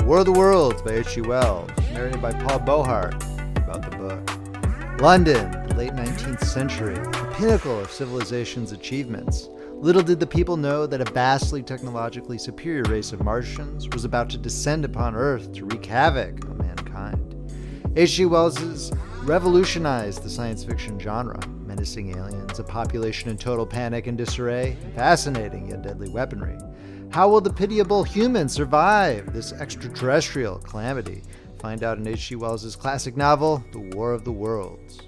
War of the Worlds by H.G. Wells, narrated by Beauheart, about the book. London, the late 19th century, the pinnacle of civilization's achievements. Little did the people know that a vastly technologically superior race of Martians was about to descend upon Earth to wreak havoc on mankind. H.G. Wells revolutionized the science fiction genre, menacing aliens, a population in total panic and disarray, and fascinating yet deadly weaponry. How will the pitiable humans survive this extraterrestrial calamity? Find out in H.G. Wells' classic novel, The War of the Worlds.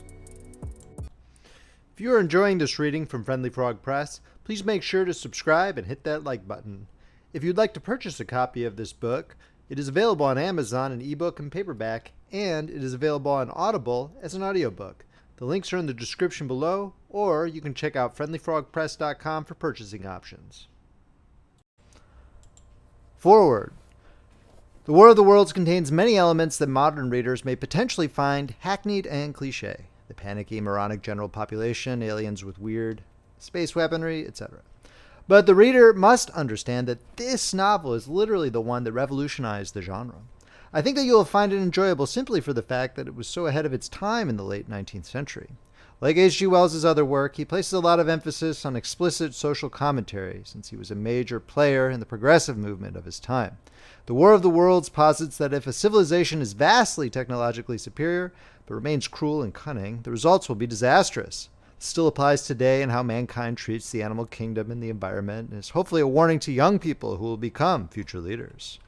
If you are enjoying this reading from Friendly Frog Press, please make sure to subscribe and hit that like button. If you'd like to purchase a copy of this book, it is available on Amazon in eBook and paperback, and it is available on Audible as an audiobook. The links are in the description below, or you can check out friendlyfrogpress.com for purchasing options. Foreword. The War of the Worlds contains many elements that modern readers may potentially find hackneyed and cliché. The panicky, moronic general population, aliens with weird space weaponry, etc. But the reader must understand that this novel is literally the one that revolutionized the genre. I think that you will find it enjoyable simply for the fact that it was so ahead of its time in the late 19th century. Like H.G. Wells' other work, he places a lot of emphasis on explicit social commentary, since he was a major player in the progressive movement of his time. The War of the Worlds posits that if a civilization is vastly technologically superior, but remains cruel and cunning, the results will be disastrous. It still applies today in how mankind treats the animal kingdom and the environment, and is hopefully a warning to young people who will become future leaders.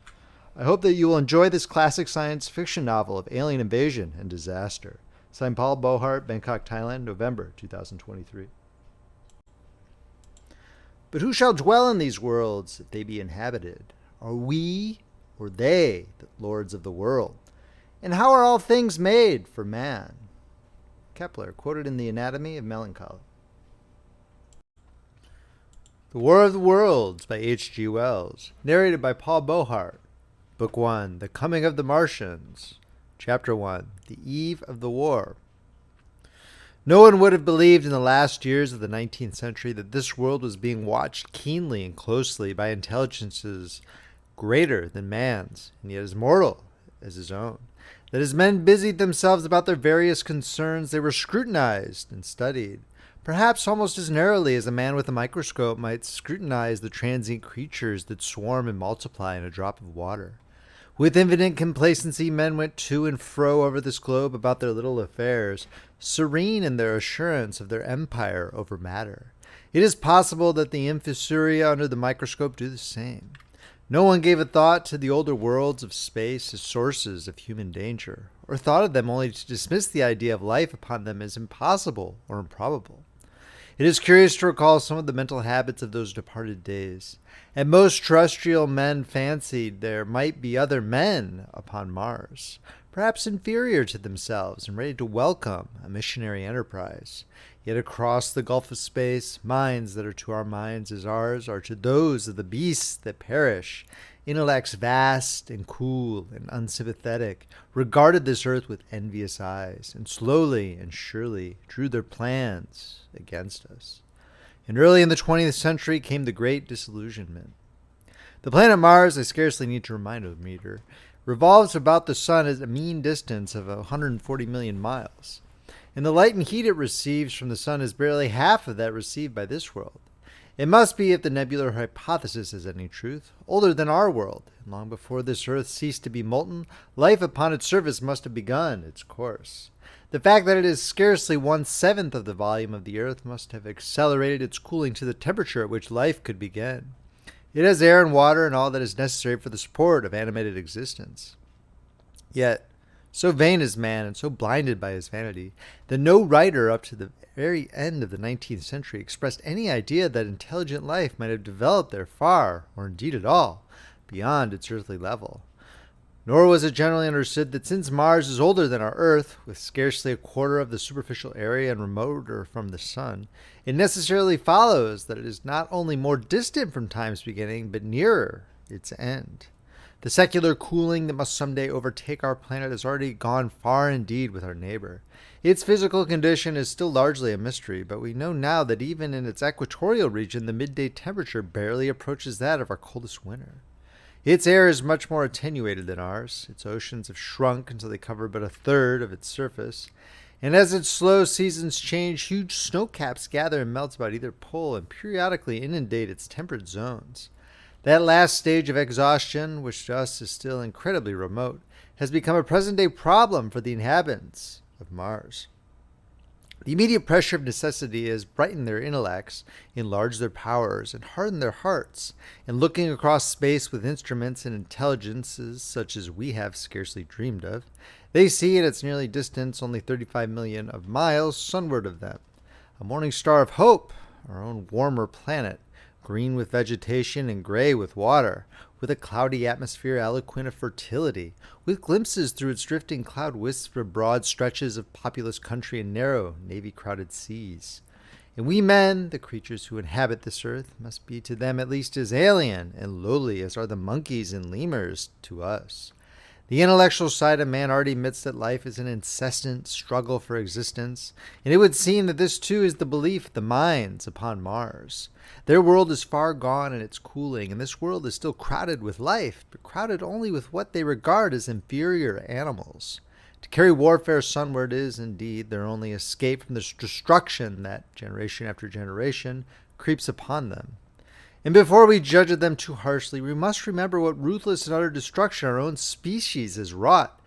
I hope that you will enjoy this classic science fiction novel of alien invasion and disaster. Signed, Paul Beauheart, Bangkok, Thailand, November 2023. But who shall dwell in these worlds if they be inhabited? Are we or they the lords of the world? And how are all things made for man? Kepler, quoted in The Anatomy of Melancholy. The War of the Worlds by H.G. Wells, narrated by Paul Beauheart. Book 1, The Coming of the Martians. Chapter 1, The Eve of the War. No one would have believed in the last years of the 19th century that this world was being watched keenly and closely by intelligences greater than man's, and yet as mortal as his own. That as men busied themselves about their various concerns, they were scrutinized and studied, perhaps almost as narrowly as a man with a microscope might scrutinize the transient creatures that swarm and multiply in a drop of water. With infinite complacency, men went to and fro over this globe about their little affairs, serene in their assurance of their empire over matter. It is possible that the infusoria under the microscope do the same. No one gave a thought to the older worlds of space as sources of human danger, or thought of them only to dismiss the idea of life upon them as impossible or improbable. It is curious to recall some of the mental habits of those departed days. At most, terrestrial men fancied there might be other men upon Mars, perhaps inferior to themselves and ready to welcome a missionary enterprise. Yet across the gulf of space, minds that are to our minds as ours are to those of the beasts that perish. Intellects vast and cool and unsympathetic regarded this earth with envious eyes, and slowly and surely drew their plans against us. And early in the 20th century came the Great Disillusionment. The planet Mars, I scarcely need to remind the reader, revolves about the sun at a mean distance of 140 million miles. And the light and heat it receives from the sun is barely half of that received by this world. It must be, if the nebular hypothesis is any truth, older than our world, and long before this earth ceased to be molten, life upon its surface must have begun its course. The fact that it is scarcely 1/7 of the volume of the earth must have accelerated its cooling to the temperature at which life could begin. It has air and water and all that is necessary for the support of animated existence. Yet, so vain is man and so blinded by his vanity, that no writer up to the very end of the 19th century expressed any idea that intelligent life might have developed there far, or indeed at all, beyond its earthly level. Nor was it generally understood that since Mars is older than our Earth, with scarcely a quarter of the superficial area and remoter from the sun, it necessarily follows that it is not only more distant from time's beginning, but nearer its end. The secular cooling that must someday overtake our planet has already gone far indeed with our neighbor. Its physical condition is still largely a mystery, but we know now that even in its equatorial region, the midday temperature barely approaches that of our coldest winter. Its air is much more attenuated than ours. Its oceans have shrunk until they cover but a third of its surface. And as its slow seasons change, huge snowcaps gather and melt about either pole and periodically inundate its temperate zones. That last stage of exhaustion, which to us is still incredibly remote, has become a present-day problem for the inhabitants of Mars. The immediate pressure of necessity has brightened their intellects, enlarged their powers, and hardened their hearts, and looking across space with instruments and intelligences such as we have scarcely dreamed of, they see at its nearly distance only 35 million of miles sunward of them, a morning star of hope, our own warmer planet, green with vegetation and gray with water, with a cloudy atmosphere eloquent of fertility, with glimpses through its drifting cloud wisps of broad stretches of populous country and narrow, navy-crowded seas. And we men, the creatures who inhabit this earth, must be to them at least as alien and lowly as are the monkeys and lemurs to us. The intellectual side of man already admits that life is an incessant struggle for existence, and it would seem that this too is the belief of the minds upon Mars. Their world is far gone in its cooling, and this world is still crowded with life, but crowded only with what they regard as inferior animals. To carry warfare sunward is, indeed, their only escape from the destruction that, generation after generation, creeps upon them. And before we judge of them too harshly, we must remember what ruthless and utter destruction our own species has wrought,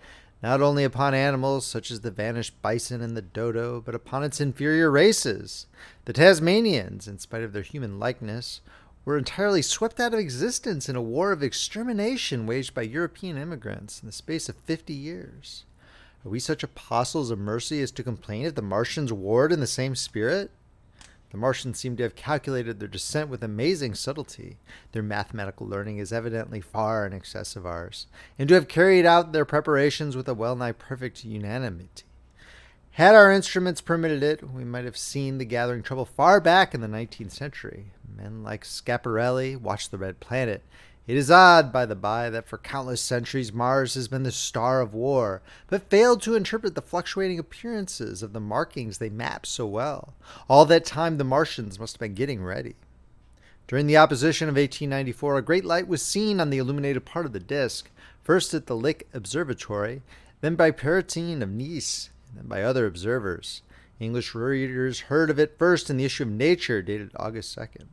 not only upon animals such as the vanished bison and the dodo, but upon its inferior races. The Tasmanians, in spite of their human likeness, were entirely swept out of existence in a war of extermination waged by European immigrants in the space of 50 years. Are we such apostles of mercy as to complain if the Martians warred in the same spirit? The Martians seem to have calculated their descent with amazing subtlety. Their mathematical learning is evidently far in excess of ours, and to have carried out their preparations with a well-nigh perfect unanimity. Had our instruments permitted it, we might have seen the gathering trouble far back in the 19th century. Men like Schiaparelli watched the red planet. It is odd, by the by, that for countless centuries Mars has been the star of war, but failed to interpret the fluctuating appearances of the markings they map so well. All that time the Martians must have been getting ready. During the opposition of 1894, a great light was seen on the illuminated part of the disk, first at the Lick Observatory, then by Perrotin of Nice, and then by other observers. English readers heard of it first in the issue of Nature, dated August 2nd.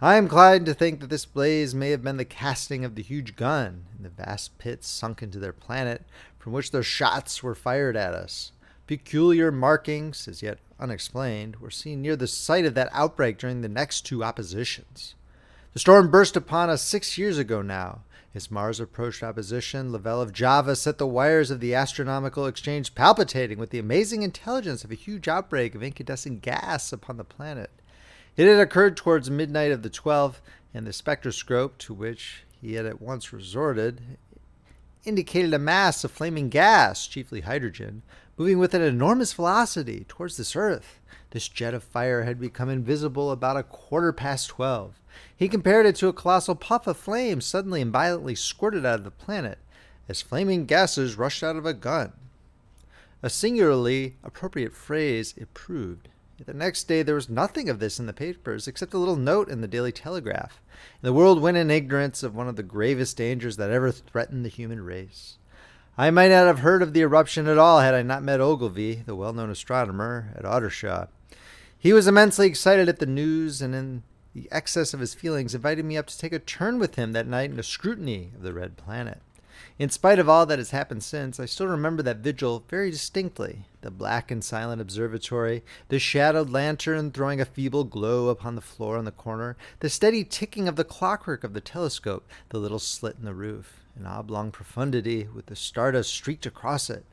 I am inclined to think that this blaze may have been the casting of the huge gun in the vast pits sunk into their planet from which their shots were fired at us. Peculiar markings, as yet unexplained, were seen near the site of that outbreak during the next two oppositions. The storm burst upon us 6 years ago now. As Mars approached opposition, Lavelle of Java set the wires of the astronomical exchange palpitating with the amazing intelligence of a huge outbreak of incandescent gas upon the planet. It had occurred towards midnight of the 12th, and the spectroscope, to which he had at once resorted, indicated a mass of flaming gas, chiefly hydrogen, moving with an enormous velocity towards this earth. This jet of fire had become invisible about 12:15. He compared it to a colossal puff of flame suddenly and violently squirted out of the planet, as flaming gases rushed out of a gun. A singularly appropriate phrase it proved. Yet the next day there was nothing of this in the papers except a little note in the Daily Telegraph, and the world went in ignorance of one of the gravest dangers that ever threatened the human race. I might not have heard of the eruption at all had I not met Ogilvy, the well-known astronomer, at Ottershaw. He was immensely excited at the news, and in the excess of his feelings invited me up to take a turn with him that night in a scrutiny of the red planet. In spite of all that has happened since, I still remember that vigil very distinctly. The black and silent observatory, the shadowed lantern throwing a feeble glow upon the floor in the corner, the steady ticking of the clockwork of the telescope, the little slit in the roof, an oblong profundity with the stardust streaked across it.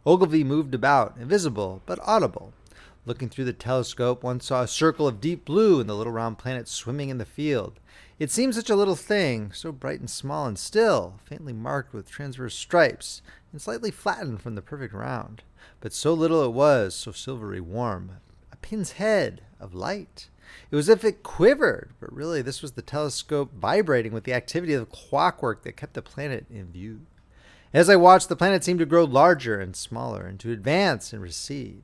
Ogilvy moved about, invisible but audible. Looking through the telescope, one saw a circle of deep blue and the little round planet swimming in the field. It seemed such a little thing, so bright and small and still, faintly marked with transverse stripes, and slightly flattened from the perfect round. But so little it was, so silvery warm, a pin's head of light. It was as if it quivered, but really this was the telescope vibrating with the activity of the clockwork that kept the planet in view. As I watched, the planet seemed to grow larger and smaller, and to advance and recede.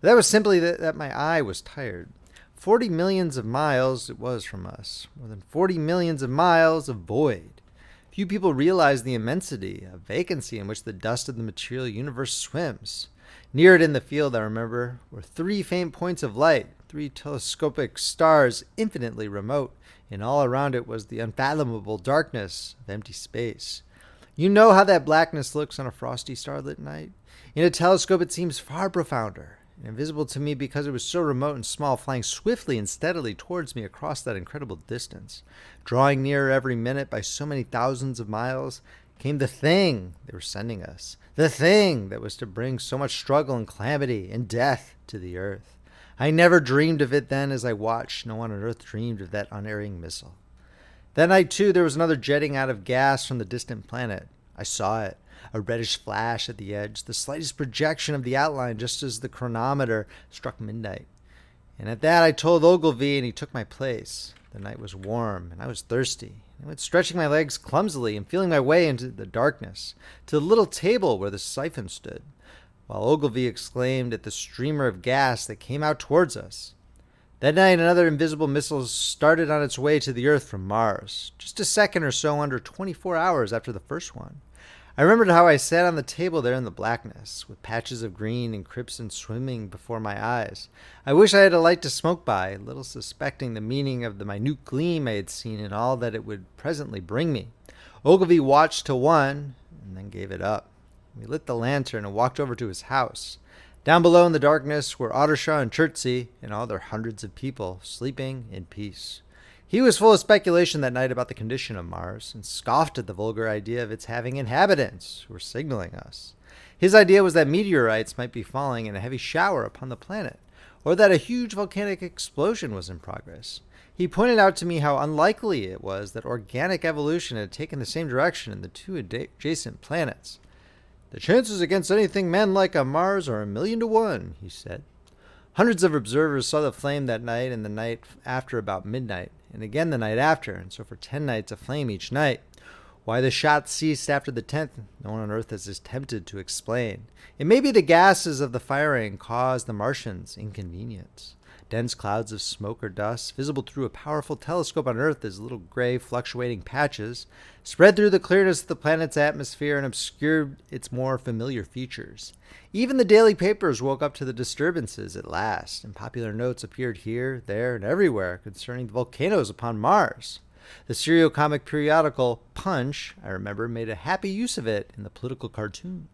But that was simply that my eye was tired. 40 millions of miles it was from us, more than 40 millions of miles of void. Few people realize the immensity of vacancy in which the dust of the material universe swims. Near it in the field, I remember, were 3 faint points of light, 3 telescopic stars infinitely remote, and all around it was the unfathomable darkness of empty space. You know how that blackness looks on a frosty starlit night? In a telescope it seems far profounder, and invisible to me because it was so remote and small, flying swiftly and steadily towards me across that incredible distance. Drawing nearer every minute by so many thousands of miles came the thing they were sending us, the thing that was to bring so much struggle and calamity and death to the earth. I never dreamed of it then as I watched. No one on earth dreamed of that unerring missile. That night, too, there was another jetting out of gas from the distant planet. I saw it, a reddish flash at the edge, the slightest projection of the outline just as the chronometer struck midnight. And at that I told Ogilvy, and he took my place. The night was warm, and I was thirsty. I went stretching my legs clumsily and feeling my way into the darkness, to the little table where the siphon stood, while Ogilvy exclaimed at the streamer of gas that came out towards us. That night, another invisible missile started on its way to the Earth from Mars, just a second or so under 24 hours after the first one. I remembered how I sat on the table there in the blackness, with patches of green and crimson swimming before my eyes. I wish I had a light to smoke by, little suspecting the meaning of the minute gleam I had seen and all that it would presently bring me. Ogilvy watched till 1, and then gave it up. We lit the lantern and walked over to his house. Down below in the darkness were Ottershaw and Chertsey and all their hundreds of people, sleeping in peace. He was full of speculation that night about the condition of Mars, and scoffed at the vulgar idea of its having inhabitants who were signaling us. His idea was that meteorites might be falling in a heavy shower upon the planet, or that a huge volcanic explosion was in progress. He pointed out to me how unlikely it was that organic evolution had taken the same direction in the 2 adjacent planets. "The chances against anything man-like on Mars are 1,000,000 to 1, he said. Hundreds of observers saw the flame that night and the night after about midnight, and again the night after, and so for 10 nights aflame each night. Why the shots ceased after the 10th, no one on Earth is attempted to explain. It may be the gases of the firing caused the Martians inconvenience. Dense clouds of smoke or dust, visible through a powerful telescope on Earth as little gray fluctuating patches, spread through the clearness of the planet's atmosphere and obscured its more familiar features. Even the daily papers woke up to the disturbances at last, and popular notes appeared here, there, and everywhere concerning the volcanoes upon Mars. The serio-comic periodical Punch, I remember, made a happy use of it in the political cartoon.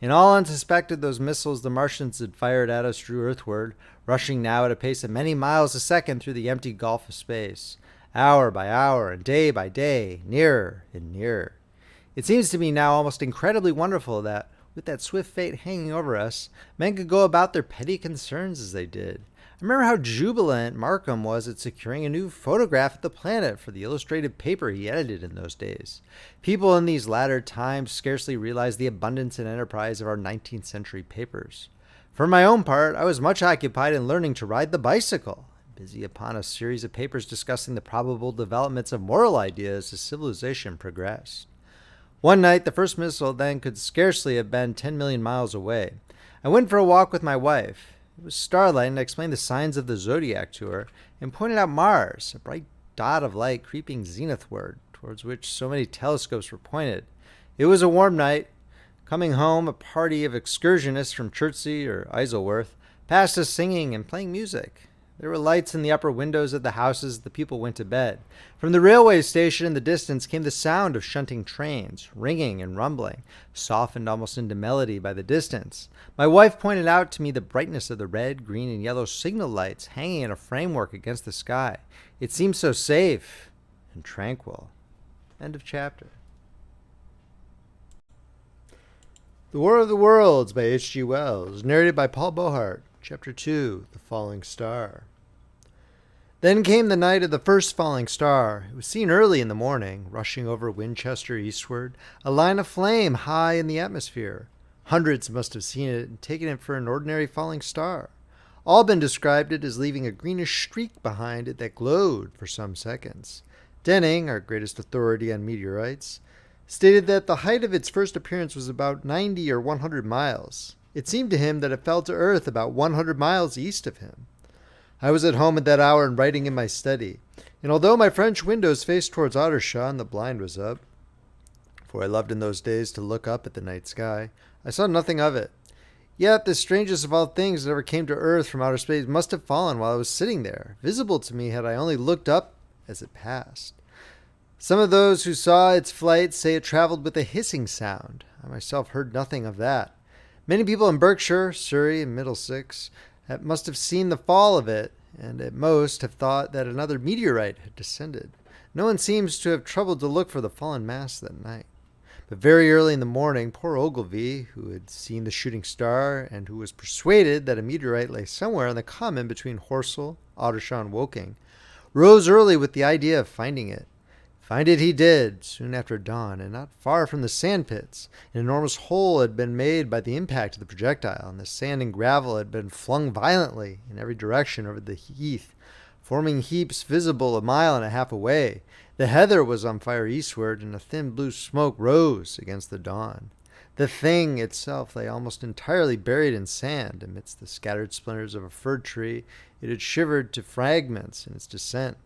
And all unsuspected, those missiles the Martians had fired at us drew earthward, rushing now at a pace of many miles a second through the empty gulf of space, hour by hour and day by day, nearer and nearer. It seems to me now almost incredibly wonderful that, with that swift fate hanging over us, men could go about their petty concerns as they did. I remember how jubilant Markham was at securing a new photograph of the planet for the illustrated paper he edited in those days. People in these latter times scarcely realized the abundance and enterprise of our 19th century papers. For my own part, I was much occupied in learning to ride the bicycle, busy upon a series of papers discussing the probable developments of moral ideas as civilization progressed. One night, the first missile then could scarcely have been 10 million miles away. I went for a walk with my wife. It was starlight, and I explained the signs of the zodiac to her, and pointed out Mars, a bright dot of light creeping zenithward, towards which so many telescopes were pointed. It was a warm night. Coming home, a party of excursionists from Chertsey or Isleworth passed us singing and playing music. There were lights in the upper windows of the houses as the people went to bed. From the railway station in the distance came the sound of shunting trains, ringing and rumbling, softened almost into melody by the distance. My wife pointed out to me the brightness of the red, green, and yellow signal lights hanging in a framework against the sky. It seemed so safe and tranquil. End of chapter. The War of the Worlds by H.G. Wells, narrated by Paul Beauheart. Chapter 2, The Falling Star. Then came the night of the first falling star. It was seen early in the morning, rushing over Winchester eastward, a line of flame high in the atmosphere. Hundreds must have seen it and taken it for an ordinary falling star. Albin described it as leaving a greenish streak behind it that glowed for some seconds. Denning, our greatest authority on meteorites, stated that the height of its first appearance was about 90 or 100 miles. It seemed to him that it fell to earth about 100 miles east of him. I was at home at that hour and writing in my study, and although my French windows faced towards Ottershaw and the blind was up, for I loved in those days to look up at the night sky. I saw nothing of it. Yet the strangest of all things that ever came to earth from outer space must have fallen while I was sitting there, visible to me had I only looked up as it passed. Some of those who saw its flight say it traveled with a hissing sound. I myself heard nothing of that. Many people in Berkshire, Surrey, and Middlesex must have seen the fall of it, and at most have thought that another meteorite had descended. No one seems to have troubled to look for the fallen mass that night. But very early in the morning, poor Ogilvy, who had seen the shooting star, and who was persuaded that a meteorite lay somewhere on the common between Horsell, Ottershaw, and Woking, rose early with the idea of finding it. Find it he did, soon after dawn, and not far from the sand pits. An enormous hole had been made by the impact of the projectile, and the sand and gravel had been flung violently in every direction over the heath, forming heaps visible 1.5 miles away. The heather was on fire eastward, and a thin blue smoke rose against the dawn. The thing itself lay almost entirely buried in sand. Amidst the scattered splinters of a fir tree, it had shivered to fragments in its descent.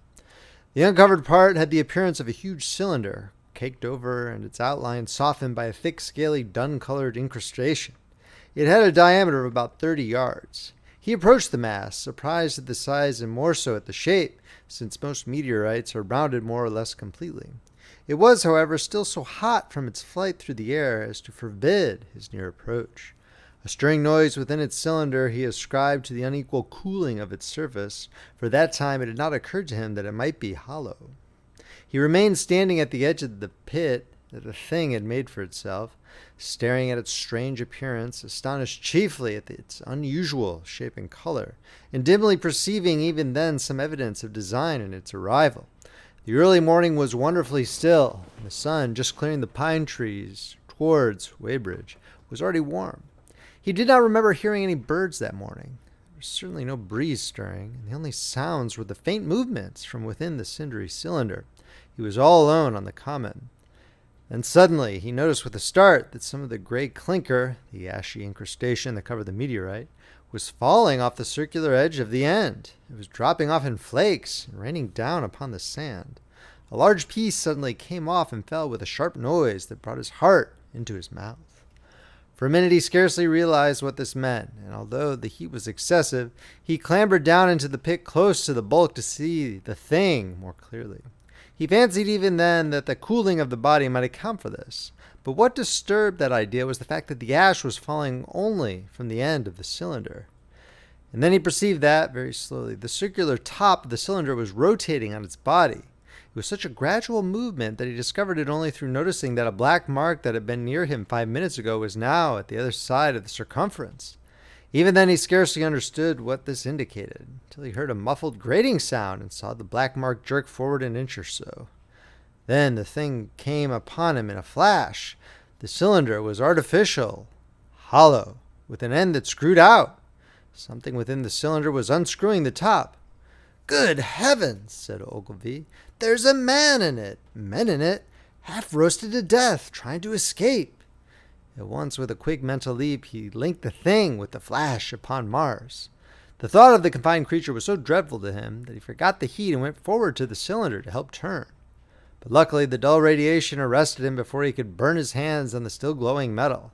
The uncovered part had the appearance of a huge cylinder, caked over and its outline softened by a thick, scaly, dun-colored incrustation. It had a diameter of about 30 yards. He approached the mass, surprised at the size and more so at the shape, since most meteorites are rounded more or less completely. It was, however, still so hot from its flight through the air as to forbid his near approach. A stirring noise within its cylinder he ascribed to the unequal cooling of its surface, for that time it had not occurred to him that it might be hollow. He remained standing at the edge of the pit that the thing had made for itself, staring at its strange appearance, astonished chiefly at its unusual shape and color, and dimly perceiving even then some evidence of design in its arrival. The early morning was wonderfully still, and the sun, just clearing the pine trees towards Weybridge, was already warm. He did not remember hearing any birds that morning. There was certainly no breeze stirring, and the only sounds were the faint movements from within the cindery cylinder. He was all alone on the common. Then suddenly he noticed with a start that some of the gray clinker, the ashy incrustation that covered the meteorite, was falling off the circular edge of the end. It was dropping off in flakes and raining down upon the sand. A large piece suddenly came off and fell with a sharp noise that brought his heart into his mouth. For a minute he scarcely realized what this meant, and although the heat was excessive, he clambered down into the pit close to the bulk to see the thing more clearly. He fancied even then that the cooling of the body might account for this, but what disturbed that idea was the fact that the ash was falling only from the end of the cylinder. And then he perceived that, very slowly, the circular top of the cylinder was rotating on its body. It was such a gradual movement that he discovered it only through noticing that a black mark that had been near him 5 minutes ago was now at the other side of the circumference. Even then he scarcely understood what this indicated, until he heard a muffled grating sound and saw the black mark jerk forward an inch or so. Then the thing came upon him in a flash. The cylinder was artificial, hollow, with an end that screwed out. Something within the cylinder was unscrewing the top. "Good heavens," said Ogilvy. "There's a man in it, men in it, half roasted to death, trying to escape." At once, with a quick mental leap, he linked the thing with the flash upon Mars. The thought of the confined creature was so dreadful to him that he forgot the heat and went forward to the cylinder to help turn. But luckily, the dull radiation arrested him before he could burn his hands on the still glowing metal.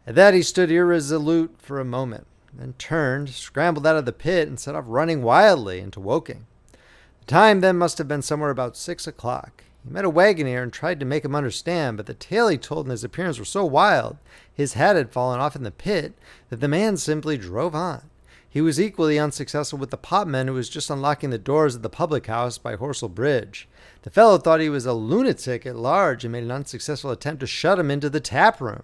At that, he stood irresolute for a moment, then turned, scrambled out of the pit, and set off running wildly into Woking. The time then must have been somewhere about 6 o'clock. He met a wagoner and tried to make him understand, but the tale he told and his appearance were so wild, his hat had fallen off in the pit, that the man simply drove on. He was equally unsuccessful with the potman who was just unlocking the doors of the public house by Horsell Bridge. The fellow thought he was a lunatic at large and made an unsuccessful attempt to shut him into the tap room.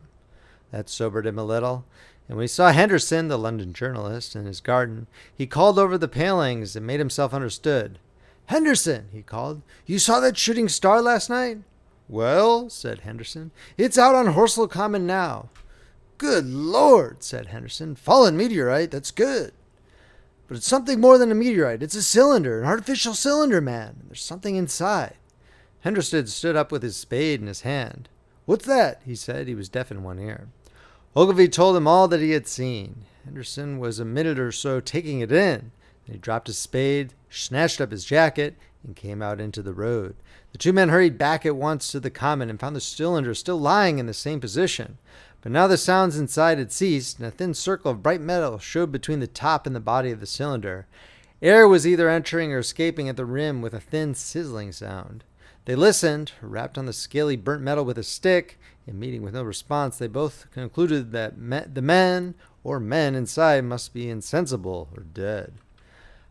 That sobered him a little, and when he saw Henderson, the London journalist, in his garden, he called over the palings and made himself understood. "Henderson," he called, "you saw that shooting star last night?" "Well," said Henderson, "it's out on Horsell Common now." "Good Lord," said Henderson, "fallen meteorite, that's good." "But it's something more than a meteorite. It's a cylinder, an artificial cylinder, man. There's something inside." Henderson stood up with his spade in his hand. "What's that?" he said. He was deaf in one ear. Ogilvy told him all that he had seen. Henderson was a minute or so taking it in. Then he dropped his spade, snatched up his jacket, and came out into the road. The two men hurried back at once to the common and found the cylinder still lying in the same position. But now the sounds inside had ceased, and a thin circle of bright metal showed between the top and the body of the cylinder. Air was either entering or escaping at the rim with a thin, sizzling sound. They listened, rapped on the scaly burnt metal with a stick, and meeting with no response, they both concluded that the men inside must be insensible or dead.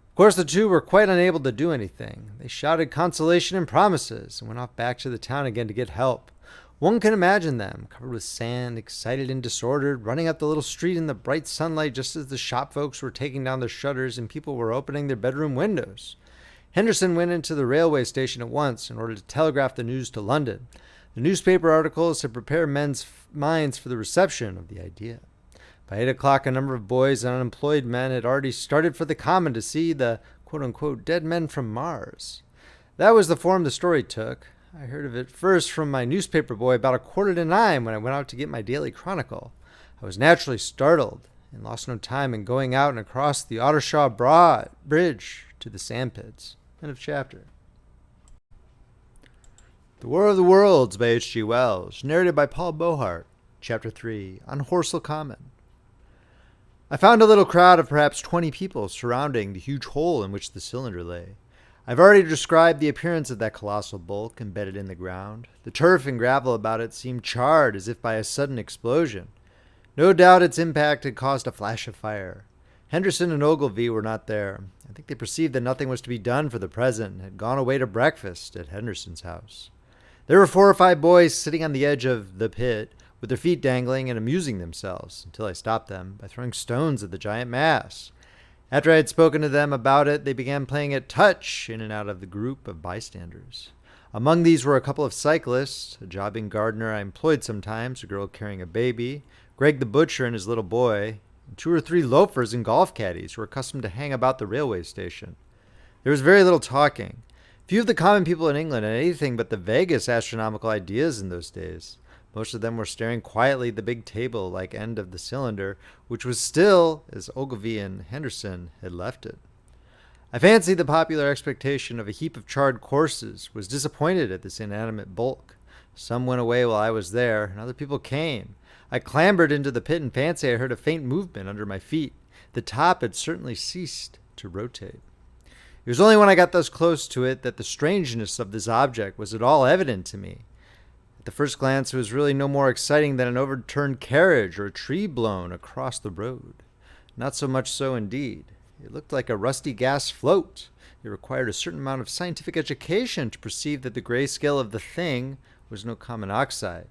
Of course, the two were quite unable to do anything. They shouted consolation and promises and went off back to the town again to get help. One can imagine them, covered with sand, excited and disordered, running up the little street in the bright sunlight just as the shop folks were taking down their shutters and people were opening their bedroom windows. Henderson went into the railway station at once in order to telegraph the news to London. The newspaper articles had prepared men's minds for the reception of the idea. By 8 o'clock, a number of boys and unemployed men had already started for the common to see the quote-unquote dead men from Mars. That was the form the story took. I heard of it first from my newspaper boy about 8:45 when I went out to get my daily chronicle. I was naturally startled and lost no time in going out and across the Ottershaw Bridge to the sandpits. End of chapter. The War of the Worlds by H.G. Wells, narrated by Paul Beauheart, Chapter 3, on Horsell Common. I found a little crowd of perhaps 20 people surrounding the huge hole in which the cylinder lay. I've already described the appearance of that colossal bulk embedded in the ground. The turf and gravel about it seemed charred as if by a sudden explosion. No doubt its impact had caused a flash of fire. Henderson and Ogilvy were not there. I think they perceived that nothing was to be done for the present and had gone away to breakfast at Henderson's house. There were 4 or 5 boys sitting on the edge of the pit, with their feet dangling and amusing themselves, until I stopped them by throwing stones at the giant mass. After I had spoken to them about it, they began playing at touch in and out of the group of bystanders. Among these were a couple of cyclists, a jobbing gardener I employed sometimes, a girl carrying a baby, Greg the butcher and his little boy, and 2 or 3 loafers and golf caddies who were accustomed to hang about the railway station. There was very little talking. Few of the common people in England had anything but the vaguest astronomical ideas in those days. Most of them were staring quietly at the big table-like end of the cylinder, which was still as Ogilvy and Henderson had left it. I fancy the popular expectation of a heap of charred corpses was disappointed at this inanimate bulk. Some went away while I was there, and other people came. I clambered into the pit and fancy I heard a faint movement under my feet. The top had certainly ceased to rotate. It was only when I got thus close to it that the strangeness of this object was at all evident to me. At the first glance, it was really no more exciting than an overturned carriage or a tree blown across the road. Not so much so, indeed. It looked like a rusty gas float. It required a certain amount of scientific education to perceive that the grayscale of the thing was no common oxide,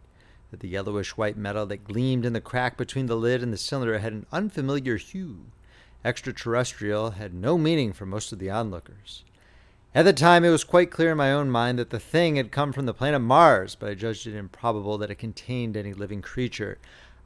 that the yellowish-white metal that gleamed in the crack between the lid and the cylinder had an unfamiliar hue. Extraterrestrial had no meaning for most of the onlookers. At the time, it was quite clear in my own mind that the thing had come from the planet Mars, but I judged it improbable that it contained any living creature.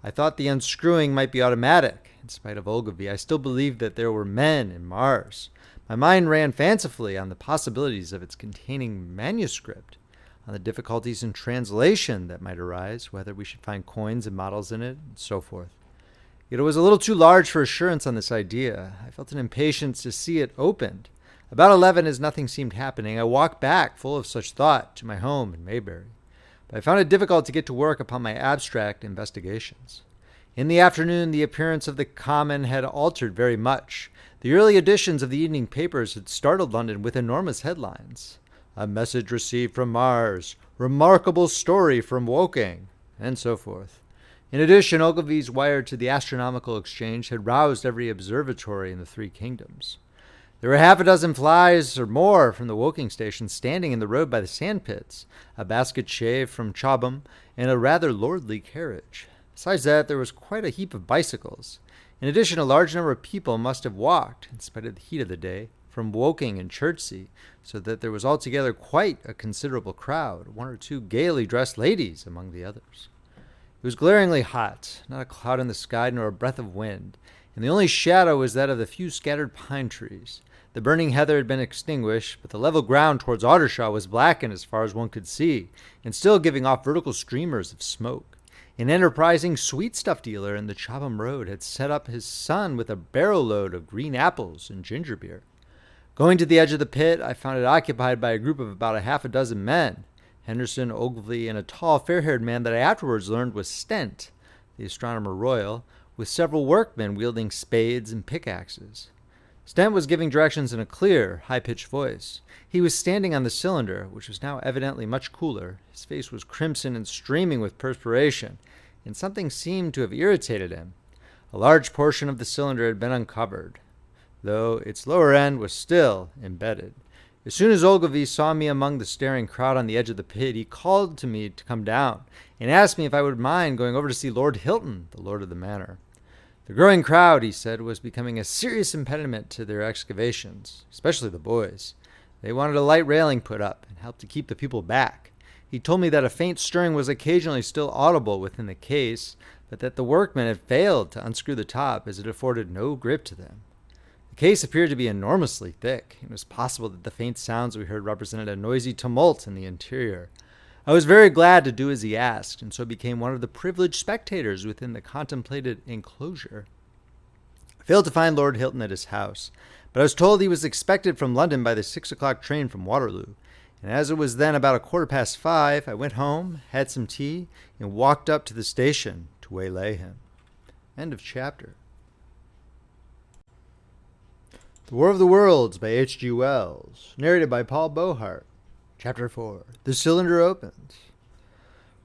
I thought the unscrewing might be automatic. In spite of Ogilvy, I still believed that there were men in Mars. My mind ran fancifully on the possibilities of its containing manuscript, on the difficulties in translation that might arise, whether we should find coins and models in it, and so forth. Yet it was a little too large for assurance on this idea. I felt an impatience to see it opened. About 11, as nothing seemed happening, I walked back, full of such thought, to my home in Maybury. But I found it difficult to get to work upon my abstract investigations. In the afternoon, the appearance of the common had altered very much. The early editions of the evening papers had startled London with enormous headlines. A message received from Mars, remarkable story from Woking, and so forth. In addition, Ogilvy's wire to the Astronomical Exchange had roused every observatory in the 3 kingdoms. There were 6 flies or more from the Woking station standing in the road by the sandpits, a basket shaved from Chobham, and a rather lordly carriage. Besides that, there was quite a heap of bicycles. In addition, a large number of people must have walked, in spite of the heat of the day, from Woking and Chertsey, so that there was altogether quite a considerable crowd, 1 or 2 gaily dressed ladies among the others. It was glaringly hot, not a cloud in the sky nor a breath of wind, and the only shadow was that of the few scattered pine trees. The burning heather had been extinguished, but the level ground towards Ottershaw was blackened as far as one could see, and still giving off vertical streamers of smoke. An enterprising sweetstuff dealer in the Chobham Road had set up his son with a barrow load of green apples and ginger beer. Going to the edge of the pit, I found it occupied by a group of about a half a dozen men. Henderson, Ogilvy, and a tall, fair-haired man that I afterwards learned was Stent, the Astronomer Royal, with several workmen wielding spades and pickaxes. Stent was giving directions in a clear, high-pitched voice. He was standing on the cylinder, which was now evidently much cooler. His face was crimson and streaming with perspiration, and something seemed to have irritated him. A large portion of the cylinder had been uncovered, though its lower end was still embedded. As soon as Ogilvy saw me among the staring crowd on the edge of the pit, he called to me to come down, and asked me if I would mind going over to see Lord Hilton, the lord of the manor. The growing crowd, he said, was becoming a serious impediment to their excavations, especially the boys. They wanted a light railing put up and help to keep the people back. He told me that a faint stirring was occasionally still audible within the case, but that the workmen had failed to unscrew the top as it afforded no grip to them. The case appeared to be enormously thick. It was possible that the faint sounds we heard represented a noisy tumult in the interior. I was very glad to do as he asked, and so became one of the privileged spectators within the contemplated enclosure. I failed to find Lord Hilton at his house, but I was told he was expected from London by the 6 o'clock train from Waterloo, and as it was then about 5:15, I went home, had some tea, and walked up to the station to waylay him. End of chapter. The War of the Worlds by H.G. Wells, narrated by Paul Beauheart. Chapter 4. The cylinder opens.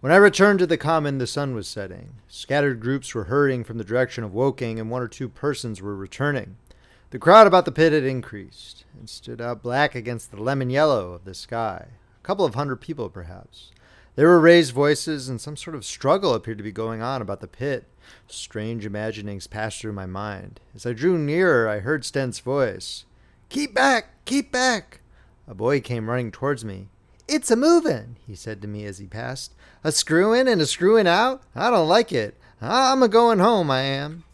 When I returned to the common, the sun was setting. Scattered groups were hurrying from the direction of Woking, and 1 or 2 persons were returning. The crowd about the pit had increased, and stood out black against the lemon yellow of the sky. A couple of 100 people, perhaps. There were raised voices, and some sort of struggle appeared to be going on about the pit. Strange imaginings passed through my mind. As I drew nearer, I heard Stent's voice. "Keep back! Keep back!" A boy came running towards me. "It's a-movin'," he said to me as he passed. "A screwin' and a screwin' out? I don't like it. I'm a-goin' home, I am."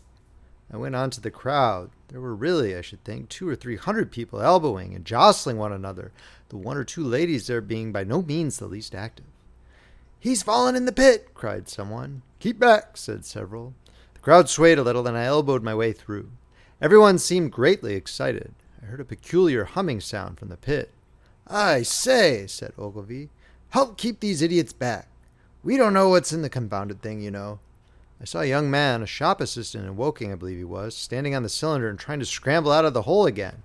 I went on to the crowd. There were really, I should think, 200 or 300 people elbowing and jostling one another, the 1 or 2 ladies there being by no means the least active. "He's fallen in the pit!" cried someone. "Keep back!" said several. The crowd swayed a little, and I elbowed my way through. Everyone seemed greatly excited. I heard a peculiar humming sound from the pit. "I say," said Ogilvy, "help keep these idiots back. We don't know what's in the confounded thing, you know." I saw a young man, a shop assistant in Woking, I believe he was, standing on the cylinder and trying to scramble out of the hole again.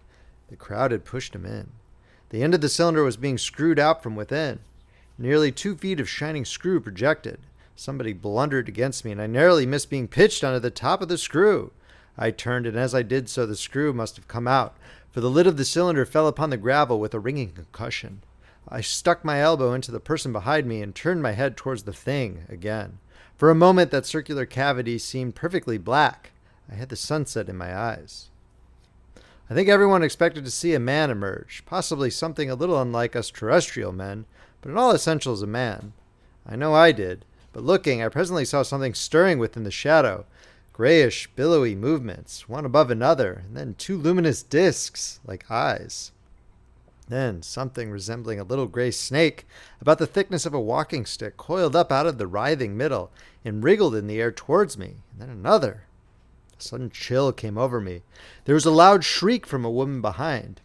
The crowd had pushed him in. The end of the cylinder was being screwed out from within. Nearly 2 feet of shining screw projected. Somebody blundered against me, and I narrowly missed being pitched onto the top of the screw. I turned, and as I did so, the screw must have come out, for the lid of the cylinder fell upon the gravel with a ringing concussion. I stuck my elbow into the person behind me and turned my head towards the thing again. For a moment, that circular cavity seemed perfectly black. I had the sunset in my eyes. I think everyone expected to see a man emerge, possibly something a little unlike us terrestrial men, but in all essentials a man. I know I did, but looking, I presently saw something stirring within the shadow. Grayish, billowy movements, one above another, and then 2 luminous discs, like eyes. Then something resembling a little gray snake, about the thickness of a walking stick, coiled up out of the writhing middle, and wriggled in the air towards me, and then another. A sudden chill came over me. There was a loud shriek from a woman behind.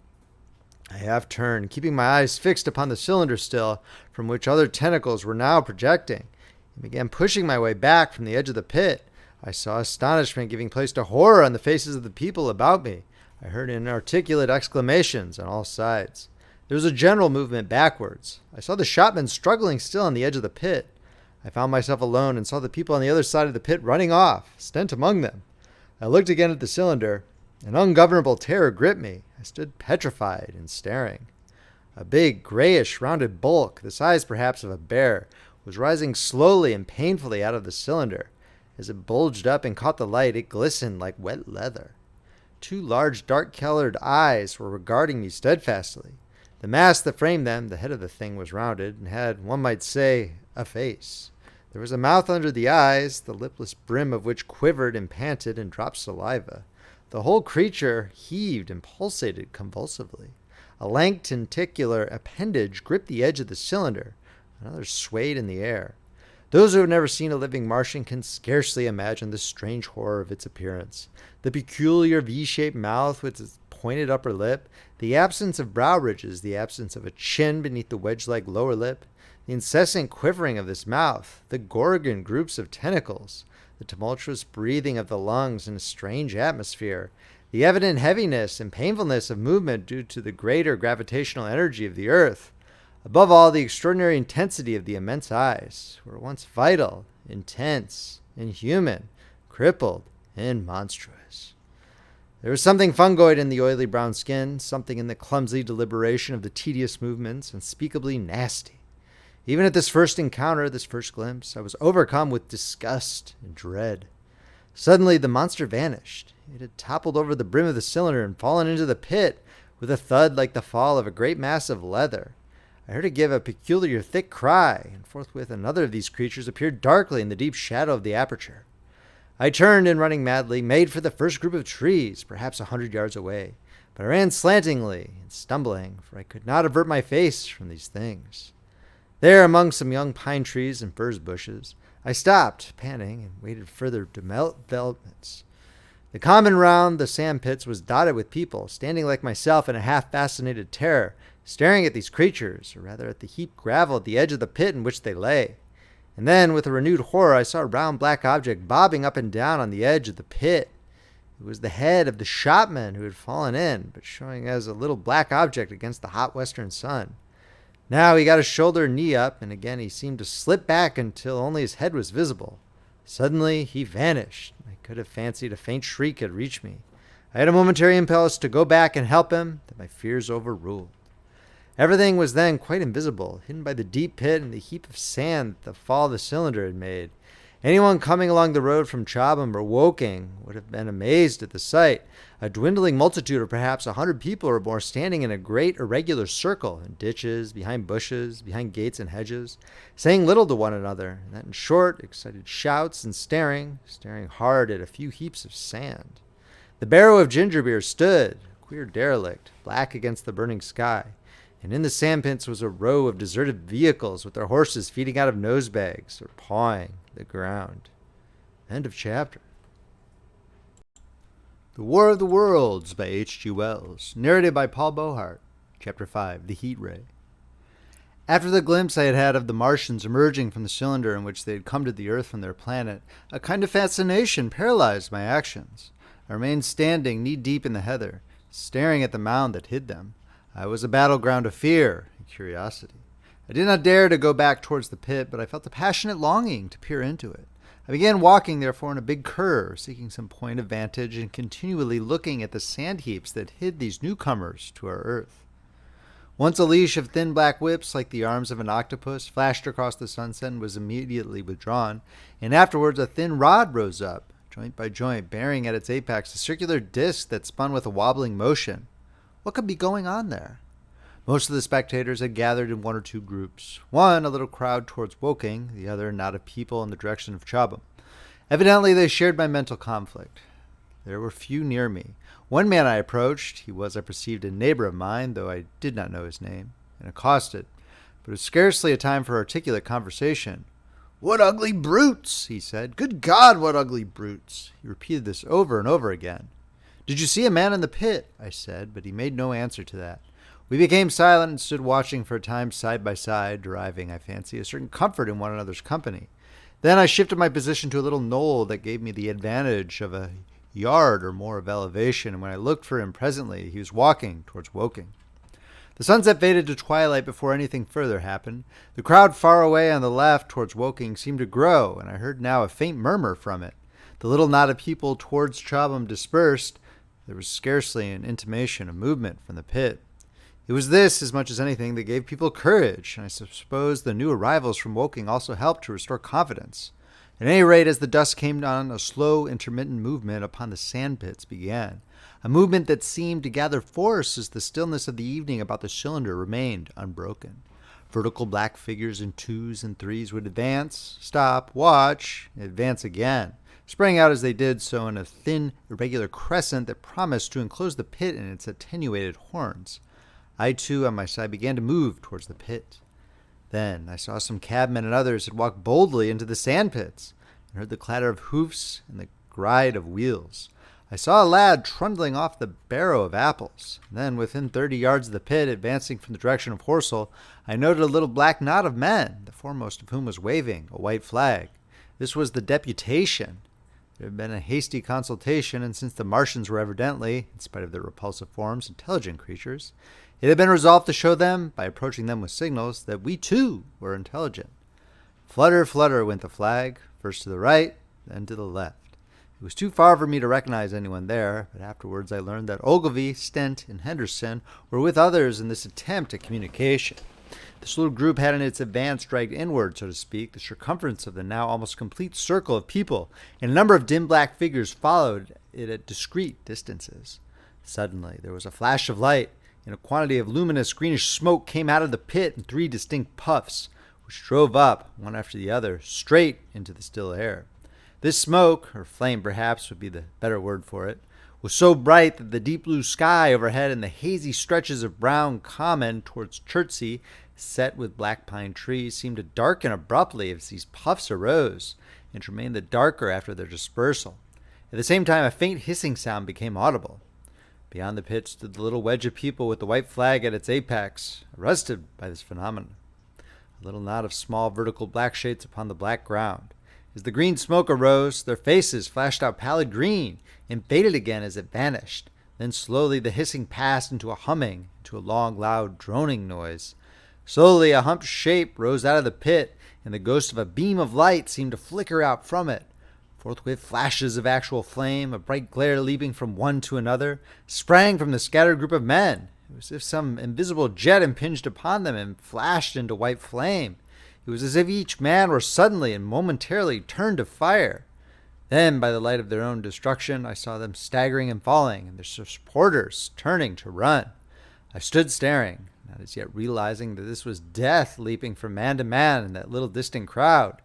I half turned, keeping my eyes fixed upon the cylinder still, from which other tentacles were now projecting, and began pushing my way back from the edge of the pit. I saw astonishment giving place to horror on the faces of the people about me. I heard inarticulate exclamations on all sides. There was a general movement backwards. I saw the shopmen struggling still on the edge of the pit. I found myself alone and saw the people on the other side of the pit running off, Stent among them. I looked again at the cylinder. An ungovernable terror gripped me. I stood petrified and staring. A big, grayish, rounded bulk, the size perhaps of a bear, was rising slowly and painfully out of the cylinder. As it bulged up and caught the light, it glistened like wet leather. 2 large, dark-colored eyes were regarding me steadfastly. The mask that framed them, the head of the thing, was rounded and had, one might say, a face. There was a mouth under the eyes, the lipless brim of which quivered and panted and dropped saliva. The whole creature heaved and pulsated convulsively. A lank tentacular appendage gripped the edge of the cylinder. Another swayed in the air. Those who have never seen a living Martian can scarcely imagine the strange horror of its appearance. The peculiar V-shaped mouth with its pointed upper lip, the absence of brow ridges, the absence of a chin beneath the wedge-like lower lip, the incessant quivering of this mouth, the gorgon groups of tentacles, the tumultuous breathing of the lungs in a strange atmosphere, the evident heaviness and painfulness of movement due to the greater gravitational energy of the earth, above all, the extraordinary intensity of the immense eyes, who were once vital, intense, inhuman, crippled, and monstrous. There was something fungoid in the oily brown skin, something in the clumsy deliberation of the tedious movements, unspeakably nasty. Even at this first encounter, this first glimpse, I was overcome with disgust and dread. Suddenly, the monster vanished. It had toppled over the brim of the cylinder and fallen into the pit with a thud like the fall of a great mass of leather. I heard it give a peculiar thick cry, and forthwith another of these creatures appeared darkly in the deep shadow of the aperture. I turned and, running madly, made for the first group of trees, perhaps 100 yards away. But I ran slantingly and stumbling, for I could not avert my face from these things. There, among some young pine trees and furze bushes, I stopped, panting, and waited further developments. The common round the sand pits was dotted with people, standing like myself in a half-fascinated terror, staring at these creatures, or rather at the heaped gravel at the edge of the pit in which they lay. And then, with a renewed horror, I saw a round black object bobbing up and down on the edge of the pit. It was the head of the shopman who had fallen in, but showing as a little black object against the hot western sun. Now he got his shoulder and knee up, and again he seemed to slip back until only his head was visible. Suddenly he vanished. I could have fancied a faint shriek had reached me. I had a momentary impulse to go back and help him, that my fears overruled. Everything was then quite invisible, hidden by the deep pit and the heap of sand that the fall of the cylinder had made. Anyone coming along the road from Chobham or Woking would have been amazed at the sight. A dwindling multitude of perhaps 100 people or more standing in a great irregular circle, in ditches, behind bushes, behind gates and hedges, saying little to one another, and that in short, excited shouts and staring hard at a few heaps of sand. The barrow of ginger beer stood, a queer derelict, black against the burning sky, and in the sandpits was a row of deserted vehicles with their horses feeding out of nosebags or pawing the ground. End of chapter. The War of the Worlds by H.G. Wells, narrated by Paul Beauheart. Chapter 5, The Heat Ray. After the glimpse I had had of the Martians emerging from the cylinder in which they had come to the Earth from their planet, a kind of fascination paralyzed my actions. I remained standing knee-deep in the heather, staring at the mound that hid them. I was a battleground of fear and curiosity. I did not dare to go back towards the pit, but I felt a passionate longing to peer into it. I began walking, therefore, in a big curve, seeking some point of vantage and continually looking at the sand heaps that hid these newcomers to our earth. Once a leash of thin black whips, like the arms of an octopus, flashed across the sunset and was immediately withdrawn, and afterwards a thin rod rose up, joint by joint, bearing at its apex a circular disc that spun with a wobbling motion. What could be going on there? Most of the spectators had gathered in one or two groups. One, a little crowd towards Woking, the other, a knot of people in the direction of Chobham. Evidently, they shared my mental conflict. There were few near me. One man I approached, he was, I perceived, a neighbor of mine, though I did not know his name, and accosted, but it was scarcely a time for articulate conversation. "What ugly brutes!" he said. "Good God, what ugly brutes!" He repeated this over and over again. "Did you see a man in the pit?" I said, but he made no answer to that. We became silent and stood watching for a time side by side, deriving, I fancy, a certain comfort in one another's company. Then I shifted my position to a little knoll that gave me the advantage of a yard or more of elevation, and when I looked for him presently, he was walking towards Woking. The sunset faded to twilight before anything further happened. The crowd far away on the left towards Woking seemed to grow, and I heard now a faint murmur from it. The little knot of people towards Chobham dispersed. There was scarcely an intimation of movement from the pit. It was this, as much as anything, that gave people courage, and I suppose the new arrivals from Woking also helped to restore confidence. At any rate, as the dusk came on, a slow, intermittent movement upon the sandpits began, a movement that seemed to gather force as the stillness of the evening about the cylinder remained unbroken. Vertical black figures in twos and threes would advance, stop, watch, and advance again, spraying out as they did so in a thin, irregular crescent that promised to enclose the pit in its attenuated horns. I, too, on my side, began to move towards the pit. Then I saw some cabmen and others had walked boldly into the sandpits, and heard the clatter of hoofs and the gride of wheels. I saw a lad trundling off the barrow of apples. Then, within 30 yards of the pit, advancing from the direction of Horsell, I noted a little black knot of men, the foremost of whom was waving a white flag. This was the deputation. There had been a hasty consultation, and since the Martians were evidently, in spite of their repulsive forms, intelligent creatures, it had been resolved to show them, by approaching them with signals, that we too were intelligent. Flutter, flutter went the flag, first to the right, then to the left. It was too far for me to recognize anyone there, but afterwards I learned that Ogilvy, Stent, and Henderson were with others in this attempt at communication. This little group had in its advance dragged inward, so to speak, the circumference of the now almost complete circle of people, and a number of dim black figures followed it at discreet distances. Suddenly there was a flash of light, and a quantity of luminous greenish smoke came out of the pit in 3 distinct puffs, which drove up, one after the other, straight into the still air. This smoke, or flame perhaps would be the better word for it, was so bright that the deep blue sky overhead and the hazy stretches of brown common towards Chertsey, set with black pine trees, seemed to darken abruptly as these puffs arose, and to remain the darker after their dispersal. At the same time, a faint hissing sound became audible. Beyond the pit stood the little wedge of people with the white flag at its apex, arrested by this phenomenon. A little knot of small vertical black shades upon the black ground. As the green smoke arose, their faces flashed out pallid green and faded again as it vanished. Then slowly the hissing passed into a humming, into a long, loud, droning noise. Slowly a humped shape rose out of the pit, and the ghost of a beam of light seemed to flicker out from it. Forthwith flashes of actual flame, a bright glare leaping from one to another, sprang from the scattered group of men. It was as if some invisible jet impinged upon them and flashed into white flame. It was as if each man were suddenly and momentarily turned to fire. Then, by the light of their own destruction, I saw them staggering and falling, and their supporters turning to run. I stood staring, not as yet realizing that this was death leaping from man to man in that little distant crowd.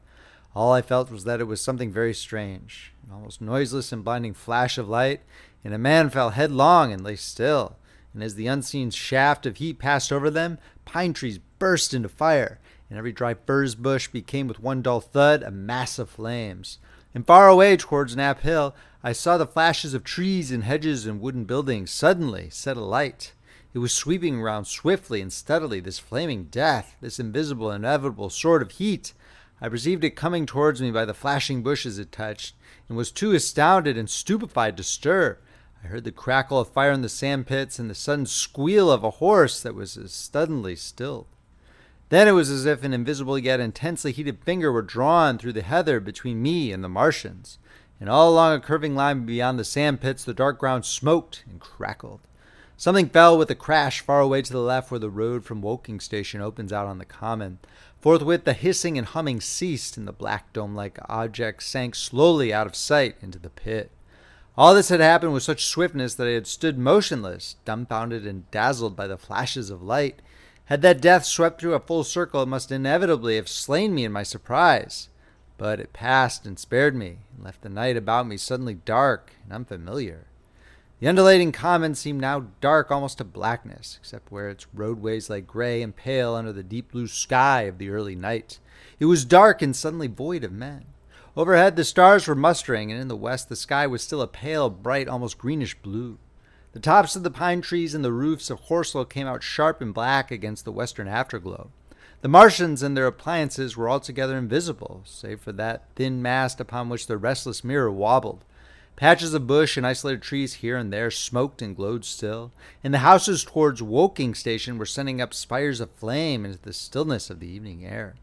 All I felt was that it was something very strange, an almost noiseless and blinding flash of light, and a man fell headlong and lay still. And as the unseen shaft of heat passed over them, pine trees burst into fire, and every dry furze bush became with one dull thud a mass of flames. And far away towards Knapp Hill, I saw the flashes of trees and hedges and wooden buildings suddenly set alight. It was sweeping around swiftly and steadily, this flaming death, this invisible, inevitable sword of heat. I perceived it coming towards me by the flashing bushes it touched, and was too astounded and stupefied to stir. I heard the crackle of fire in the sandpits and the sudden squeal of a horse that was as suddenly stilled. Then it was as if an invisible yet intensely heated finger were drawn through the heather between me and the Martians, and all along a curving line beyond the sandpits the dark ground smoked and crackled. Something fell with a crash far away to the left where the road from Woking Station opens out on the common. Forthwith the hissing and humming ceased, and the black dome-like object sank slowly out of sight into the pit. All this had happened with such swiftness that I had stood motionless, dumbfounded and dazzled by the flashes of light. Had that death swept through a full circle, it must inevitably have slain me in my surprise. But it passed and spared me, and left the night about me suddenly dark and unfamiliar. The undulating common seemed now dark almost to blackness, except where its roadways lay gray and pale under the deep blue sky of the early night. It was dark and suddenly void of men. Overhead the stars were mustering, and in the west the sky was still a pale, bright, almost greenish blue. The tops of the pine trees and the roofs of Horsell came out sharp and black against the western afterglow. The Martians and their appliances were altogether invisible, save for that thin mast upon which the restless mirror wobbled. Patches of bush and isolated trees here and there smoked and glowed still, and the houses towards Woking Station were sending up spires of flame into the stillness of the evening air.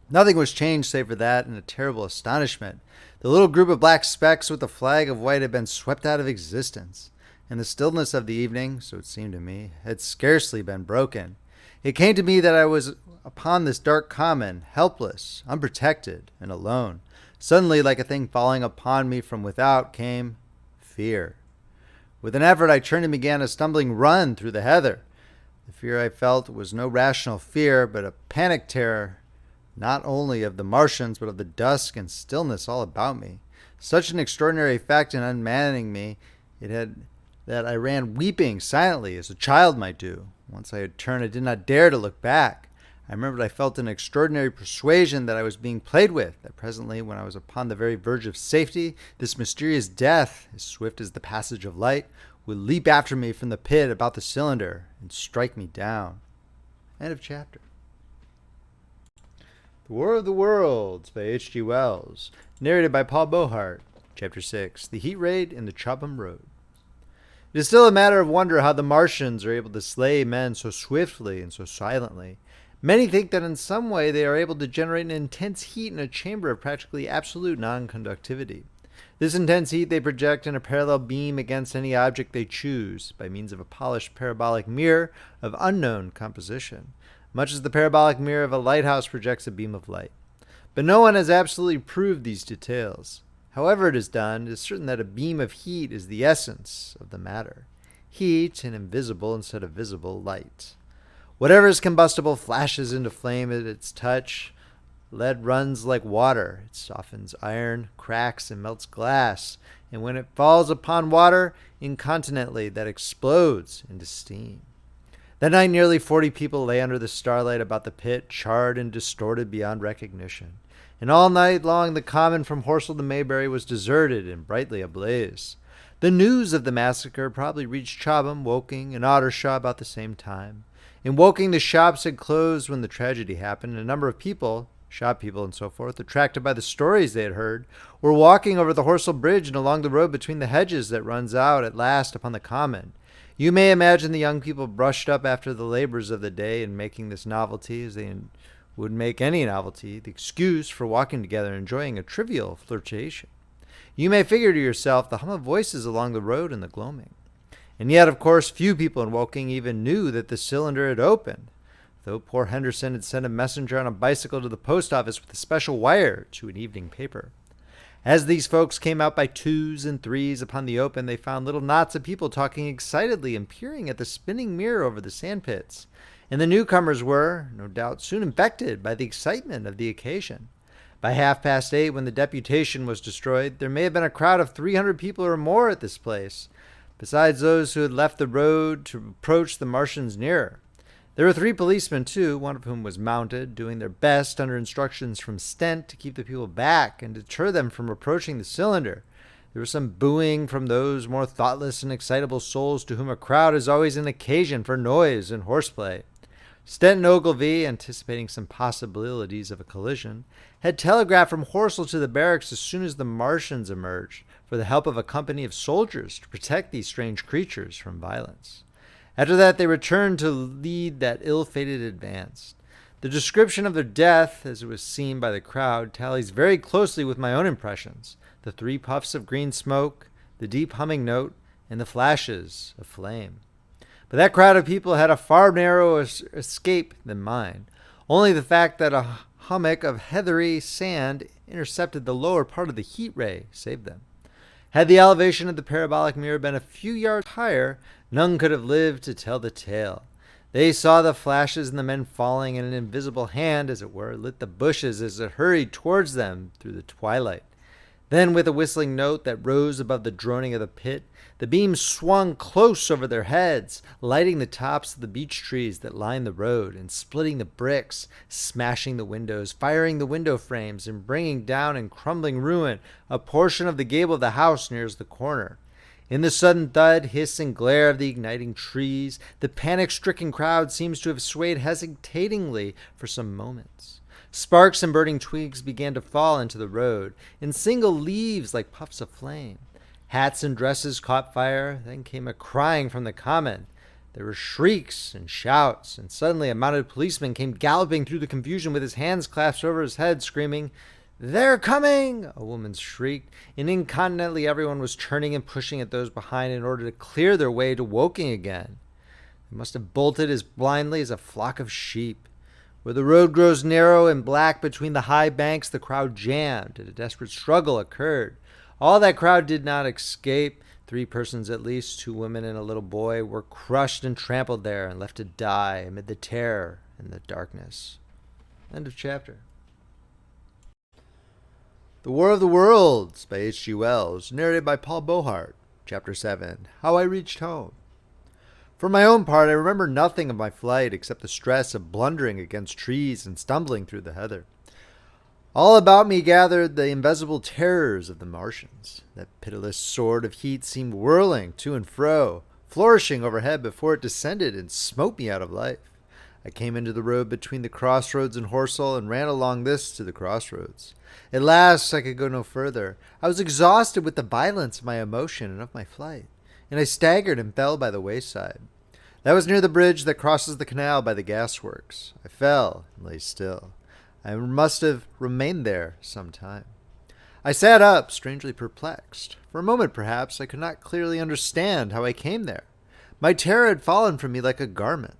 Nothing was changed save for that, in a terrible astonishment. The little group of black specks with the flag of white had been swept out of existence, and the stillness of the evening, so it seemed to me, had scarcely been broken. It came to me that I was upon this dark common, helpless, unprotected, and alone. Suddenly, like a thing falling upon me from without, came fear. With an effort, I turned and began a stumbling run through the heather. The fear I felt was no rational fear, but a panic terror, not only of the Martians, but of the dusk and stillness all about me. Such an extraordinary effect in unmanning me it had that I ran weeping silently as a child might do. Once I had turned, I did not dare to look back. I remembered I felt an extraordinary persuasion that I was being played with, that presently, when I was upon the very verge of safety, this mysterious death, as swift as the passage of light, would leap after me from the pit about the cylinder and strike me down. End of chapter. The War of the Worlds by H.G. Wells. Narrated by Paul Beauheart. Chapter 6. The Heat Raid in the Chobham Road. It is still a matter of wonder how the Martians are able to slay men so swiftly and so silently. Many think that in some way they are able to generate an intense heat in a chamber of practically absolute non-conductivity. This intense heat they project in a parallel beam against any object they choose by means of a polished parabolic mirror of unknown composition, much as the parabolic mirror of a lighthouse projects a beam of light. But no one has absolutely proved these details. However it is done, it is certain that a beam of heat is the essence of the matter. Heat and invisible instead of visible light. Whatever is combustible flashes into flame at its touch. Lead runs like water. It softens iron, cracks, and melts glass. And when it falls upon water, incontinently, that explodes into steam. That night nearly 40 people lay under the starlight about the pit, charred and distorted beyond recognition. And all night long the common from Horsell to Maybury was deserted and brightly ablaze. The news of the massacre probably reached Chobham, Woking, and Ottershaw about the same time. In Woking, the shops had closed when the tragedy happened, and a number of people, shop people and so forth, attracted by the stories they had heard, were walking over the Horsell Bridge and along the road between the hedges that runs out at last upon the common. You may imagine the young people brushed up after the labors of the day in making this novelty, as they would make any novelty, the excuse for walking together and enjoying a trivial flirtation. You may figure to yourself the hum of voices along the road and the gloaming. And yet, of course, few people in Woking even knew that the cylinder had opened, though poor Henderson had sent a messenger on a bicycle to the post office with a special wire to an evening paper. As these folks came out by twos and threes upon the open, they found little knots of people talking excitedly and peering at the spinning mirror over the sandpits. And the newcomers were, no doubt, soon infected by the excitement of the occasion. By 8:30, when the deputation was destroyed, there may have been a crowd of 300 people or more at this place, besides those who had left the road to approach the Martians nearer. There were 3 policemen, too, one of whom was mounted, doing their best under instructions from Stent to keep the people back and deter them from approaching the cylinder. There was some booing from those more thoughtless and excitable souls to whom a crowd is always an occasion for noise and horseplay. Stent and Ogilvy, anticipating some possibilities of a collision, had telegraphed from Horsell to the barracks as soon as the Martians emerged for the help of a company of soldiers to protect these strange creatures from violence. After that, they returned to lead that ill-fated advance. The description of their death, as it was seen by the crowd, tallies very closely with my own impressions. The 3 puffs of green smoke, the deep humming note, and the flashes of flame. But that crowd of people had a far narrower escape than mine. Only the fact that a hummock of heathery sand intercepted the lower part of the heat ray saved them. Had the elevation of the parabolic mirror been a few yards higher, none could have lived to tell the tale. They saw the flashes and the men falling, and an invisible hand, as it were, lit the bushes as it hurried towards them through the twilight. Then, with a whistling note that rose above the droning of the pit, the beam swung close over their heads, lighting the tops of the beech trees that lined the road, and splitting the bricks, smashing the windows, firing the window frames, and bringing down in crumbling ruin a portion of the gable of the house nearest the corner. In the sudden thud, hiss, and glare of the igniting trees, the panic-stricken crowd seems to have swayed hesitatingly for some moments. Sparks and burning twigs began to fall into the road, in single leaves like puffs of flame. Hats and dresses caught fire. Then came a crying from the common. There were shrieks and shouts, and suddenly a mounted policeman came galloping through the confusion with his hands clasped over his head, screaming, "They're coming!" A woman shrieked, and incontinently everyone was turning and pushing at those behind in order to clear their way to Woking again. They must have bolted as blindly as a flock of sheep. Where the road grows narrow and black between the high banks, the crowd jammed, and a desperate struggle occurred. All that crowd did not escape. 3 persons at least, 2 women and a little boy, were crushed and trampled there and left to die amid the terror and the darkness. End of chapter. The War of the Worlds by H.G. Wells, narrated by Paul Beauheart. Chapter 7. How I Reached Home. For my own part, I remember nothing of my flight except the stress of blundering against trees and stumbling through the heather. All about me gathered the invisible terrors of the Martians. That pitiless sword of heat seemed whirling to and fro, flourishing overhead before it descended and smote me out of life. I came into the road between the crossroads and Horsell and ran along this to the crossroads. At last I could go no further. I was exhausted with the violence of my emotion and of my flight, and I staggered and fell by the wayside. That was near the bridge that crosses the canal by the gasworks. I fell and lay still. I must have remained there some time. I sat up, strangely perplexed. For a moment, perhaps, I could not clearly understand how I came there. My terror had fallen from me like a garment.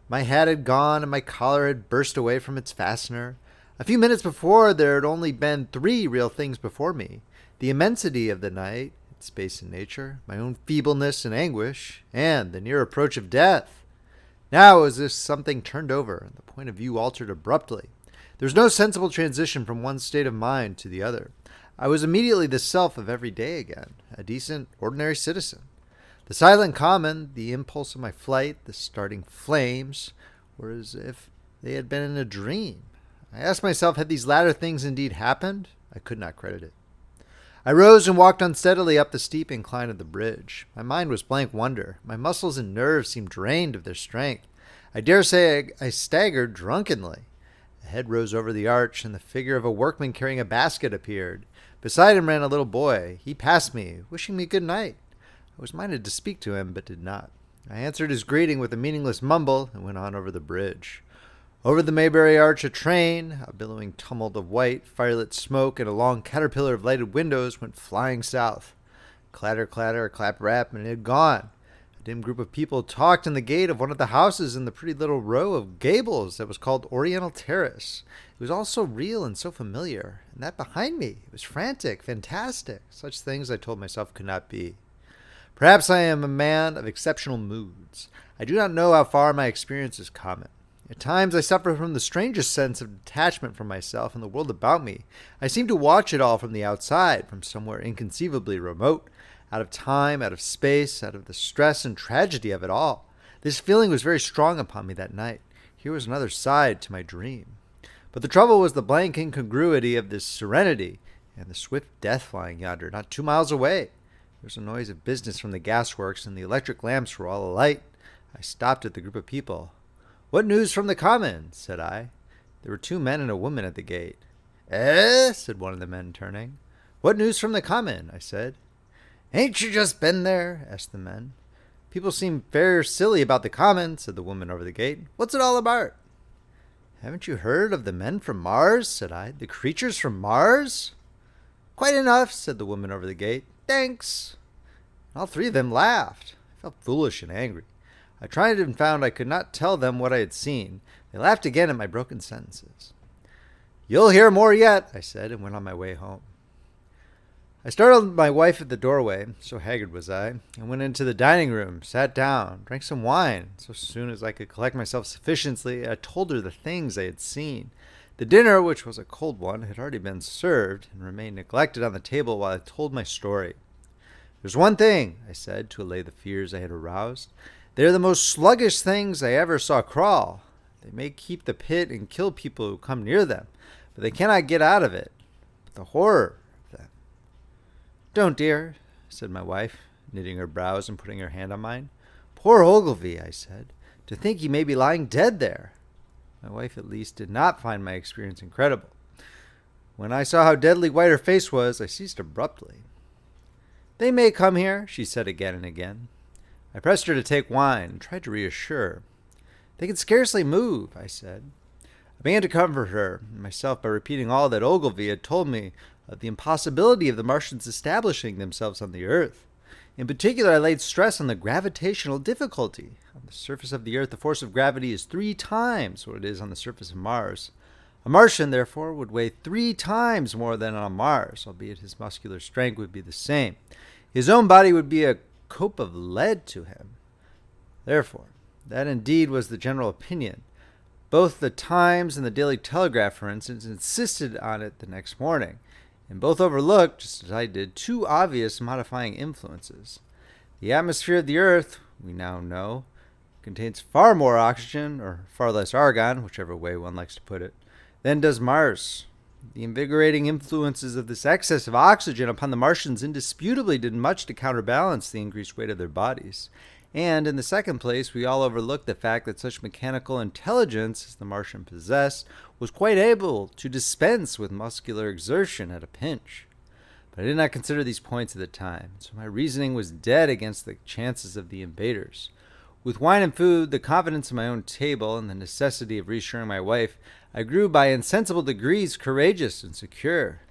My hat had gone, and my collar had burst away from its fastener. A few minutes before, there had only been 3 real things before me: the immensity of the night, its space and nature, my own feebleness and anguish, and the near approach of death. Now it was as if something turned over, and the point of view altered abruptly. There was no sensible transition from one state of mind to the other. I was immediately the self of every day again, a decent, ordinary citizen. The silent common, the impulse of my flight, the starting flames, were as if they had been in a dream. I asked myself, had these latter things indeed happened? I could not credit it. I rose and walked unsteadily up the steep incline of the bridge. My mind was blank wonder. My muscles and nerves seemed drained of their strength. I dare say I staggered drunkenly. A head rose over the arch, and the figure of a workman carrying a basket appeared. Beside him ran a little boy. He passed me, wishing me good night. I was minded to speak to him, but did not. I answered his greeting with a meaningless mumble and went on over the bridge. Over the Maybury Arch, a train, a billowing tumult of white, firelit smoke, and a long caterpillar of lighted windows went flying south. Clatter, clatter, clap, rap, and it had gone. A dim group of people talked in the gate of one of the houses in the pretty little row of gables that was called Oriental Terrace. It was all so real and so familiar, and that behind me, it was frantic, fantastic. Such things, I told myself, could not be. Perhaps I am a man of exceptional moods. I do not know how far my experience is common. At times I suffer from the strangest sense of detachment from myself and the world about me. I seem to watch it all from the outside, from somewhere inconceivably remote, out of time, out of space, out of the stress and tragedy of it all. This feeling was very strong upon me that night. Here was another side to my dream. But the trouble was the blank incongruity of this serenity and the swift death flying yonder, not 2 miles away. There was a noise of business from the gasworks, and the electric lamps were all alight. I stopped at the group of people. "What news from the common?" said I. There were 2 men and a woman at the gate. "Eh?" said one of the men, turning. "What news from the common?" I said. "Ain't you just been there?" asked the men. "People seem fair silly about the common," said the woman over the gate. "What's it all about?" "Haven't you heard of the men from Mars?" said I. "The creatures from Mars?" "Quite enough," said the woman over the gate. "Thanks." All 3 of them laughed. I felt foolish and angry. I tried and found I could not tell them what I had seen. They laughed again at my broken sentences. "You'll hear more yet," I said, and went on my way home. I startled my wife at the doorway, so haggard was I, and went into the dining room, sat down, drank some wine. So soon as I could collect myself sufficiently, I told her the things I had seen. The dinner, which was a cold one, had already been served, and remained neglected on the table while I told my story. "There's one thing," I said, to allay the fears I had aroused. "They are the most sluggish things I ever saw crawl. They may keep the pit and kill people who come near them, but they cannot get out of it. But the horror of them." "Don't, dear," said my wife, knitting her brows and putting her hand on mine. "Poor Ogilvy," I said. "To think he may be lying dead there." My wife, at least, did not find my experience incredible. When I saw how deadly white her face was, I ceased abruptly. "They may come here," she said again and again. I pressed her to take wine and tried to reassure her. "They can scarcely move," I said. I began to comfort her and myself by repeating all that Ogilvy had told me of the impossibility of the Martians establishing themselves on the earth. In particular, I laid stress on the gravitational difficulty. On the surface of the earth, the force of gravity is 3 times what it is on the surface of Mars. A Martian, therefore, would weigh 3 times more than on Mars, albeit his muscular strength would be the same. His own body would be a cope of lead to him. Therefore, that indeed was the general opinion. Both the Times and the Daily Telegraph, for instance, insisted on it the next morning, and both overlooked, just as I did, 2 obvious modifying influences. The atmosphere of the earth, we now know, contains far more oxygen, or far less argon, whichever way one likes to put it, than does Mars. The invigorating influences of this excess of oxygen upon the Martians indisputably did much to counterbalance the increased weight of their bodies. And in the second place, we all overlooked the fact that such mechanical intelligence as the Martian possessed was quite able to dispense with muscular exertion at a pinch. But I did not consider these points at the time, so my reasoning was dead against the chances of the invaders. With wine and food, the confidence in my own table, and the necessity of reassuring my wife, I grew by insensible degrees courageous and secure.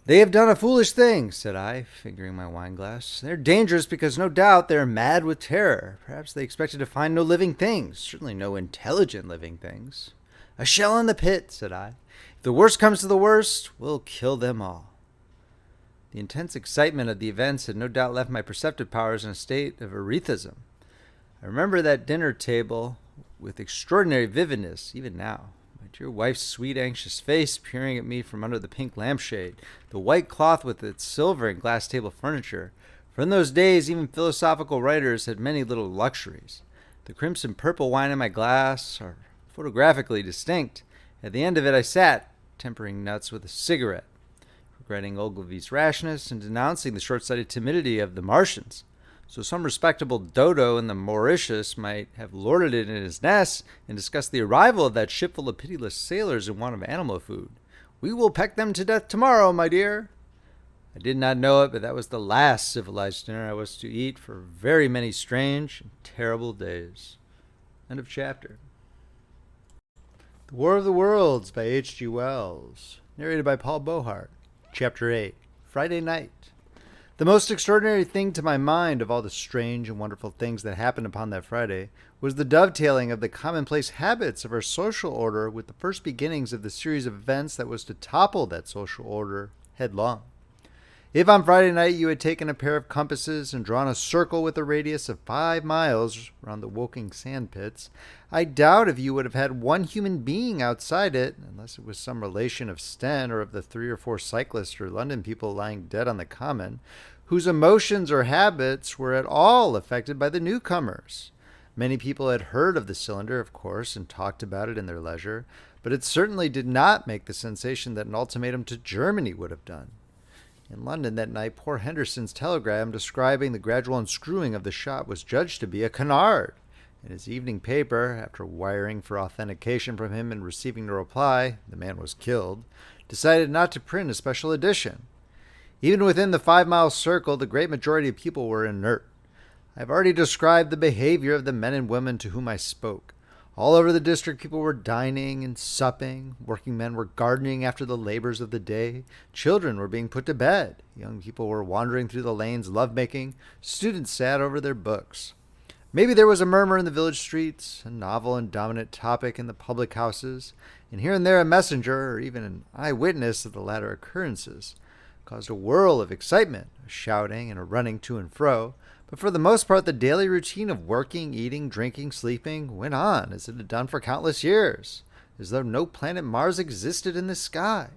"They have done a foolish thing," said I, fingering my wine-glass. "They're dangerous because no doubt they're mad with terror. Perhaps they expected to find no living things, certainly no intelligent living things." "A shell in the pit," said I. "If the worst comes to the worst, we'll kill them all." The intense excitement of the events had no doubt left my perceptive powers in a state of erethism. I remember that dinner table with extraordinary vividness, even now. My dear wife's sweet, anxious face peering at me from under the pink lampshade, the white cloth with its silver and glass table furniture. For in those days, even philosophical writers had many little luxuries. The crimson purple wine in my glass are photographically distinct. At the end of it, I sat, tempering nuts with a cigarette, regretting Ogilvy's rashness and denouncing the short-sighted timidity of the Martians. So some respectable dodo in the Mauritius might have lorded it in his nest and discussed the arrival of that ship full of pitiless sailors in want of animal food. "We will peck them to death tomorrow, my dear." I did not know it, but that was the last civilized dinner I was to eat for very many strange and terrible days. End of chapter. The War of the Worlds by H.G. Wells. Narrated by Paul Beauheart. Chapter 8. Friday Night. The most extraordinary thing to my mind of all the strange and wonderful things that happened upon that Friday was the dovetailing of the commonplace habits of our social order with the first beginnings of the series of events that was to topple that social order headlong. If on Friday night you had taken a pair of compasses and drawn a circle with a radius of 5 miles around the Woking sand pits, I doubt if you would have had one human being outside it, unless it was some relation of Sten or of the 3 or 4 cyclists or London people lying dead on the common, whose emotions or habits were at all affected by the newcomers. Many people had heard of the cylinder, of course, and talked about it in their leisure, but it certainly did not make the sensation that an ultimatum to Germany would have done. In London that night, poor Henderson's telegram describing the gradual unscrewing of the shot was judged to be a canard. In his evening paper, after wiring for authentication from him and receiving no reply, the man was killed, decided not to print a special edition. Even within the 5-mile circle, the great majority of people were inert. I have already described the behavior of the men and women to whom I spoke. All over the district, people were dining and supping. Working men were gardening after the labors of the day. Children were being put to bed. Young people were wandering through the lanes lovemaking. Students sat over their books. Maybe there was a murmur in the village streets, a novel and dominant topic in the public houses, and here and there a messenger, or even an eyewitness of the latter occurrences, caused a whirl of excitement, a shouting and a running to and fro. But for the most part, the daily routine of working, eating, drinking, sleeping went on as it had done for countless years, as though no planet Mars existed in the sky.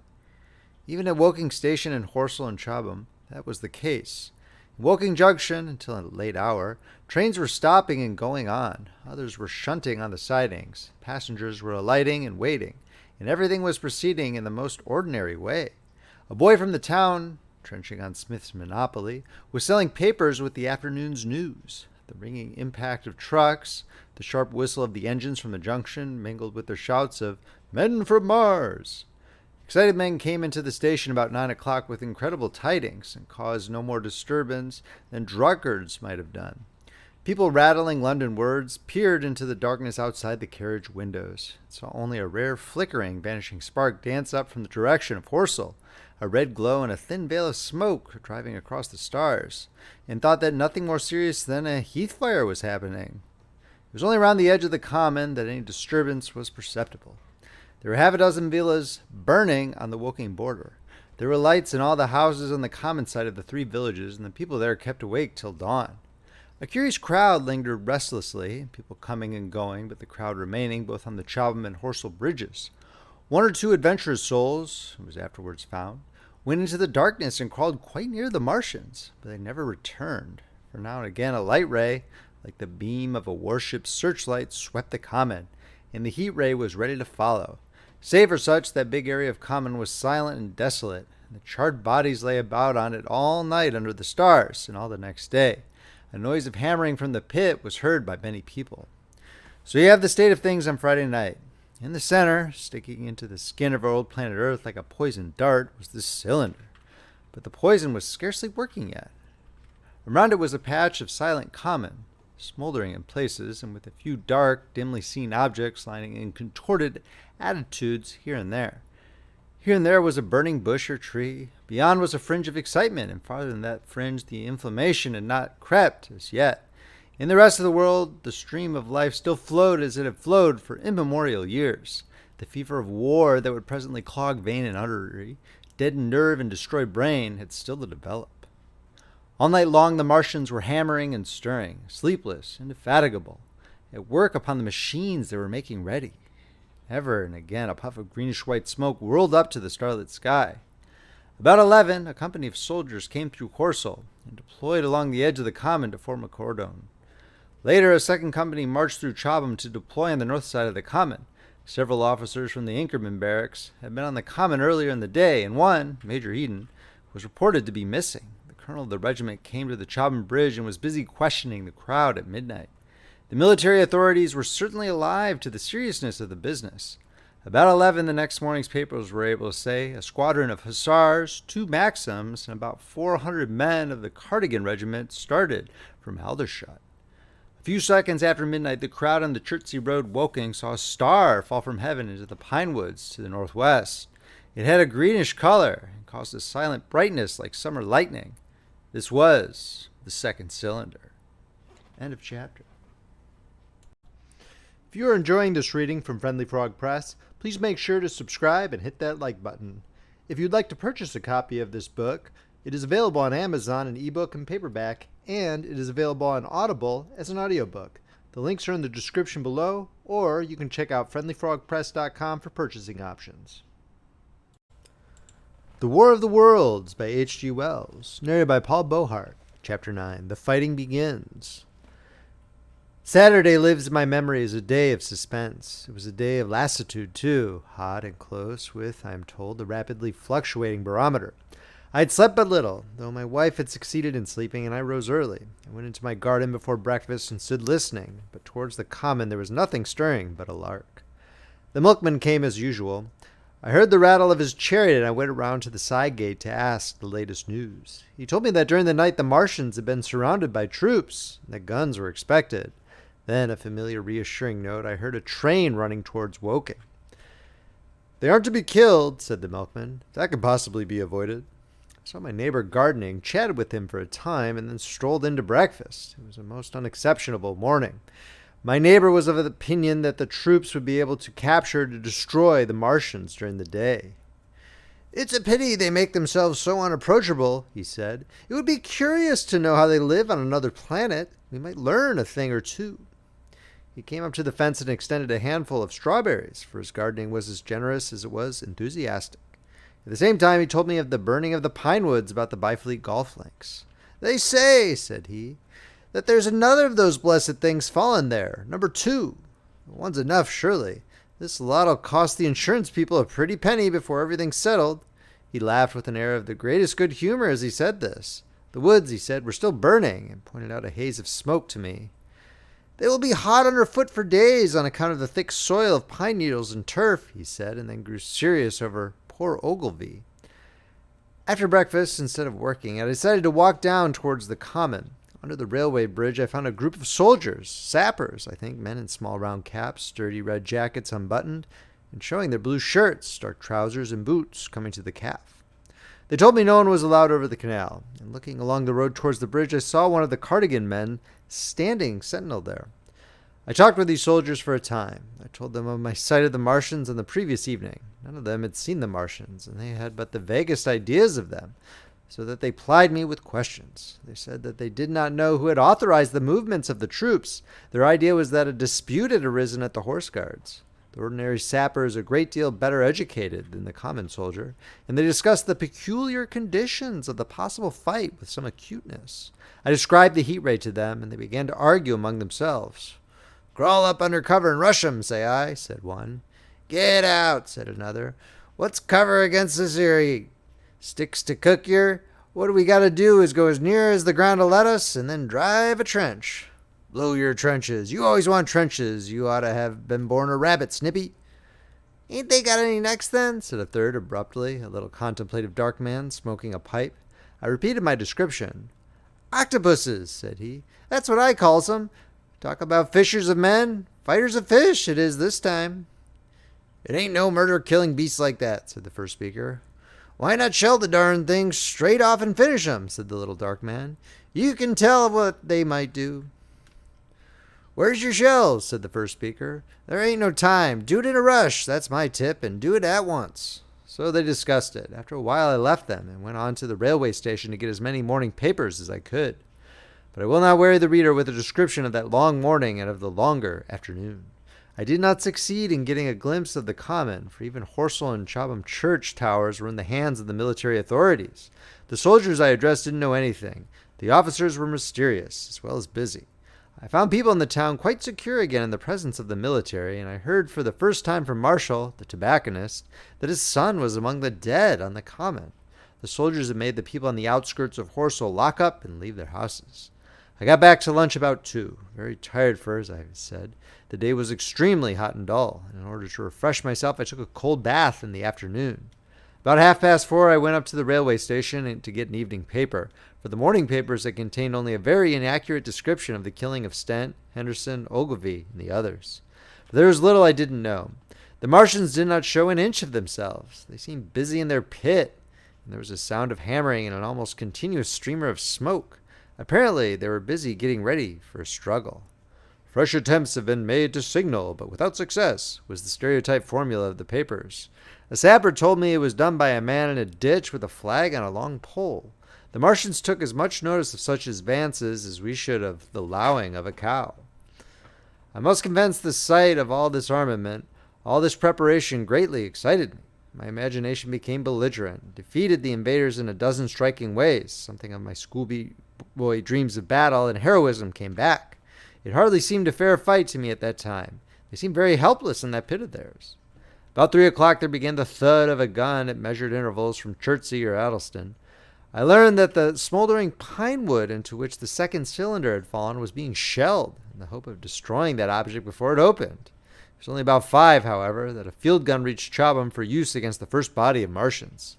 Even at Woking Station in Horsell and Chobham, that was the case. In Woking Junction, until a late hour, trains were stopping and going on. Others were shunting on the sidings. Passengers were alighting and waiting, and everything was proceeding in the most ordinary way. A boy from the town, trenching on Smith's monopoly, was selling papers with the afternoon's news. The ringing impact of trucks, the sharp whistle of the engines from the junction, mingled with their shouts of "Men from Mars." Excited men came into the station about 9 o'clock with incredible tidings, and caused no more disturbance than drunkards might have done. People rattling London words peered into the darkness outside the carriage windows, and saw only a rare flickering, vanishing spark dance up from the direction of Horsell, a red glow and a thin veil of smoke driving across the stars, and thought that nothing more serious than a heath fire was happening. It was only around the edge of the common that any disturbance was perceptible. There were half a dozen villas burning on the Woking border. There were lights in all the houses on the common side of the 3 villages, and the people there kept awake till dawn. A curious crowd lingered restlessly, people coming and going, but the crowd remaining both on the Chobham and Horsell bridges. 1 or 2 adventurous souls, it was afterwards found, went into the darkness and crawled quite near the Martians, but they never returned, for now and again a light ray, like the beam of a warship's searchlight, swept the common, and the heat ray was ready to follow. Save for such, that big area of common was silent and desolate, and the charred bodies lay about on it all night under the stars, and all the next day. A noise of hammering from the pit was heard by many people. So you have the state of things on Friday night. In the center, sticking into the skin of our old planet Earth like a poisoned dart, was this cylinder. But the poison was scarcely working yet. Around it was a patch of silent common, smoldering in places, and with a few dark, dimly seen objects lying in contorted attitudes here and there. Here and there was a burning bush or tree. Beyond was a fringe of excitement, and farther than that fringe the inflammation had not crept as yet. In the rest of the world, the stream of life still flowed as it had flowed for immemorial years. The fever of war that would presently clog vein and artery, deaden nerve and destroy brain, had still to develop. All night long the Martians were hammering and stirring, sleepless, indefatigable, at work upon the machines they were making ready. Ever and again a puff of greenish-white smoke whirled up to the starlit sky. About 11, a company of soldiers came through Horsell and deployed along the edge of the common to form a cordon. Later, a second company marched through Chobham to deploy on the north side of the common. Several officers from the Inkerman barracks had been on the common earlier in the day, and one, Major Eden, was reported to be missing. The colonel of the regiment came to the Chobham bridge and was busy questioning the crowd at midnight. The military authorities were certainly alive to the seriousness of the business. About 11, the next morning's papers were able to say a squadron of hussars, 2 Maxims, and about 400 men of the Cardigan regiment started from Aldershot. A few seconds after midnight, the crowd on the Chertsey Road Woking saw a star fall from heaven into the pine woods to the northwest. It had a greenish color and caused a silent brightness like summer lightning. This was the second cylinder. End of chapter. If you are enjoying this reading from Friendly Frog Press, please make sure to subscribe and hit that like button. If you'd like to purchase a copy of this book, it is available on Amazon in eBook and paperback, and it is available on Audible as an audiobook. The links are in the description below, or you can check out friendlyfrogpress.com for purchasing options. The War of the Worlds by H.G. Wells, narrated by Paul Beauheart. Chapter 9. The Fighting Begins. Saturday lives in my memory as a day of suspense. It was a day of lassitude, too, hot and close, with, I am told, a rapidly fluctuating barometer. I had slept but little, though my wife had succeeded in sleeping, and I rose early. I went into my garden before breakfast and stood listening, but towards the common there was nothing stirring but a lark. The milkman came as usual. I heard the rattle of his chariot, and I went around to the side gate to ask the latest news. He told me that during the night the Martians had been surrounded by troops, and that guns were expected. Then, a familiar reassuring note, I heard a train running towards Woking. They aren't to be killed, said the milkman. That could possibly be avoided. I saw my neighbor gardening, chatted with him for a time, and then strolled in to breakfast. It was a most unexceptionable morning. My neighbor was of the opinion that the troops would be able to capture to destroy the Martians during the day. It's a pity they make themselves so unapproachable, he said. It would be curious to know how they live on another planet. We might learn a thing or two. He came up to the fence and extended a handful of strawberries, for his gardening was as generous as it was enthusiastic. At the same time, he told me of the burning of the pine woods about the Byfleet golf links. They say, said he, that there's another of those blessed things fallen there, number 2. One's enough, surely. This lot'll cost the insurance people a pretty penny before everything's settled. He laughed with an air of the greatest good humor as he said this. The woods, he said, were still burning, and pointed out a haze of smoke to me. They will be hot underfoot for days on account of the thick soil of pine needles and turf, he said, and then grew serious over poor Ogilvy. After breakfast, instead of working, I decided to walk down towards the common. Under the railway bridge, I found a group of soldiers, sappers, I think, men in small round caps, sturdy red jackets unbuttoned, and showing their blue shirts, dark trousers, and boots coming to the calf. They told me no one was allowed over the canal, and looking along the road towards the bridge, I saw one of the Cardigan men standing sentinel there. I talked with these soldiers for a time. I told them of my sight of the Martians on the previous evening. None of them had seen the Martians, and they had but the vaguest ideas of them, so that they plied me with questions. They said that they did not know who had authorized the movements of the troops. Their idea was that a dispute had arisen at the Horse Guards. The ordinary sapper is a great deal better educated than the common soldier, and they discussed the peculiar conditions of the possible fight with some acuteness. I described the heat ray to them, and they began to argue among themselves. "Crawl up under cover and rush 'em, say I," said one. "Get out," said another. "What's cover against this here? Sticks to cook yer? What we got to do is go as near as the ground will let us, and then drive a trench." "Blow your trenches. You always want trenches. You ought to have been born a rabbit, Snippy." "Ain't they got any necks then?" said a third abruptly, a little contemplative dark man smoking a pipe. I repeated my description. "Octopuses," said he. "That's what I calls 'em. Talk about fishers of men. Fighters of fish it is this time." "It ain't no murder-killing beasts like that," said the first speaker. "Why not shell the darn things straight off and finish 'em?" said the little dark man. "You can tell what they might do." "Where's your shells?" said the first speaker. "There ain't no time. Do it in a rush. That's my tip, and do it at once." So they discussed it. After a while I left them and went on to the railway station to get as many morning papers as I could. But I will not weary the reader with a description of that long morning and of the longer afternoon. I did not succeed in getting a glimpse of the common, for even Horsell and Chobham church towers were in the hands of the military authorities. The soldiers I addressed didn't know anything. The officers were mysterious, as well as busy. I found people in the town quite secure again in the presence of the military, and I heard for the first time from Marshall, the tobacconist, that his son was among the dead on the common. The soldiers had made the people on the outskirts of Horsell lock up and leave their houses. I got back to lunch about 2, very tired for, as I have said. The day was extremely hot and dull, and in order to refresh myself I took a cold bath in the afternoon. About 4:30 I went up to the railway station to get an evening paper. For the morning papers had contained only a very inaccurate description of the killing of Stent, Henderson, Ogilvy, and the others. But there was little I didn't know. The Martians did not show an inch of themselves. They seemed busy in their pit, and there was a sound of hammering and an almost continuous streamer of smoke. Apparently they were busy getting ready for a struggle. "Fresh attempts have been made to signal, but without success," was the stereotyped formula of the papers. A sapper told me it was done by a man in a ditch with a flag on a long pole. The Martians took as much notice of such advances as we should of the lowing of a cow. I must confess the sight of all this armament, all this preparation greatly excited me. My imagination became belligerent, defeated the invaders in a dozen striking ways. Something of my schoolboy dreams of battle and heroism came back. It hardly seemed a fair fight to me at that time. They seemed very helpless in that pit of theirs. About 3 o'clock there began the thud of a gun at measured intervals from Chertsey or Addleston. I learned that the smoldering pine wood into which the second cylinder had fallen was being shelled in the hope of destroying that object before it opened. It was only about 5, however, that a field gun reached Chobham for use against the first body of Martians.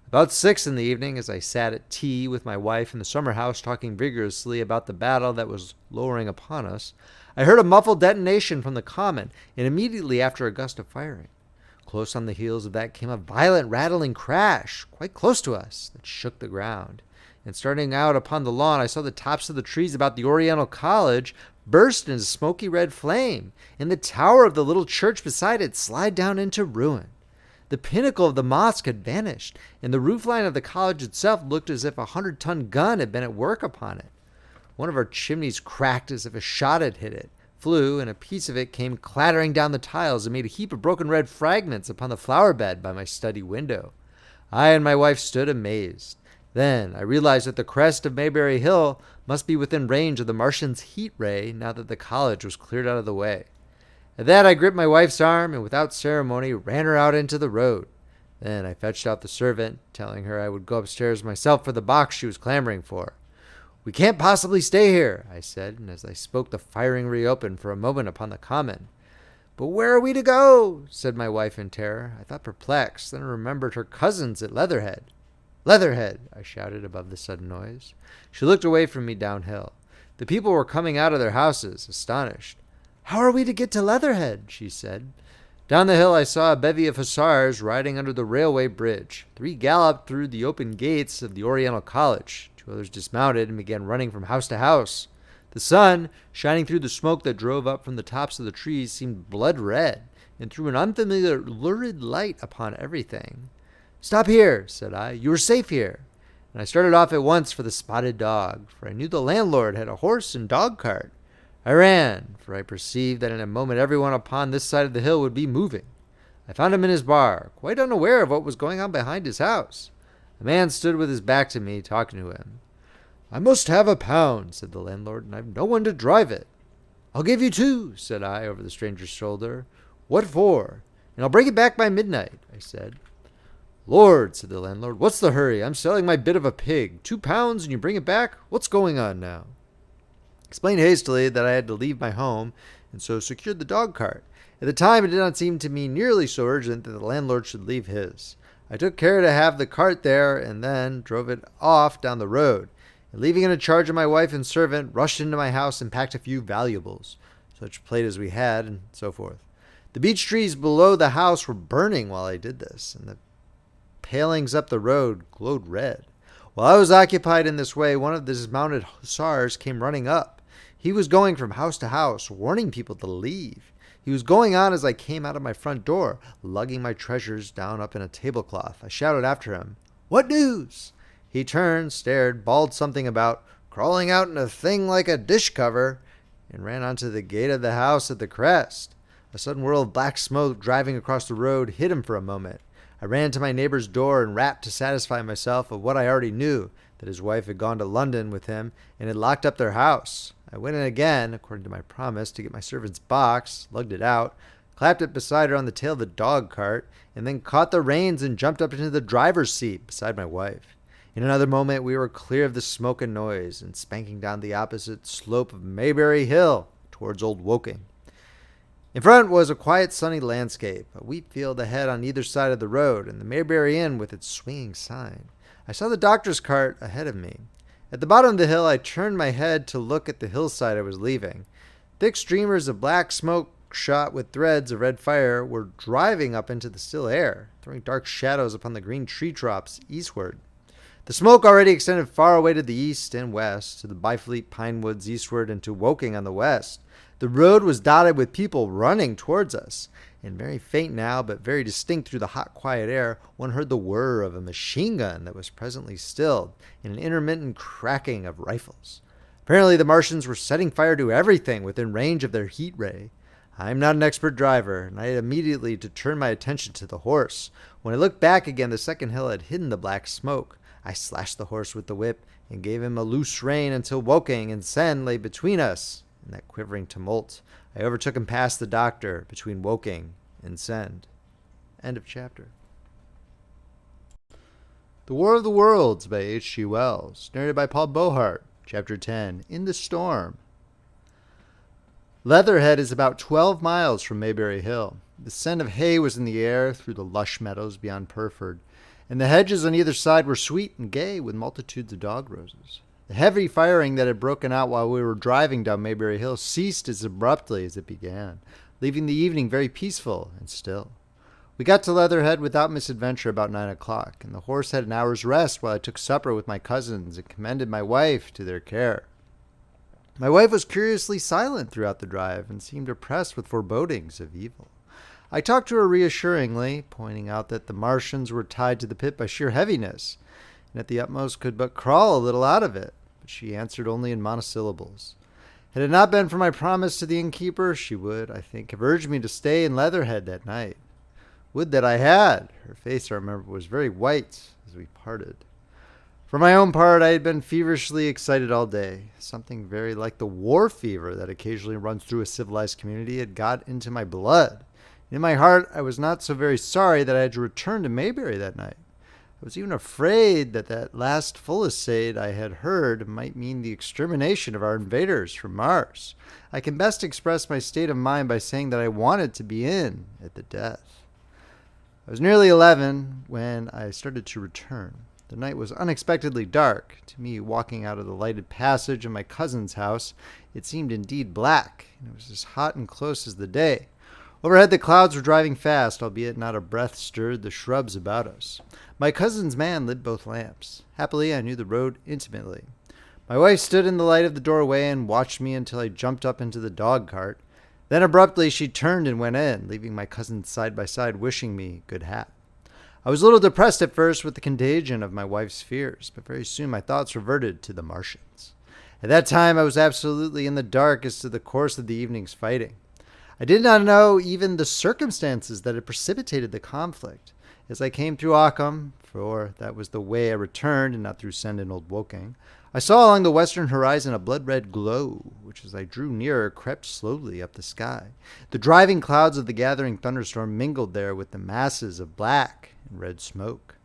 About 6 in the evening, as I sat at tea with my wife in the summer house talking vigorously about the battle that was lowering upon us, I heard a muffled detonation from the common, and immediately after a gust of firing. Close on the heels of that came a violent rattling crash, quite close to us, that shook the ground. And starting out upon the lawn, I saw the tops of the trees about the Oriental College burst into smoky red flame, and the tower of the little church beside it slide down into ruin. The pinnacle of the mosque had vanished, and the roofline of the college itself looked as if a 100-ton gun had been at work upon it. One of our chimneys cracked as if a shot had hit it, flew, and a piece of it came clattering down the tiles and made a heap of broken red fragments upon the flower bed by my study window. I and my wife stood amazed. Then I realized that the crest of Mayberry Hill must be within range of the Martian's heat ray now that the college was cleared out of the way. At that I gripped my wife's arm and without ceremony ran her out into the road. Then I fetched out the servant, telling her I would go upstairs myself for the box she was clamoring for. "We can't possibly stay here," I said, and as I spoke the firing reopened for a moment upon the common. "But where are we to go?" said my wife in terror. I thought perplexed, then remembered her cousins at Leatherhead. "Leatherhead!" I shouted above the sudden noise. She looked away from me downhill. The people were coming out of their houses, astonished. "How are we to get to Leatherhead?" she said. Down the hill I saw a bevy of hussars riding under the railway bridge. 3 galloped through the open gates of the Oriental College. 2 others dismounted and began running from house to house. The sun, shining through the smoke that drove up from the tops of the trees, seemed blood red, and threw an unfamiliar lurid light upon everything. "Stop here," said I. "You are safe here." And I started off at once for the Spotted Dog, for I knew the landlord had a horse and dog cart. I ran, for I perceived that in a moment everyone upon this side of the hill would be moving. I found him in his bar, quite unaware of what was going on behind his house. A man stood with his back to me, talking to him. "I must have £1," said the landlord, "and I've no one to drive it." "I'll give you 2, said I over the stranger's shoulder. "What for?" "And I'll bring it back by midnight," I said. "Lord," said the landlord, "what's the hurry? I'm selling my bit of a pig. £2 and you bring it back? What's going on now?" Explained hastily that I had to leave my home, and so secured the dog cart. At the time, it did not seem to me nearly so urgent that the landlord should leave his. I took care to have the cart there, and then drove it off down the road, and leaving it in charge of my wife and servant, rushed into my house and packed a few valuables, such plate as we had, and so forth. The beech trees below the house were burning while I did this, and the palings up the road glowed red. While I was occupied in this way, one of the dismounted hussars came running up. He was going from house to house, warning people to leave. He was going on as I came out of my front door, lugging my treasures down up in a tablecloth. I shouted after him, "What news?" He turned, stared, bawled something about crawling out in a thing like a dish cover, and ran onto the gate of the house at the crest. A sudden whirl of black smoke driving across the road hid him for a moment. I ran to my neighbor's door and rapped to satisfy myself of what I already knew, that his wife had gone to London with him and had locked up their house. I went in again, according to my promise, to get my servant's box, lugged it out, clapped it beside her on the tail of the dog cart, and then caught the reins and jumped up into the driver's seat beside my wife. In another moment we were clear of the smoke and noise, and spanking down the opposite slope of Maybury Hill towards Old Woking. In front was a quiet sunny landscape, a wheat field ahead on either side of the road, and the Maybury Inn with its swinging sign. I saw the doctor's cart ahead of me. At the bottom of the hill I turned my head to look at the hillside I was leaving. Thick streamers of black smoke shot with threads of red fire were driving up into the still air, throwing dark shadows upon the green tree tops eastward. The smoke already extended far away to the east and west, to the Byfleet pine woods eastward and to Woking on the west. The road was dotted with people running towards us, and very faint now, but very distinct through the hot, quiet air, one heard the whir of a machine gun that was presently stilled, and an intermittent cracking of rifles. Apparently the Martians were setting fire to everything within range of their heat ray. I am not an expert driver, and I had immediately to turn my attention to the horse. When I looked back again, the second hill had hidden the black smoke. I slashed the horse with the whip and gave him a loose rein until Woking and Sen lay between us. In that quivering tumult, I overtook and passed the doctor between Woking and Sen. End of chapter. The War of the Worlds by H.G. Wells, narrated by Paul Beauheart, Chapter 10, In the Storm. Leatherhead is about 12 miles from Maybury Hill. The scent of hay was in the air through the lush meadows beyond Purford, and the hedges on either side were sweet and gay with multitudes of dog roses. The heavy firing that had broken out while we were driving down Maybury Hill ceased as abruptly as it began, leaving the evening very peaceful and still. We got to Leatherhead without misadventure about 9 o'clock, and the horse had an hour's rest while I took supper with my cousins and commended my wife to their care. My wife was curiously silent throughout the drive and seemed oppressed with forebodings of evil. I talked to her reassuringly, pointing out that the Martians were tied to the pit by sheer heaviness, and at the utmost could but crawl a little out of it, but she answered only in monosyllables. Had it not been for my promise to the innkeeper, she would, I think, have urged me to stay in Leatherhead that night. Would that I had! Her face, I remember, was very white as we parted. For my own part, I had been feverishly excited all day. Something very like the war fever that occasionally runs through a civilized community had got into my blood. In my heart, I was not so very sorry that I had to return to Maybury that night. I was even afraid that that last fullisade I had heard might mean the extermination of our invaders from Mars. I can best express my state of mind by saying that I wanted to be in at the death. I was nearly 11 when I started to return. The night was unexpectedly dark. To me, walking out of the lighted passage of my cousin's house, it seemed indeed black, and it was as hot and close as the day. Overhead the clouds were driving fast, albeit not a breath stirred the shrubs about us. My cousin's man lit both lamps. Happily, I knew the road intimately. My wife stood in the light of the doorway and watched me until I jumped up into the dog cart. Then abruptly she turned and went in, leaving my cousins side by side, wishing me good hap. I was a little depressed at first with the contagion of my wife's fears, but very soon my thoughts reverted to the Martians. At that time, I was absolutely in the dark as to the course of the evening's fighting. I did not know even the circumstances that had precipitated the conflict. As I came through Occam, for that was the way I returned and not through Send and Old Woking, I saw along the western horizon a blood-red glow, which as I drew nearer crept slowly up the sky. The driving clouds of the gathering thunderstorm mingled there with the masses of black and red smoke.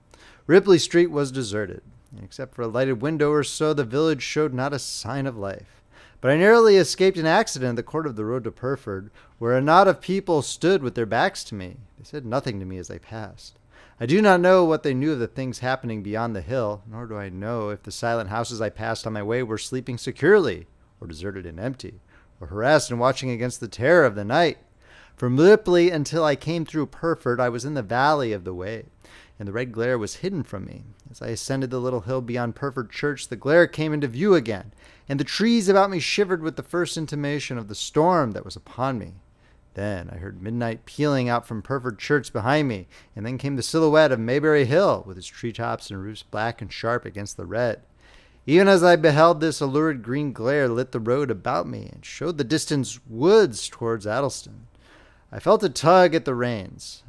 Ripley Street was deserted, and except for a lighted window or so, the village showed not a sign of life. But I narrowly escaped an accident at the corner of the road to Purford, where a knot of people stood with their backs to me. They said nothing to me as I passed. I do not know what they knew of the things happening beyond the hill, nor do I know if the silent houses I passed on my way were sleeping securely, or deserted and empty, or harassed and watching against the terror of the night. From Ripley until I came through Purford, I was in the valley of the Wey, and the red glare was hidden from me. As I ascended the little hill beyond Purford Church, the glare came into view again, and the trees about me shivered with the first intimation of the storm that was upon me. Then I heard midnight pealing out from Purford Church behind me, and then came the silhouette of Maybury Hill, with its treetops and roofs black and sharp against the red. Even as I beheld this, a lurid green glare lit the road about me, and showed the distant woods towards Addleston. I felt a tug at the reins.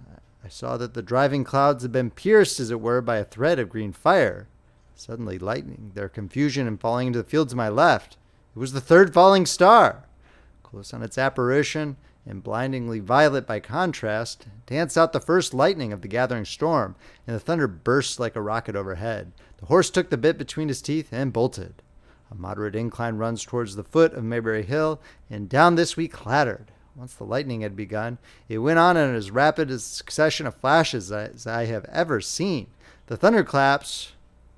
I saw that the driving clouds had been pierced, as it were, by a thread of green fire, suddenly lightening their confusion and falling into the field to my left. It was the third falling star. Close on its apparition, and blindingly violet by contrast, danced out the first lightning of the gathering storm, and the thunder burst like a rocket overhead. The horse took the bit between his teeth and bolted. A moderate incline runs towards the foot of Maybury Hill, and down this we clattered. Once the lightning had begun, it went on in as rapid a succession of flashes as I have ever seen. The thunderclaps,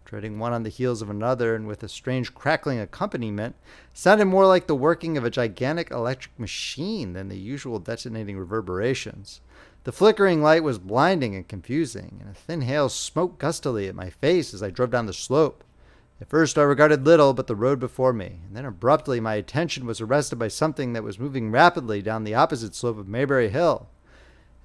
treading one on the heels of another and with a strange crackling accompaniment, sounded more like the working of a gigantic electric machine than the usual detonating reverberations. The flickering light was blinding and confusing, and a thin hail smote gustily at my face as I drove down the slope. At first I regarded little but the road before me, and then abruptly my attention was arrested by something that was moving rapidly down the opposite slope of Maybury Hill.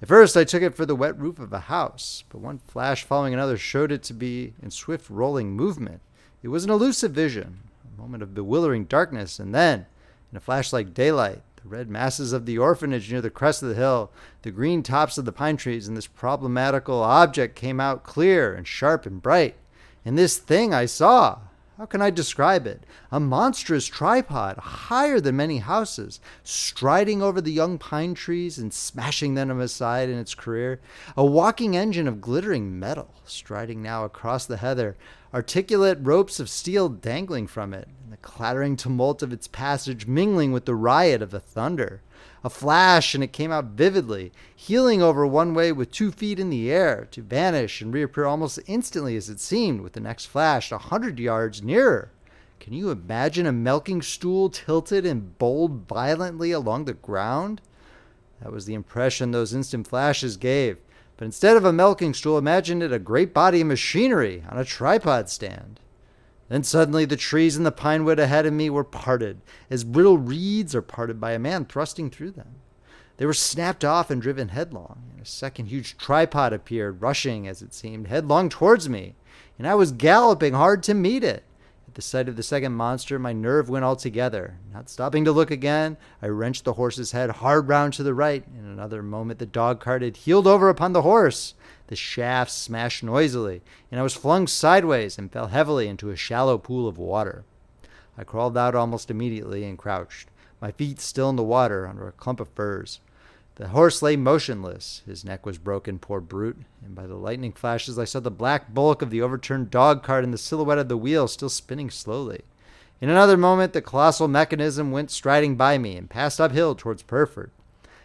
At first I took it for the wet roof of a house, but one flash following another showed it to be in swift rolling movement. It was an elusive vision, a moment of bewildering darkness, and then, in a flash like daylight, the red masses of the orphanage near the crest of the hill, the green tops of the pine trees, and this problematical object came out clear and sharp and bright. And this thing I saw, how can I describe it? A monstrous tripod, higher than many houses, striding over the young pine trees and smashing them aside in its career. A walking engine of glittering metal, striding now across the heather, articulate ropes of steel dangling from it, and the clattering tumult of its passage mingling with the riot of the thunder. A flash, and it came out vividly, heeling over one way with 2 feet in the air, to vanish and reappear almost instantly as it seemed, with the next flash 100 yards nearer. Can you imagine a milking stool tilted and bowled violently along the ground? That was the impression those instant flashes gave. But instead of a milking stool, imagine it a great body of machinery on a tripod stand. Then suddenly the trees in the pine wood ahead of me were parted, as brittle reeds are parted by a man thrusting through them. They were snapped off and driven headlong, and a second huge tripod appeared, rushing, as it seemed, headlong towards me, and I was galloping hard to meet it. At the sight of the second monster, my nerve went altogether. Not stopping to look again, I wrenched the horse's head hard round to the right. In another moment, the dog-cart had heeled over upon the horse. The shaft smashed noisily, and I was flung sideways and fell heavily into a shallow pool of water. I crawled out almost immediately and crouched, my feet still in the water under a clump of firs. The horse lay motionless. His neck was broken, poor brute, and by the lightning flashes I saw the black bulk of the overturned dog-cart and the silhouette of the wheel still spinning slowly. In another moment, the colossal mechanism went striding by me and passed uphill towards Purford.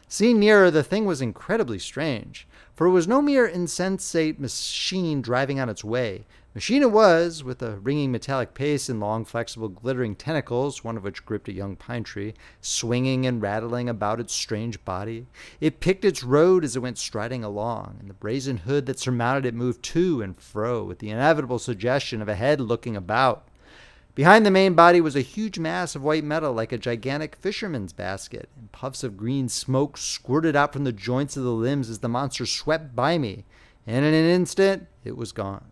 Seen nearer, the thing was incredibly strange, for it was no mere insensate machine driving on its way. Machine it was, with a ringing metallic pace and long, flexible, glittering tentacles, one of which gripped a young pine tree, swinging and rattling about its strange body. It picked its road as it went striding along, and the brazen hood that surmounted it moved to and fro with the inevitable suggestion of a head looking about. Behind the main body was a huge mass of white metal like a gigantic fisherman's basket, and puffs of green smoke squirted out from the joints of the limbs as the monster swept by me, and in an instant it was gone.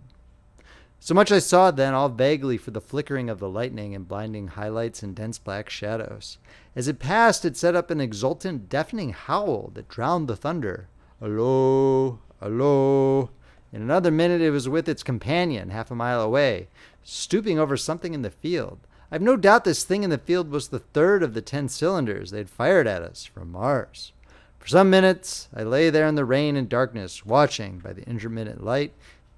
So much I saw then, all vaguely for the flickering of the lightning and blinding highlights and dense black shadows. As it passed, it set up an exultant, deafening howl that drowned the thunder. Allo, allo. In another minute it was with its companion, half a mile away, stooping over something in the field. I've no doubt this thing in the field was the third of the 10 cylinders they'd fired at us from Mars. For some minutes I lay there in the rain and darkness, watching, by the intermittent light,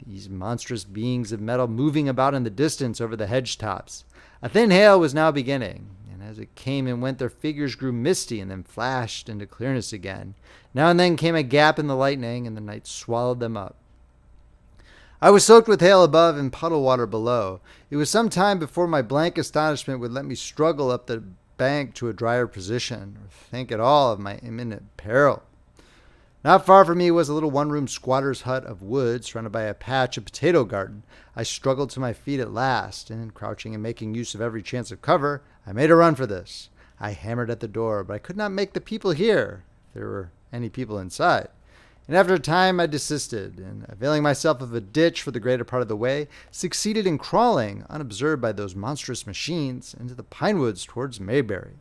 these monstrous beings of metal moving about in the distance over the hedge tops. A thin hail was now beginning, and as it came and went, their figures grew misty and then flashed into clearness again. Now and then came a gap in the lightning, and the night swallowed them up. I was soaked with hail above and puddle water below. It was some time before my blank astonishment would let me struggle up the bank to a drier position, or think at all of my imminent peril. Not far from me was a little one-room squatter's hut of wood surrounded by a patch of potato garden. I struggled to my feet at last, and crouching and making use of every chance of cover, I made a run for this. I hammered at the door, but I could not make the people hear, if there were any people inside. And after a time I desisted, and availing myself of a ditch for the greater part of the way, succeeded in crawling, unobserved by those monstrous machines, into the pine woods towards Maybury.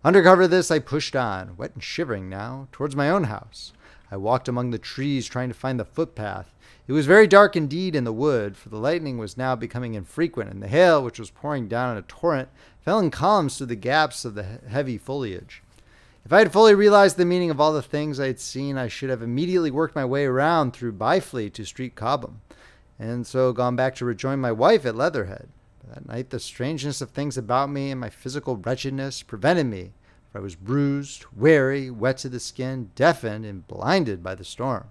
Under cover of this I pushed on, wet and shivering now, towards my own house. I walked among the trees, trying to find the footpath. It was very dark indeed in the wood, for the lightning was now becoming infrequent, and the hail, which was pouring down in a torrent, fell in columns through the gaps of the heavy foliage. If I had fully realized the meaning of all the things I had seen, I should have immediately worked my way around through Byfleet to Street Chobham, and so gone back to rejoin my wife at Leatherhead. But that night the strangeness of things about me and my physical wretchedness prevented me. I was bruised, weary, wet to the skin, deafened, and blinded by the storm.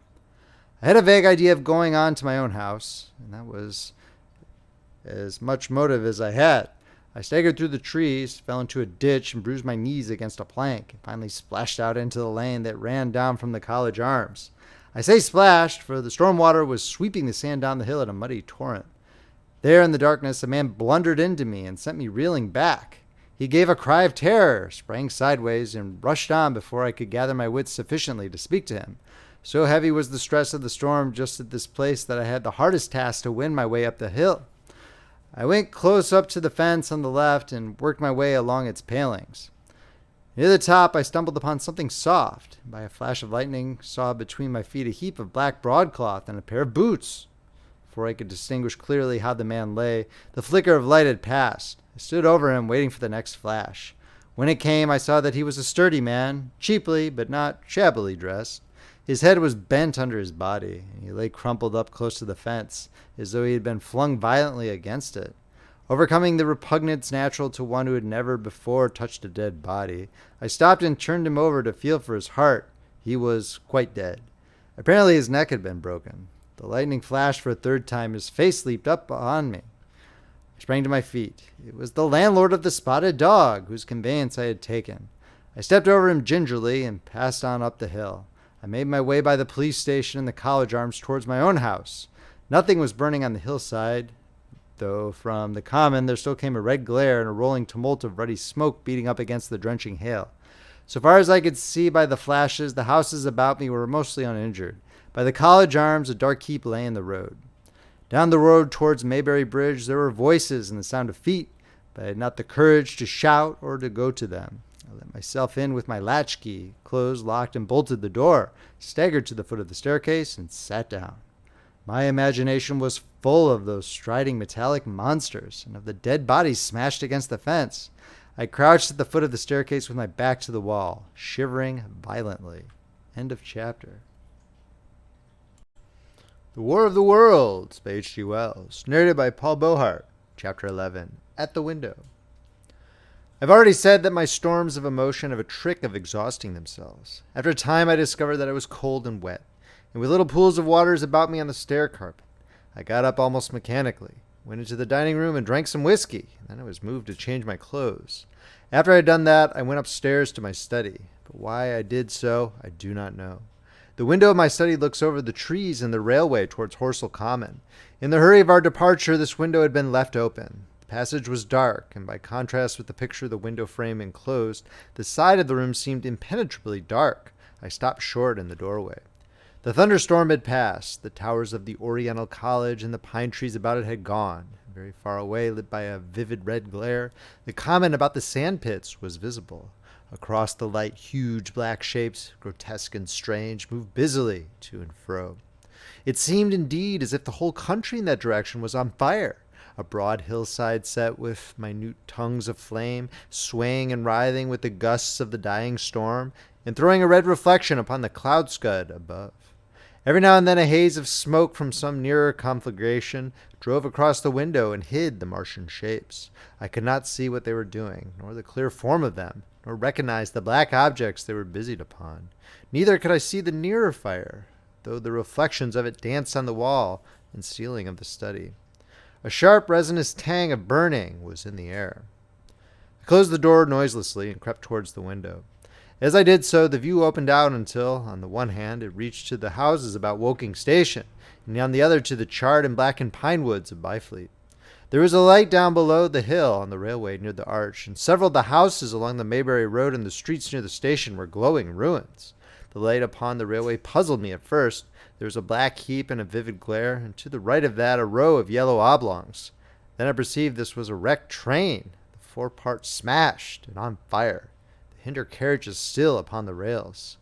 I had a vague idea of going on to my own house, and that was as much motive as I had. I staggered through the trees, fell into a ditch, and bruised my knees against a plank, and finally splashed out into the lane that ran down from the College Arms. I say splashed, for the storm water was sweeping the sand down the hill in a muddy torrent. There in the darkness, a man blundered into me and sent me reeling back. He gave a cry of terror, sprang sideways, and rushed on before I could gather my wits sufficiently to speak to him. So heavy was the stress of the storm just at this place that I had the hardest task to win my way up the hill. I went close up to the fence on the left and worked my way along its palings. Near the top I stumbled upon something soft, and by a flash of lightning saw between my feet a heap of black broadcloth and a pair of boots. Before I could distinguish clearly how the man lay, the flicker of light had passed. I stood over him, waiting for the next flash. When it came, I saw that he was a sturdy man, cheaply but not shabbily dressed. His head was bent under his body, and he lay crumpled up close to the fence, as though he had been flung violently against it. Overcoming the repugnance natural to one who had never before touched a dead body, I stopped and turned him over to feel for his heart. He was quite dead. Apparently his neck had been broken. The lightning flashed for a third time. His face leaped up on me. I sprang to my feet. It was the landlord of the Spotted Dog, whose conveyance I had taken. I stepped over him gingerly and passed on up the hill. I made my way by the police station and the College Arms towards my own house. Nothing was burning on the hillside, though from the common there still came a red glare and a rolling tumult of ruddy smoke beating up against the drenching hail. So far as I could see by the flashes, the houses about me were mostly uninjured. By the College Arms, a dark heap lay in the road. Down the road towards Maybury Bridge, there were voices and the sound of feet, but I had not the courage to shout or to go to them. I let myself in with my latchkey, closed, locked, and bolted the door, staggered to the foot of the staircase, and sat down. My imagination was full of those striding metallic monsters and of the dead bodies smashed against the fence. I crouched at the foot of the staircase with my back to the wall, shivering violently. End of chapter. The War of the Worlds by H.G. Wells. Narrated by Paul Beauheart. Chapter 11. At the Window. I've already said that my storms of emotion have a trick of exhausting themselves. After a time I discovered that I was cold and wet, and with little pools of waters about me on the stair carpet. I got up almost mechanically, went into the dining room and drank some whiskey, and then I was moved to change my clothes. After I had done that, I went upstairs to my study, but why I did so, I do not know. The window of my study looks over the trees and the railway towards Horsell Common. In the hurry of our departure, this window had been left open. The passage was dark, and by contrast with the picture the window frame enclosed, the side of the room seemed impenetrably dark. I stopped short in the doorway. The thunderstorm had passed. The towers of the Oriental College and the pine trees about it had gone. Very far away, lit by a vivid red glare, the common about the sandpits was visible. Across the light, huge black shapes, grotesque and strange, moved busily to and fro. It seemed indeed as if the whole country in that direction was on fire. A broad hillside set with minute tongues of flame, swaying and writhing with the gusts of the dying storm, and throwing a red reflection upon the cloud scud above. Every now and then a haze of smoke from some nearer conflagration drove across the window and hid the Martian shapes. I could not see what they were doing, nor the clear form of them, nor recognize the black objects they were busied upon. Neither could I see the nearer fire, though the reflections of it danced on the wall and ceiling of the study. A sharp, resinous tang of burning was in the air. I closed the door noiselessly and crept towards the window. As I did so, the view opened out until, on the one hand, it reached to the houses about Woking Station, and on the other to the charred and blackened pine woods of Byfleet. There was a light down below the hill on the railway near the arch, and several of the houses along the Maybury Road and the streets near the station were glowing ruins. The light upon the railway puzzled me at first. There was a black heap and a vivid glare, and to the right of that a row of yellow oblongs. Then I perceived this was a wrecked train, the forepart smashed and on fire, the hinder carriages still upon the rails.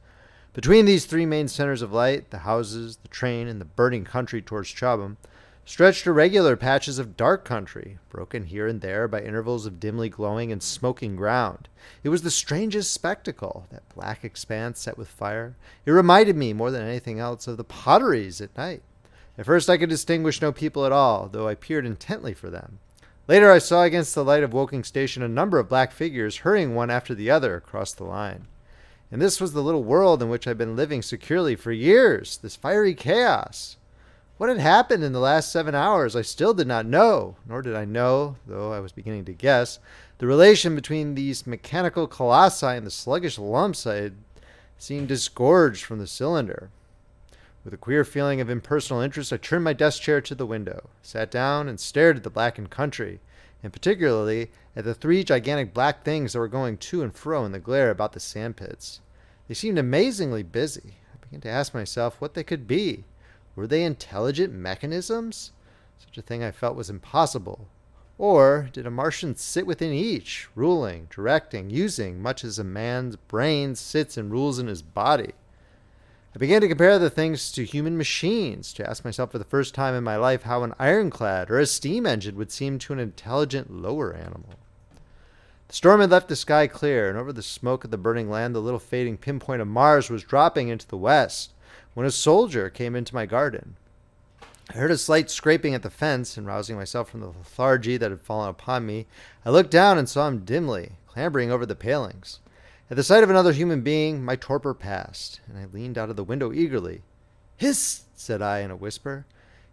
Between these three main centers of light, the houses, the train, and the burning country towards Chobham, stretched irregular patches of dark country, broken here and there by intervals of dimly glowing and smoking ground. It was the strangest spectacle, that black expanse set with fire. It reminded me, more than anything else, of the potteries at night. At first I could distinguish no people at all, though I peered intently for them. Later I saw against the light of Woking Station a number of black figures hurrying one after the other across the line. And this was the little world in which I'd been living securely for years, this fiery chaos. What had happened in the last 7 hours I still did not know, nor did I know, though I was beginning to guess, the relation between these mechanical colossi and the sluggish lumps I had seen disgorged from the cylinder. With a queer feeling of impersonal interest, I turned my desk chair to the window, sat down, and stared at the blackened country, and particularly at the three gigantic black things that were going to and fro in the glare about the sandpits. They seemed amazingly busy. I began to ask myself what they could be. Were they intelligent mechanisms? Such a thing I felt was impossible. Or did a Martian sit within each, ruling, directing, using, much as a man's brain sits and rules in his body? I began to compare the things to human machines, to ask myself for the first time in my life how an ironclad or a steam engine would seem to an intelligent lower animal. The storm had left the sky clear, and over the smoke of the burning land the little fading pinpoint of Mars was dropping into the west, when a soldier came into my garden. I heard a slight scraping at the fence, and rousing myself from the lethargy that had fallen upon me, I looked down and saw him dimly, clambering over the palings. At the sight of another human being, my torpor passed, and I leaned out of the window eagerly. "Hist!" said I in a whisper.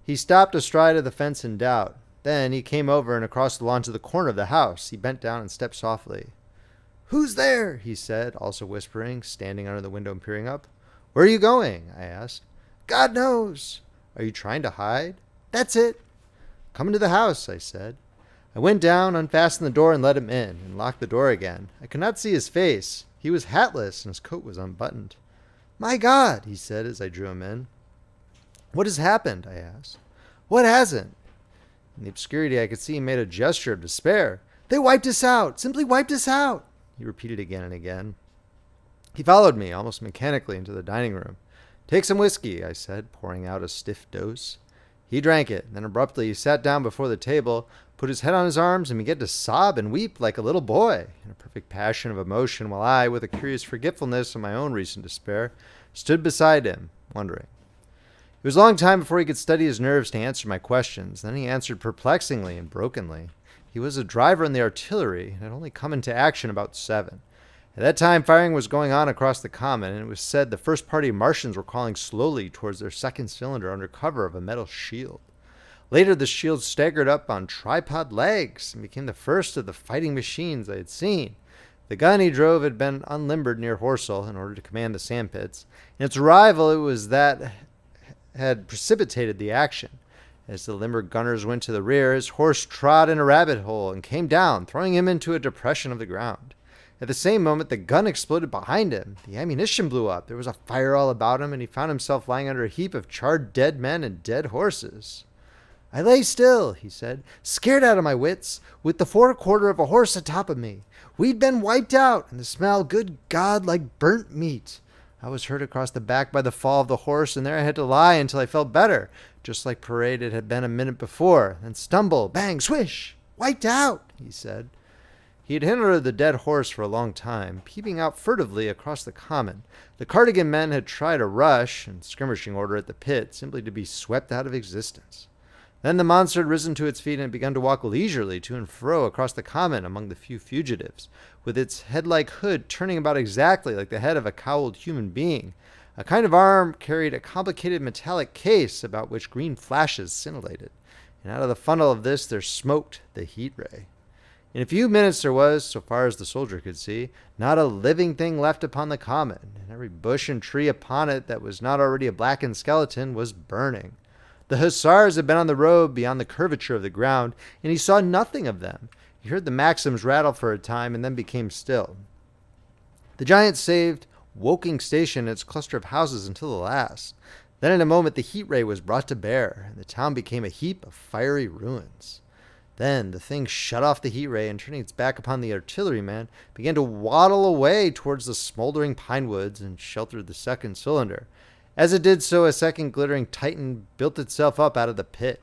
He stopped astride of the fence in doubt. Then he came over and across the lawn to the corner of the house. He bent down and stepped softly. "Who's there?" he said, also whispering, standing under the window and peering up. "Where are you going?" I asked. "God knows." "Are you trying to hide?" "That's it." "Come into the house," I said. I went down, unfastened the door, and let him in, and locked the door again. I could not see his face. He was hatless, and his coat was unbuttoned. "My God," he said as I drew him in. "What has happened?" I asked. "What hasn't?" In the obscurity I could see he made a gesture of despair. "They wiped us out! Simply wiped us out!" he repeated again and again. He followed me, almost mechanically, into the dining room. "Take some whiskey," I said, pouring out a stiff dose. He drank it, then abruptly he sat down before the table, put his head on his arms, and began to sob and weep like a little boy, in a perfect passion of emotion, while I, with a curious forgetfulness of my own recent despair, stood beside him, wondering. It was a long time before he could steady his nerves to answer my questions. Then he answered perplexingly and brokenly. He was a driver in the artillery, and had only come into action about 7. At that time, firing was going on across the common, and it was said the first party of Martians were crawling slowly towards their second cylinder under cover of a metal shield. Later, the shield staggered up on tripod legs and became the first of the fighting machines I had seen. The gun he drove had been unlimbered near Horsell in order to command the sandpits. In its arrival, it was that had precipitated the action. As the limbered gunners went to the rear, his horse trod in a rabbit hole and came down, throwing him into a depression of the ground. At the same moment, the gun exploded behind him. The ammunition blew up. There was a fire all about him, and he found himself lying under a heap of charred dead men and dead horses. I lay still, he said, scared out of my wits, with the forequarter of a horse atop of me. We'd been wiped out, and the smell, good God, like burnt meat. I was hurt across the back by the fall of the horse, and there I had to lie until I felt better, just like paraded had been a minute before. Then stumble, bang, swish, wiped out, he said. He had hindered the dead horse for a long time, peeping out furtively across the common. The Cardigan men had tried a rush, in skirmishing order at the pit, simply to be swept out of existence. Then the monster had risen to its feet and had begun to walk leisurely to and fro across the common among the few fugitives, with its head-like hood turning about exactly like the head of a cowled human being. A kind of arm carried a complicated metallic case about which green flashes scintillated, and out of the funnel of this there smoked the heat ray. In a few minutes there was, so far as the soldier could see, not a living thing left upon the common, and every bush and tree upon it that was not already a blackened skeleton was burning. The hussars had been on the road beyond the curvature of the ground, and he saw nothing of them. He heard the Maxims rattle for a time and then became still. The giant saved Woking Station and its cluster of houses until the last. Then in a moment the heat ray was brought to bear, and the town became a heap of fiery ruins. Then the thing shut off the heat ray and, turning its back upon the artilleryman, began to waddle away towards the smoldering pine woods and sheltered the second cylinder. As it did so, a second glittering titan built itself up out of the pit.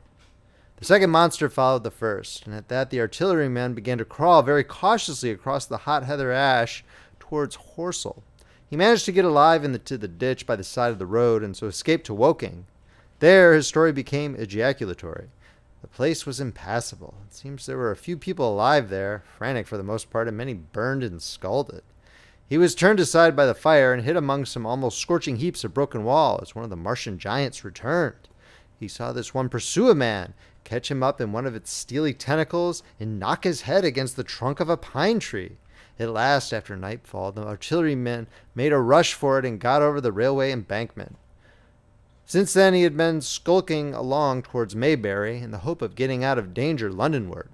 The second monster followed the first, and at that the artilleryman began to crawl very cautiously across the hot heather ash towards Horsell. He managed to get alive into the ditch by the side of the road, and so escaped to Woking. There his story became ejaculatory. The place was impassable. It seems there were a few people alive there, frantic for the most part, and many burned and scalded. He was turned aside by the fire and hid among some almost scorching heaps of broken wall as one of the Martian giants returned. He saw this one pursue a man, catch him up in one of its steely tentacles, and knock his head against the trunk of a pine tree. At last, after nightfall, the artillerymen made a rush for it and got over the railway embankment. Since then he had been skulking along towards Maybury in the hope of getting out of danger Londonward.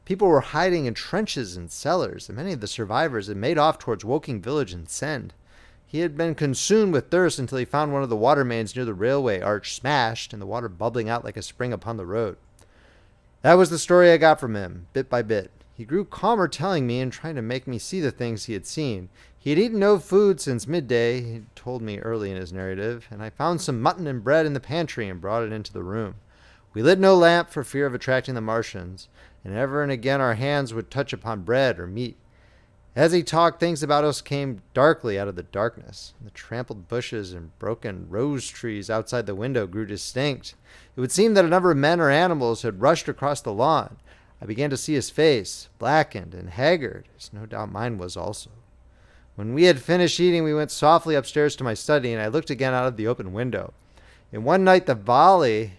People were hiding in trenches and cellars, and many of the survivors had made off towards Woking village and Send. He had been consumed with thirst until he found one of the water mains near the railway arch smashed and the water bubbling out like a spring upon the road. That was the story I got from him, bit by bit. He grew calmer telling me and trying to make me see the things he had seen. He had eaten no food since midday, he told me early in his narrative, and I found some mutton and bread in the pantry and brought it into the room. We lit no lamp for fear of attracting the Martians, and ever and again our hands would touch upon bread or meat. As he talked, things about us came darkly out of the darkness. The trampled bushes and broken rose trees outside the window grew distinct. It would seem that a number of men or animals had rushed across the lawn. I began to see his face, blackened and haggard, as no doubt mine was also. When we had finished eating, we went softly upstairs to my study, and I looked again out of the open window. In one night the valley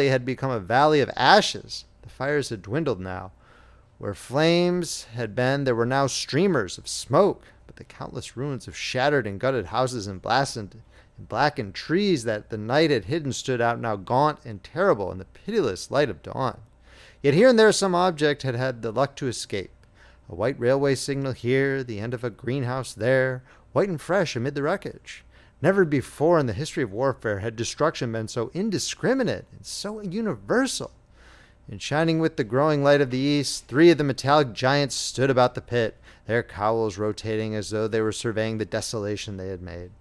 had become a valley of ashes. The fires had dwindled now. Where flames had been, there were now streamers of smoke, but the countless ruins of shattered and gutted houses and blackened trees that the night had hidden stood out now gaunt and terrible in the pitiless light of dawn. Yet here and there some object had had the luck to escape. A white railway signal here, the end of a greenhouse there, white and fresh amid the wreckage. Never before in the history of warfare had destruction been so indiscriminate and so universal. And shining with the growing light of the east, 3 of the metallic giants stood about the pit, their cowls rotating as though they were surveying the desolation they had made.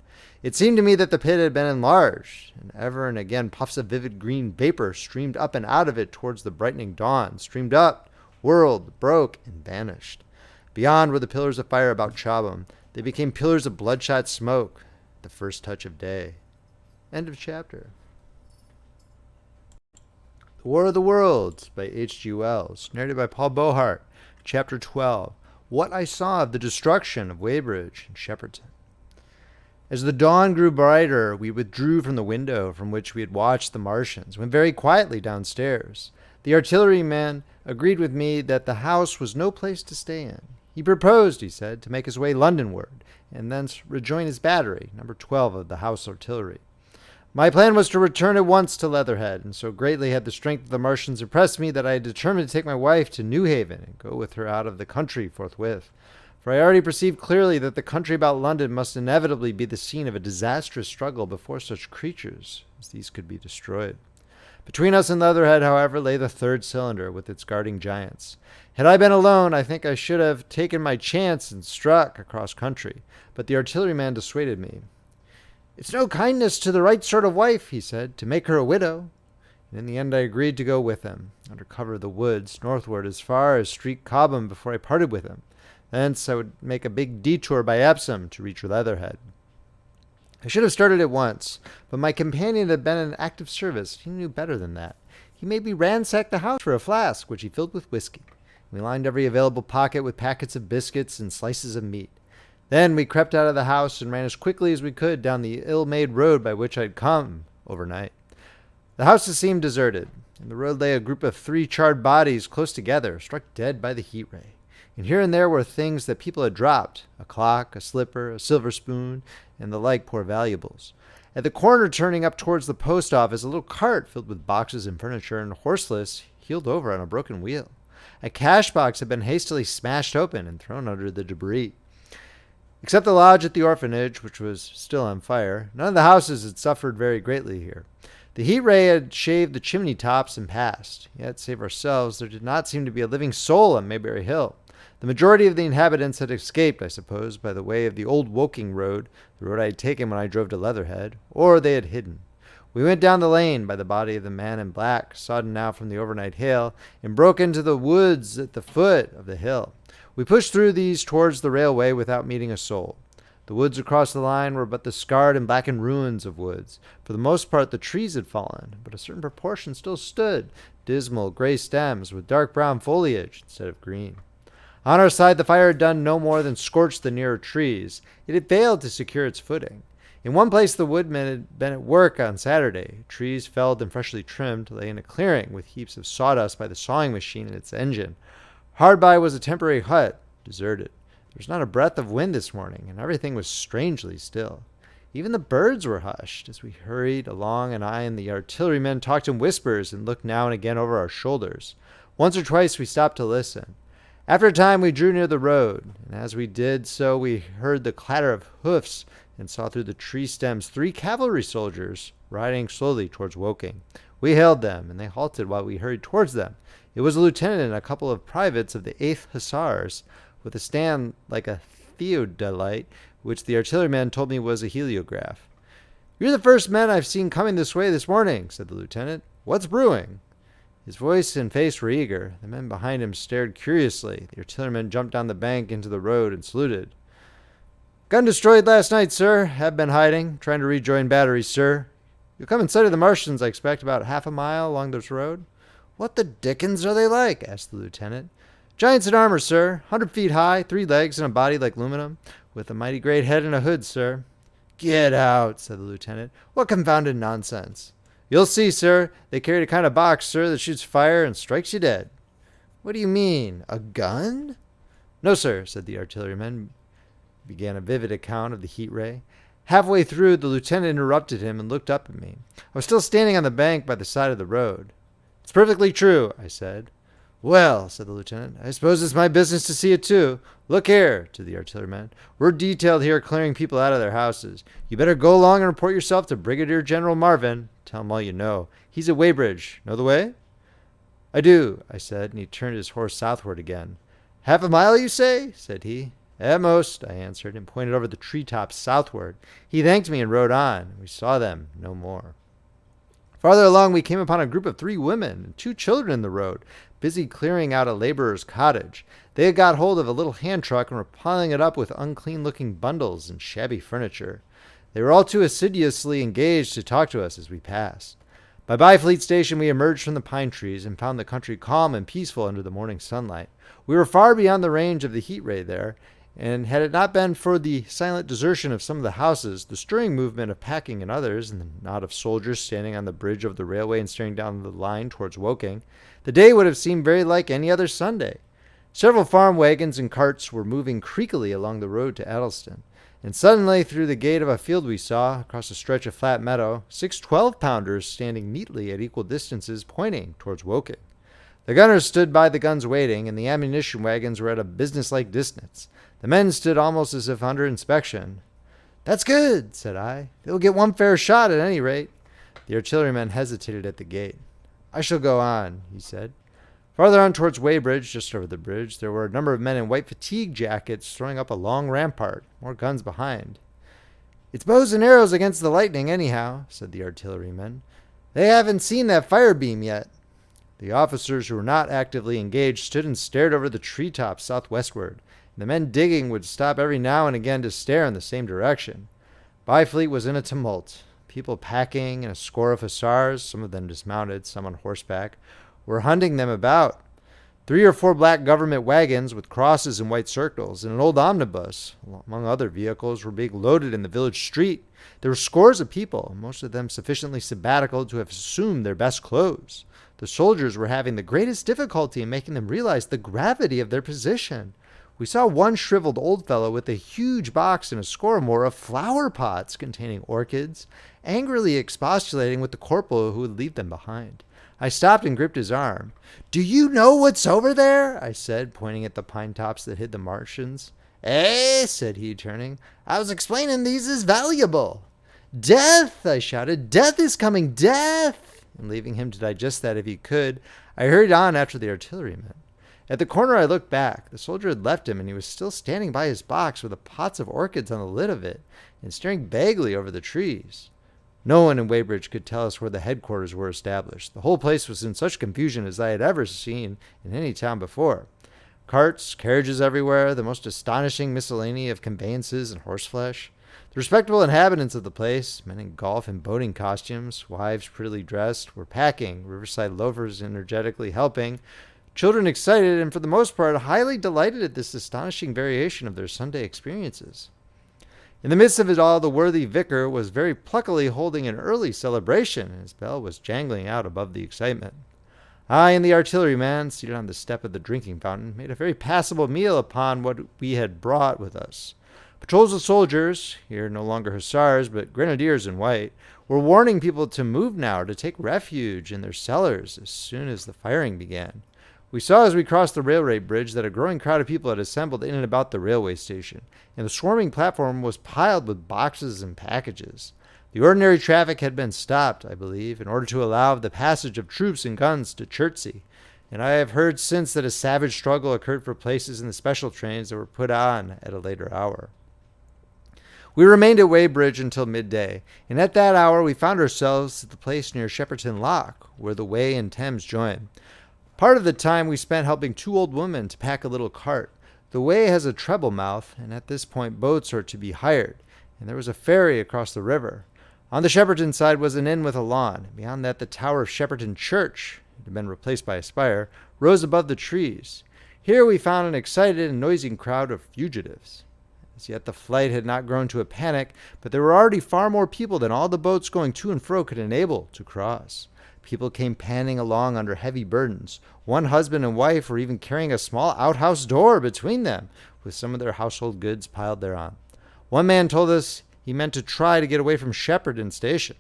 It seemed to me that the pit had been enlarged, and ever and again puffs of vivid green vapor streamed up and out of it towards the brightening dawn, streamed up, whirled, broke, and vanished. Beyond were the pillars of fire about Chobham. They became pillars of bloodshot smoke, the first touch of day. End of chapter. The War of the Worlds by H.G. Wells, narrated by Paul Beauheart, Chapter 12, What I Saw of the Destruction of Weybridge and Shepperton. As the dawn grew brighter, we withdrew from the window from which we had watched the Martians, went very quietly downstairs. The artilleryman agreed with me that the house was no place to stay in. He proposed, he said, to make his way Londonward, and thence rejoin his battery, number 12 of the House Artillery. My plan was to return at once to Leatherhead, and so greatly had the strength of the Martians impressed me that I had determined to take my wife to Newhaven and go with her out of the country forthwith. for I already perceived clearly that the country about London must inevitably be the scene of a disastrous struggle before such creatures as these could be destroyed. Between us and Leatherhead, however, lay the third cylinder with its guarding giants. Had I been alone, I think I should have taken my chance and struck across country, but the artilleryman dissuaded me. "It's no kindness to the right sort of wife," he said, "to make her a widow." And in the end I agreed to go with him, under cover of the woods, northward as far as Street Chobham before I parted with him. Thence I would make a big detour by Epsom to reach Leatherhead. I should have started at once, but my companion had been in active service. He knew better than that. He made me ransack the house for a flask, which he filled with whiskey. We lined every available pocket with packets of biscuits and slices of meat. Then we crept out of the house and ran as quickly as we could down the ill-made road by which I had come overnight. The houses seemed deserted. In the road lay a group of 3 charred bodies close together, struck dead by the heat ray. And here and there were things that people had dropped, a clock, a slipper, a silver spoon, and the like poor valuables. At the corner turning up towards the post office, a little cart filled with boxes and furniture and horseless heeled over on a broken wheel. A cash box had been hastily smashed open and thrown under the debris. Except the lodge at the orphanage, which was still on fire, none of the houses had suffered very greatly here. The heat ray had shaved the chimney tops and passed. Yet, save ourselves, there did not seem to be a living soul on Maybury Hill. The majority of the inhabitants had escaped, I suppose, by the way of the old Woking road, the road I had taken when I drove to Leatherhead, or they had hidden. We went down the lane by the body of the man in black, sodden now from the overnight hail, and broke into the woods at the foot of the hill. We pushed through these towards the railway without meeting a soul. The woods across the line were but the scarred and blackened ruins of woods. For the most part the trees had fallen, but a certain proportion still stood, dismal grey stems with dark brown foliage instead of green. On our side the fire had done no more than scorch the nearer trees. It had failed to secure its footing. In one place the woodmen had been at work on Saturday. Trees felled and freshly trimmed lay in a clearing, with heaps of sawdust by the sawing machine and its engine. Hard by was a temporary hut, deserted. There was not a breath of wind this morning, and everything was strangely still. Even the birds were hushed as we hurried along, and I and the artillerymen talked in whispers and looked now and again over our shoulders. Once or twice we stopped to listen. After a time we drew near the road, and as we did so we heard the clatter of hoofs and saw through the tree stems 3 cavalry soldiers riding slowly towards Woking. We hailed them, and they halted while we hurried towards them. It was a lieutenant and a couple of privates of the 8th Hussars, with a stand like a theodolite, which the artilleryman told me was a heliograph. "You're the first men I've seen coming this way this morning," said the lieutenant. "What's brewing?" His voice and face were eager. The men behind him stared curiously. The artilleryman jumped down the bank into the road and saluted. "Gun destroyed last night, sir. Have been hiding. Trying to rejoin batteries, sir. You'll come in sight of the Martians, I expect, about half a mile along this road." "What the dickens are they like?" asked the lieutenant. "Giants in armor, sir. 100 feet high, 3 legs and a body like aluminum, with a mighty great head and a hood, sir." "Get out," said the lieutenant. "What confounded nonsense." "You'll see, sir. They carried a kind of box, sir, that shoots fire and strikes you dead." "What do you mean? A gun?" "No, sir," said the artilleryman. Began a vivid account of the heat ray. Halfway through, the lieutenant interrupted him and looked up at me. I was still standing on the bank by the side of the road. "It's perfectly true," I said. "Well," said the lieutenant, "I suppose it's my business to see it too. Look here," to the artilleryman. "We're detailed here clearing people out of their houses. You better go along and report yourself to Brigadier General Marvin. Tell him all you know. He's at Weybridge. Know the way?" "I do," I said, and he turned his horse southward again. "Half a mile, you say?" said he. "At most," I answered, and pointed over the treetops southward. He thanked me and rode on. We saw them no more. Farther along we came upon a group of 3 women and 2 children in the road, busy clearing out a laborer's cottage. They had got hold of a little hand truck and were piling it up with unclean-looking bundles and shabby furniture. They were all too assiduously engaged to talk to us as we passed. By Byfleet Station we emerged from the pine trees and found the country calm and peaceful under the morning sunlight. We were far beyond the range of the heat ray there, and had it not been for the silent desertion of some of the houses, the stirring movement of packing in others, and the knot of soldiers standing on the bridge of the railway and staring down the line towards Woking, the day would have seemed very like any other Sunday. Several farm wagons and carts were moving creakily along the road to Addleston, and suddenly through the gate of a field we saw, across a stretch of flat meadow, 6 12-pounders standing neatly at equal distances pointing towards Woking. The gunners stood by the guns waiting, and the ammunition wagons were at a businesslike distance. The men stood almost as if under inspection. "That's good," said I. "They'll get one fair shot at any rate." The artilleryman hesitated at the gate. "I shall go on," he said. Farther on towards Weybridge, just over the bridge, there were a number of men in white fatigue jackets throwing up a long rampart, more guns behind. "It's bows and arrows against the lightning, anyhow," said the artilleryman. "They haven't seen that fire beam yet." The officers who were not actively engaged stood and stared over the treetops southwestward, and the men digging would stop every now and again to stare in the same direction. Byfleet was in a tumult. People packing and a score of hussars, some of them dismounted, some on horseback, were hunting them about. 3 or 4 black government wagons with crosses and white circles and an old omnibus, among other vehicles, were being loaded in the village street. There were scores of people, most of them sufficiently sabbatical to have assumed their best clothes. The soldiers were having the greatest difficulty in making them realize the gravity of their position. We saw one shriveled old fellow with a huge box and a score or more of flower pots containing orchids, angrily expostulating with the corporal who would leave them behind. I stopped and gripped his arm. "Do you know what's over there?" I said, pointing at the pine tops that hid the Martians. "Eh?" said he, turning. "I was explaining these is valuable." "Death!" I shouted. "Death is coming! Death!" And leaving him to digest that if he could, I hurried on after the artilleryman. At the corner I looked back. The soldier had left him, and he was still standing by his box with the pots of orchids on the lid of it, and staring vaguely over the trees. No one in Weybridge could tell us where the headquarters were established. The whole place was in such confusion as I had ever seen in any town before. Carts, carriages everywhere, the most astonishing miscellany of conveyances and horseflesh. The respectable inhabitants of the place, men in golf and boating costumes, wives prettily dressed, were packing, riverside loafers energetically helping, children excited and for the most part highly delighted at this astonishing variation of their Sunday experiences. In the midst of it all, the worthy vicar was very pluckily holding an early celebration, and his bell was jangling out above the excitement. I and the artilleryman, seated on the step of the drinking fountain, made a very passable meal upon what we had brought with us. Patrols of soldiers, here no longer hussars but grenadiers in white, were warning people to move now, to take refuge in their cellars as soon as the firing began. We saw as we crossed the railway bridge that a growing crowd of people had assembled in and about the railway station, and the swarming platform was piled with boxes and packages. The ordinary traffic had been stopped, I believe, in order to allow the passage of troops and guns to Chertsey, and I have heard since that a savage struggle occurred for places in the special trains that were put on at a later hour. We remained at Weybridge until midday, and at that hour we found ourselves at the place near Shepperton Lock, where the Wey and Thames join. Part of the time we spent helping 2 old women to pack a little cart. The Wey has a treble mouth, and at this point boats are to be hired, and there was a ferry across the river. On the Shepperton side was an inn with a lawn. Beyond that, the tower of Shepperton Church, it had been replaced by a spire, rose above the trees. Here we found an excited and noisy crowd of fugitives. As yet the flight had not grown to a panic, but there were already far more people than all the boats going to and fro could enable to cross. People came panning along under heavy burdens. One husband and wife were even carrying a small outhouse door between them, with some of their household goods piled thereon. One man told us he meant to try to get away from Shepperton Station.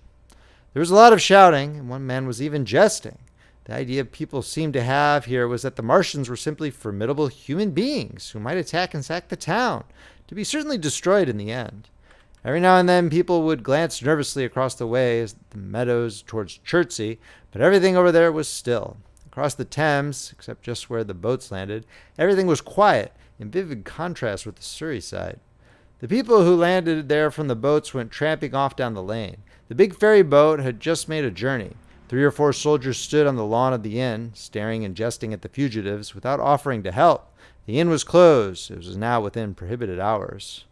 There was a lot of shouting, and one man was even jesting. The idea people seemed to have here was that the Martians were simply formidable human beings who might attack and sack the town, to be certainly destroyed in the end. Every now and then people would glance nervously across the way as the meadows towards Chertsey, but everything over there was still. Across the Thames, except just where the boats landed, everything was quiet, in vivid contrast with the Surrey side. The people who landed there from the boats went tramping off down the lane. The big ferry boat had just made a journey. 3 or 4 soldiers stood on the lawn of the inn, staring and jesting at the fugitives without offering to help. The inn was closed. It was now within prohibited hours.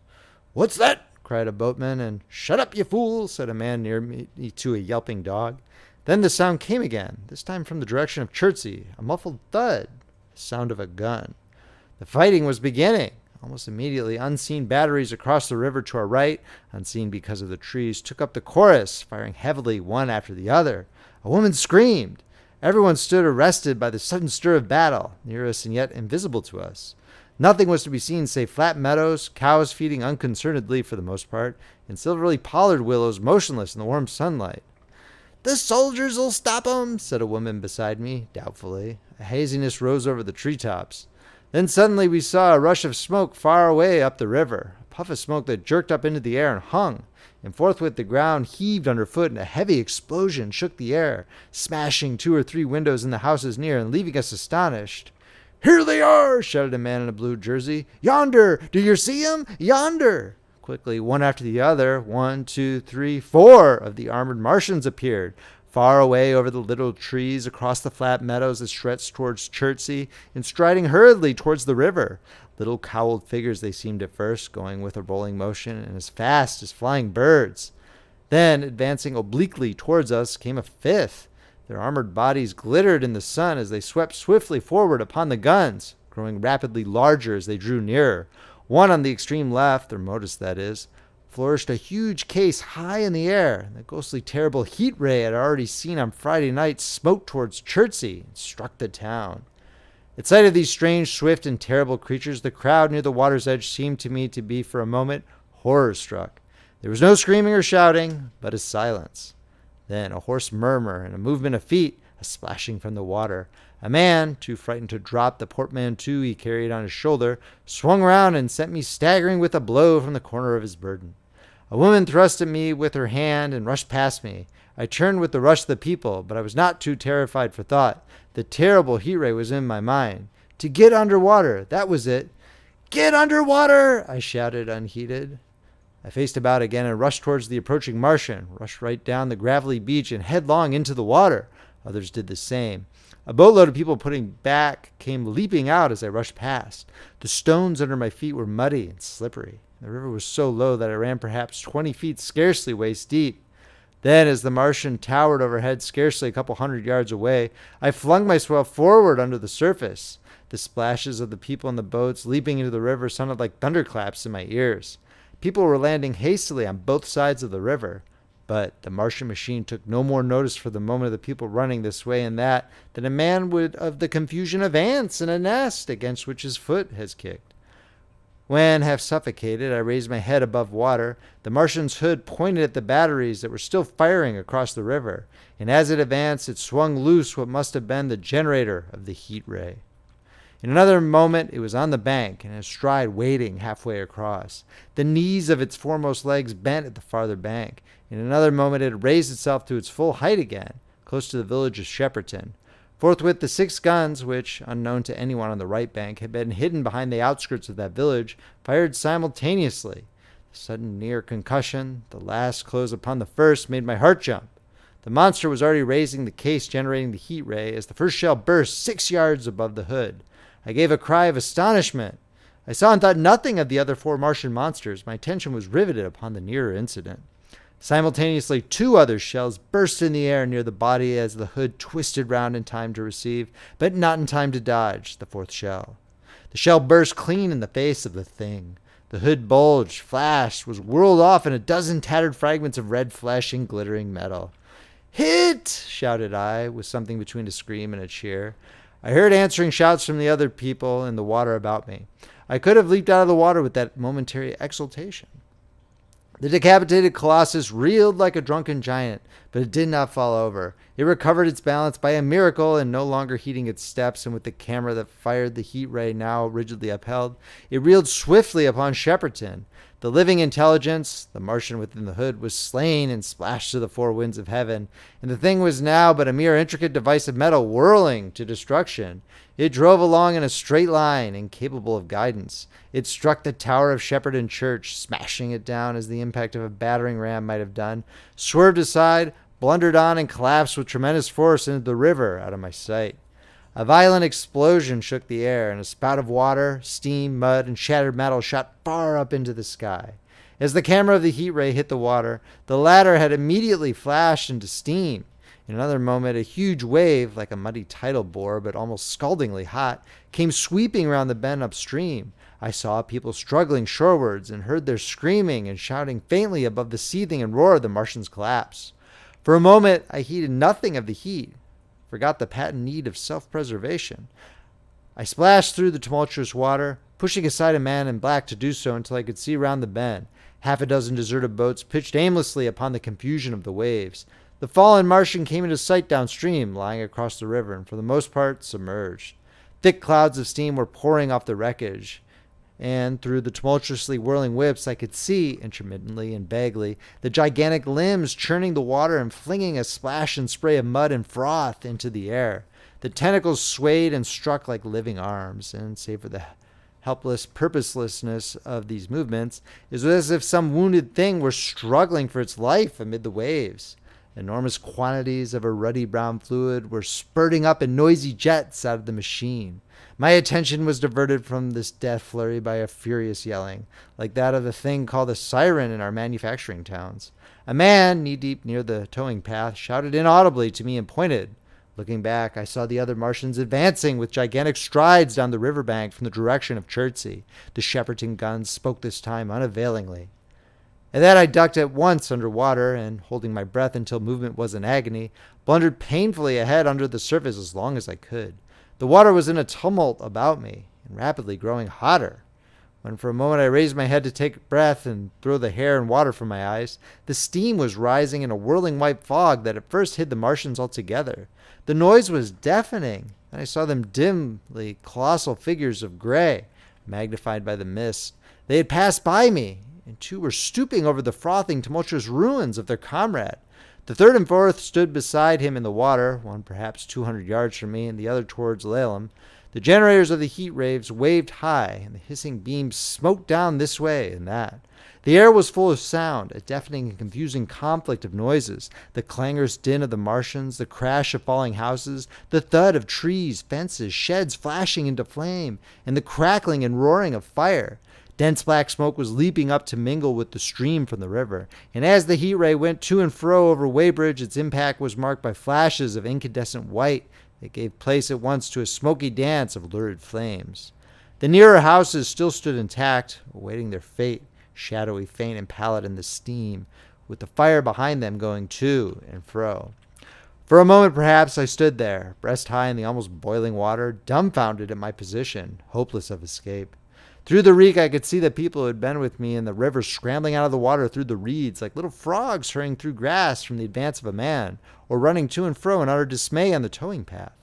"What's that?" cried a boatman, and "Shut up, you fool," said a man near me to a yelping dog. Then the sound came again, this time from the direction of Chertsey, a muffled thud, the sound of a gun. The fighting was beginning. Almost immediately, unseen batteries across the river to our right, unseen because of the trees, took up the chorus, firing heavily one after the other. A woman screamed. Everyone stood arrested by the sudden stir of battle, near us and yet invisible to us. Nothing was to be seen save flat meadows, cows feeding unconcernedly for the most part, and silvery pollard willows motionless in the warm sunlight. "The soldiers'll stop 'em," said a woman beside me, doubtfully. A haziness rose over the treetops. Then suddenly we saw a rush of smoke far away up the river, a puff of smoke that jerked up into the air and hung, and forthwith the ground heaved underfoot and a heavy explosion shook the air, smashing 2 or 3 windows in the houses near and leaving us astonished. "Here they are!" shouted a man in a blue jersey. "Yonder! Do you see 'em? Yonder!" Quickly, one after the other, 1, 2, 3, 4 of the armored Martians appeared, far away over the little trees, across the flat meadows that stretched towards Chertsey, and striding hurriedly towards the river. Little cowled figures they seemed at first, going with a rolling motion, and as fast as flying birds. Then, advancing obliquely towards us, came a 5th. Their armored bodies glittered in the sun as they swept swiftly forward upon the guns, growing rapidly larger as they drew nearer. One on the extreme left, their modest that is, flourished a huge case high in the air, and the ghostly terrible heat ray I had already seen on Friday night smote towards Chertsey and struck the town. At sight of these strange, swift, and terrible creatures, the crowd near the water's edge seemed to me to be, for a moment, horror-struck. There was no screaming or shouting, but a silence. Then a hoarse murmur and a movement of feet, a splashing from the water. A man, too frightened to drop the portmanteau he carried on his shoulder, swung round and sent me staggering with a blow from the corner of his burden. A woman thrust at me with her hand and rushed past me. I turned with the rush of the people, but I was not too terrified for thought. The terrible heat ray was in my mind. To get under water, that was it. "Get under water!" I shouted unheeded. I faced about again and rushed towards the approaching Martian, rushed right down the gravelly beach and headlong into the water. Others did the same. A boatload of people putting back came leaping out as I rushed past. The stones under my feet were muddy and slippery. The river was so low that I ran perhaps 20 feet, scarcely waist deep. Then, as the Martian towered overhead scarcely a couple 100 yards away, I flung myself forward under the surface. The splashes of the people in the boats leaping into the river sounded like thunderclaps in my ears. People were landing hastily on both sides of the river. But the Martian machine took no more notice for the moment of the people running this way and that than a man would of the confusion of ants in a nest against which his foot has kicked. When, half suffocated, I raised my head above water, the Martian's hood pointed at the batteries that were still firing across the river, and as it advanced, it swung loose what must have been the generator of the heat ray. In another moment it was on the bank, and astride wading halfway across. The knees of its foremost legs bent at the farther bank. In another moment it had raised itself to its full height again, close to the village of Shepperton. Forthwith the 6 guns, which, unknown to anyone on the right bank, had been hidden behind the outskirts of that village, fired simultaneously. The sudden near concussion, the last close upon the first, made my heart jump. The monster was already raising the case generating the heat ray as the first shell burst 6 yards above the hood. I gave a cry of astonishment. I saw and thought nothing of the other 4 Martian monsters. My attention was riveted upon the nearer incident. Simultaneously, 2 other shells burst in the air near the body as the hood twisted round in time to receive, but not in time to dodge, the 4th shell. The shell burst clean in the face of the thing. The hood bulged, flashed, was whirled off in a dozen tattered fragments of red flesh and glittering metal. "Hit!" shouted I, with something between a scream and a cheer. I heard answering shouts from the other people in the water about me. I could have leaped out of the water with that momentary exultation. The decapitated colossus reeled like a drunken giant, but it did not fall over. It recovered its balance by a miracle, and no longer heeding its steps, and with the camera that fired the heat ray now rigidly upheld, it reeled swiftly upon Shepperton. The living intelligence, the Martian within the hood, was slain and splashed to the 4 winds of heaven, and the thing was now but a mere intricate device of metal whirling to destruction. It drove along in a straight line, incapable of guidance. It struck the tower of Shepperton Church, smashing it down as the impact of a battering ram might have done, swerved aside, blundered on, and collapsed with tremendous force into the river out of my sight. A violent explosion shook the air, and a spout of water, steam, mud, and shattered metal shot far up into the sky. As the camera of the heat ray hit the water, the latter had immediately flashed into steam. In another moment, a huge wave, like a muddy tidal bore, but almost scaldingly hot, came sweeping round the bend upstream. I saw people struggling shorewards and heard their screaming and shouting faintly above the seething and roar of the Martian's collapse. For a moment, I heeded nothing of the heat, forgot the patent need of self-preservation. I splashed through the tumultuous water, pushing aside a man in black to do so until I could see round the bend. 6 deserted boats pitched aimlessly upon the confusion of the waves. The fallen Martian came into sight downstream, lying across the river, and for the most part submerged. Thick clouds of steam were pouring off the wreckage, and through the tumultuously whirling whips I could see, intermittently and vaguely, the gigantic limbs churning the water and flinging a splash and spray of mud and froth into the air. The tentacles swayed and struck like living arms, and save for the helpless purposelessness of these movements, it was as if some wounded thing were struggling for its life amid the waves. Enormous quantities of a ruddy brown fluid were spurting up in noisy jets out of the machine. My attention was diverted from this death flurry by a furious yelling, like that of the thing called a siren in our manufacturing towns. A man, knee-deep near the towing path, shouted inaudibly to me and pointed. Looking back, I saw the other Martians advancing with gigantic strides down the riverbank from the direction of Chertsey. The Shepperton guns spoke this time unavailingly. At that I ducked at once under water, and, holding my breath until movement was an agony, blundered painfully ahead under the surface as long as I could. The water was in a tumult about me, and rapidly growing hotter. When for a moment I raised my head to take breath and throw the hair and water from my eyes, the steam was rising in a whirling white fog that at first hid the Martians altogether. The noise was deafening, and I saw them dimly, colossal figures of gray, magnified by the mist. They had passed by me, and two were stooping over the frothing, tumultuous ruins of their comrade. The third and fourth stood beside him in the water, one perhaps 200 yards from me and the other towards Laleham. The generators of the heat rays waved high, and the hissing beams smote down this way and that. The air was full of sound, a deafening and confusing conflict of noises, the clangorous din of the Martians, the crash of falling houses, the thud of trees, fences, sheds flashing into flame, and the crackling and roaring of fire. Dense black smoke was leaping up to mingle with the stream from the river, and as the heat ray went to and fro over Weybridge, its impact was marked by flashes of incandescent white that gave place at once to a smoky dance of lurid flames. The nearer houses still stood intact, awaiting their fate, shadowy, faint, and pallid in the steam, with the fire behind them going to and fro. For a moment, perhaps, I stood there, breast high in the almost boiling water, dumbfounded at my position, hopeless of escape. Through the reek, I could see the people who had been with me in the river scrambling out of the water through the reeds like little frogs hurrying through grass from the advance of a man, or running to and fro in utter dismay on the towing path.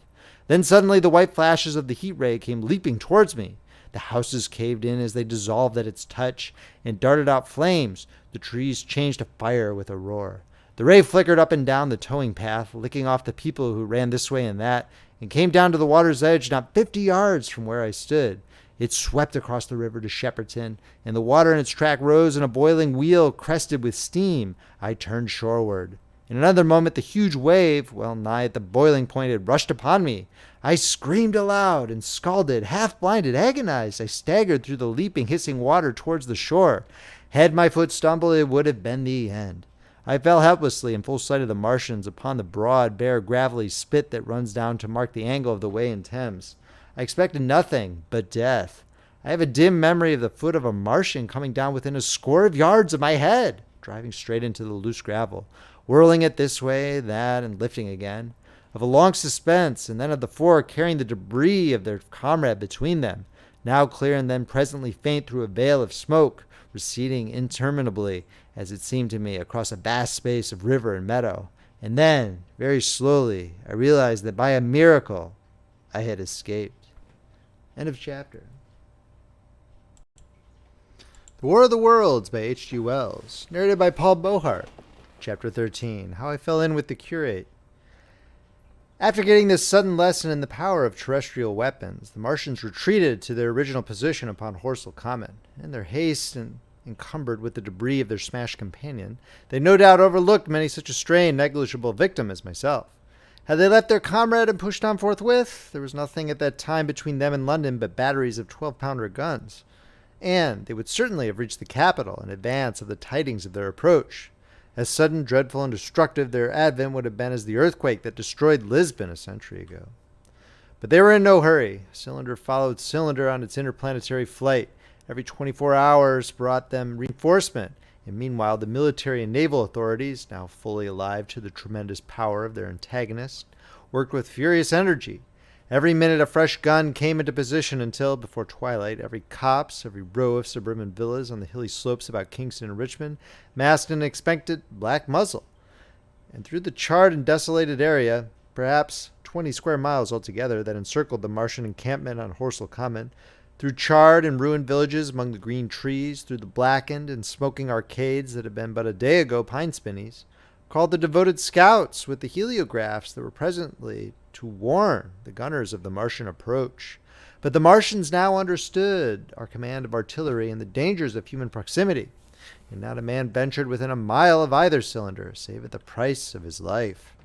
Then suddenly the white flashes of the heat ray came leaping towards me. The houses caved in as they dissolved at its touch and darted out flames. The trees changed to fire with a roar. The ray flickered up and down the towing path, licking off the people who ran this way and that, and came down to the water's edge not 50 yards from where I stood. It swept across the river to Shepperton, and the water in its track rose in a boiling wheel crested with steam. I turned shoreward. In another moment the huge wave, well nigh at the boiling point, had rushed upon me. I screamed aloud, and scalded, half-blinded, agonized, I staggered through the leaping, hissing water towards the shore. Had my foot stumbled, it would have been the end. I fell helplessly in full sight of the Martians upon the broad, bare, gravelly spit that runs down to mark the angle of the way in Thames. I expected nothing but death. I have a dim memory of the foot of a Martian coming down within a score of yards of my head, driving straight into the loose gravel, whirling it this way, that, and lifting again, of a long suspense, and then of the four carrying the debris of their comrade between them, now clear and then presently faint through a veil of smoke, receding interminably, as it seemed to me, across a vast space of river and meadow. And then, very slowly, I realized that by a miracle I had escaped. End of chapter. The War of the Worlds by H.G. Wells. Narrated by Paul Beauheart. Chapter 13. How I Fell In with the Curate. After getting this sudden lesson in the power of terrestrial weapons, the Martians retreated to their original position upon Horsell Common. In their haste and encumbered with the debris of their smashed companion, they no doubt overlooked many such a stray and negligible victim as myself. Had they left their comrade and pushed on forthwith, there was nothing at that time between them and London but batteries of 12-pounder guns, and they would certainly have reached the capital in advance of the tidings of their approach. As sudden, dreadful, and destructive their advent would have been as the earthquake that destroyed Lisbon a century ago. But they were in no hurry. Cylinder followed cylinder on its interplanetary flight. Every 24 hours brought them reinforcement, and meanwhile the military and naval authorities, now fully alive to the tremendous power of their antagonist, worked with furious energy. Every minute a fresh gun came into position until, before twilight, every copse, every row of suburban villas on the hilly slopes about Kingston and Richmond masked an expectant black muzzle. and through the charred and desolated area, perhaps 20 square miles altogether, that encircled the Martian encampment on Horsell Common, through charred and ruined villages among the green trees, through the blackened and smoking arcades that had been but a day ago pine spinneys, called the devoted scouts with the heliographs that were presently to warn the gunners of the Martian approach. But the Martians now understood our command of artillery and the dangers of human proximity, and not a man ventured within a mile of either cylinder, save at the price of his life.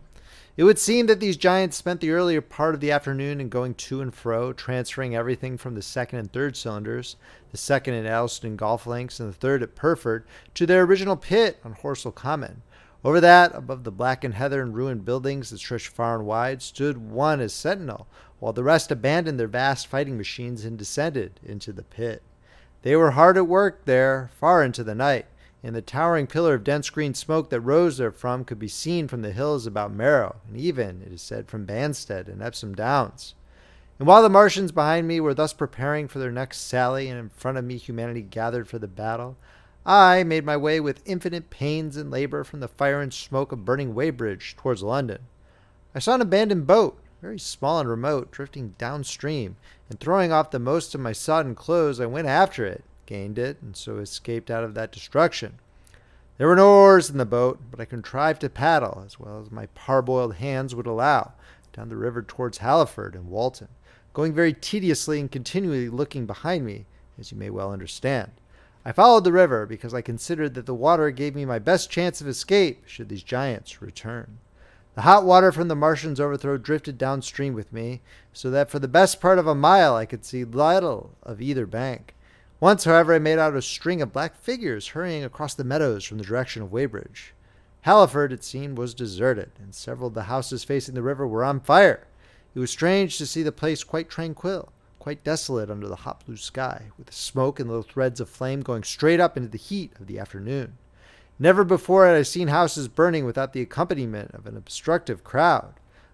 It would seem that these giants spent the earlier part of the afternoon in going to and fro, transferring everything from the second and third cylinders, the second at Alston Golf Links and the third at Purford, to their original pit on Horsell Common. Over that, above the blackened heather and ruined buildings that stretched far and wide, stood one as sentinel, while the rest abandoned their vast fighting machines and descended into the pit. They were hard at work there, far into the night, and the towering pillar of dense green smoke that rose therefrom could be seen from the hills about Marrow, and even, it is said, from Banstead and Epsom Downs. And while the Martians behind me were thus preparing for their next sally, and in front of me humanity gathered for the battle, I made my way with infinite pains and labor from the fire and smoke of burning Weybridge towards London. I saw an abandoned boat, very small and remote, drifting downstream, and throwing off the most of my sodden clothes, I went after it, gained it, and so escaped out of that destruction. There were no oars in the boat, but I contrived to paddle, as well as my parboiled hands would allow, down the river towards Halliford and Walton, going very tediously and continually looking behind me, as you may well understand. I followed the river because I considered that the water gave me my best chance of escape should these giants return. The hot water from the Martians' overthrow drifted downstream with me, so that for the best part of a mile I could see little of either bank. Once, however, I made out a string of black figures hurrying across the meadows from the direction of Weybridge. Halliford, it seemed, was deserted, and several of the houses facing the river were on fire. It was strange to see the place quite tranquil, quite desolate under the hot blue sky, with the smoke and little threads of flame going straight up into the heat of the afternoon. Never before had I seen houses burning without the accompaniment of an obstructive crowd.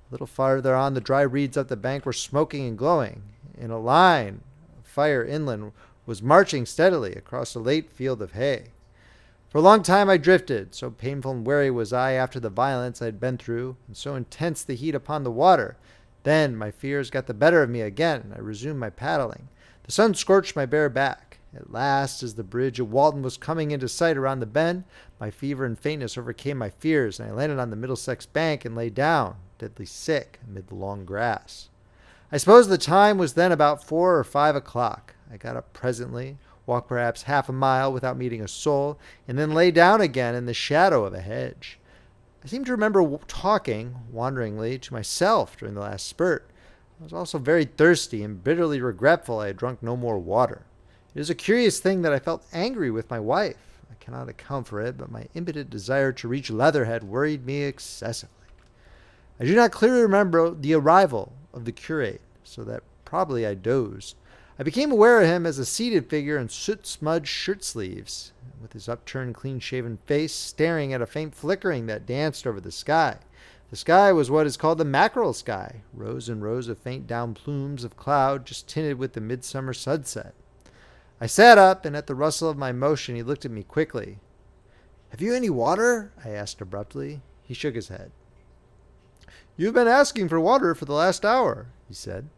A little farther on, the dry reeds up the bank were smoking and glowing, and a line of fire inland was marching steadily across a late field of hay. For a long time I drifted, so painful and weary was I after the violence I had been through, and so intense the heat upon the water. Then my fears got the better of me again, and I resumed my paddling. The sun scorched my bare back. At last, as the bridge at Walton was coming into sight around the bend, my fever and faintness overcame my fears, and I landed on the Middlesex bank and lay down, deadly sick, amid the long grass. I suppose the time was then about 4 or 5 o'clock. I got up presently, walked perhaps half a mile without meeting a soul, and then lay down again in the shadow of a hedge. I seem to remember talking, wanderingly, to myself during the last spurt. I was also very thirsty and bitterly regretful I had drunk no more water. It is a curious thing that I felt angry with my wife. I cannot account for it, but my impotent desire to reach Leatherhead worried me excessively. I do not clearly remember the arrival of the curate, so that probably I dozed. I became aware of him as a seated figure in soot-smudged shirt-sleeves, with his upturned, clean-shaven face staring at a faint flickering that danced over the sky. The sky was what is called the mackerel sky, rows and rows of faint down plumes of cloud just tinted with the midsummer sunset. I sat up, and at the rustle of my motion he looked at me quickly. "Have you any water?" I asked abruptly. He shook his head. "You've been asking for water for the last hour," he said.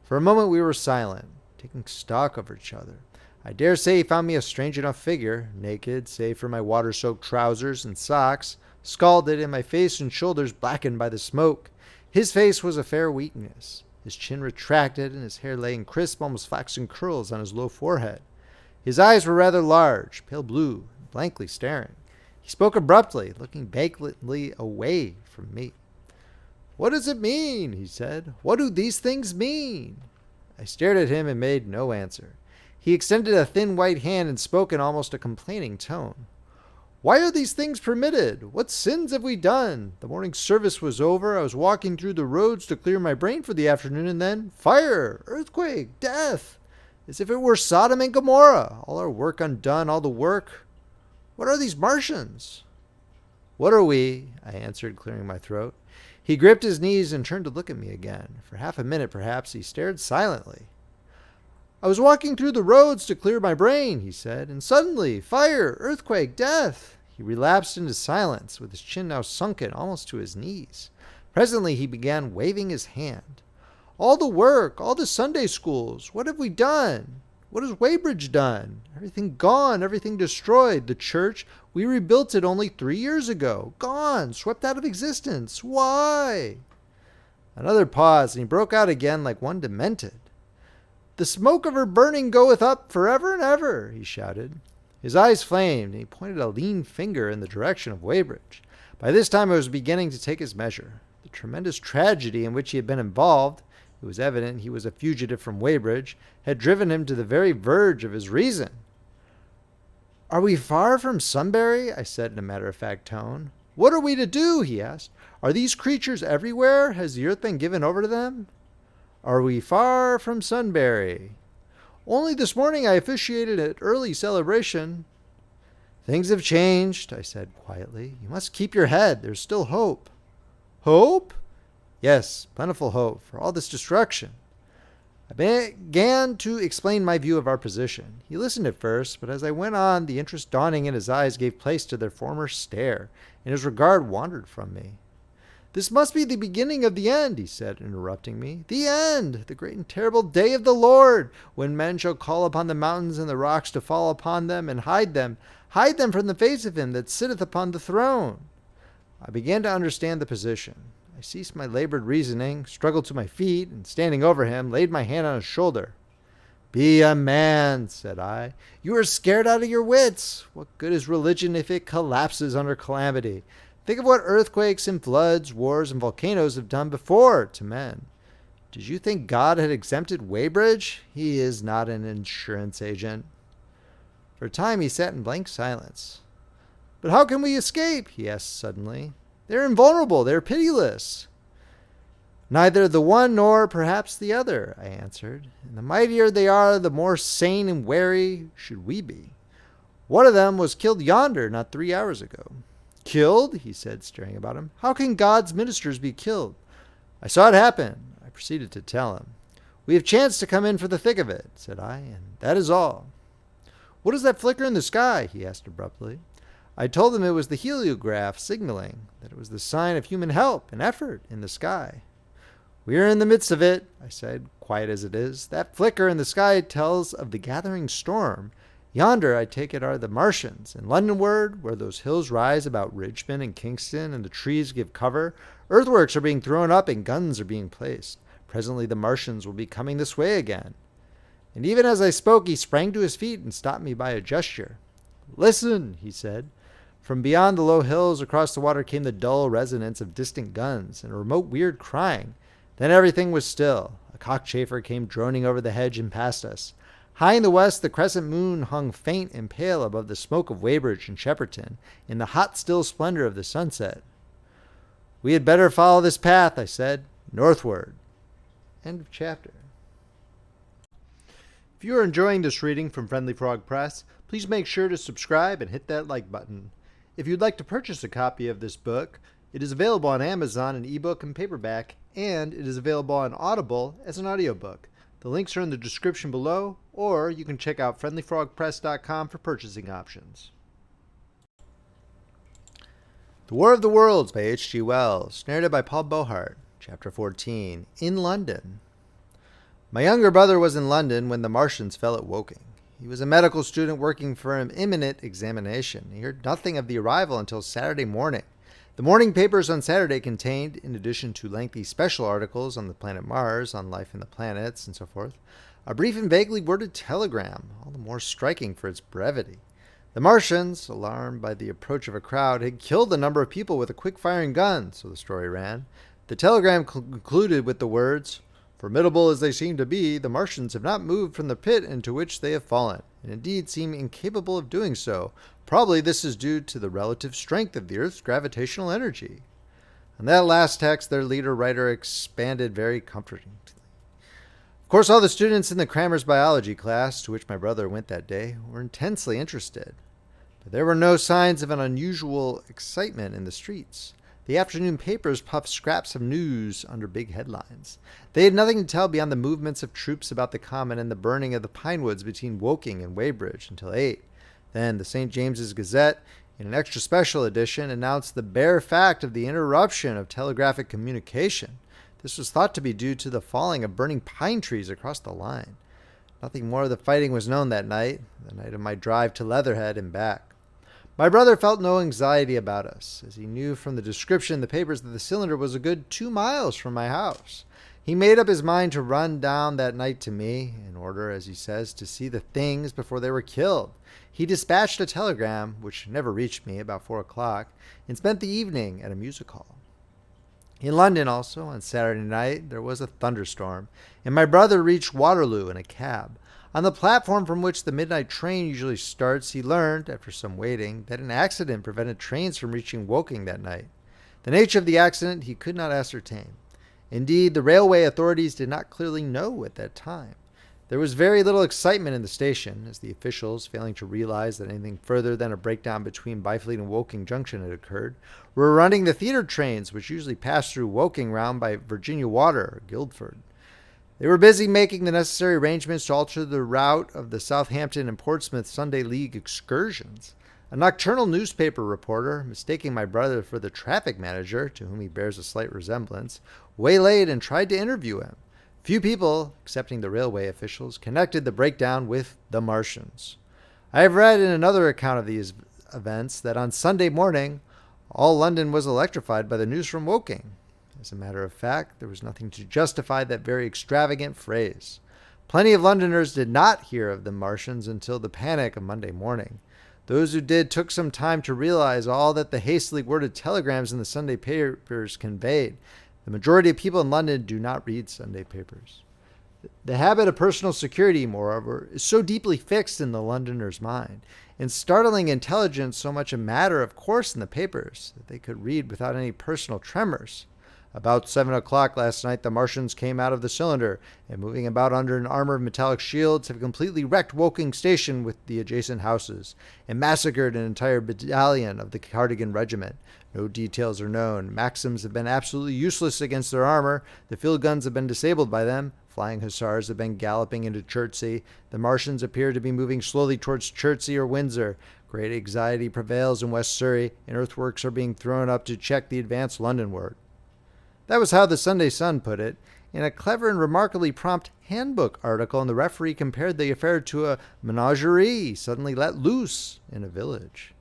For a moment we were silent, taking stock of each other. I dare say he found me a strange enough figure, naked, save for my water-soaked trousers and socks, scalded, and my face and shoulders blackened by the smoke. His face was a fair weakness. His chin retracted, and his hair lay in crisp, almost flaxen curls on his low forehead. His eyes were rather large, pale blue, blankly staring. He spoke abruptly, looking vacantly away from me. "What does it mean?" he said. "What do these things mean?" I stared at him and made no answer. He extended a thin white hand and spoke in almost a complaining tone. "Why are these things permitted? What sins have we done? The morning service was over. I was walking through the roads to clear my brain for the afternoon, and then fire, earthquake, death, as if it were Sodom and Gomorrah. All our work undone, all the work. What are these Martians?" "What are we?" I answered, clearing my throat. He gripped his knees and turned to look at me again. For half a minute, perhaps, he stared silently. "I was walking through the roads to clear my brain," he said, "and suddenly, fire, earthquake, death." He relapsed into silence, with his chin now sunken almost to his knees. Presently he began waving his hand. All the work, all the Sunday schools, what have we done? What has Weybridge done? Everything gone, everything destroyed. The church, we rebuilt it only 3 years ago. Gone, swept out of existence. Why? Another pause, and he broke out again like one demented. The smoke of her burning goeth up forever and ever, he shouted. His eyes flamed, and he pointed a lean finger in the direction of Weybridge. By this time I was beginning to take his measure. The tremendous tragedy in which he had been involved, it was evident he was a fugitive from Weybridge, had driven him to the very verge of his reason. Are we far from Sunbury? I said in a matter-of-fact tone. What are we to do? He asked. Are these creatures everywhere? Has the earth been given over to them? Are we far from Sunbury? Only this morning I officiated at early celebration. Things have changed, I said quietly. You must keep your head. There's still hope. Hope? Yes, plentiful hope for all this destruction. I began to explain my view of our position. He listened at first, but as I went on, the interest dawning in his eyes gave place to their former stare, and his regard wandered from me. This must be the beginning of the end, he said, interrupting me. The end! The great and terrible day of the Lord, when men shall call upon the mountains and the rocks to fall upon them and hide them from the face of him that sitteth upon the throne. I began to understand the position. I ceased my labored reasoning, struggled to my feet, and standing over him, laid my hand on his shoulder. Be a man, said I. You are scared out of your wits. What good is religion if it collapses under calamity? Think of what earthquakes and floods, wars, and volcanoes have done before to men. Did you think God had exempted Weybridge? He is not an insurance agent. For a time he sat in blank silence. But how can we escape? He asked suddenly. They're invulnerable. They're pitiless. Neither the one nor perhaps the other, I answered. And the mightier they are, the more sane and wary should we be. One of them was killed yonder not 3 hours ago. Killed? He said, staring about him. How can God's ministers be killed? I saw it happen. I proceeded to tell him. We have chanced to come in for the thick of it, said I, and that is all. What is that flicker in the sky? He asked abruptly. I told him it was the heliograph signaling, that it was the sign of human help and effort in the sky. We are in the midst of it, I said, quiet as it is. That flicker in the sky tells of the gathering storm. Yonder, I take it, are the Martians, and Londonward, where those hills rise about Richmond and Kingston, and the trees give cover, earthworks are being thrown up and guns are being placed. Presently the Martians will be coming this way again. And even as I spoke, he sprang to his feet and stopped me by a gesture. Listen, he said. From beyond the low hills across the water came the dull resonance of distant guns and a remote weird crying. Then everything was still. A cockchafer came droning over the hedge and past us. High in the west, the crescent moon hung faint and pale above the smoke of Weybridge and Shepperton in the hot, still splendor of the sunset. We had better follow this path, I said, northward. End of chapter. If you are enjoying this reading from Friendly Frog Press, please make sure to subscribe and hit that like button. If you'd like to purchase a copy of this book, it is available on Amazon in eBook and paperback, and it is available on Audible as an audiobook. The links are in the description below, or you can check out friendlyfrogpress.com for purchasing options. The War of the Worlds by H.G. Wells, narrated by Paul Beauheart, Chapter 14, In London. My younger brother was in London when the Martians fell at Woking. He was a medical student working for an imminent examination. He heard nothing of the arrival until Saturday morning. The morning papers on Saturday contained, in addition to lengthy special articles on the planet Mars, on life in the planets, and so forth, a brief and vaguely worded telegram, all the more striking for its brevity. The Martians, alarmed by the approach of a crowd, had killed a number of people with a quick-firing gun, so the story ran. The telegram concluded with the words, Formidable as they seem to be, the Martians have not moved from the pit into which they have fallen, and indeed seem incapable of doing so. Probably this is due to the relative strength of the Earth's gravitational energy. On that last text, their leader-writer expanded very comfortingly. Of course, all the students in the Crammer's biology class, to which my brother went that day, were intensely interested. But there were no signs of an unusual excitement in the streets. The afternoon papers puffed scraps of news under big headlines. They had nothing to tell beyond the movements of troops about the Common and the burning of the pine woods between Woking and Weybridge until 8. Then the St. James's Gazette in an extra special edition, announced the bare fact of the interruption of telegraphic communication. This was thought to be due to the falling of burning pine trees across the line. Nothing more of the fighting was known that night, the night of my drive to Leatherhead and back. My brother felt no anxiety about us, as he knew from the description in the papers that the cylinder was a good 2 miles from my house. He made up his mind to run down that night to me, in order, as he says, to see the things before they were killed. He dispatched a telegram, which never reached me, about 4 o'clock, and spent the evening at a music hall. In London also, on Saturday night, there was a thunderstorm, and my brother reached Waterloo in a cab. On the platform from which the midnight train usually starts, he learned, after some waiting, that an accident prevented trains from reaching Woking that night. The nature of the accident he could not ascertain. Indeed, the railway authorities did not clearly know at that time. There was very little excitement in the station, as the officials, failing to realize that anything further than a breakdown between Byfleet and Woking Junction had occurred, were running the theater trains which usually pass through Woking round by Virginia Water or Guildford. They were busy making the necessary arrangements to alter the route of the Southampton and Portsmouth Sunday League excursions. A nocturnal newspaper reporter, mistaking my brother for the traffic manager, to whom he bears a slight resemblance, waylaid and tried to interview him. Few people, excepting the railway officials, connected the breakdown with the Martians. I have read in another account of these events that on Sunday morning, all London was electrified by the news from Woking. As a matter of fact, there was nothing to justify that very extravagant phrase. Plenty of Londoners did not hear of the Martians until the panic of Monday morning. Those who did took some time to realize all that the hastily worded telegrams in the Sunday papers conveyed. The majority of people in London do not read Sunday papers. The habit of personal security, moreover, is so deeply fixed in the Londoner's mind, and startling intelligence so much a matter of course in the papers, that they could read without any personal tremors. About 7 o'clock last night, the Martians came out of the cylinder, and moving about under an armor of metallic shields, have completely wrecked Woking Station with the adjacent houses, and massacred an entire battalion of the Cardigan Regiment. No details are known. Maxims have been absolutely useless against their armor. The field guns have been disabled by them. Flying hussars have been galloping into Chertsey. The Martians appear to be moving slowly towards Chertsey or Windsor. Great anxiety prevails in West Surrey, and earthworks are being thrown up to check the advance Londonward. That was how the Sunday Sun put it. In a clever and remarkably prompt handbook article, and the referee compared the affair to a menagerie suddenly let loose in a village.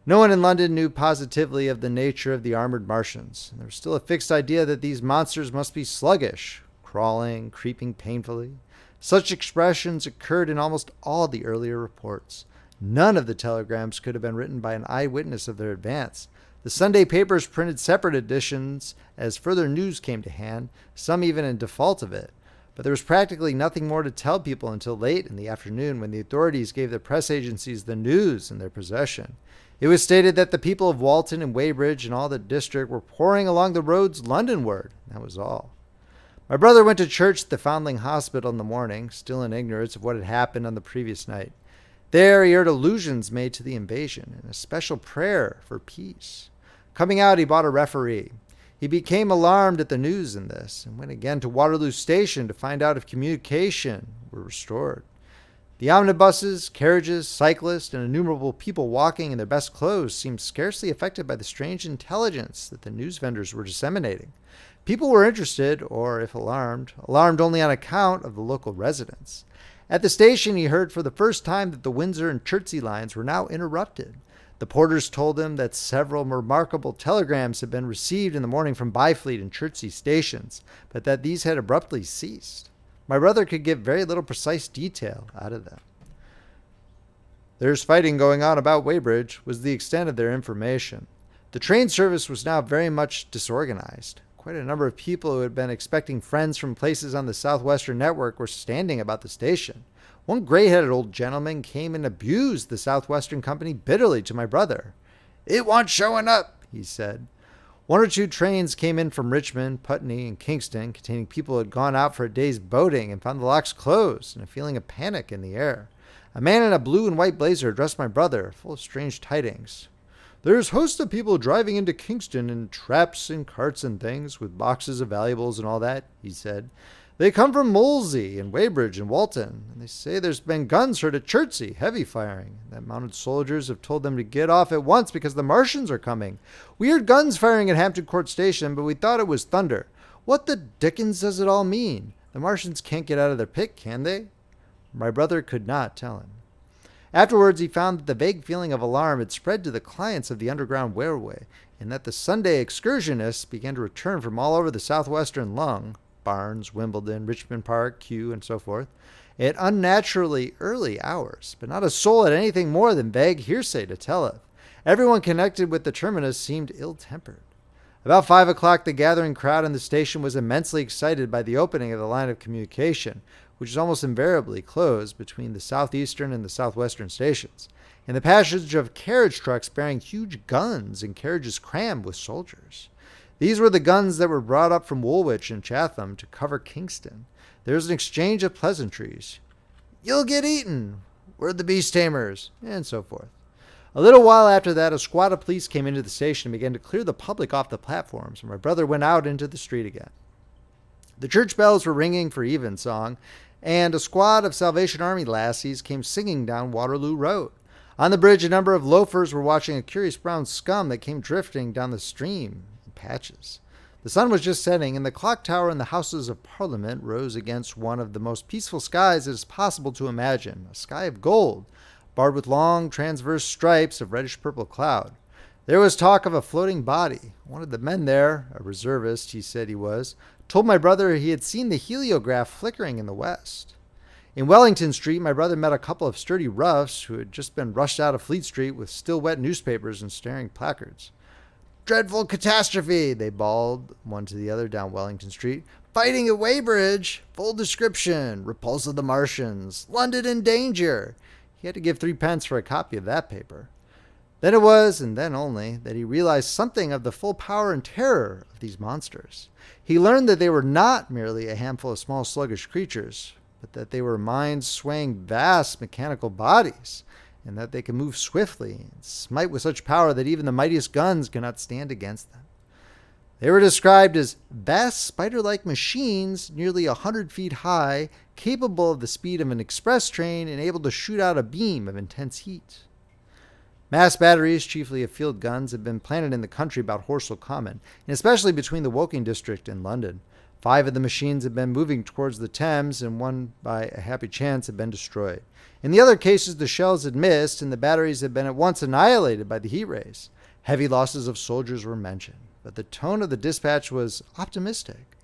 No one in London knew positively of the nature of the armored Martians, and there was still a fixed idea that these monsters must be sluggish, crawling, creeping painfully. Such expressions occurred in almost all the earlier reports. None of the telegrams could have been written by an eyewitness of their advance. The Sunday papers printed separate editions as further news came to hand, some even in default of it. But there was practically nothing more to tell people until late in the afternoon, when the authorities gave the press agencies the news in their possession. It was stated that the people of Walton and Weybridge and all the district were pouring along the roads Londonward. That was all. My brother went to church at the Foundling Hospital in the morning, still in ignorance of what had happened on the previous night. There he heard allusions made to the invasion and a special prayer for peace. Coming out, he bought a referee. He became alarmed at the news in this, and went again to Waterloo Station to find out if communication were restored. The omnibuses, carriages, cyclists, and innumerable people walking in their best clothes seemed scarcely affected by the strange intelligence that the news vendors were disseminating. People were interested, or, if alarmed only on account of the local residents. At the station, he heard for the first time that the Windsor and Chertsey lines were now interrupted. The porters told him that several remarkable telegrams had been received in the morning from Byfleet and Chertsey stations, but that these had abruptly ceased. My brother could give very little precise detail out of them. "There's fighting going on about Weybridge," was the extent of their information. The train service was now very much disorganized. Quite a number of people who had been expecting friends from places on the southwestern network were standing about the station. One gray-headed old gentleman came and abused the Southwestern Company bitterly to my brother. "It wants showing up," he said. One or two trains came in from Richmond, Putney, and Kingston, containing people who had gone out for a day's boating and found the locks closed, and a feeling of panic in the air. A man in a blue and white blazer addressed my brother, full of strange tidings. "There's hosts of people driving into Kingston in traps and carts and things, with boxes of valuables and all that," he said. They come from Molesey and Weybridge and Walton, and they say there's been guns heard at Chertsey, heavy firing. That mounted soldiers have told them to get off at once because the Martians are coming. We heard guns firing at Hampton Court Station, but we thought it was thunder. What the dickens does it all mean? The Martians can't get out of their pit, can they? My brother could not tell him. Afterwards, he found that the vague feeling of alarm had spread to the clients of the Underground Railway, and that the Sunday excursionists began to return from all over the southwestern lung, Barnes, Wimbledon, Richmond Park, Kew, and so forth, at unnaturally early hours, but not a soul had anything more than vague hearsay to tell of. Everyone connected with the terminus seemed ill-tempered. About 5 o'clock, the gathering crowd in the station was immensely excited by the opening of the line of communication, which is almost invariably closed between the southeastern and the southwestern stations, and the passage of carriage trucks bearing huge guns and carriages crammed with soldiers. These were the guns that were brought up from Woolwich and Chatham to cover Kingston. There was an exchange of pleasantries. "You'll get eaten," "We're the beast tamers," and so forth. A little while after that, a squad of police came into the station and began to clear the public off the platforms, and my brother went out into the street again. The church bells were ringing for evensong, and a squad of Salvation Army lassies came singing down Waterloo Road. On the bridge, a number of loafers were watching a curious brown scum that came drifting down the stream in patches. The sun was just setting, and the clock tower in the Houses of Parliament rose against one of the most peaceful skies it is possible to imagine, a sky of gold, barred with long transverse stripes of reddish-purple cloud. There was talk of a floating body. One of the men there, a reservist he said he was, told my brother he had seen the heliograph flickering in the west. In Wellington Street, my brother met a couple of sturdy roughs who had just been rushed out of Fleet Street with still-wet newspapers and staring placards. "Dreadful catastrophe," they bawled, one to the other down Wellington Street. "Fighting at Weybridge. Full description. Repulse of the Martians. London in danger." He had to give 3d for a copy of that paper. Then it was, and then only, that he realized something of the full power and terror of these monsters. He learned that they were not merely a handful of small sluggish creatures, but that they were minds swaying vast mechanical bodies, and that they could move swiftly and smite with such power that even the mightiest guns could not stand against them. They were described as vast spider-like machines nearly 100 feet high, capable of the speed of an express train and able to shoot out a beam of intense heat. Mass batteries, chiefly of field guns, had been planted in the country about Horsell Common, and especially between the Woking district and London. 5 of the machines had been moving towards the Thames, and one, by a happy chance, had been destroyed. In the other cases, the shells had missed, and the batteries had been at once annihilated by the heat rays. Heavy losses of soldiers were mentioned, but the tone of the dispatch was optimistic.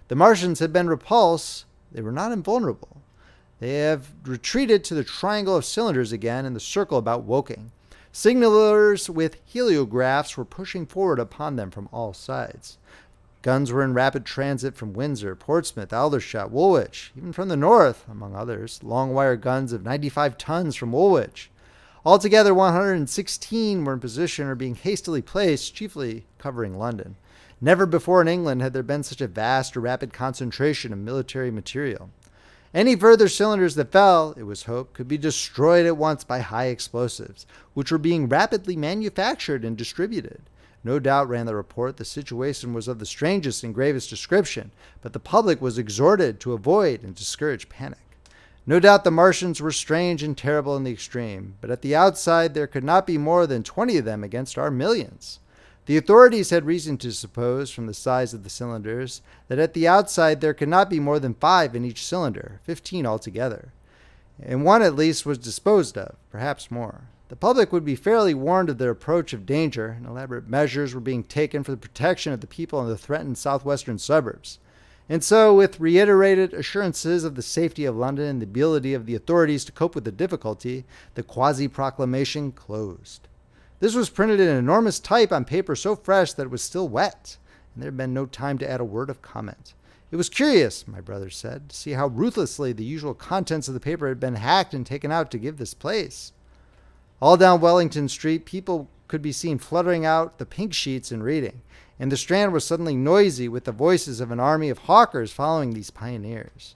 The Martians had been repulsed. They were not invulnerable. They have retreated to the triangle of cylinders again in the circle about Woking. Signalers with heliographs were pushing forward upon them from all sides. Guns were in rapid transit from Windsor, Portsmouth, Aldershot, Woolwich, even from the north, among others, long-wire guns of 95 tons from Woolwich. Altogether, 116 were in position or being hastily placed, chiefly covering London. Never before in England had there been such a vast or rapid concentration of military material. Any further cylinders that fell, it was hoped, could be destroyed at once by high explosives, which were being rapidly manufactured and distributed. No doubt, ran the report, the situation was of the strangest and gravest description, but the public was exhorted to avoid and discourage panic. No doubt the Martians were strange and terrible in the extreme, but at the outside there could not be more than 20 of them against our millions. The authorities had reason to suppose, from the size of the cylinders, that at the outside there could not be more than 5 in each cylinder, 15 altogether. And one at least was disposed of, perhaps more. The public would be fairly warned of their approach of danger, and elaborate measures were being taken for the protection of the people in the threatened southwestern suburbs. And so, with reiterated assurances of the safety of London and the ability of the authorities to cope with the difficulty, the quasi-proclamation closed. This was printed in enormous type on paper so fresh that it was still wet, and there had been no time to add a word of comment. It was curious, my brother said, to see how ruthlessly the usual contents of the paper had been hacked and taken out to give this place. All down Wellington Street, people could be seen fluttering out the pink sheets and reading, and the Strand was suddenly noisy with the voices of an army of hawkers following these pioneers.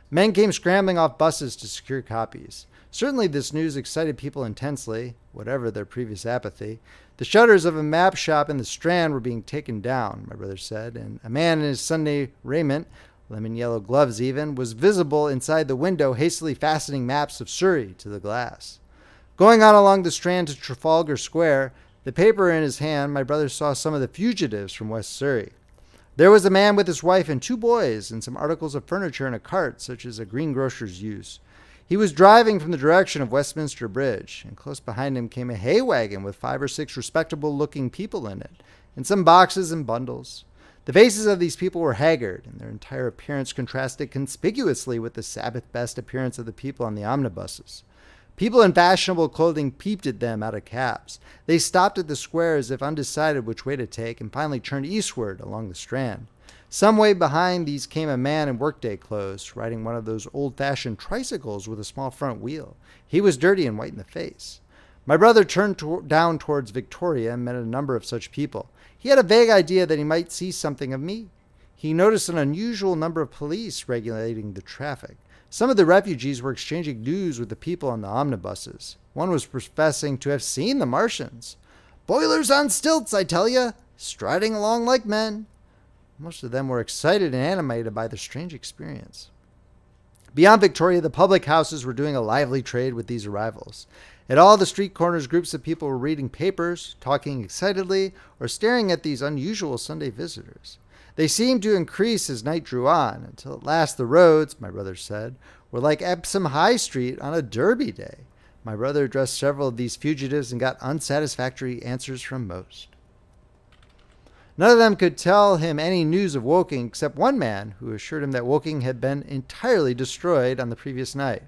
Men came scrambling off buses to secure copies. Certainly this news excited people intensely, whatever their previous apathy. The shutters of a map shop in the Strand were being taken down, my brother said, and a man in his Sunday raiment lemon yellow gloves even, was visible inside the window, hastily fastening maps of Surrey to the glass. Going on along the Strand to Trafalgar Square, the paper in his hand, my brother saw some of the fugitives from West Surrey. There was a man with his wife and 2 boys and some articles of furniture in a cart, such as a greengrocer's use. He was driving from the direction of Westminster Bridge, and close behind him came a hay wagon with 5 or 6 respectable-looking people in it, and some boxes and bundles. The faces of these people were haggard, and their entire appearance contrasted conspicuously with the Sabbath-best appearance of the people on the omnibuses. People in fashionable clothing peeped at them out of cabs. They stopped at the square as if undecided which way to take, and finally turned eastward along the Strand. Some way behind these came a man in workday clothes, riding one of those old-fashioned tricycles with a small front wheel. He was dirty and white in the face. My brother turned down towards Victoria and met a number of such people. He had a vague idea that he might see something of me. He noticed an unusual number of police regulating the traffic. Some of the refugees were exchanging news with the people on the omnibuses. One was professing to have seen the Martians. "Boilers on stilts, I tell you, striding along like men." Most of them were excited and animated by their strange experience. Beyond Victoria, the public houses were doing a lively trade with these arrivals. At all the street corners, groups of people were reading papers, talking excitedly, or staring at these unusual Sunday visitors. They seemed to increase as night drew on, until at last the roads, my brother said, were like Epsom High Street on a Derby day. My brother addressed several of these fugitives and got unsatisfactory answers from most. None of them could tell him any news of Woking except one man who assured him that Woking had been entirely destroyed on the previous night.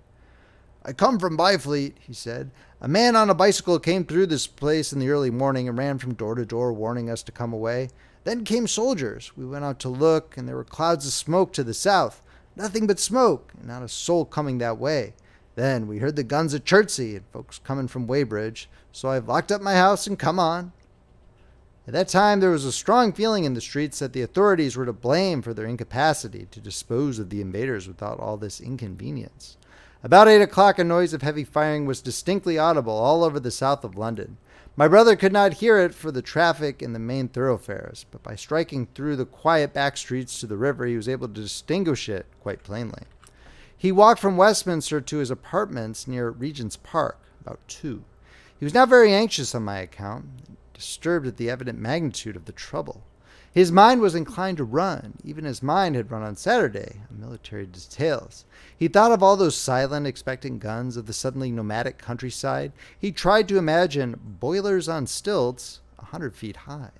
"I come from Byfleet," he said. "A man on a bicycle came through this place in the early morning and ran from door to door warning us to come away. Then came soldiers. We went out to look, and there were clouds of smoke to the south. Nothing but smoke, and not a soul coming that way. Then we heard the guns at Chertsey, and folks coming from Weybridge, so I've locked up my house and come on." At that time, there was a strong feeling in the streets that the authorities were to blame for their incapacity to dispose of the invaders without all this inconvenience. About 8 o'clock, a noise of heavy firing was distinctly audible all over the south of London. My brother could not hear it for the traffic in the main thoroughfares, but by striking through the quiet back streets to the river, he was able to distinguish it quite plainly. He walked from Westminster to his apartments near Regent's Park, about 2. He was now very anxious on my account, disturbed at the evident magnitude of the trouble. His mind was inclined to run, even as mine had run on Saturday, on military details. He thought of all those silent, expectant guns of the suddenly nomadic countryside. He tried to imagine boilers on stilts 100 feet high.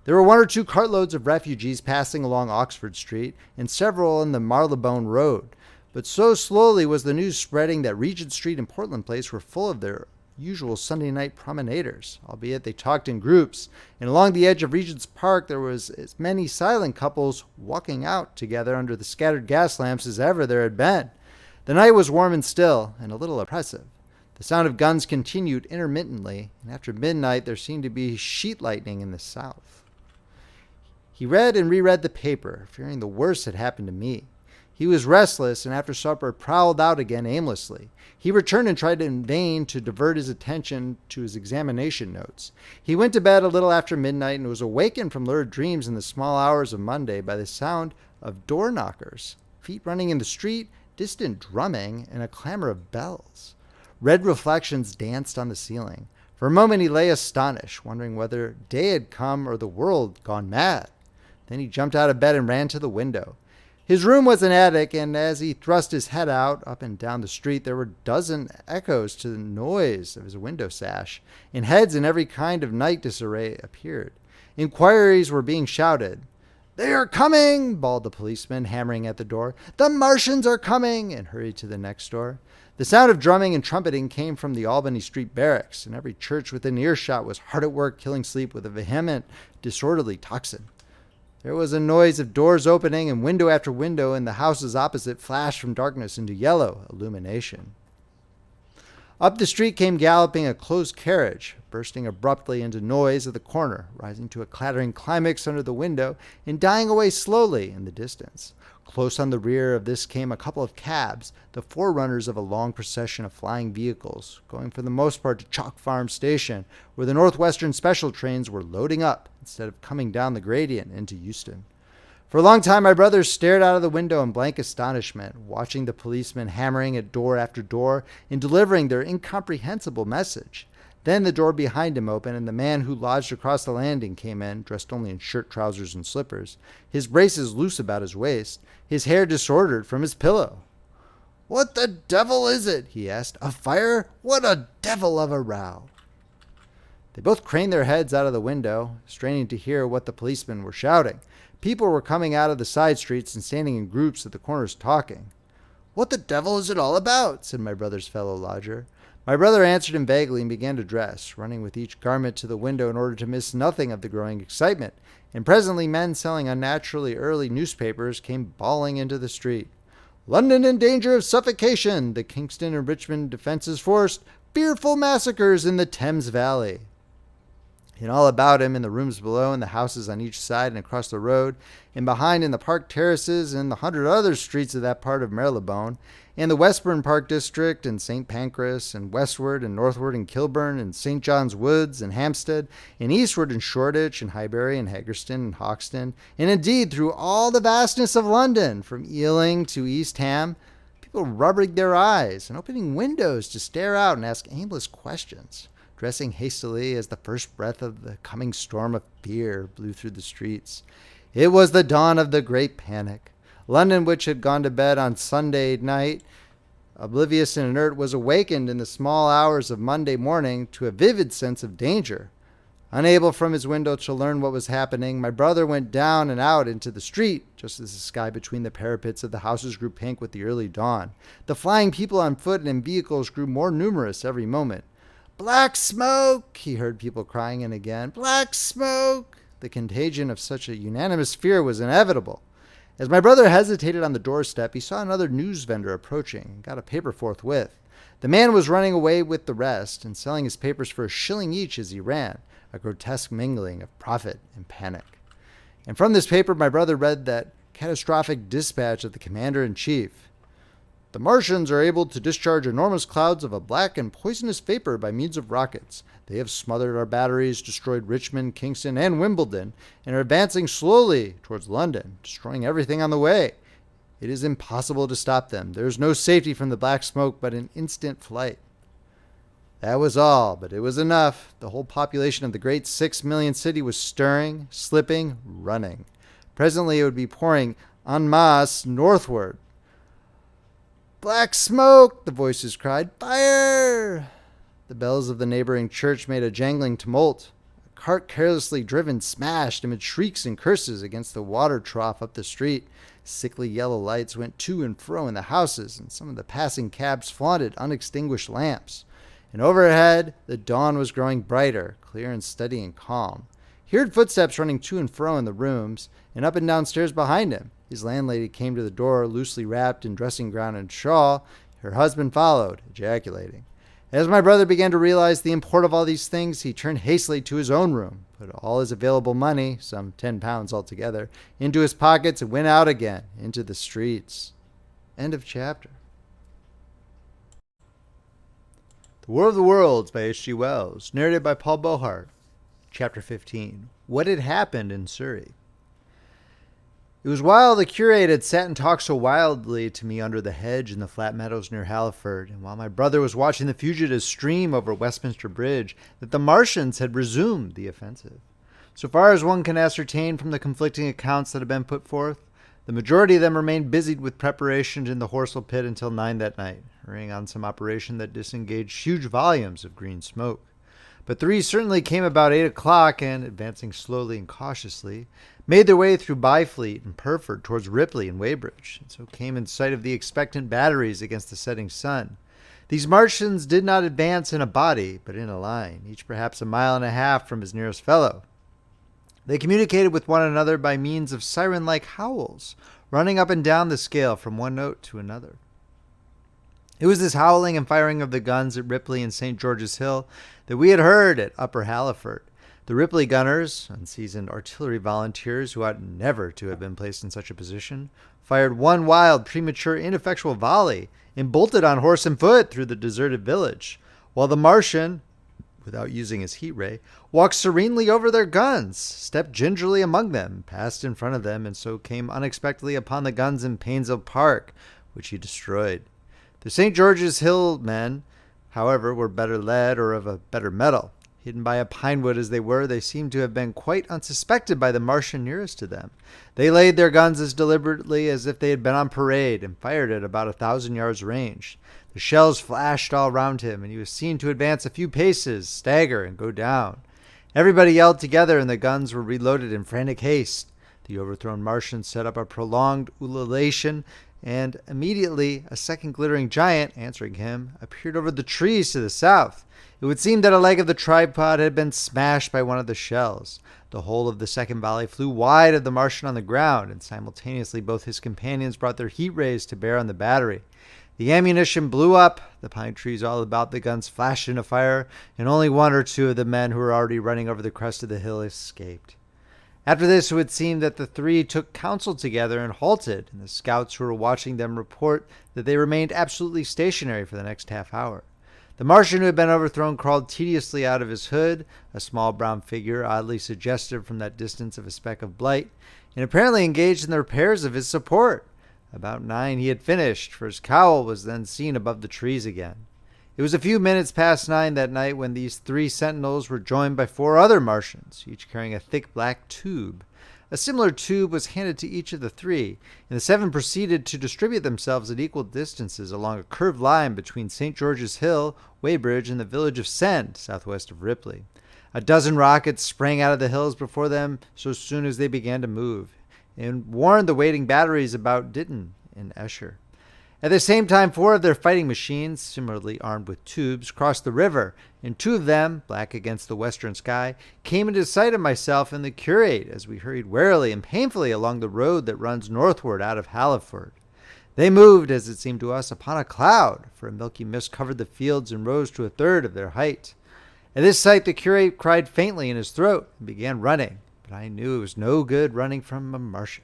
There were 1 or 2 cartloads of refugees passing along Oxford Street, and several in the Marylebone Road. But so slowly was the news spreading that Regent Street and Portland Place were full of their usual Sunday night promenaders, albeit they talked in groups, and along the edge of Regent's Park there was as many silent couples walking out together under the scattered gas lamps as ever there had been. The night was warm and still, and a little oppressive. The sound of guns continued intermittently, and after midnight there seemed to be sheet lightning in the south. He read and reread the paper, fearing the worst had happened to me. He was restless, and after supper prowled out again aimlessly. He returned and tried in vain to divert his attention to his examination notes. He went to bed a little after midnight and was awakened from lurid dreams in the small hours of Monday by the sound of door knockers, feet running in the street, distant drumming, and a clamor of bells. Red reflections danced on the ceiling. For a moment he lay astonished, wondering whether day had come or the world gone mad. Then he jumped out of bed and ran to the window. His room was an attic, and as he thrust his head out, up and down the street, there were a dozen echoes to the noise of his window sash, and heads in every kind of night disarray appeared. Inquiries were being shouted. "They are coming!" bawled the policeman, hammering at the door. "The Martians are coming!" and hurried to the next door. The sound of drumming and trumpeting came from the Albany Street barracks, and every church within earshot was hard at work killing sleep with a vehement, disorderly tocsin. There was a noise of doors opening, and window after window in the houses opposite flashed from darkness into yellow illumination. Up the street came galloping a closed carriage, bursting abruptly into noise at the corner, rising to a clattering climax under the window, and dying away slowly in the distance. Close on the rear of this came a couple of cabs, the forerunners of a long procession of flying vehicles, going for the most part to Chalk Farm Station, where the Northwestern special trains were loading up instead of coming down the gradient into Euston. For a long time, my brother stared out of the window in blank astonishment, watching the policemen hammering at door after door and delivering their incomprehensible message. Then the door behind him opened, and the man who lodged across the landing came in, dressed only in shirt, trousers, and slippers, his braces loose about his waist, his hair disordered from his pillow. "What the devil is it?" he asked. "A fire? What a devil of a row!" They both craned their heads out of the window, straining to hear what the policemen were shouting. People were coming out of the side streets and standing in groups at the corners talking. "What the devil is it all about?" said my brother's fellow lodger. My brother answered him vaguely and began to dress, running with each garment to the window in order to miss nothing of the growing excitement, and presently men selling unnaturally early newspapers came bawling into the street. "London in danger of suffocation! The Kingston and Richmond defences forced! Fearful massacres in the Thames Valley!" And all about him, in the rooms below, in the houses on each side and across the road, and behind in the park terraces and the 100 other streets of that part of Marylebone, and the Westbourne Park District, and St. Pancras, and westward and northward in Kilburn, and St. John's Woods, and Hampstead, and eastward in Shoreditch, and Highbury, and Haggerston, and Hoxton, and indeed through all the vastness of London, from Ealing to East Ham, people rubbing their eyes and opening windows to stare out and ask aimless questions, dressing hastily as the first breath of the coming storm of fear blew through the streets. It was the dawn of the great panic. London, which had gone to bed on Sunday night, oblivious and inert, was awakened in the small hours of Monday morning to a vivid sense of danger. Unable from his window to learn what was happening, my brother went down and out into the street, just as the sky between the parapets of the houses grew pink with the early dawn. The flying people on foot and in vehicles grew more numerous every moment. "Black smoke!" he heard people crying, and again, "Black smoke!" The contagion of such a unanimous fear was inevitable. As my brother hesitated on the doorstep, he saw another news vendor approaching and got a paper forthwith. The man was running away with the rest and selling his papers for a shilling each as he ran, a grotesque mingling of profit and panic. And from this paper my brother read that catastrophic dispatch of the commander-in-chief. "The Martians are able to discharge enormous clouds of a black and poisonous vapor by means of rockets. They have smothered our batteries, destroyed Richmond, Kingston, and Wimbledon, and are advancing slowly towards London, destroying everything on the way. It is impossible to stop them. There is no safety from the black smoke but an instant flight." That was all, but it was enough. The whole population of the great 6 million city was stirring, slipping, running. Presently it would be pouring en masse northward. "Black smoke!" the voices cried. "Fire!" The bells of the neighboring church made a jangling tumult. A cart carelessly driven smashed amid shrieks and curses against the water trough up the street. Sickly yellow lights went to and fro in the houses, and some of the passing cabs flaunted unextinguished lamps. And overhead, the dawn was growing brighter, clear and steady and calm. He heard footsteps running to and fro in the rooms, and up and down stairs behind him. His landlady came to the door, loosely wrapped in dressing gown and shawl. Her husband followed, ejaculating. As my brother began to realize the import of all these things, he turned hastily to his own room, put all his available money, some £10 altogether, into his pockets and went out again into the streets. End of chapter. The War of the Worlds by H.G. Wells, narrated by Paul Beauheart. Chapter 15. What had happened in Surrey? It was while the curate had sat and talked so wildly to me under the hedge in the flat meadows near Halliford, and while my brother was watching the fugitives stream over Westminster Bridge, that the Martians had resumed the offensive. So far as one can ascertain from the conflicting accounts that have been put forth, the majority of them remained busied with preparations in the Horsell pit until 9 that night, hurrying on some operation that disengaged huge volumes of green smoke. But 3 certainly came about 8 o'clock and, advancing slowly and cautiously, made their way through Byfleet and Purford towards Ripley and Weybridge, and so came in sight of the expectant batteries against the setting sun. These Martians did not advance in a body, but in a line, each perhaps 1.5 miles from his nearest fellow. They communicated with one another by means of siren-like howls, running up and down the scale from one note to another. It was this howling and firing of the guns at Ripley and St. George's Hill that we had heard at Upper Halliford. The Ripley gunners, unseasoned artillery volunteers who ought never to have been placed in such a position, fired one wild, premature, ineffectual volley and bolted on horse and foot through the deserted village, while the Martian, without using his heat ray, walked serenely over their guns, stepped gingerly among them, passed in front of them, and so came unexpectedly upon the guns in Painshill Park, which he destroyed. The St. George's Hill men, however, were better lead or of a better metal. Hidden by a pine wood as they were, they seemed to have been quite unsuspected by the Martian nearest to them. They laid their guns as deliberately as if they had been on parade, and fired at about 1,000 yards range. The shells flashed all round him, and he was seen to advance a few paces, stagger, and go down. Everybody yelled together, and the guns were reloaded in frantic haste. The overthrown Martian set up a prolonged ululation, and immediately a second glittering giant, answering him, appeared over the trees to the south. It would seem that a leg of the tripod had been smashed by one of the shells. The whole of the second volley flew wide of the Martian on the ground, and simultaneously both his companions brought their heat rays to bear on the battery. The ammunition blew up, the pine trees all about the guns flashed into fire, and only one or two of the men who were already running over the crest of the hill escaped. After this, it would seem that the three took counsel together and halted, and the scouts who were watching them report that they remained absolutely stationary for the next half hour. The Martian who had been overthrown crawled tediously out of his hood, a small brown figure, oddly suggestive from that distance of a speck of blight, and apparently engaged in the repairs of his support. About 9 he had finished, for his cowl was then seen above the trees again. It was a few minutes past 9 that night when these 3 sentinels were joined by 4 other Martians, each carrying a thick black tube. A similar tube was handed to each of the 3, and the 7 proceeded to distribute themselves at equal distances along a curved line between St. George's Hill, Weybridge, and the village of Send, southwest of Ripley. A dozen rockets sprang out of the hills before them so soon as they began to move, and warned the waiting batteries about Ditton and Esher. At the same time, 4 of their fighting machines, similarly armed with tubes, crossed the river, and 2 of them, black against the western sky, came into sight of myself and the curate as we hurried warily and painfully along the road that runs northward out of Halliford. They moved, as it seemed to us, upon a cloud, for a milky mist covered the fields and rose to 1/3 of their height. At this sight the curate cried faintly in his throat and began running, but I knew it was no good running from a Martian.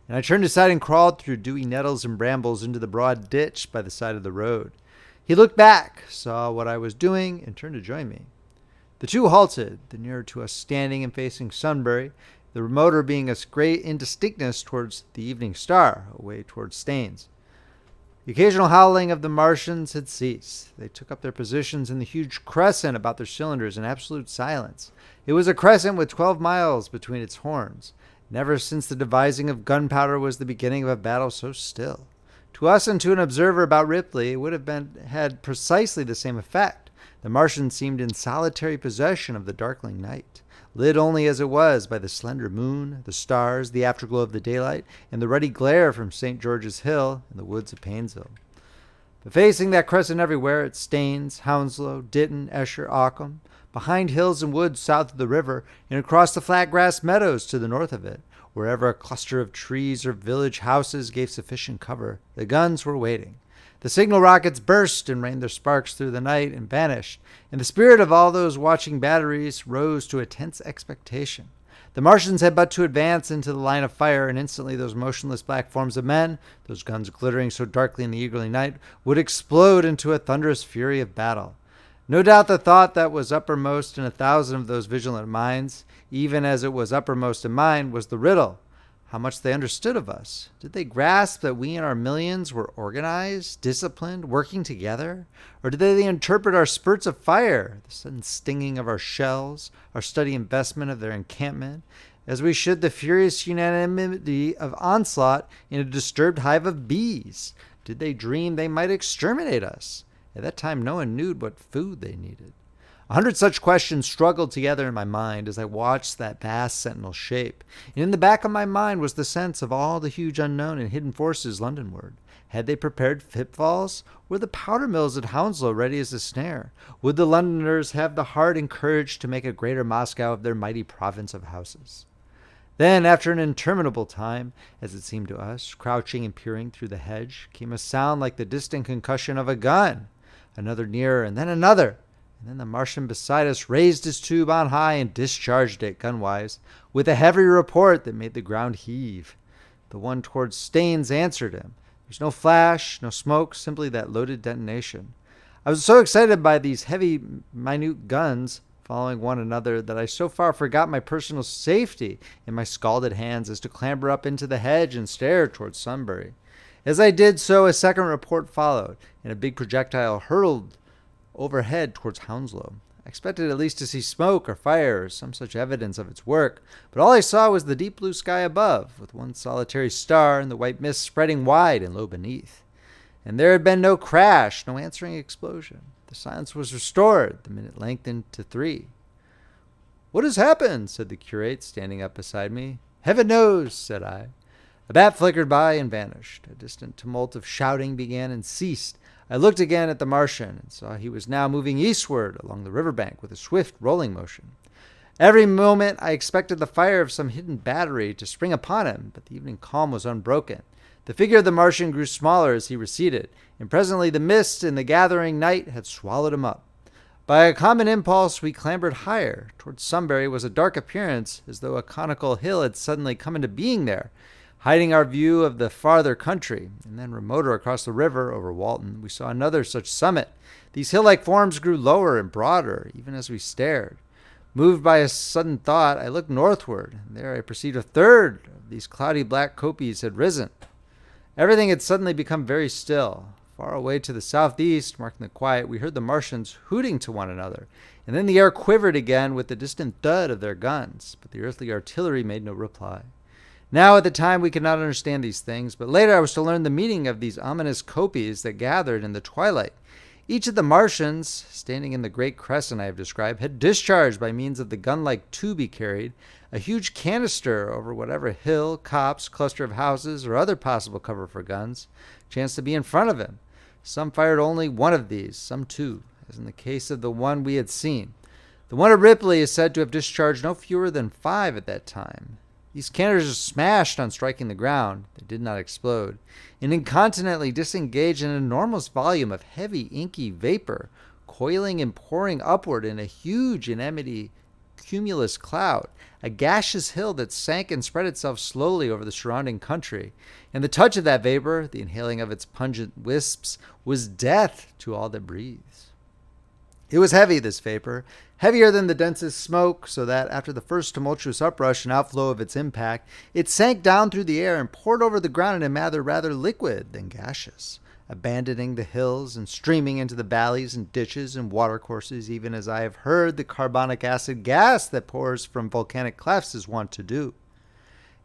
And I turned aside and crawled through dewy nettles and brambles into the broad ditch by the side of the road. He looked back, saw what I was doing, and turned to join me. The 2 halted, the nearer to us standing and facing Sunbury, the remoter being a great indistinctness towards the evening star, away towards Staines. The occasional howling of the Martians had ceased. They took up their positions in the huge crescent about their cylinders in absolute silence. It was a crescent with 12 miles between its horns. Never since the devising of gunpowder was the beginning of a battle so still. To us and to an observer about Ripley, it would have had precisely the same effect. The Martian seemed in solitary possession of the darkling night, lit only as it was by the slender moon, the stars, the afterglow of the daylight, and the ruddy glare from St. George's Hill and the woods of Painshill. But facing that crescent everywhere, at Staines, Hounslow, Ditton, Esher, Ockham, behind hills and woods south of the river, and across the flat grass meadows to the north of it, wherever a cluster of trees or village houses gave sufficient cover, the guns were waiting. The signal rockets burst and rained their sparks through the night and vanished, and the spirit of all those watching batteries rose to a tense expectation. The Martians had but to advance into the line of fire, and instantly those motionless black forms of men, those guns glittering so darkly in the eagerly night, would explode into a thunderous fury of battle. No doubt the thought that was uppermost in 1,000 of those vigilant minds, even as it was uppermost in mine, was the riddle. How much they understood of us. Did they grasp that we and our millions were organized, disciplined, working together? Or did they interpret our spurts of fire, the sudden stinging of our shells, our steady investment of their encampment, as we should the furious unanimity of onslaught in a disturbed hive of bees? Did they dream they might exterminate us? At that time, no one knew what food they needed. 100 such questions struggled together in my mind as I watched that vast sentinel shape. And in the back of my mind was the sense of all the huge unknown and hidden forces Londonward. Had they prepared pitfalls? Were the powder mills at Hounslow ready as a snare? Would the Londoners have the heart and courage to make a greater Moscow of their mighty province of houses? Then, after an interminable time, as it seemed to us, crouching and peering through the hedge, came a sound like the distant concussion of a gun. Another nearer, and then another. And then the Martian beside us raised his tube on high and discharged it, gunwise, with a heavy report that made the ground heave. The one towards Staines answered him. There was no flash, no smoke, simply that loaded detonation. I was so excited by these heavy, minute guns following one another that I so far forgot my personal safety in my scalded hands as to clamber up into the hedge and stare towards Sunbury. As I did so, a second report followed, and a big projectile hurled overhead towards Hounslow. I expected at least to see smoke or fire or some such evidence of its work, but all I saw was the deep blue sky above, with one solitary star and the white mist spreading wide and low beneath. And there had been no crash, no answering explosion. The silence was restored. The minute lengthened to 3. "What has happened?" said the curate, standing up beside me. "Heaven knows," said I. A bat flickered by and vanished. A distant tumult of shouting began and ceased. I looked again at the Martian and saw he was now moving eastward along the riverbank with a swift rolling motion. Every moment I expected the fire of some hidden battery to spring upon him, but the evening calm was unbroken. The figure of the Martian grew smaller as he receded, and presently the mist in the gathering night had swallowed him up. By a common impulse we clambered higher. Towards Sunbury was a dark appearance, as though a conical hill had suddenly come into being there, hiding our view of the farther country, and then remoter across the river over Walton we saw another such summit. These hill-like forms grew lower and broader, even as we stared. Moved by a sudden thought, I looked northward, and there I perceived a third of these cloudy black copies had risen. Everything had suddenly become very still. Far away to the southeast, marking the quiet, we heard the Martians hooting to one another, and then the air quivered again with the distant thud of their guns, but the earthly artillery made no reply. Now, at the time, we could not understand these things, but later I was to learn the meaning of these ominous copies that gathered in the twilight. Each of the Martians, standing in the great crescent I have described, had discharged, by means of the gun-like tube he carried, a huge canister over whatever hill, copse, cluster of houses, or other possible cover for guns chanced to be in front of him. Some fired only one of these, some 2, as in the case of the one we had seen. The one at Ripley is said to have discharged no fewer than 5 at that time. These canisters smashed on striking the ground. They did not explode, and incontinently disengaged an enormous volume of heavy, inky vapor, coiling and pouring upward in a huge anemone cumulus cloud, a gaseous hill that sank and spread itself slowly over the surrounding country. And the touch of that vapor, the inhaling of its pungent wisps, was death to all that breathes. It was heavy, this vapor, heavier than the densest smoke, so that after the first tumultuous uprush and outflow of its impact, it sank down through the air and poured over the ground in a manner rather liquid than gaseous, abandoning the hills and streaming into the valleys and ditches and watercourses, even as I have heard the carbonic acid gas that pours from volcanic clefts is wont to do.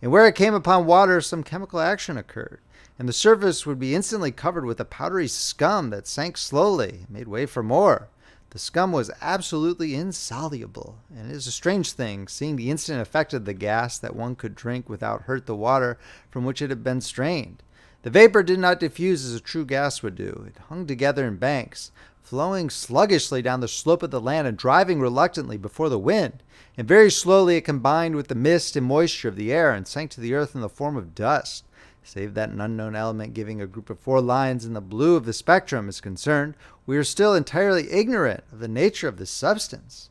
And where it came upon water, some chemical action occurred, and the surface would be instantly covered with a powdery scum that sank slowly and made way for more. The scum was absolutely insoluble, and it is a strange thing, seeing the instant effect of the gas, that one could drink without hurt the water from which it had been strained. The vapor did not diffuse as a true gas would do. It hung together in banks, flowing sluggishly down the slope of the land and driving reluctantly before the wind. And very slowly it combined with the mist and moisture of the air and sank to the earth in the form of dust. Save that an unknown element giving a group of 4 lines in the blue of the spectrum is concerned, we are still entirely ignorant of the nature of this substance.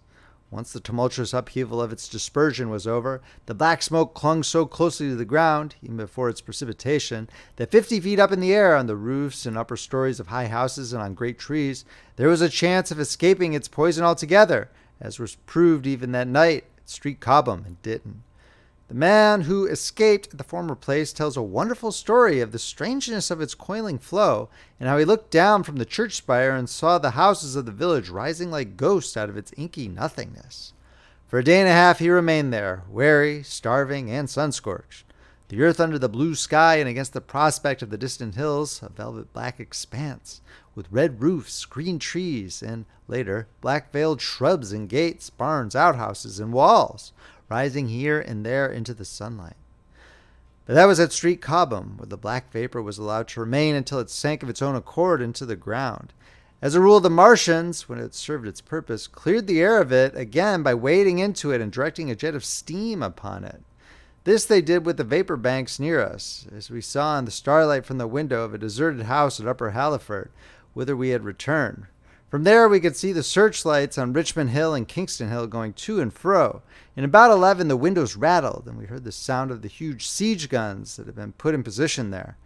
Once the tumultuous upheaval of its dispersion was over, the black smoke clung so closely to the ground, even before its precipitation, that 50 feet up in the air, on the roofs and upper stories of high houses and on great trees, there was a chance of escaping its poison altogether, as was proved even that night at Street Cobham and Ditton. The man who escaped at the former place tells a wonderful story of the strangeness of its coiling flow, and how he looked down from the church spire and saw the houses of the village rising like ghosts out of its inky nothingness. For a day and a half he remained there, weary, starving, and sun-scorched. The earth under the blue sky and against the prospect of the distant hills, a velvet black expanse, with red roofs, green trees, and, later, black-veiled shrubs and gates, barns, outhouses, and walls, rising here and there into the sunlight. But that was at Street Cobham, where the black vapor was allowed to remain until it sank of its own accord into the ground. As a rule, the Martians, when it served its purpose, cleared the air of it again by wading into it and directing a jet of steam upon it. This they did with the vapor banks near us, as we saw in the starlight from the window of a deserted house at Upper Halliford, whither we had returned. From there we could see the searchlights on Richmond Hill and Kingston Hill going to and fro. In about 11 the windows rattled, and we heard the sound of the huge siege guns that had been put in position there.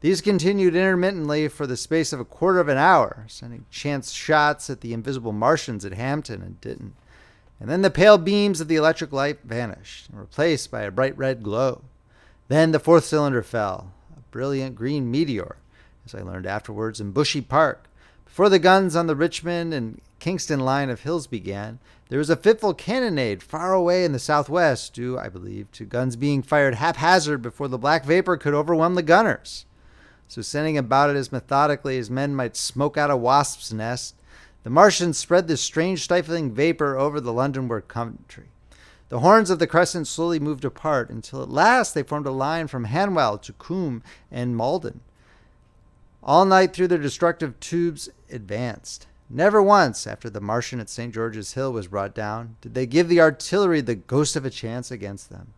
These continued intermittently for the space of a quarter of an hour, sending chance shots at the invisible Martians at Hampton and Ditton. And then the pale beams of the electric light vanished and were replaced by a bright red glow. Then the fourth cylinder fell, a brilliant green meteor, as I learned afterwards in Bushy Park. Before the guns on the Richmond and Kingston line of hills began, there was a fitful cannonade far away in the southwest, due, I believe, to guns being fired haphazard before the black vapor could overwhelm the gunners. So sending about it as methodically as men might smoke out a wasp's nest, the Martians spread this strange stifling vapor over the Londonward country. The horns of the crescent slowly moved apart until at last they formed a line from Hanwell to Coombe and Malden. All night through their destructive tubes advanced. Never once, after the Martian at St. George's Hill was brought down, did they give the artillery the ghost of a chance against them.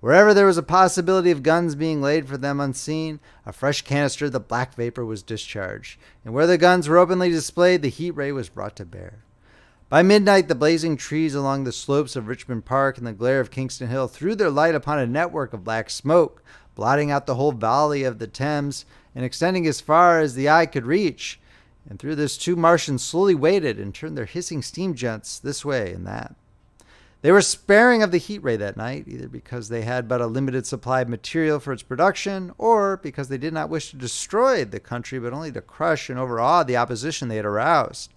Wherever there was a possibility of guns being laid for them unseen, a fresh canister of the black vapor was discharged, and where the guns were openly displayed, the heat ray was brought to bear. By midnight, the blazing trees along the slopes of Richmond Park and the glare of Kingston Hill threw their light upon a network of black smoke, blotting out the whole valley of the Thames and extending as far as the eye could reach. And through this, two Martians slowly waited and turned their hissing steam jets this way and that. They were sparing of the heat ray that night, either because they had but a limited supply of material for its production, or because they did not wish to destroy the country, but only to crush and overawe the opposition they had aroused.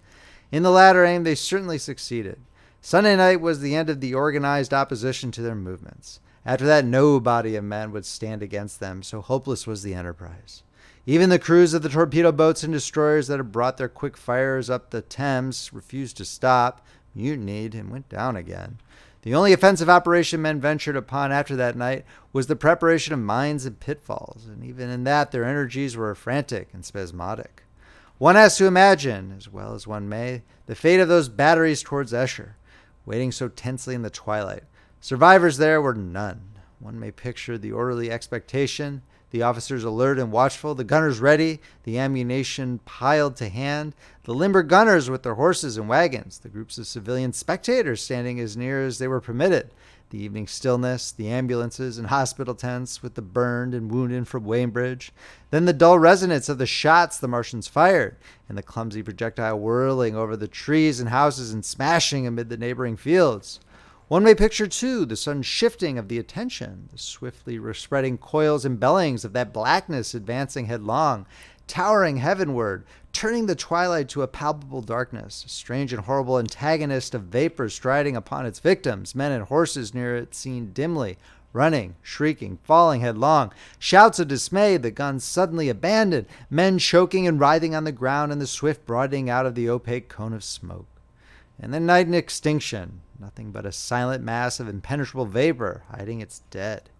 In the latter aim, they certainly succeeded. Sunday night was the end of the organized opposition to their movements. After that, no body of men would stand against them, so hopeless was the enterprise. Even the crews of the torpedo boats and destroyers that had brought their quick fires up the Thames refused to stop, mutinied, and went down again. The only offensive operation men ventured upon after that night was the preparation of mines and pitfalls, and even in that their energies were frantic and spasmodic. One has to imagine, as well as one may, the fate of those batteries towards Esher, waiting so tensely in the twilight. Survivors there were none. One may picture the orderly expectation, the officers alert and watchful, the gunners ready, the ammunition piled to hand, the limber gunners with their horses and wagons, the groups of civilian spectators standing as near as they were permitted, the evening stillness, the ambulances and hospital tents with the burned and wounded from Weybridge, then the dull resonance of the shots the Martians fired, and the clumsy projectile whirling over the trees and houses and smashing amid the neighboring fields. One may picture, too, the sudden shifting of the attention, the swiftly spreading coils and bellowings of that blackness advancing headlong, towering heavenward, turning the twilight to a palpable darkness, a strange and horrible antagonist of vapor striding upon its victims, men and horses near it seen dimly, running, shrieking, falling headlong, shouts of dismay, the guns suddenly abandoned, men choking and writhing on the ground in the swift broadening out of the opaque cone of smoke. And then night and extinction, nothing but a silent mass of impenetrable vapor hiding its dead.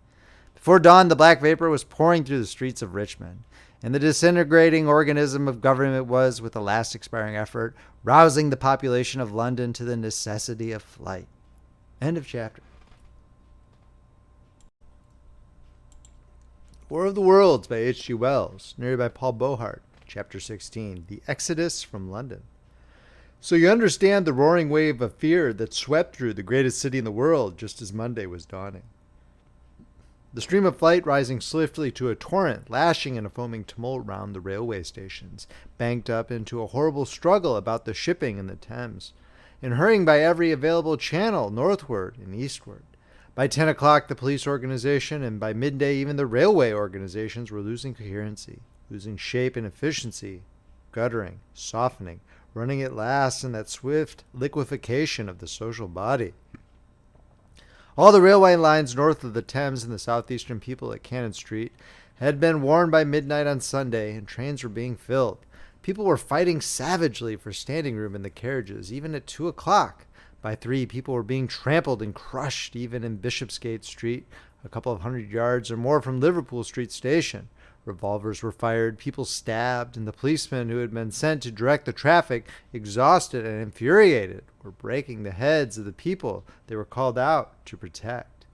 Before dawn, the black vapor was pouring through the streets of Richmond, and the disintegrating organism of government was, with a last expiring effort, rousing the population of London to the necessity of flight. End of chapter. War of the Worlds by H.G. Wells, narrated by Paul Beauheart, Chapter 16, The Exodus from London. So you understand the roaring wave of fear that swept through the greatest city in the world just as Monday was dawning. The stream of flight rising swiftly to a torrent, lashing in a foaming tumult round the railway stations, banked up into a horrible struggle about the shipping in the Thames, and hurrying by every available channel northward and eastward. By 10 o'clock, the police organization, and by midday, even the railway organizations were losing coherency, losing shape and efficiency, guttering, softening, running at last in that swift liquefaction of the social body. All the railway lines north of the Thames and the southeastern people at Cannon Street had been worn by midnight on Sunday, and trains were being filled. People were fighting savagely for standing room in the carriages, even at 2 o'clock. By 3, people were being trampled and crushed, even in Bishopsgate Street, a couple of 100 yards or more from Liverpool Street Station. Revolvers were fired, people stabbed, and the policemen who had been sent to direct the traffic, exhausted and infuriated, were breaking the heads of the people they were called out to protect.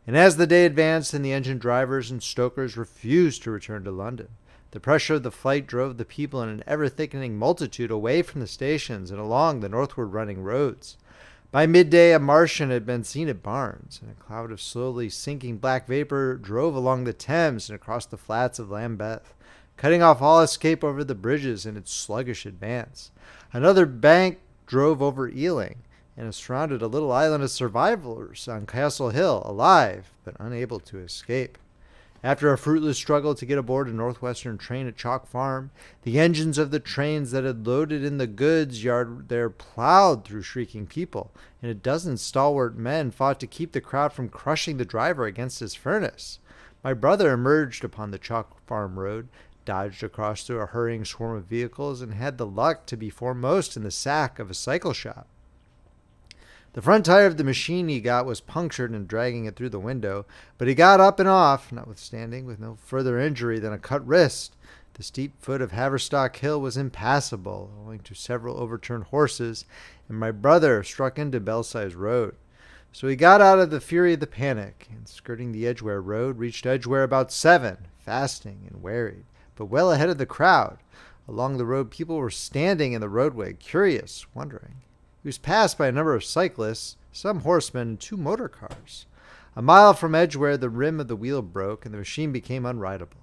And as the day advanced and the engine drivers and stokers refused to return to London, the pressure of the flight drove the people in an ever-thickening multitude away from the stations and along the northward running roads. By midday, a Martian had been seen at Barnes, and a cloud of slowly sinking black vapor drove along the Thames and across the flats of Lambeth, cutting off all escape over the bridges in its sluggish advance. Another bank drove over Ealing, and surrounded a little island of survivors on Castle Hill, alive but unable to escape. After a fruitless struggle to get aboard a northwestern train at Chalk Farm, the engines of the trains that had loaded in the goods yard there plowed through shrieking people, and a dozen stalwart men fought to keep the crowd from crushing the driver against his furnace. My brother emerged upon the Chalk Farm road, dodged across through a hurrying swarm of vehicles, and had the luck to be foremost in the sack of a cycle shop. The front tire of the machine he got was punctured and dragging it through the window, but he got up and off, notwithstanding, with no further injury than a cut wrist. The steep foot of Haverstock Hill was impassable, owing to several overturned horses, and my brother struck into Belsize Road. So he got out of the fury of the panic, and skirting the Edgware Road, reached Edgware about 7, fasting and wearied, but well ahead of the crowd. Along the road, people were standing in the roadway, curious, wondering. He was passed by a number of cyclists, some horsemen, and 2 motor cars. A mile from Edgware, the rim of the wheel broke, and the machine became unrideable.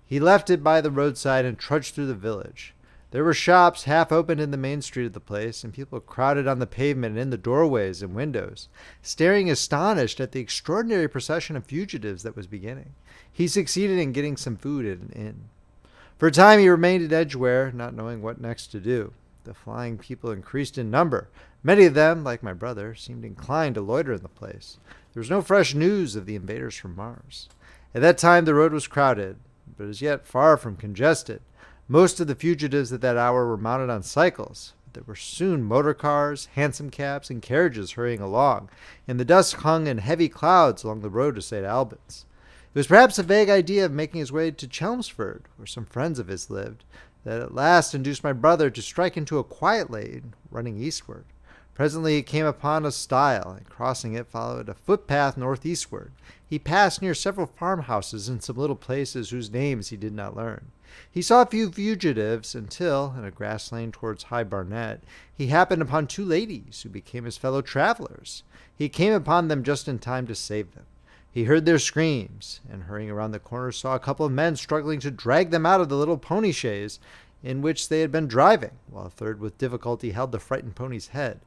He left it by the roadside and trudged through the village. There were shops half open in the main street of the place, and people crowded on the pavement and in the doorways and windows, staring astonished at the extraordinary procession of fugitives that was beginning. He succeeded in getting some food at an inn. For a time he remained at Edgware, not knowing what next to do. The flying people increased in number. Many of them, like my brother, seemed inclined to loiter in the place. There was no fresh news of the invaders from Mars. At that time the road was crowded, but as yet far from congested. Most of the fugitives at that hour were mounted on cycles. There were soon motor cars, hansom cabs, and carriages hurrying along, and the dust hung in heavy clouds along the road to St. Albans. It was perhaps a vague idea of making his way to Chelmsford, where some friends of his lived, that at last induced my brother to strike into a quiet lane running eastward. Presently he came upon a stile, and crossing it followed a footpath northeastward. He passed near several farmhouses and some little places whose names he did not learn. He saw a few fugitives until, in a grass lane towards High Barnet, he happened upon 2 ladies who became his fellow travelers. He came upon them just in time to save them. He heard their screams, and hurrying around the corner saw a couple of men struggling to drag them out of the little pony chaise in which they had been driving, while a third with difficulty held the frightened pony's head.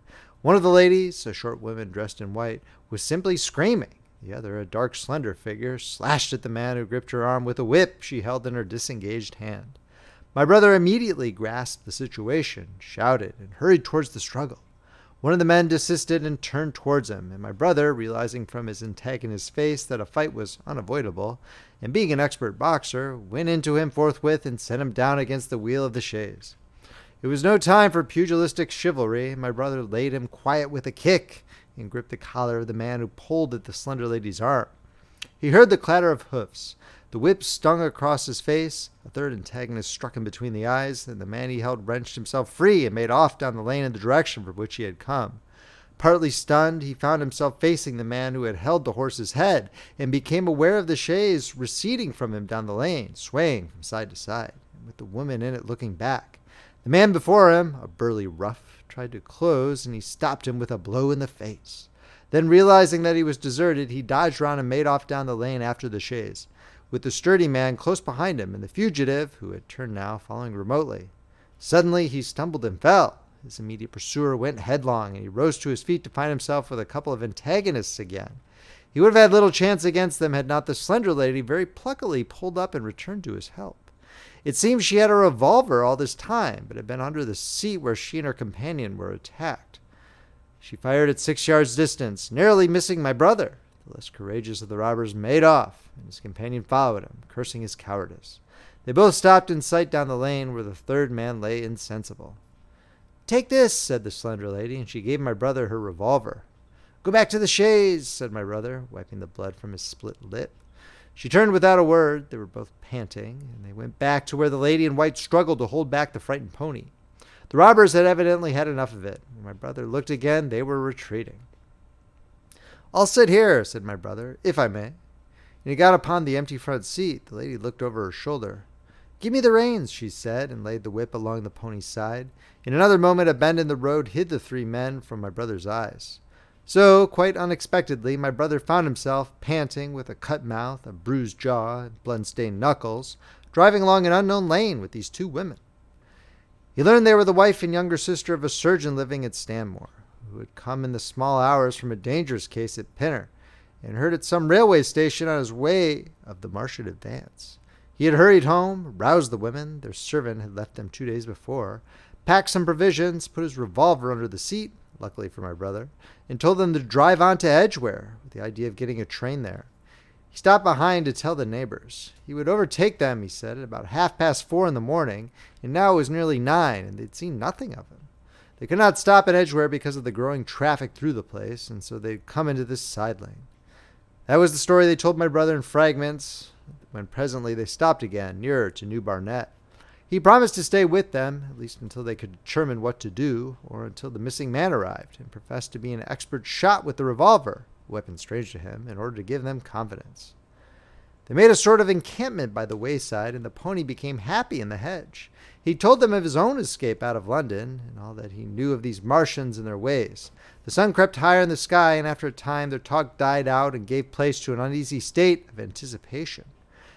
One of the ladies, a short woman dressed in white, was simply screaming. The other, a dark, slender figure, slashed at the man who gripped her arm with a whip she held in her disengaged hand. My brother immediately grasped the situation, shouted, and hurried towards the struggle. One of the men desisted and turned towards him, and my brother, realizing from his antagonist's face that a fight was unavoidable, and being an expert boxer, went into him forthwith and set him down against the wheel of the chaise. It was no time for pugilistic chivalry. My brother laid him quiet with a kick and gripped the collar of the man who pulled at the slender lady's arm. He heard the clatter of hoofs. The whip stung across his face. A third antagonist struck him between the eyes, and the man he held wrenched himself free and made off down the lane in the direction from which he had come. Partly stunned, he found himself facing the man who had held the horse's head, and became aware of the chaise receding from him down the lane, swaying from side to side, and with the woman in it looking back. The man before him, a burly rough, tried to close, and he stopped him with a blow in the face. Then, realizing that he was deserted, he dodged round and made off down the lane after the chaise, with the sturdy man close behind him, and the fugitive, who had turned now, following remotely. Suddenly he stumbled and fell. His immediate pursuer went headlong, and he rose to his feet to find himself with a couple of antagonists again. He would have had little chance against them had not the slender lady very pluckily pulled up and returned to his help. It seemed she had a revolver all this time, but had been under the seat where she and her companion were attacked. She fired at 6 yards' distance, narrowly missing my brother. The less courageous of the robbers made off, and his companion followed him, cursing his cowardice. They both stopped in sight down the lane where the third man lay insensible. "Take this," said the slender lady, and she gave my brother her revolver. "Go back to the chaise," said my brother, wiping the blood from his split lip. She turned without a word. They were both panting, and they went back to where the lady in white struggled to hold back the frightened pony. The robbers had evidently had enough of it. When my brother looked again, they were retreating. "I'll sit here," said my brother, "if I may." And he got upon the empty front seat. The lady looked over her shoulder. "Give me the reins," she said, and laid the whip along the pony's side. In another moment, a bend in the road hid the 3 men from my brother's eyes. So, quite unexpectedly, my brother found himself, panting, with a cut mouth, a bruised jaw, and blood-stained knuckles, driving along an unknown lane with these two women. He learned they were the wife and younger sister of a surgeon living at Stanmore, who had come in the small hours from a dangerous case at Pinner, and heard at some railway station on his way of the Martian advance. He had hurried home, roused the women, their servant had left them 2 days before, packed some provisions, put his revolver under the seat, luckily for my brother, and told them to drive on to Edgware, with the idea of getting a train there. He stopped behind to tell the neighbors. He would overtake them, he said, at about 4:30 in the morning, and now it was nearly 9, and they'd seen nothing of him. They could not stop at Edgware because of the growing traffic through the place, and so they'd come into this side lane. That was the story they told my brother in fragments, when presently they stopped again, nearer to New Barnet. He promised to stay with them, at least until they could determine what to do, or until the missing man arrived, and professed to be an expert shot with the revolver, a weapon strange to him, in order to give them confidence. They made a sort of encampment by the wayside, and the pony became happy in the hedge. He told them of his own escape out of London, and all that he knew of these Martians and their ways. The sun crept higher in the sky, and after a time their talk died out and gave place to an uneasy state of anticipation.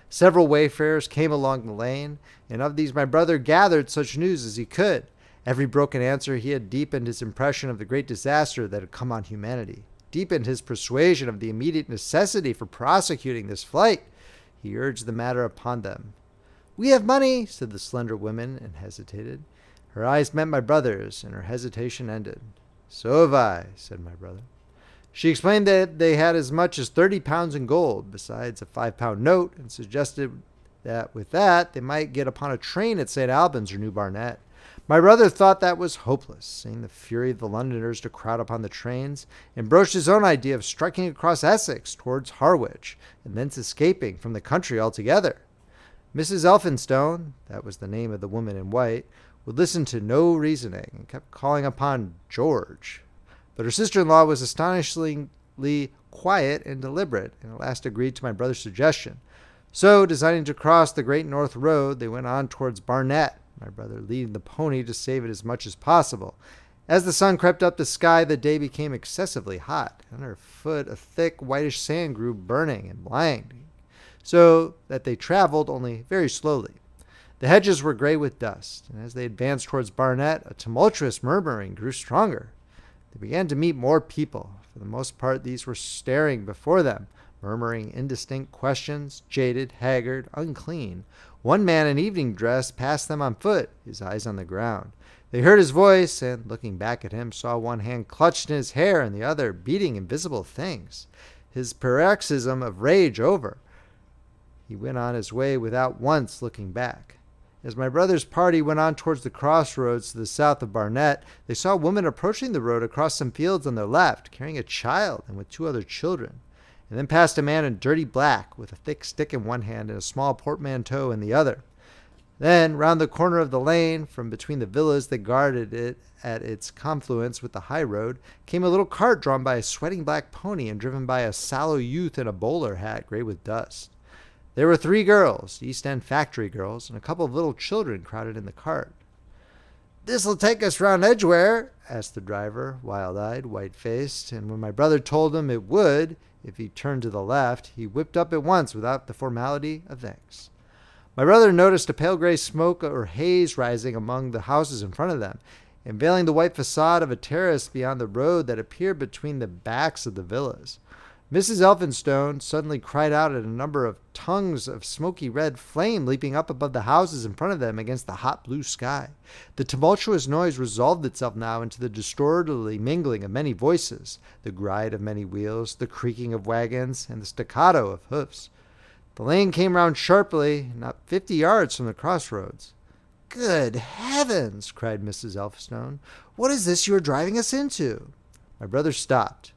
Several wayfarers came along the lane, and of these my brother gathered such news as he could. Every broken answer he had deepened his impression of the great disaster that had come on humanity, deepened his persuasion of the immediate necessity for prosecuting this flight. He urged the matter upon them. "We have money," said the slender woman, and hesitated. Her eyes met my brother's, and her hesitation ended. "So have I," said my brother. She explained that they had as much as 30 pounds in gold, besides a 5-pound note, and suggested that with that they might get upon a train at St. Albans or New Barnet. My brother thought that was hopeless, seeing the fury of the Londoners to crowd upon the trains, and broached his own idea of striking across Essex towards Harwich, and thence escaping from the country altogether. Mrs. Elphinstone, that was the name of the woman in white, would listen to no reasoning, and kept calling upon George. But her sister-in-law was astonishingly quiet and deliberate, and at last agreed to my brother's suggestion. So, designing to cross the Great North Road, they went on towards Barnet, my brother leading the pony to save it as much as possible. As the sun crept up the sky, the day became excessively hot, and underfoot a thick whitish sand grew burning and blinding, so that they traveled only very slowly. The hedges were gray with dust, and as they advanced towards Barnet, a tumultuous murmuring grew stronger. They began to meet more people. For the most part, these were staring before them, murmuring indistinct questions, jaded, haggard, unclean. One man in evening dress passed them on foot, his eyes on the ground. They heard his voice, and, looking back at him, saw one hand clutched in his hair and the other beating invisible things. His paroxysm of rage over, he went on his way without once looking back. As my brother's party went on towards the crossroads to the south of Barnet, they saw a woman approaching the road across some fields on their left, carrying a child and with 2 other children, and then passed a man in dirty black, with a thick stick in one hand and a small portmanteau in the other. Then, round the corner of the lane, from between the villas that guarded it at its confluence with the high road, came a little cart drawn by a sweating black pony and driven by a sallow youth in a bowler hat gray with dust. There were 3 girls, East End factory girls, and a couple of little children crowded in the cart. "This'll take us round Edgware?" asked the driver, wild-eyed, white-faced, and when my brother told him it would, if he turned to the left, he whipped up at once without the formality of thanks. My brother noticed a pale gray smoke or haze rising among the houses in front of them, and veiling the white facade of a terrace beyond the road that appeared between the backs of the villas. Mrs. Elphinstone suddenly cried out at a number of tongues of smoky red flame leaping up above the houses in front of them against the hot blue sky. The tumultuous noise resolved itself now into the disorderly mingling of many voices, the gride of many wheels, the creaking of wagons, and the staccato of hoofs. The lane came round sharply, not 50 yards from the crossroads. "Good heavens!" cried Mrs. Elphinstone. "What is this you are driving us into?" My brother stopped.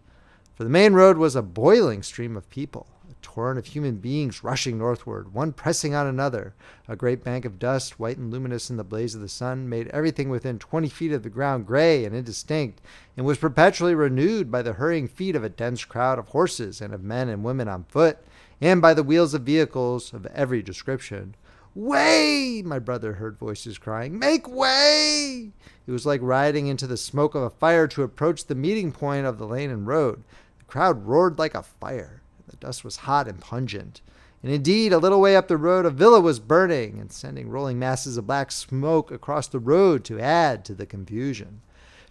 For the main road was a boiling stream of people, a torrent of human beings rushing northward, one pressing on another. A great bank of dust, white and luminous in the blaze of the sun, made everything within 20 feet of the ground gray and indistinct, and was perpetually renewed by the hurrying feet of a dense crowd of horses and of men and women on foot, and by the wheels of vehicles of every description. "Way!" my brother heard voices crying. "Make way!" It was like riding into the smoke of a fire to approach the meeting point of the lane and road. The crowd roared like a fire. The dust was hot and pungent. And indeed, a little way up the road, a villa was burning and sending rolling masses of black smoke across the road to add to the confusion.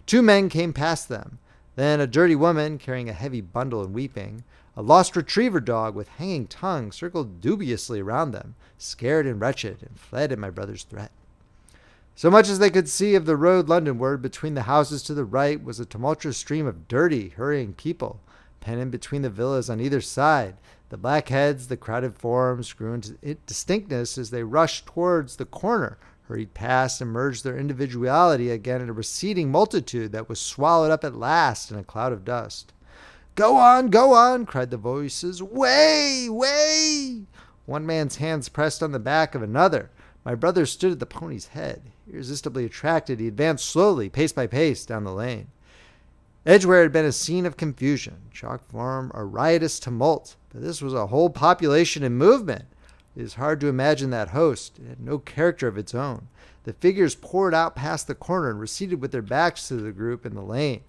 2 men came past them. Then a dirty woman carrying a heavy bundle and weeping. A lost retriever dog with hanging tongue circled dubiously around them, scared and wretched, and fled at my brother's threat. So much as they could see of the road Londonward, between the houses to the right was a tumultuous stream of dirty, hurrying people, penned between the villas on either side. The black heads, the crowded forms grew into distinctness as they rushed towards the corner, hurried past, and merged their individuality again in a receding multitude that was swallowed up at last in a cloud of dust. Go on, cried the voices. Way, way! One man's hands pressed on the back of another. My brother stood at the pony's head. Irresistibly attracted, he advanced slowly, pace by pace, down the lane. Edgware had been a scene of confusion, chalk form a riotous tumult, but this was a whole population in movement. It is hard to imagine that host. It had no character of its own. The figures poured out past the corner and receded with their backs to the group in the lane.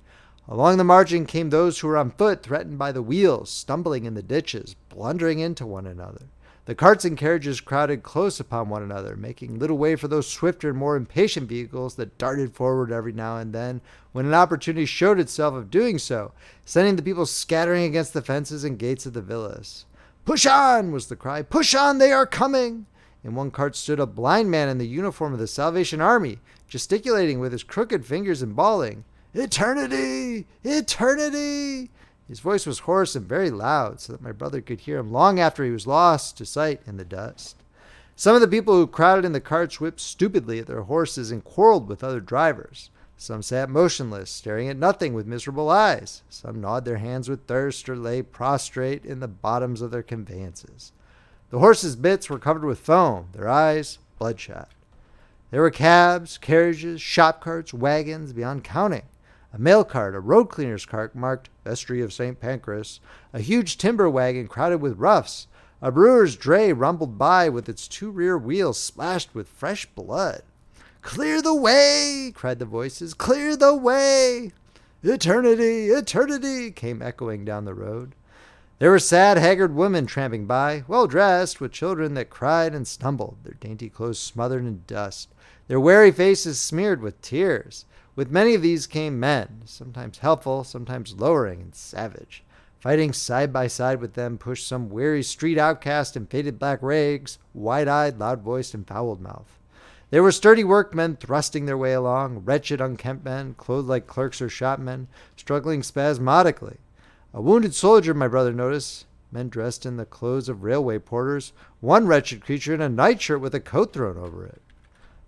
Along the margin came those who were on foot, threatened by the wheels, stumbling in the ditches, blundering into one another. The carts and carriages crowded close upon one another, making little way for those swifter and more impatient vehicles that darted forward every now and then when an opportunity showed itself of doing so, sending the people scattering against the fences and gates of the villas. Push on, was the cry. Push on, they are coming. In one cart stood a blind man in the uniform of the Salvation Army, gesticulating with his crooked fingers and bawling, Eternity! Eternity! His voice was hoarse and very loud, so that my brother could hear him long after he was lost to sight in the dust. Some of the people who crowded in the carts whipped stupidly at their horses and quarreled with other drivers. Some sat motionless, staring at nothing with miserable eyes. Some gnawed their hands with thirst or lay prostrate in the bottoms of their conveyances. The horses' bits were covered with foam, their eyes bloodshot. There were cabs, carriages, shop carts, wagons, beyond counting. A mail cart, a road cleaner's cart marked Vestry of St. Pancras, a huge timber wagon crowded with roughs. A brewer's dray rumbled by with its 2 rear wheels splashed with fresh blood. Clear the way, cried the voices. Clear the way. Eternity, eternity, came echoing down the road. There were sad, haggard women tramping by, well-dressed, with children that cried and stumbled, their dainty clothes smothered in dust, their weary faces smeared with tears. With many of these came men, sometimes helpful, sometimes lowering and savage. Fighting side by side with them pushed some weary street outcast in faded black rags, wide-eyed, loud-voiced, and foul-mouthed. There were sturdy workmen thrusting their way along, wretched unkempt men, clothed like clerks or shopmen, struggling spasmodically. A wounded soldier, my brother noticed, men dressed in the clothes of railway porters, one wretched creature in a nightshirt with a coat thrown over it.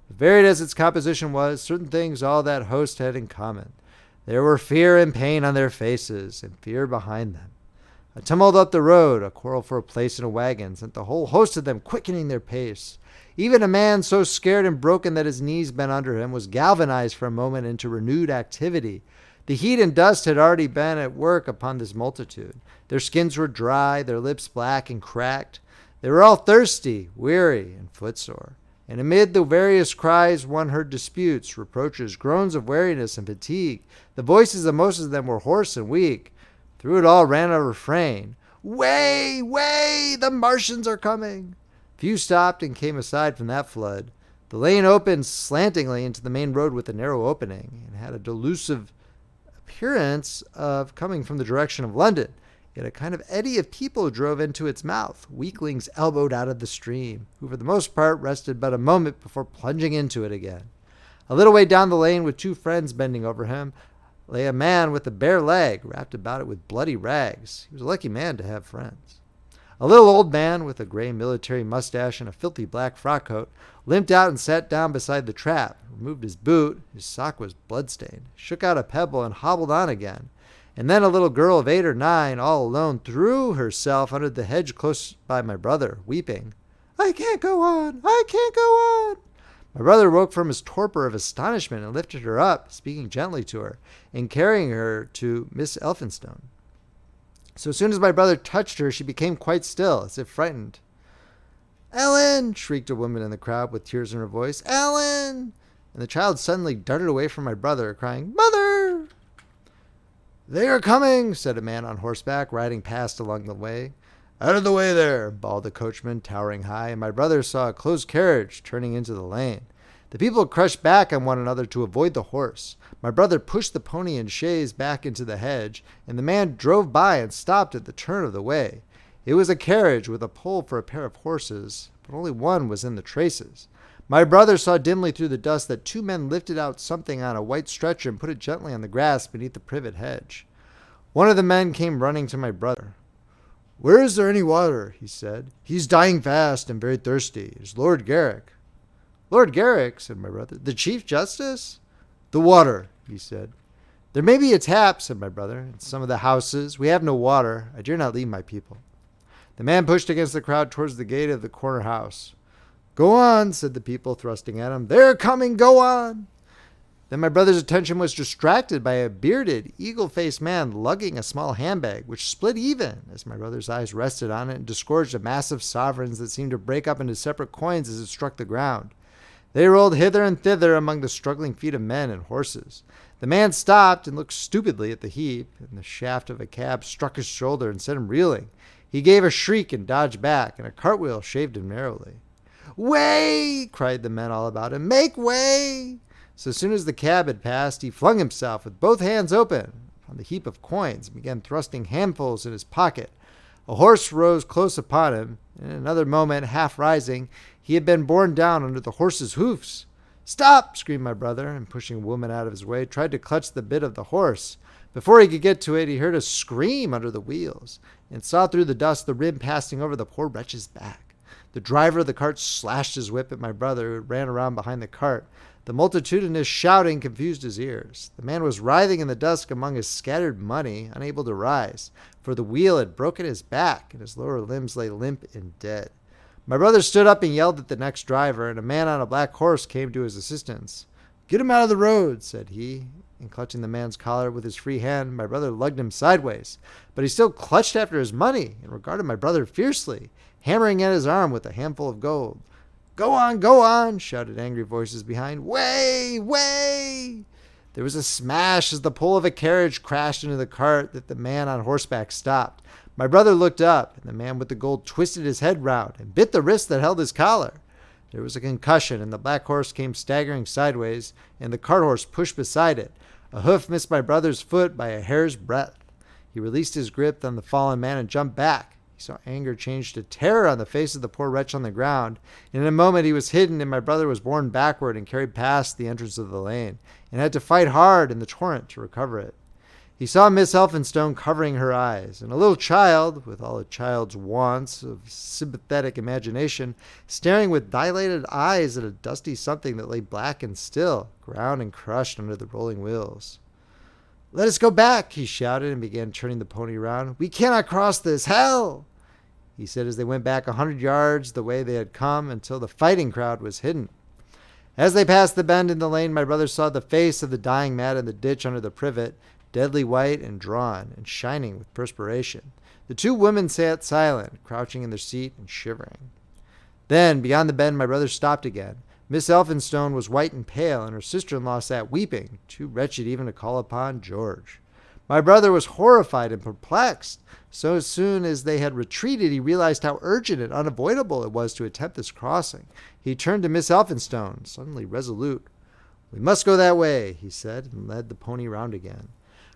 Varied as its composition was, certain things all that host had in common. There were fear and pain on their faces, and fear behind them. A tumult up the road, a quarrel for a place in a wagon, sent the whole host of them quickening their pace. Even a man so scared and broken that his knees bent under him was galvanized for a moment into renewed activity. The heat and dust had already been at work upon this multitude. Their skins were dry, their lips black and cracked. They were all thirsty, weary, and footsore. And amid the various cries one heard disputes, reproaches, groans of weariness and fatigue. The voices of most of them were hoarse and weak. Through it all ran a refrain, Way, way, the Martians are coming. Few stopped and came aside from that flood. The lane opened slantingly into the main road with a narrow opening, and had a delusive appearance of coming from the direction of London. Yet a kind of eddy of people drove into its mouth, weaklings elbowed out of the stream, who for the most part rested but a moment before plunging into it again. A little way down the lane, with 2 friends bending over him, lay a man with a bare leg, wrapped about it with bloody rags. He was a lucky man to have friends. A little old man with a gray military mustache and a filthy black frock coat limped out and sat down beside the trap, removed his boot, his sock was bloodstained, shook out a pebble and hobbled on again. And then a little girl of 8 or 9, all alone, threw herself under the hedge close by my brother, weeping. I can't go on! I can't go on! My brother woke from his torpor of astonishment and lifted her up, speaking gently to her, and carrying her to Miss Elphinstone. So as soon as my brother touched her, she became quite still, as if frightened. Ellen! Shrieked a woman in the crowd with tears in her voice. Ellen! And the child suddenly darted away from my brother, crying, Mother! They are coming, said a man on horseback, riding past along the way. "Out of the way there!" bawled the coachman, towering high, and my brother saw a closed carriage turning into the lane. The people crushed back on one another to avoid the horse. My brother pushed the pony and chaise back into the hedge, and the man drove by and stopped at the turn of the way. It was a carriage with a pole for a pair of horses, but only one was in the traces. My brother saw dimly through the dust that two men lifted out something on a white stretcher and put it gently on the grass beneath the privet hedge. One of the men came running to my brother. "Where is there any water?" he said. "He's dying fast and very thirsty. It is Lord Garrick." "Lord Garrick," said my brother. "The Chief Justice?" "The water," he said. "There may be a tap," said my brother, "in some of the houses. We have no water. I dare not leave my people." The man pushed against the crowd towards the gate of the corner house. "Go on," said the people, thrusting at him. "They're coming. Go on." Then my brother's attention was distracted by a bearded, eagle-faced man lugging a small handbag, which split even as my brother's eyes rested on it and disgorged a mass of sovereigns that seemed to break up into separate coins as it struck the ground. They rolled hither and thither among the struggling feet of men and horses. The man stopped and looked stupidly at the heap, and the shaft of a cab struck his shoulder and sent him reeling. He gave a shriek and dodged back, and a cartwheel shaved him narrowly. "Way!" cried the men all about him. "Make way!" So soon as the cab had passed, he flung himself with both hands open upon the heap of coins and began thrusting handfuls in his pocket. A horse rose close upon him, and in another moment, half rising, he had been borne down under the horse's hoofs. "Stop!" screamed my brother, and pushing a woman out of his way, tried to clutch the bit of the horse. Before he could get to it, he heard a scream under the wheels, and saw through the dust the rib passing over the poor wretch's back. The driver of the cart slashed his whip at my brother, who ran around behind the cart. The multitudinous shouting confused his ears. The man was writhing in the dusk among his scattered money, unable to rise, for the wheel had broken his back, and his lower limbs lay limp and dead. My brother stood up and yelled at the next driver, and a man on a black horse came to his assistance. "Get him out of the road," said he, and clutching the man's collar with his free hand, my brother lugged him sideways. But he still clutched after his money and regarded my brother fiercely, hammering at his arm with a handful of gold. Go on," shouted angry voices behind. "Way, way!" There was a smash as the pole of a carriage crashed into the cart that the man on horseback stopped. My brother looked up, and the man with the gold twisted his head round and bit the wrist that held his collar. There was a concussion, and the black horse came staggering sideways, and the cart horse pushed beside it. A hoof missed my brother's foot by a hair's breadth. He released his grip on the fallen man and jumped back. He saw anger change to terror on the face of the poor wretch on the ground. In a moment he was hidden, and my brother was borne backward and carried past the entrance of the lane, and had to fight hard in the torrent to recover it. He saw Miss Elphinstone covering her eyes, and a little child, with all a child's wants of sympathetic imagination, staring with dilated eyes at a dusty something that lay black and still, ground and crushed under the rolling wheels. "Let us go back," he shouted, and began turning the pony round. "We cannot cross this. Hell!" he said as they went back 100 yards the way they had come until the fighting crowd was hidden. As they passed the bend in the lane, my brother saw the face of the dying man in the ditch under the privet, deadly white and drawn and shining with perspiration. The two women sat silent, crouching in their seat and shivering. Then, beyond the bend, my brother stopped again. Miss Elphinstone was white and pale, and her sister-in-law sat weeping, too wretched even to call upon George. My brother was horrified and perplexed. So soon as they had retreated, he realized how urgent and unavoidable it was to attempt this crossing. He turned to Miss Elphinstone, suddenly resolute. "We must go that way," he said, and led the pony round again.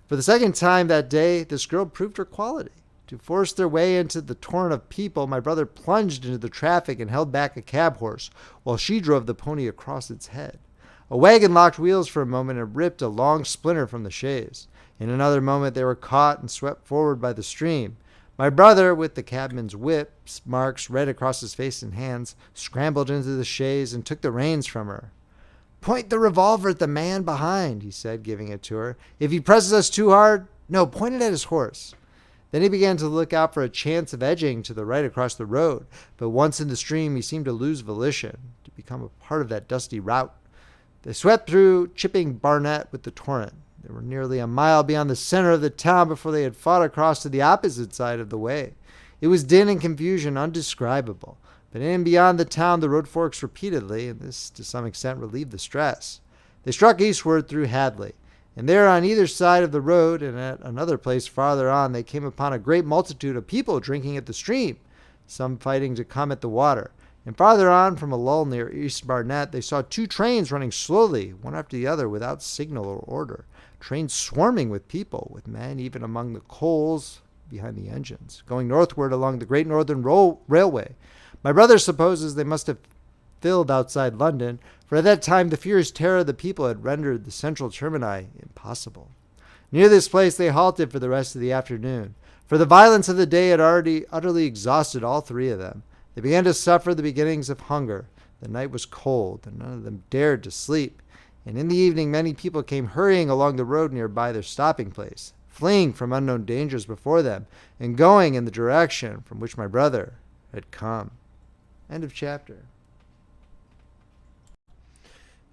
For the second time that day, this girl proved her quality. To force their way into the torrent of people, my brother plunged into the traffic and held back a cab horse, while she drove the pony across its head. A wagon locked wheels for a moment and ripped a long splinter from the chaise. In another moment they were caught and swept forward by the stream. My brother, with the cabman's whip marks red across his face and hands, scrambled into the chaise and took the reins from her. "Point the revolver at the man behind," he said, giving it to her. "If he presses us too hard, no, point it at his horse." Then he began to look out for a chance of edging to the right across the road, but once in the stream he seemed to lose volition, to become a part of that dusty rout. They swept through Chipping Barnet with the torrent. They were nearly a mile beyond the center of the town before they had fought across to the opposite side of the way. It was din and confusion undescribable, but in and beyond the town the road forks repeatedly, and this to some extent relieved the stress. They struck eastward through Hadley, And there on either side of the road, and at another place farther on, they came upon a great multitude of people drinking at the stream, some fighting to come at the water. And farther on, from a lull near East Barnet, they saw 2 trains running slowly, one after the other, without signal or order. Trains swarming with people, with men even among the coals behind the engines, going northward along the Great Northern Railway. My brother supposes they must have filled outside London, for at that time the fierce terror of the people had rendered the central termini impossible. Near this place they halted for the rest of the afternoon, for the violence of the day had already utterly exhausted all 3 of them. They began to suffer the beginnings of hunger. The night was cold, and none of them dared to sleep. And in the evening many people came hurrying along the road near by their stopping place, fleeing from unknown dangers before them, and going in the direction from which my brother had come. End of chapter.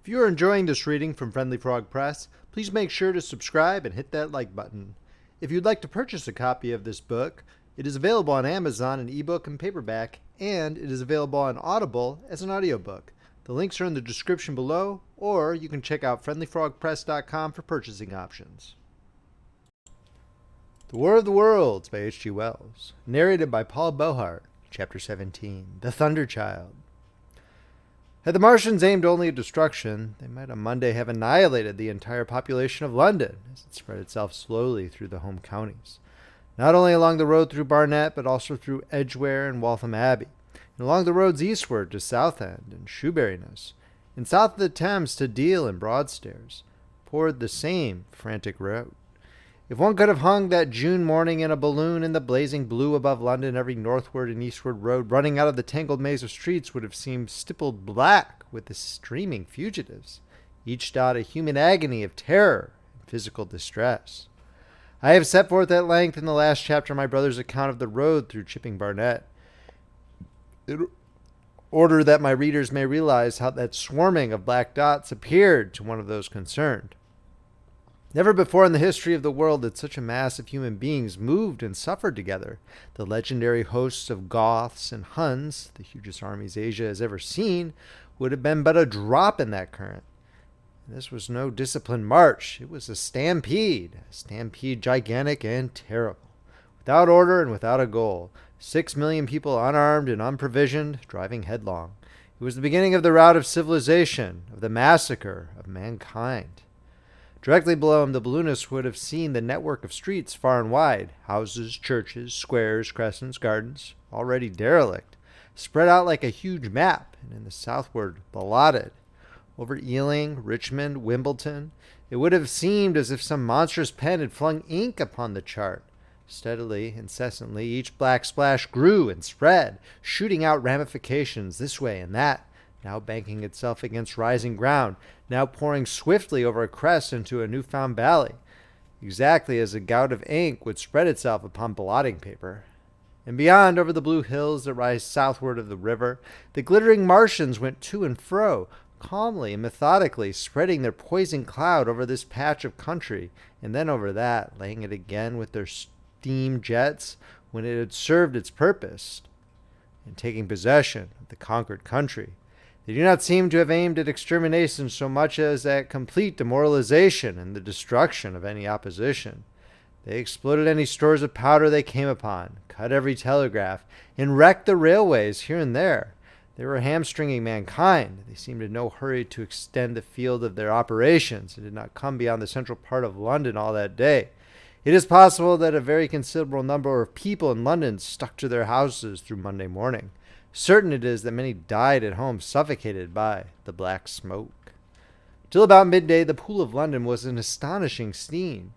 If you are enjoying this reading from Friendly Frog Press, please make sure to subscribe and hit that like button. If you'd like to purchase a copy of this book, it is available on Amazon in eBook and paperback, and it is available on Audible as an audiobook. The links are in the description below, or you can check out friendlyfrogpress.com for purchasing options. The War of the Worlds by H.G. Wells. Narrated by Paul Beauheart. Chapter 17. The Thunder Child. Had the Martians aimed only at destruction, they might on Monday have annihilated the entire population of London as it spread itself slowly through the home counties. Not only along the road through Barnet, but also through Edgware and Waltham Abbey, and along the roads eastward to Southend and Shoeburyness, and south of the Thames to Deal and Broadstairs, poured the same frantic route. If one could have hung that June morning in a balloon in the blazing blue above London, every northward and eastward road running out of the tangled maze of streets would have seemed stippled black with the streaming fugitives, each dot a human agony of terror and physical distress. I have set forth at length in the last chapter my brother's account of the road through Chipping Barnet, in order that my readers may realize how that swarming of black dots appeared to one of those concerned. Never before in the history of the world had such a mass of human beings moved and suffered together. The legendary hosts of Goths and Huns, the hugest armies Asia has ever seen, would have been but a drop in that current. This was no disciplined march. It was a stampede gigantic and terrible, without order and without a goal. 6 million people unarmed and unprovisioned, driving headlong. It was the beginning of the rout of civilization, of the massacre of mankind. Directly below him, the balloonists would have seen the network of streets far and wide, houses, churches, squares, crescents, gardens, already derelict, spread out like a huge map, and in the southward blotted. Over Ealing, Richmond, Wimbledon, it would have seemed as if some monstrous pen had flung ink upon the chart. Steadily, incessantly, each black splash grew and spread, shooting out ramifications this way and that, now banking itself against rising ground, now pouring swiftly over a crest into a newfound valley, exactly as a gout of ink would spread itself upon blotting paper. And beyond, over the blue hills that rise southward of the river, the glittering Martians went to and fro, calmly and methodically spreading their poison cloud over this patch of country, and then over that, laying it again with their steam jets when it had served its purpose, and taking possession of the conquered country. They do not seem to have aimed at extermination so much as at complete demoralization and the destruction of any opposition. They exploded any stores of powder they came upon, cut every telegraph, and wrecked the railways here and there. They were hamstringing mankind. They seemed in no hurry to extend the field of their operations, and did not come beyond the central part of London all that day. It is possible that a very considerable number of people in London stuck to their houses through Monday morning. Certain it is that many died at home suffocated by the black smoke. Till about midday, the Pool of London was an astonishing scene.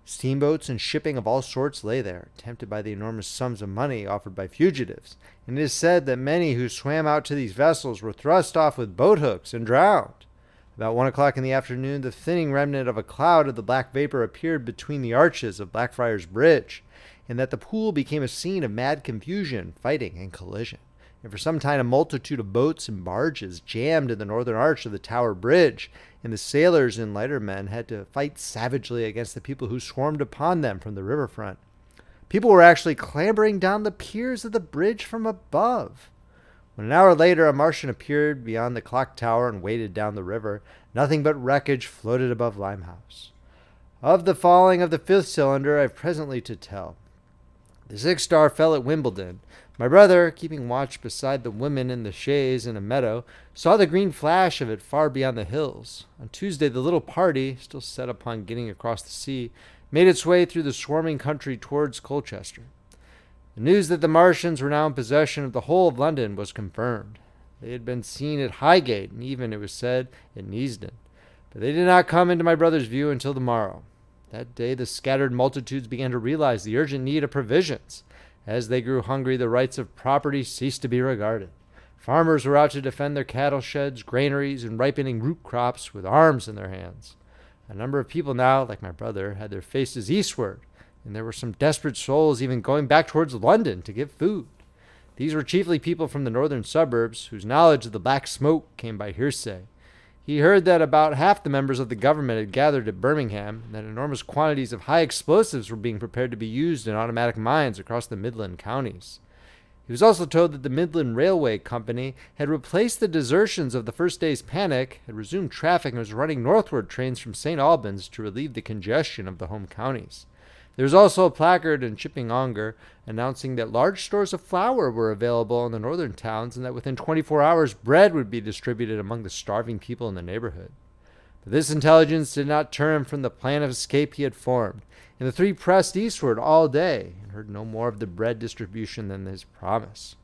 Steamboats and shipping of all sorts lay there, tempted by the enormous sums of money offered by fugitives, and it is said that many who swam out to these vessels were thrust off with boat hooks and drowned. About 1 o'clock in the afternoon, the thinning remnant of a cloud of the black vapor appeared between the arches of Blackfriars Bridge, and that the pool became a scene of mad confusion, fighting, and collision. And for some time a multitude of boats and barges jammed in the northern arch of the Tower Bridge, and the sailors and lightermen had to fight savagely against the people who swarmed upon them from the riverfront. People were actually clambering down the piers of the bridge from above. When an hour later a Martian appeared beyond the clock tower and waded down the river, nothing but wreckage floated above Limehouse. Of the falling of the 5th cylinder I've presently to tell. The 6th star fell at Wimbledon. My brother, keeping watch beside the women in the chaise in a meadow, saw the green flash of it far beyond the hills. On Tuesday the little party, still set upon getting across the sea, made its way through the swarming country towards Colchester. The news that the Martians were now in possession of the whole of London was confirmed. They had been seen at Highgate, and even, it was said, at Neasden. But they did not come into my brother's view until the morrow. That day the scattered multitudes began to realize the urgent need of provisions. As they grew hungry, the rights of property ceased to be regarded. Farmers were out to defend their cattle sheds, granaries, and ripening root crops with arms in their hands. A number of people now, like my brother, had their faces eastward, and there were some desperate souls even going back towards London to get food. These were chiefly people from the northern suburbs, whose knowledge of the black smoke came by hearsay. He heard that about half the members of the government had gathered at Birmingham, and that enormous quantities of high explosives were being prepared to be used in automatic mines across the Midland counties. He was also told that the Midland Railway Company had replaced the desertions of the first day's panic, had resumed traffic, and was running northward trains from St. Albans to relieve the congestion of the home counties. There was also a placard in Chipping Ongar announcing that large stores of flour were available in the northern towns and that within 24 hours bread would be distributed among the starving people in the neighborhood. But this intelligence did not turn him from the plan of escape he had formed, and the three pressed eastward all day and heard no more of the bread distribution than his promise.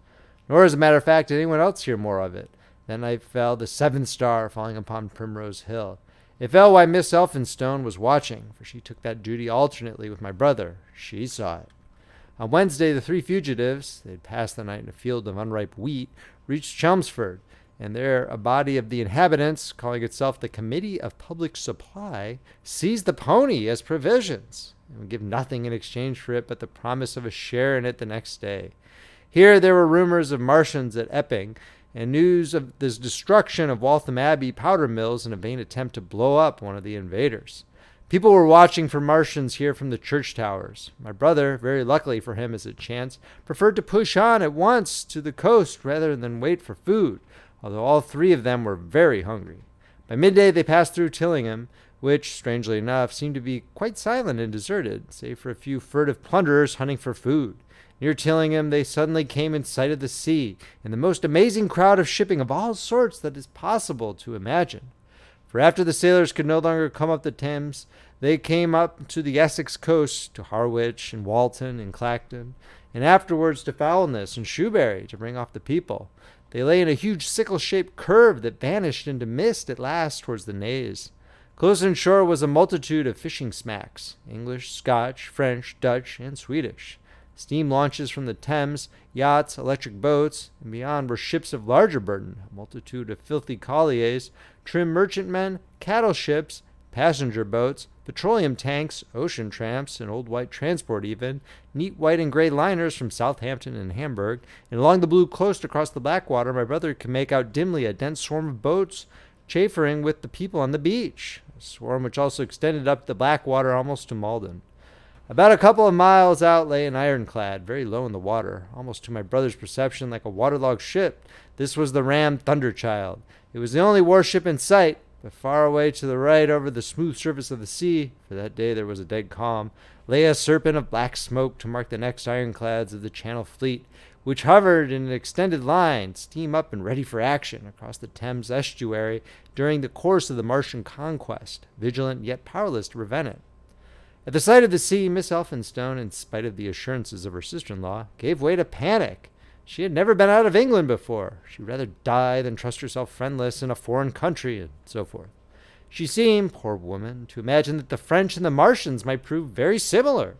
Nor, as a matter of fact, did anyone else hear more of it. That night fell the 7th star falling upon Primrose Hill. It fell while Miss Elphinstone was watching, for she took that duty alternately with my brother. She saw it. On Wednesday, the three fugitives, they had passed the night in a field of unripe wheat, reached Chelmsford, and there a body of the inhabitants, calling itself the Committee of Public Supply, seized the pony as provisions, and would give nothing in exchange for it but the promise of a share in it the next day. Here there were rumors of Martians at Epping, and news of the destruction of Waltham Abbey powder mills in a vain attempt to blow up one of the invaders. People were watching for Martians here from the church towers. My brother, very luckily for him as it chanced, preferred to push on at once to the coast rather than wait for food, although all three of them were very hungry. By midday they passed through Tillingham, which, strangely enough, seemed to be quite silent and deserted, save for a few furtive plunderers hunting for food. Near Tillingham, they suddenly came in sight of the sea, and the most amazing crowd of shipping of all sorts that is possible to imagine. For after the sailors could no longer come up the Thames, they came up to the Essex coast, to Harwich and Walton and Clacton, and afterwards to Foulness and Shoebury to bring off the people. They lay in a huge sickle-shaped curve that vanished into mist at last towards the Naze. Close inshore was a multitude of fishing smacks, English, Scotch, French, Dutch, and Swedish. Steam launches from the Thames, yachts, electric boats, and beyond were ships of larger burden, a multitude of filthy colliers, trim merchantmen, cattle ships, passenger boats, petroleum tanks, ocean tramps, an old white transport even, neat white and gray liners from Southampton and Hamburg, and along the blue coast across the Blackwater my brother could make out dimly a dense swarm of boats chaffering with the people on the beach, a swarm which also extended up the Blackwater almost to Malden. About a couple of miles out lay an ironclad, very low in the water, almost to my brother's perception like a waterlogged ship. This was the ram Thunderchild. It was the only warship in sight, but far away to the right over the smooth surface of the sea, for that day there was a dead calm, lay a serpent of black smoke to mark the next ironclads of the Channel fleet, which hovered in an extended line, steam up and ready for action, across the Thames estuary during the course of the Martian conquest, vigilant yet powerless to prevent it. At the sight of the sea, Miss Elphinstone, in spite of the assurances of her sister-in-law, gave way to panic. She had never been out of England before. She'd rather die than trust herself friendless in a foreign country, and so forth. She seemed, poor woman, to imagine that the French and the Martians might prove very similar.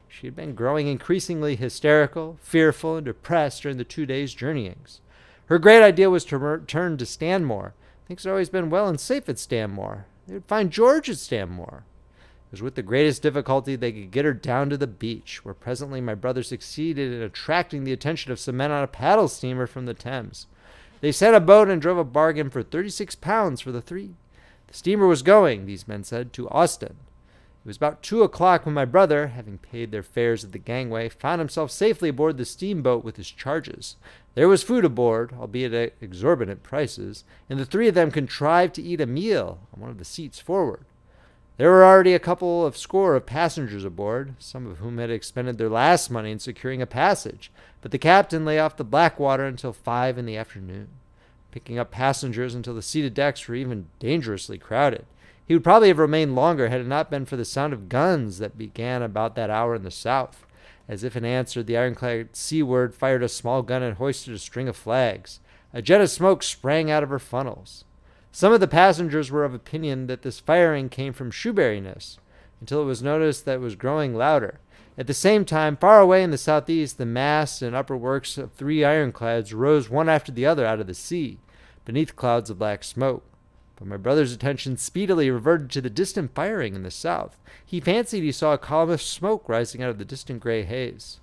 She had been growing increasingly hysterical, fearful, and depressed during the 2 days' journeyings. Her great idea was to return to Stanmore. Things had always been well and safe at Stanmore. They would find George at Stanmore. It was with the greatest difficulty they could get her down to the beach, where presently my brother succeeded in attracting the attention of some men on a paddle steamer from the Thames. They sent a boat and drove a bargain for £36 for the three. The steamer was going, these men said, to Ostend. It was about 2 o'clock when my brother, having paid their fares at the gangway, found himself safely aboard the steamboat with his charges. There was food aboard, albeit at exorbitant prices, and the three of them contrived to eat a meal on one of the seats forward. There were already a couple of score of passengers aboard, some of whom had expended their last money in securing a passage, but the captain lay off the Blackwater until 5 in the afternoon, picking up passengers until the seated decks were even dangerously crowded. He would probably have remained longer had it not been for the sound of guns that began about that hour in the south. As if in answer, the ironclad Seaward fired a small gun and hoisted a string of flags. A jet of smoke sprang out of her funnels. Some of the passengers were of opinion that this firing came from shoeberryness, until it was noticed that it was growing louder. At the same time, far away in the southeast, the masts and upper works of 3 ironclads rose one after the other out of the sea, beneath clouds of black smoke. But my brother's attention speedily reverted to the distant firing in the south. He fancied he saw a column of smoke rising out of the distant gray haze.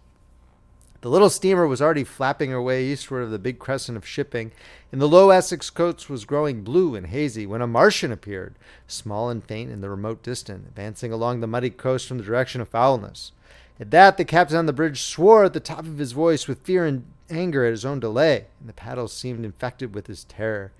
The little steamer was already flapping her way eastward of the big crescent of shipping, and the low Essex coast was growing blue and hazy when a Martian appeared, small and faint in the remote distance, advancing along the muddy coast from the direction of Foulness. At that, the captain on the bridge swore at the top of his voice with fear and anger at his own delay, and the paddles seemed infected with his terror.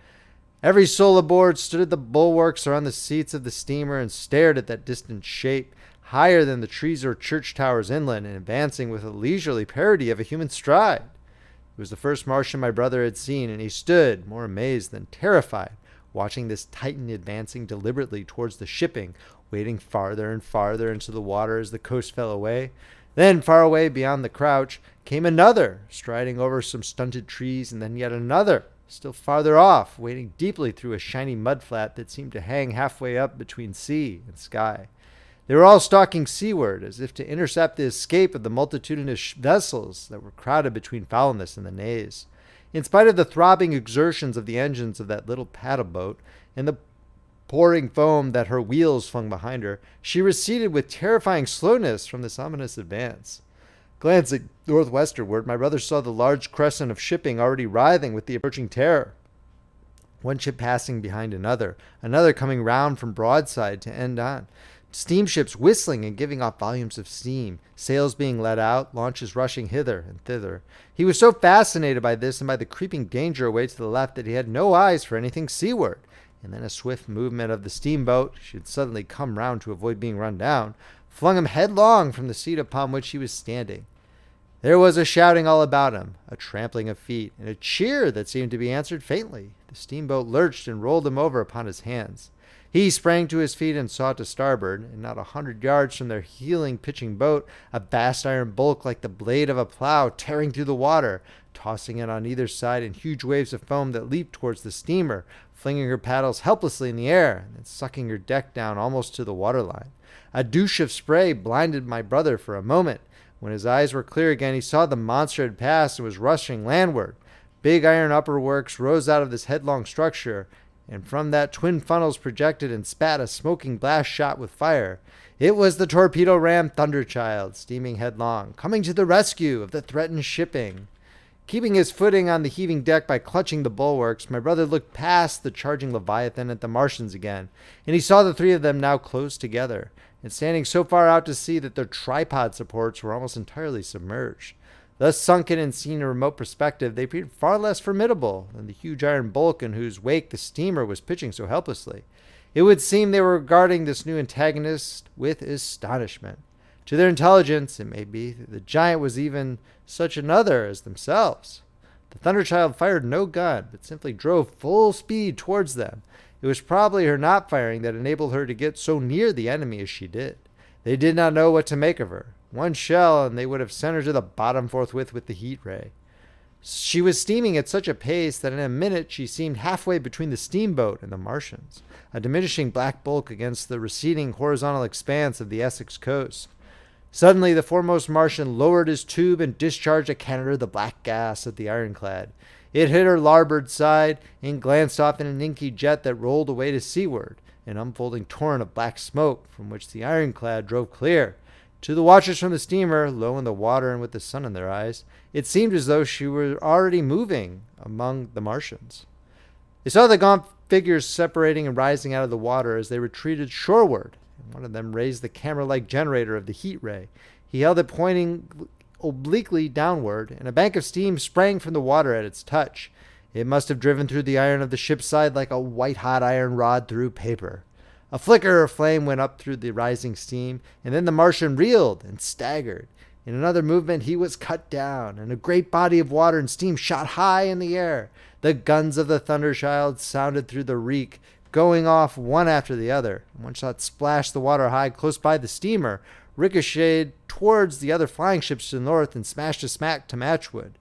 Every soul aboard stood at the bulwarks or on the seats of the steamer and stared at that distant shape, higher than the trees or church towers inland, and advancing with a leisurely parody of a human stride. It was the first Martian my brother had seen, and he stood, more amazed than terrified, watching this Titan advancing deliberately towards the shipping, wading farther and farther into the water as the coast fell away. Then, far away beyond the crouch, came another, striding over some stunted trees, and then yet another, still farther off, wading deeply through a shiny mudflat that seemed to hang halfway up between sea and sky. They were all stalking seaward, as if to intercept the escape of the multitudinous vessels that were crowded between Foulness and the Naze. In spite of the throbbing exertions of the engines of that little paddle boat, and the pouring foam that her wheels flung behind her, she receded with terrifying slowness from this ominous advance. Glancing northwestward, my brother saw the large crescent of shipping already writhing with the approaching terror. One ship passing behind another coming round from broadside to end on. Steamships whistling and giving off volumes of steam, sails being let out, launches rushing hither and thither. He was so fascinated by this and by the creeping danger away to the left that he had no eyes for anything seaward. And then a swift movement of the steamboat, she had suddenly come round to avoid being run down, flung him headlong from the seat upon which he was standing. There was a shouting all about him, a trampling of feet, and a cheer that seemed to be answered faintly. The steamboat lurched and rolled him over upon his hands. He sprang to his feet and saw to starboard, and not 100 yards from their heeling, pitching boat, a vast iron bulk like the blade of a plow tearing through the water, tossing it on either side in huge waves of foam that leaped towards the steamer, flinging her paddles helplessly in the air, and then sucking her deck down almost to the waterline. A douche of spray blinded my brother for a moment. When his eyes were clear again, he saw the monster had passed and was rushing landward. Big iron upper works rose out of this headlong structure, and from that twin funnels projected and spat a smoking blast shot with fire. It was the torpedo ram Thunderchild, steaming headlong, coming to the rescue of the threatened shipping. Keeping his footing on the heaving deck by clutching the bulwarks, my brother looked past the charging Leviathan at the Martians again, and he saw the 3 of them now close together, and standing so far out to sea that their tripod supports were almost entirely submerged. Thus sunken and seen in a remote perspective, they appeared far less formidable than the huge iron bulk in whose wake the steamer was pitching so helplessly. It would seem they were regarding this new antagonist with astonishment. To their intelligence, it may be, the giant was even such another as themselves. The Thunderchild fired no gun, but simply drove full speed towards them. It was probably her not firing that enabled her to get so near the enemy as she did. They did not know what to make of her. One shell, and they would have sent her to the bottom forthwith with the heat ray. She was steaming at such a pace that in a minute she seemed halfway between the steamboat and the Martians, a diminishing black bulk against the receding horizontal expanse of the Essex coast. Suddenly the foremost Martian lowered his tube and discharged a cannon of the black gas at the ironclad. It hit her larboard side and glanced off in an inky jet that rolled away to seaward, an unfolding torrent of black smoke from which the ironclad drove clear. To the watchers from the steamer, low in the water and with the sun in their eyes, it seemed as though she were already moving among the Martians. They saw the gaunt figures separating and rising out of the water as they retreated shoreward, and one of them raised the camera-like generator of the heat ray. He held it pointing obliquely downward, and a bank of steam sprang from the water at its touch. It must have driven through the iron of the ship's side like a white-hot iron rod through paper. A flicker of flame went up through the rising steam, and then the Martian reeled and staggered. In another movement, he was cut down, and a great body of water and steam shot high in the air. The guns of the Thunderchild sounded through the reek, going off one after the other. One shot splashed the water high close by the steamer, ricocheted towards the other flying ships to the north, and smashed a smack to Matchwood.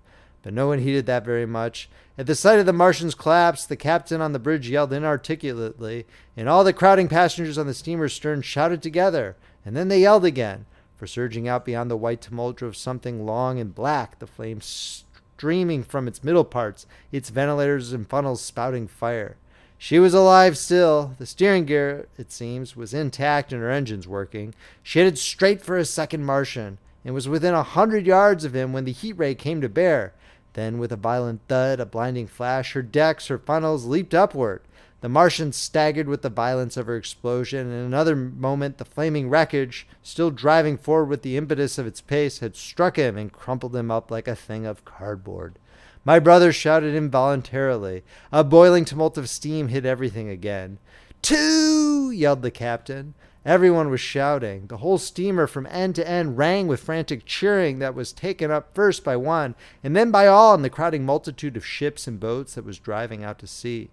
But no one heeded that very much. At the sight of the Martian's collapse, the captain on the bridge yelled inarticulately, and all the crowding passengers on the steamer's stern shouted together. And then they yelled again, for surging out beyond the white tumult of something long and black, the flames streaming from its middle parts, its ventilators and funnels spouting fire. She was alive still. The steering gear, it seems, was intact and her engines working. She headed straight for a second Martian, and was within 100 yards of him when the heat ray came to bear. Then, with a violent thud, a blinding flash, her decks, her funnels leaped upward. The Martian staggered with the violence of her explosion, and in another moment the flaming wreckage, still driving forward with the impetus of its pace, had struck him and crumpled him up like a thing of cardboard. My brother shouted involuntarily. A boiling tumult of steam hit everything again. "Two!" yelled the captain. Everyone was shouting. The whole steamer from end to end rang with frantic cheering that was taken up first by one, and then by all in the crowding multitude of ships and boats that was driving out to sea.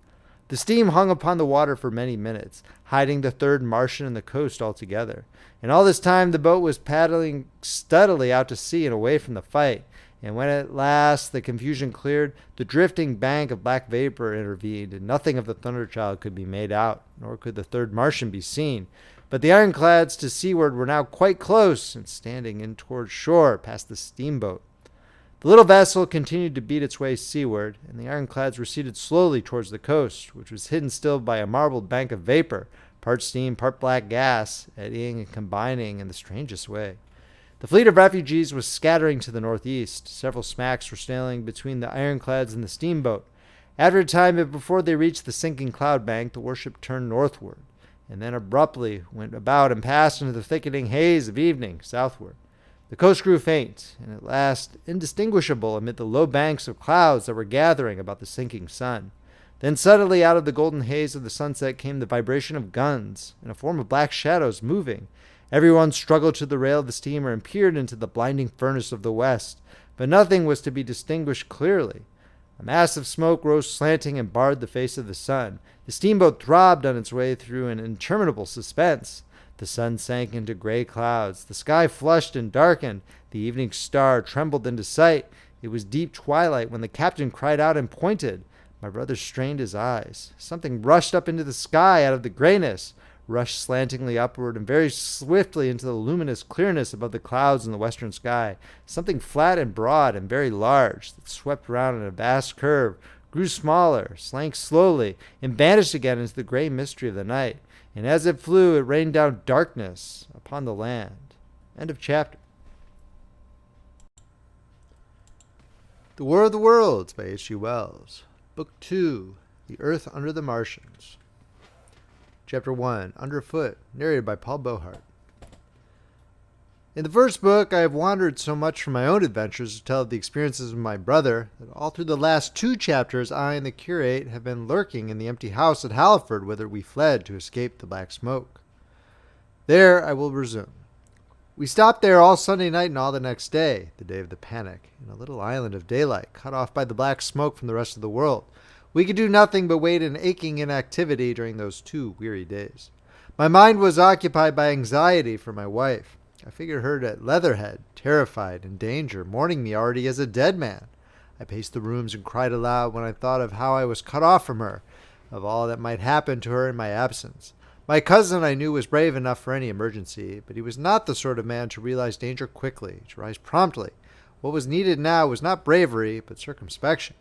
The steam hung upon the water for many minutes, hiding the third Martian and the coast altogether. And all this time the boat was paddling steadily out to sea and away from the fight. And when at last the confusion cleared, the drifting bank of black vapor intervened, and nothing of the Thunderchild could be made out, nor could the third Martian be seen. But the ironclads to seaward were now quite close, and standing in towards shore past the steamboat. The little vessel continued to beat its way seaward, and the ironclads receded slowly towards the coast, which was hidden still by a marbled bank of vapor, part steam, part black gas, eddying and combining in the strangest way. The fleet of refugees was scattering to the northeast. Several smacks were sailing between the ironclads and the steamboat. After a time, but before they reached the sinking cloud bank, the warship turned northward, and then abruptly went about and passed into the thickening haze of evening southward. The coast grew faint, and at last indistinguishable amid the low banks of clouds that were gathering about the sinking sun. Then suddenly out of the golden haze of the sunset came the vibration of guns, and a form of black shadows moving. Everyone struggled to the rail of the steamer and peered into the blinding furnace of the west, but nothing was to be distinguished clearly. A mass of smoke rose slanting and barred the face of the sun. The steamboat throbbed on its way through an interminable suspense. The sun sank into gray clouds. The sky flushed and darkened. The evening star trembled into sight. It was deep twilight when the captain cried out and pointed. My brother strained his eyes. Something rushed up into the sky out of the grayness, rushed slantingly upward and very swiftly into the luminous clearness above the clouds in the western sky. Something flat and broad and very large that swept round in a vast curve, grew smaller, slank slowly, and vanished again into the gray mystery of the night. And as it flew, it rained down darkness upon the land. End of chapter. The War of the Worlds by H.G. Wells. Book 2, The Earth Under the Martians. Chapter 1, Underfoot, narrated by Paul Beauheart. In the first book, I have wandered so much from my own adventures to tell of the experiences of my brother that all through the last 2 chapters I and the curate have been lurking in the empty house at Halliford, whither we fled to escape the black smoke. There I will resume. We stopped there all Sunday night and all the next day, the day of the panic, in a little island of daylight, cut off by the black smoke from the rest of the world. We could do nothing but wait in aching inactivity during those 2 weary days. My mind was occupied by anxiety for my wife. I figured her at Leatherhead, terrified, in danger, mourning me already as a dead man. I paced the rooms and cried aloud when I thought of how I was cut off from her, of all that might happen to her in my absence. My cousin, I knew, was brave enough for any emergency, but he was not the sort of man to realize danger quickly, to rise promptly. What was needed now was not bravery, but circumspection.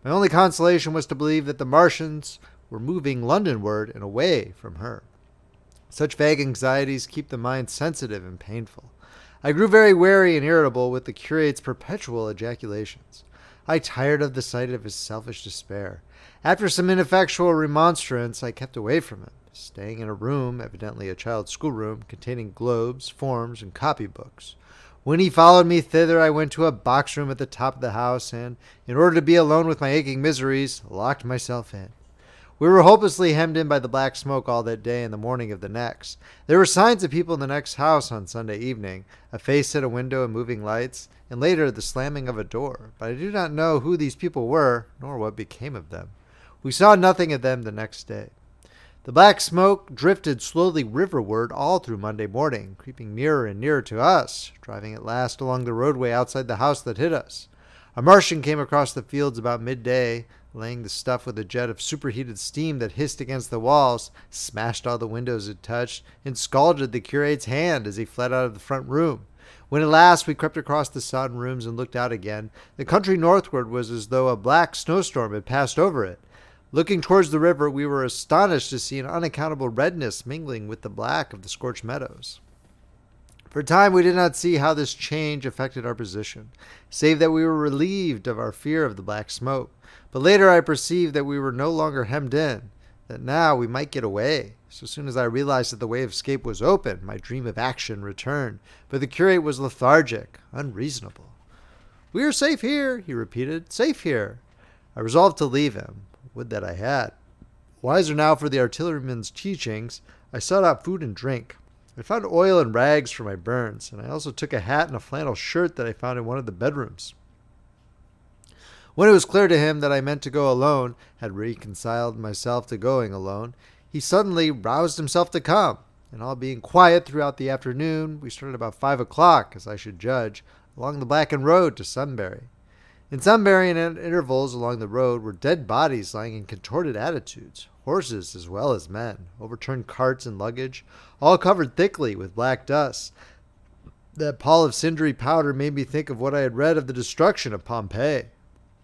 My only consolation was to believe that the Martians were moving Londonward and away from her. Such vague anxieties keep the mind sensitive and painful. I grew very wary and irritable with the curate's perpetual ejaculations. I tired of the sight of his selfish despair. After some ineffectual remonstrance, I kept away from him, staying in a room, evidently a child's schoolroom, containing globes, forms, and copybooks. When he followed me thither, I went to a box room at the top of the house and, in order to be alone with my aching miseries, locked myself in. We were hopelessly hemmed in by the black smoke all that day and the morning of the next. There were signs of people in the next house on Sunday evening, a face at a window and moving lights, and later the slamming of a door, but I do not know who these people were, nor what became of them. We saw nothing of them the next day. The black smoke drifted slowly riverward all through Monday morning, creeping nearer and nearer to us, driving at last along the roadway outside the house that hid us. A Martian came across the fields about midday, laying the stuff with a jet of superheated steam that hissed against the walls, smashed all the windows it touched, and scalded the curate's hand as he fled out of the front room. When at last we crept across the sodden rooms and looked out again, the country northward was as though a black snowstorm had passed over it. Looking towards the river, we were astonished to see an unaccountable redness mingling with the black of the scorched meadows. For a time we did not see how this change affected our position, save that we were relieved of our fear of the black smoke. But later I perceived that we were no longer hemmed in, that now we might get away. So soon as I realized that the way of escape was open, my dream of action returned. But the curate was lethargic, unreasonable. "We are safe here," he repeated, "safe here." I resolved to leave him. Would that I had. Wiser now for the artilleryman's teachings, I sought out food and drink. I found oil and rags for my burns, and I also took a hat and a flannel shirt that I found in one of the bedrooms. When it was clear to him that I meant to go alone, had reconciled myself to going alone, he suddenly roused himself to come, and all being quiet throughout the afternoon, we started about 5 o'clock, as I should judge, along the blackened road to Sunbury. In Sunbury and at intervals along the road were dead bodies lying in contorted attitudes, horses as well as men, overturned carts and luggage, all covered thickly with black dust. That pall of cindery powder made me think of what I had read of the destruction of Pompeii.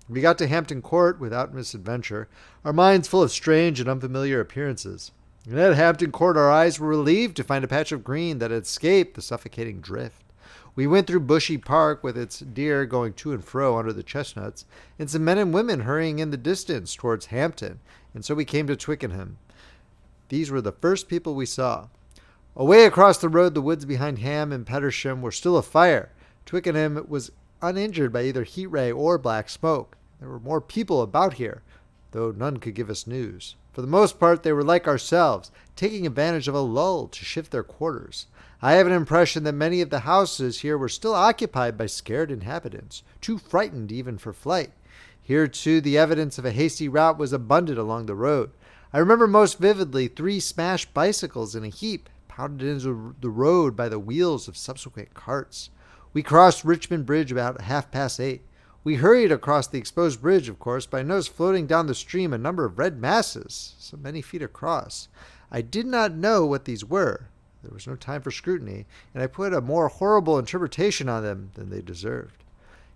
We got to Hampton Court without misadventure, our minds full of strange and unfamiliar appearances. And at Hampton Court our eyes were relieved to find a patch of green that had escaped the suffocating drift. We went through Bushy Park with its deer going to and fro under the chestnuts, and some men and women hurrying in the distance towards Hampton, and so we came to Twickenham. These were the first people we saw. Away across the road, the woods behind Ham and Petersham were still afire. Twickenham was uninjured by either heat ray or black smoke. There were more people about here, though none could give us news. For the most part, they were like ourselves, taking advantage of a lull to shift their quarters. I have an impression that many of the houses here were still occupied by scared inhabitants, too frightened even for flight. Here, too, the evidence of a hasty rout was abundant along the road. I remember most vividly 3 smashed bicycles in a heap, pounded into the road by the wheels of subsequent carts. We crossed Richmond Bridge about 8:30. We hurried across the exposed bridge, of course, but I noticed floating down the stream a number of red masses, some many feet across. I did not know what these were. There was no time for scrutiny, and I put a more horrible interpretation on them than they deserved.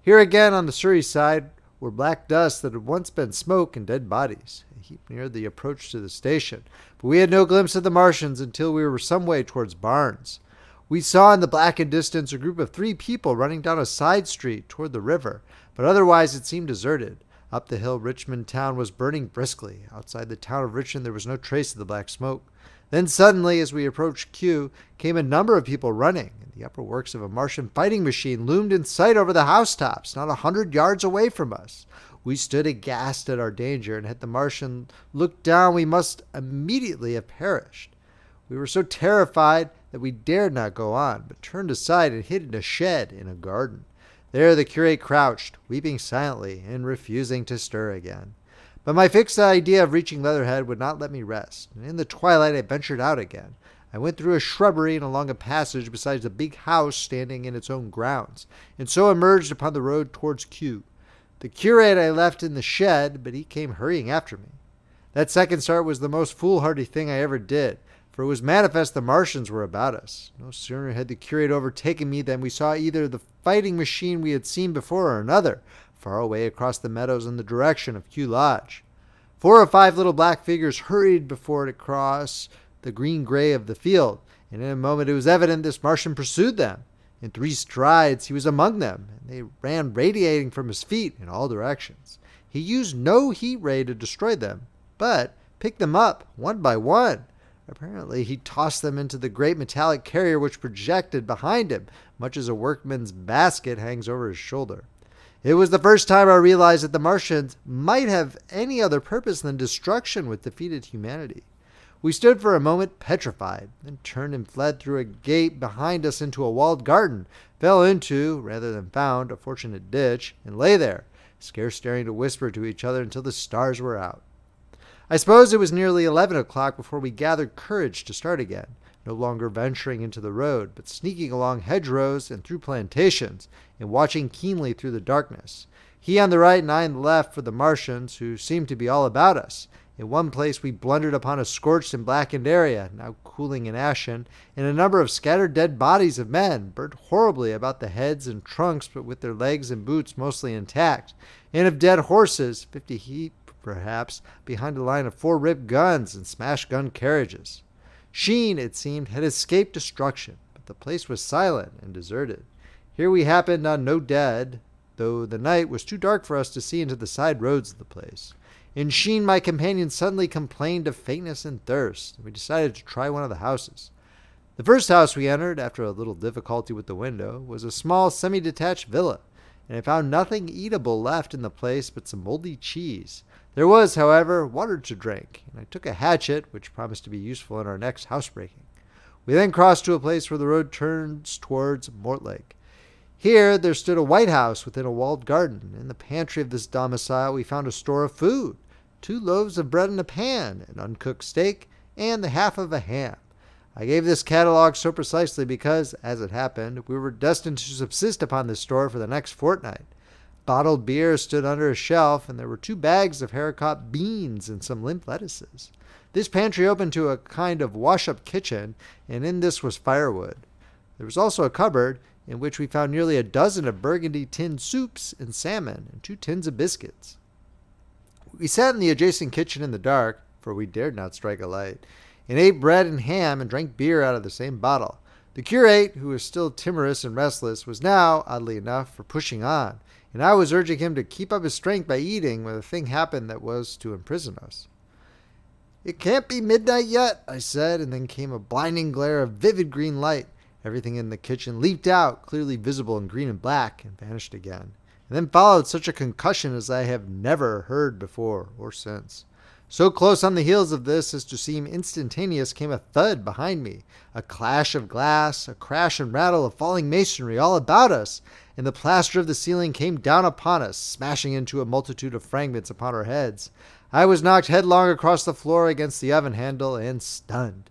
Here again on the Surrey side were black dust that had once been smoke and dead bodies, a heap near the approach to the station, but we had no glimpse of the Martians until we were some way towards Barnes. We saw in the blackened distance a group of 3 people running down a side street toward the river, but otherwise it seemed deserted. Up the hill, Richmond town was burning briskly. Outside the town of Richmond there was no trace of the black smoke. Then suddenly, as we approached Kew, came a number of people running, and the upper works of a Martian fighting machine loomed in sight over the housetops, not 100 yards away from us. We stood aghast at our danger, and had the Martian looked down, we must immediately have perished. We were so terrified that we dared not go on, but turned aside and hid in a shed in a garden. There the curate crouched, weeping silently, and refusing to stir again. But my fixed idea of reaching Leatherhead would not let me rest, and in the twilight I ventured out again. I went through a shrubbery and along a passage beside a big house standing in its own grounds, and so emerged upon the road towards Kew. The curate I left in the shed, but he came hurrying after me. That second start was the most foolhardy thing I ever did, for it was manifest the Martians were about us. No sooner had the curate overtaken me than we saw either the fighting machine we had seen before or another, far away across the meadows in the direction of Kew Lodge. 4 or 5 little black figures hurried before it across the green-gray of the field, and in a moment it was evident this Martian pursued them. In 3 strides he was among them, and they ran radiating from his feet in all directions. He used no heat ray to destroy them, but picked them up one by one. Apparently he tossed them into the great metallic carrier which projected behind him, much as a workman's basket hangs over his shoulder. It was the first time I realized that the Martians might have any other purpose than destruction with defeated humanity. We stood for a moment petrified, then turned and fled through a gate behind us into a walled garden, fell into, rather than found, a fortunate ditch, and lay there, scarce daring to whisper to each other until the stars were out. I suppose it was nearly 11 o'clock before we gathered courage to start again, no longer venturing into the road, but sneaking along hedgerows and through plantations, and watching keenly through the darkness. He on the right and I on the left for the Martians, who seemed to be all about us. In one place we blundered upon a scorched and blackened area, now cooling and ashen, and a number of scattered dead bodies of men, burnt horribly about the heads and trunks, but with their legs and boots mostly intact, and of dead horses, 50 feet perhaps, behind a line of 4 ripped guns and smashed gun carriages. Sheen, it seemed, had escaped destruction, but the place was silent and deserted. Here we happened on no dead, though the night was too dark for us to see into the side roads of the place. In Sheen, my companion suddenly complained of faintness and thirst, and we decided to try one of the houses. The first house we entered, after a little difficulty with the window, was a small semi-detached villa, and I found nothing eatable left in the place but some moldy cheese. There was, however, water to drink, and I took a hatchet, which promised to be useful in our next housebreaking. We then crossed to a place where the road turns towards Mortlake. Here there stood a white house within a walled garden. In the pantry of this domicile we found a store of food, 2 loaves of bread in a pan, an uncooked steak, and the half of a ham. I gave this catalogue so precisely because, as it happened, we were destined to subsist upon this store for the next fortnight. Bottled beer stood under a shelf, and there were 2 bags of haricot beans and some limp lettuces. This pantry opened to a kind of wash-up kitchen, and in this was firewood. There was also a cupboard, in which we found nearly a dozen of burgundy tinned soups and salmon, and 2 tins of biscuits. We sat in the adjacent kitchen in the dark, for we dared not strike a light, and ate bread and ham and drank beer out of the same bottle. The curate, who was still timorous and restless, was now, oddly enough, for pushing on, and I was urging him to keep up his strength by eating when the thing happened that was to imprison us. "It can't be midnight yet," I said, and then came a blinding glare of vivid green light. Everything in the kitchen leaped out, clearly visible in green and black, and vanished again. And then followed such a concussion as I have never heard before or since. So close on the heels of this as to seem instantaneous came a thud behind me, a clash of glass, a crash and rattle of falling masonry all about us, and the plaster of the ceiling came down upon us, smashing into a multitude of fragments upon our heads. I was knocked headlong across the floor against the oven handle and stunned.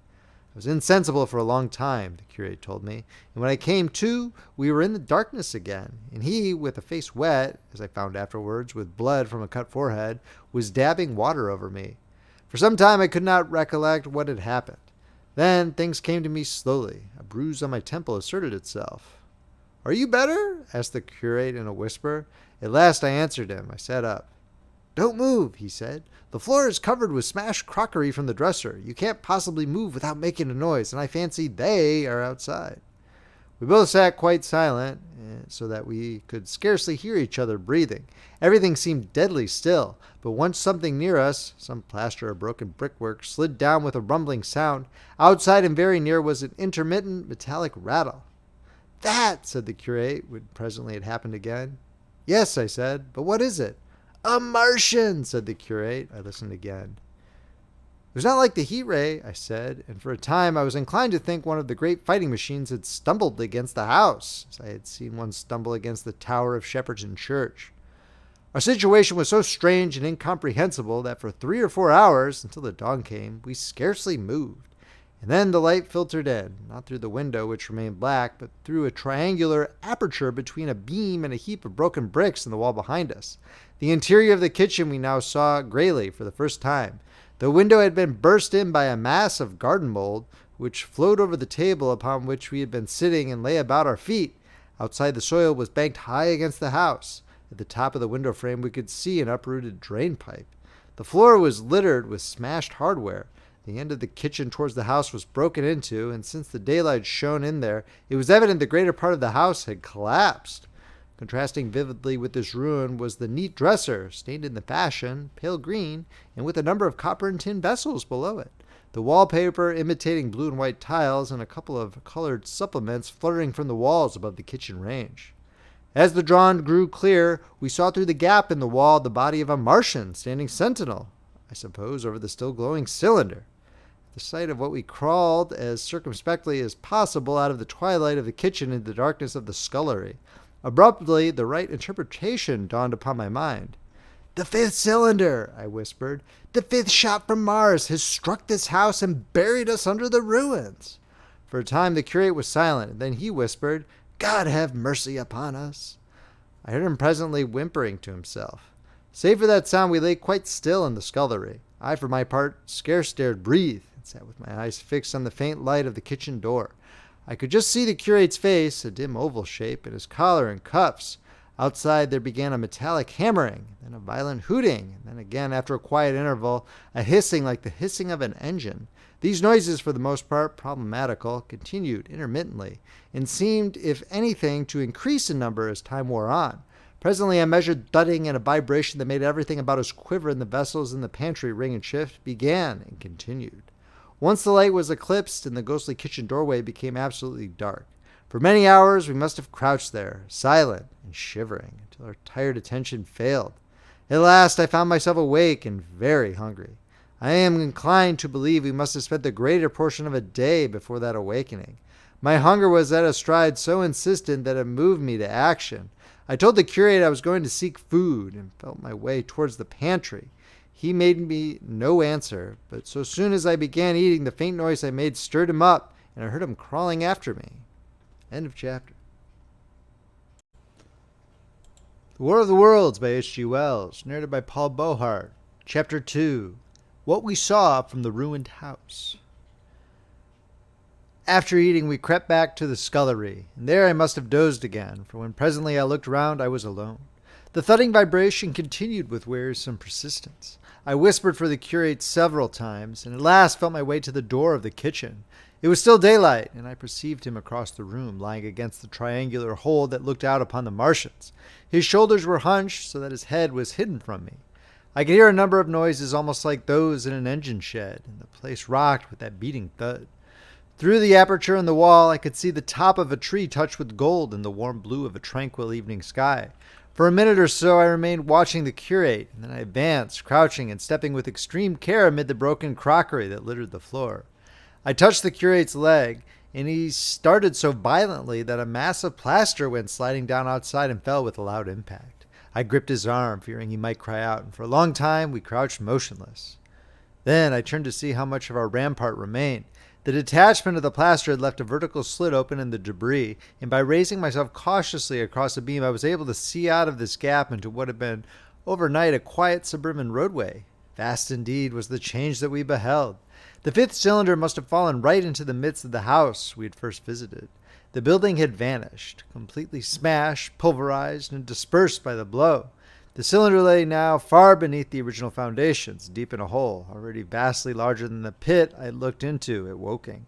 I was insensible for a long time, the curate told me, and when I came to, we were in the darkness again, and he, with a face wet, as I found afterwards, with blood from a cut forehead, was dabbing water over me. For some time I could not recollect what had happened. Then things came to me slowly. A bruise on my temple asserted itself. "Are you better?" asked the curate in a whisper. At last I answered him. I sat up. "Don't move," he said. "The floor is covered with smashed crockery from the dresser. You can't possibly move without making a noise, and I fancy they are outside." We both sat quite silent, so that we could scarcely hear each other breathing. Everything seemed deadly still, but once something near us, some plaster or broken brickwork, slid down with a rumbling sound. Outside and very near was an intermittent metallic rattle. "That," said the curate, when presently it happened again. "Yes," I said, "but what is it?" "A Martian," said the curate. I listened again. "It was not like the heat ray," I said, and for a time I was inclined to think one of the great fighting machines had stumbled against the house, as I had seen one stumble against the tower of Shepperton Church. Our situation was so strange and incomprehensible that for 3 or 4 hours, until the dawn came, we scarcely moved. And then the light filtered in, not through the window, which remained black, but through a triangular aperture between a beam and a heap of broken bricks in the wall behind us. The interior of the kitchen we now saw grayly for the first time. The window had been burst in by a mass of garden mold, which flowed over the table upon which we had been sitting and lay about our feet. Outside, the soil was banked high against the house. At the top of the window frame we could see an uprooted drain pipe. The floor was littered with smashed hardware. The end of the kitchen towards the house was broken into, and since the daylight shone in there, it was evident the greater part of the house had collapsed. Contrasting vividly with this ruin was the neat dresser, stained in the fashion, pale green, and with a number of copper and tin vessels below it. The wallpaper imitating blue and white tiles, and a couple of colored supplements fluttering from the walls above the kitchen range. As the dawn grew clear, we saw through the gap in the wall the body of a Martian standing sentinel, I suppose, over the still glowing cylinder. At the sight of what we crawled as circumspectly as possible out of the twilight of the kitchen into the darkness of the scullery. Abruptly, the right interpretation dawned upon my mind. "The fifth cylinder," I whispered. "The fifth shot from Mars has struck this house and buried us under the ruins." For a time the curate was silent, and then he whispered, "God have mercy upon us." I heard him presently whimpering to himself. Save for that sound, we lay quite still in the scullery. I, for my part, scarce dared breathe, and sat with my eyes fixed on the faint light of the kitchen door. I could just see the curate's face, a dim oval shape, and his collar and cuffs. Outside there began a metallic hammering, then a violent hooting, and then again, after a quiet interval, a hissing like the hissing of an engine. These noises, for the most part problematical, continued intermittently, and seemed, if anything, to increase in number as time wore on. Presently a measured thudding and a vibration that made everything about us quiver, and the vessels in the pantry ring and shift, began and continued. Once the light was eclipsed, and the ghostly kitchen doorway became absolutely dark. For many hours we must have crouched there, silent and shivering, until our tired attention failed. At last I found myself awake and very hungry. I am inclined to believe we must have spent the greater portion of a day before that awakening. My hunger was at a stride so insistent that it moved me to action. I told the curate I was going to seek food, and felt my way towards the pantry. He made me no answer, but so soon as I began eating, the faint noise I made stirred him up, and I heard him crawling after me. End of chapter. The War of the Worlds by H.G. Wells, narrated by Paul Beauheart. Chapter 2. What We Saw from the Ruined House. After eating, we crept back to the scullery, and there I must have dozed again, for when presently I looked round, I was alone. The thudding vibration continued with wearisome persistence. I whispered for the curate several times, and at last felt my way to the door of the kitchen. It was still daylight, and I perceived him across the room, lying against the triangular hole that looked out upon the Martians. His shoulders were hunched, so that his head was hidden from me. I could hear a number of noises almost like those in an engine shed, and the place rocked with that beating thud. Through the aperture in the wall, I could see the top of a tree touched with gold in the warm blue of a tranquil evening sky. For a minute or so I remained watching the curate, and then I advanced, crouching and stepping with extreme care amid the broken crockery that littered the floor. I touched the curate's leg, and he started so violently that a mass of plaster went sliding down outside and fell with a loud impact. I gripped his arm, fearing he might cry out, and for a long time we crouched motionless. Then I turned to see how much of our rampart remained. The detachment of the plaster had left a vertical slit open in the debris, and by raising myself cautiously across the beam, I was able to see out of this gap into what had been overnight a quiet suburban roadway. Vast indeed was the change that we beheld. The fifth cylinder must have fallen right into the midst of the house we had first visited. The building had vanished, completely smashed, pulverized, and dispersed by the blow. The cylinder lay now far beneath the original foundations, deep in a hole, already vastly larger than the pit I had looked into at Woking.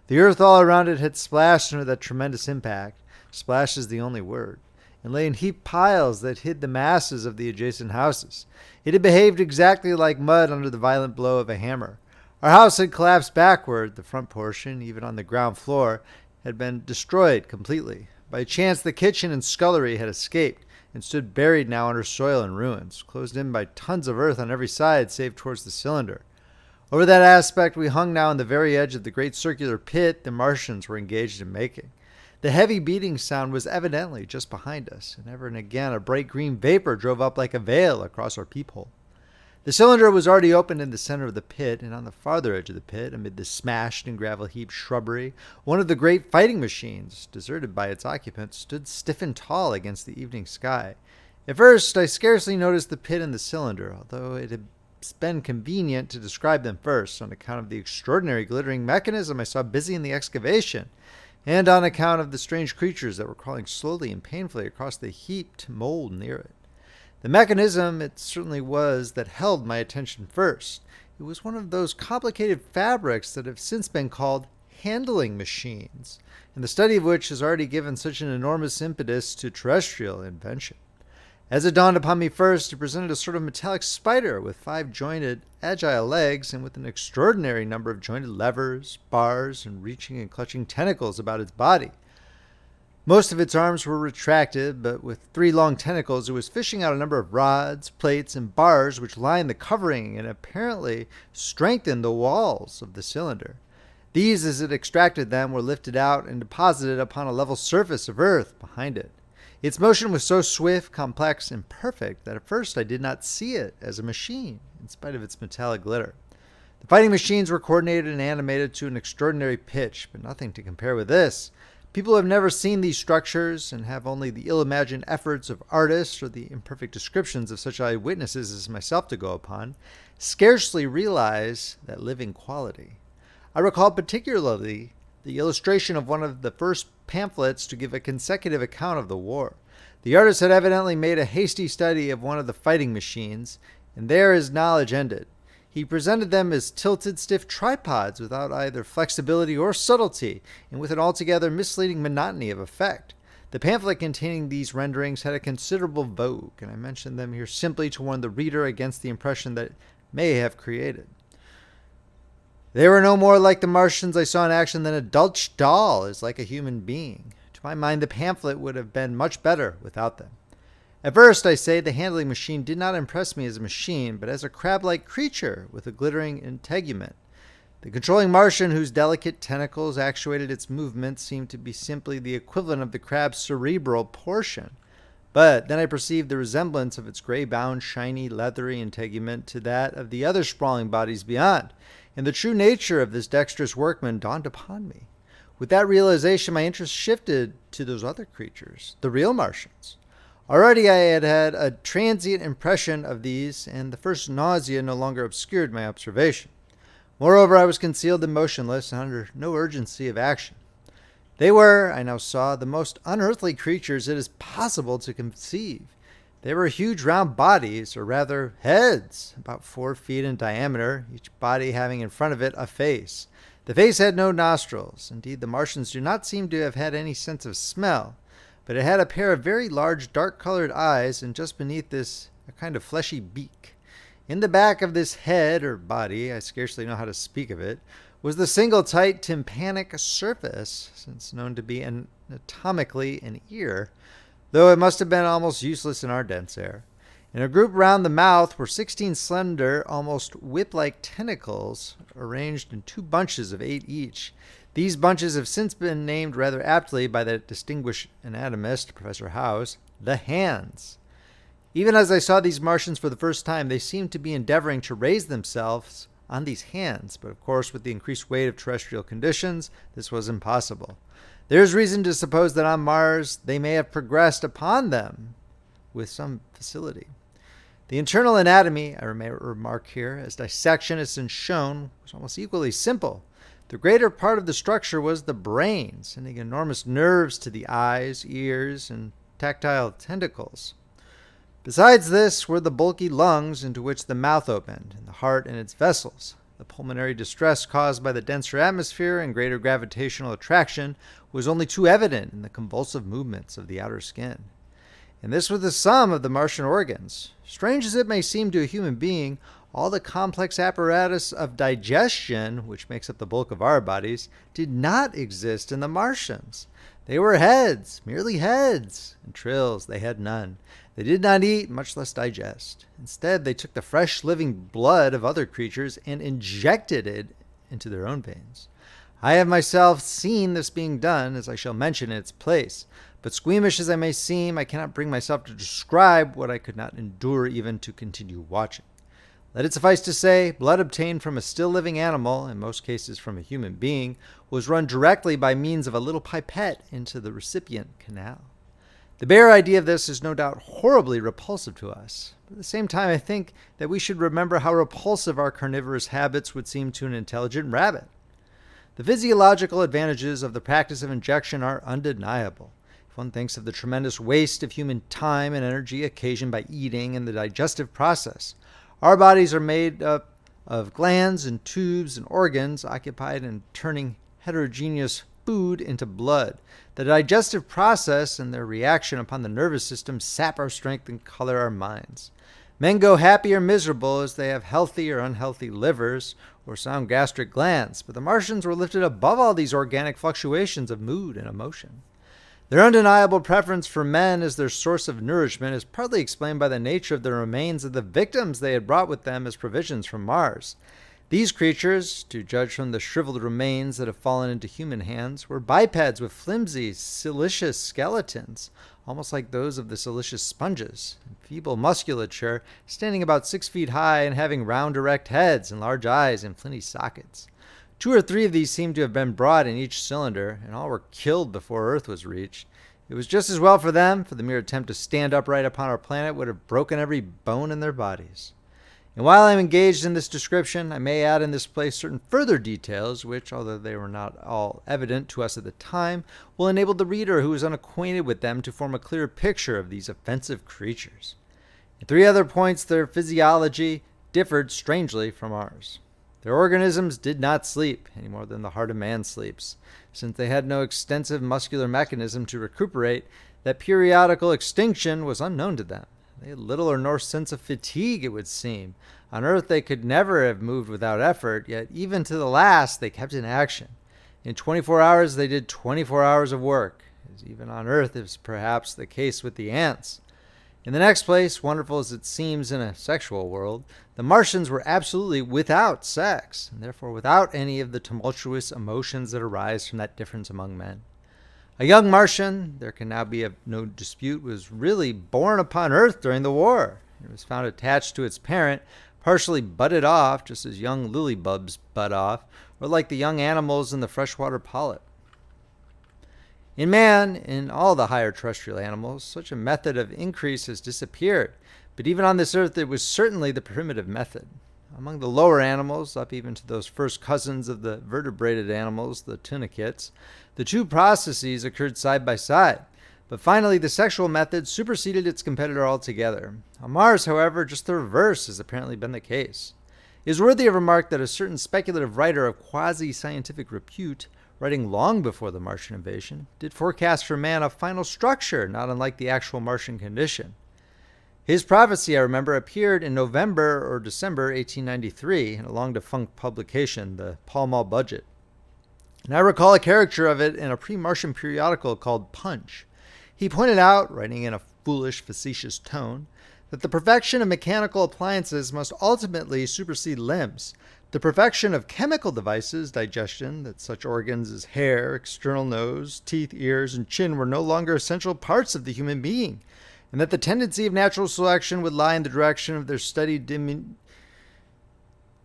The earth all around it had splashed under that tremendous impact. Splash is the only word, and lay in heaped piles that hid the masses of the adjacent houses. It had behaved exactly like mud under the violent blow of a hammer. Our house had collapsed backward. The front portion, even on the ground floor, had been destroyed completely. By chance, the kitchen and scullery had escaped, and stood buried now under soil and ruins, closed in by tons of earth on every side save towards the cylinder. Over that aspect we hung now on the very edge of the great circular pit the Martians were engaged in making. The heavy beating sound was evidently just behind us, and ever and again a bright green vapor drove up like a veil across our peephole. The cylinder was already opened in the center of the pit, and on the farther edge of the pit, amid the smashed and gravel-heaped shrubbery, one of the great fighting machines, deserted by its occupants, stood stiff and tall against the evening sky. At first, I scarcely noticed the pit and the cylinder, although it had been convenient to describe them first, on account of the extraordinary glittering mechanism I saw busy in the excavation, and on account of the strange creatures that were crawling slowly and painfully across the heaped mold near it. The mechanism it certainly was that held my attention first. It was one of those complicated fabrics that have since been called handling machines, and the study of which has already given such an enormous impetus to terrestrial invention. As it dawned upon me first, it presented a sort of metallic spider with 5 jointed, agile legs, and with an extraordinary number of jointed levers, bars, and reaching and clutching tentacles about its body. Most of its arms were retracted, but with 3 long tentacles, it was fishing out a number of rods, plates, and bars which lined the covering and apparently strengthened the walls of the cylinder. These, as it extracted them, were lifted out and deposited upon a level surface of earth behind it. Its motion was so swift, complex, and perfect that at first I did not see it as a machine, in spite of its metallic glitter. The fighting machines were coordinated and animated to an extraordinary pitch, but nothing to compare with this. People who have never seen these structures and have only the ill-imagined efforts of artists or the imperfect descriptions of such eyewitnesses as myself to go upon scarcely realize that living quality. I recall particularly the illustration of one of the first pamphlets to give a consecutive account of the war. The artist had evidently made a hasty study of one of the fighting machines, and there his knowledge ended. He presented them as tilted, stiff tripods without either flexibility or subtlety, and with an altogether misleading monotony of effect. The pamphlet containing these renderings had a considerable vogue, and I mention them here simply to warn the reader against the impression that it may have created. They were no more like the Martians I saw in action than a Dutch doll is like a human being. To my mind, the pamphlet would have been much better without them. At first, I say, the handling machine did not impress me as a machine, but as a crab-like creature with a glittering integument. The controlling Martian, whose delicate tentacles actuated its movements, seemed to be simply the equivalent of the crab's cerebral portion. But then I perceived the resemblance of its gray-bound, shiny, leathery integument to that of the other sprawling bodies beyond, and the true nature of this dexterous workman dawned upon me. With that realization, my interest shifted to those other creatures, the real Martians. Already I had had a transient impression of these, and the first nausea no longer obscured my observation. Moreover, I was concealed and motionless, and under no urgency of action. They were, I now saw, the most unearthly creatures it is possible to conceive. They were huge round bodies, or rather heads, about 4 feet in diameter, each body having in front of it a face. The face had no nostrils. Indeed, the Martians do not seem to have had any sense of smell, but it had a pair of very large dark-colored eyes, and just beneath this, a kind of fleshy beak. In the back of this head, or body, I scarcely know how to speak of it, was the single tight tympanic surface, since known to be anatomically an ear, though it must have been almost useless in our dense air. In a group round the mouth were 16 slender, almost whip-like tentacles, arranged in 2 bunches of 8 each. These bunches have since been named rather aptly by the distinguished anatomist, Professor House, the hands. Even as I saw these Martians for the first time, they seemed to be endeavoring to raise themselves on these hands, but of course with the increased weight of terrestrial conditions, this was impossible. There is reason to suppose that on Mars they may have progressed upon them with some facility. The internal anatomy, I may remark here, as dissection has been shown, was almost equally simple. The greater part of the structure was the brain, sending enormous nerves to the eyes, ears, and tactile tentacles. Besides this were the bulky lungs into which the mouth opened, and the heart and its vessels. The pulmonary distress caused by the denser atmosphere and greater gravitational attraction was only too evident in the convulsive movements of the outer skin. And this was the sum of the Martian organs. Strange as it may seem to a human being, all the complex apparatus of digestion, which makes up the bulk of our bodies, did not exist in the Martians. They were heads, merely heads, and trills they had none. They did not eat, much less digest. Instead, they took the fresh living blood of other creatures and injected it into their own veins. I have myself seen this being done, as I shall mention in its place, but squeamish as I may seem, I cannot bring myself to describe what I could not endure even to continue watching. Let it suffice to say, blood obtained from a still living animal, in most cases from a human being, was run directly by means of a little pipette into the recipient canal. The bare idea of this is no doubt horribly repulsive to us, but at the same time I think that we should remember how repulsive our carnivorous habits would seem to an intelligent rabbit. The physiological advantages of the practice of injection are undeniable. If one thinks of the tremendous waste of human time and energy occasioned by eating and the digestive process, our bodies are made up of glands and tubes and organs occupied in turning heterogeneous food into blood. The digestive process and their reaction upon the nervous system sap our strength and color our minds. Men go happy or miserable as they have healthy or unhealthy livers or sound gastric glands, but the Martians were lifted above all these organic fluctuations of mood and emotion. Their undeniable preference for men as their source of nourishment is partly explained by the nature of the remains of the victims they had brought with them as provisions from Mars. These creatures, to judge from the shriveled remains that have fallen into human hands, were bipeds with flimsy, siliceous skeletons, almost like those of the siliceous sponges, and feeble musculature, standing about 6 feet high and having round, erect heads and large eyes and flinty sockets. 2 or 3 of these seemed to have been brought in each cylinder, and all were killed before Earth was reached. It was just as well for them, for the mere attempt to stand upright upon our planet would have broken every bone in their bodies. And while I am engaged in this description, I may add in this place certain further details which, although they were not all evident to us at the time, will enable the reader who is unacquainted with them to form a clear picture of these offensive creatures. In 3 other points, their physiology differed strangely from ours. Their organisms did not sleep, any more than the heart of man sleeps. Since they had no extensive muscular mechanism to recuperate, that periodical extinction was unknown to them. They had little or no sense of fatigue, it would seem. On Earth they could never have moved without effort, yet even to the last they kept in action. In 24 hours they did 24 hours of work, as even on Earth is perhaps the case with the ants. In the next place, wonderful as it seems in a sexual world, the Martians were absolutely without sex, and therefore without any of the tumultuous emotions that arise from that difference among men. A young Martian, there can now be no dispute, was really born upon Earth during the war. It was found attached to its parent, partially budded off, just as young lily bulbs bud off, or like the young animals in the freshwater polyp. In man, in all the higher terrestrial animals, such a method of increase has disappeared, but even on this earth it was certainly the primitive method. Among the lower animals, up even to those first cousins of the vertebrated animals, the tunicates, the 2 processes occurred side by side, but finally the sexual method superseded its competitor altogether. On Mars, however, just the reverse has apparently been the case. It is worthy of remark that a certain speculative writer of quasi-scientific repute, writing long before the Martian invasion, did forecast for man a final structure not unlike the actual Martian condition. His prophecy, I remember, appeared in November or December 1893 in a long-defunct publication, the Pall Mall Budget. And I recall a caricature of it in a pre-Martian periodical called Punch. He pointed out, writing in a foolish, facetious tone, that the perfection of mechanical appliances must ultimately supersede limbs. The perfection of chemical devices, digestion, that such organs as hair, external nose, teeth, ears, and chin were no longer essential parts of the human being, and that the tendency of natural selection would lie in the direction of their steady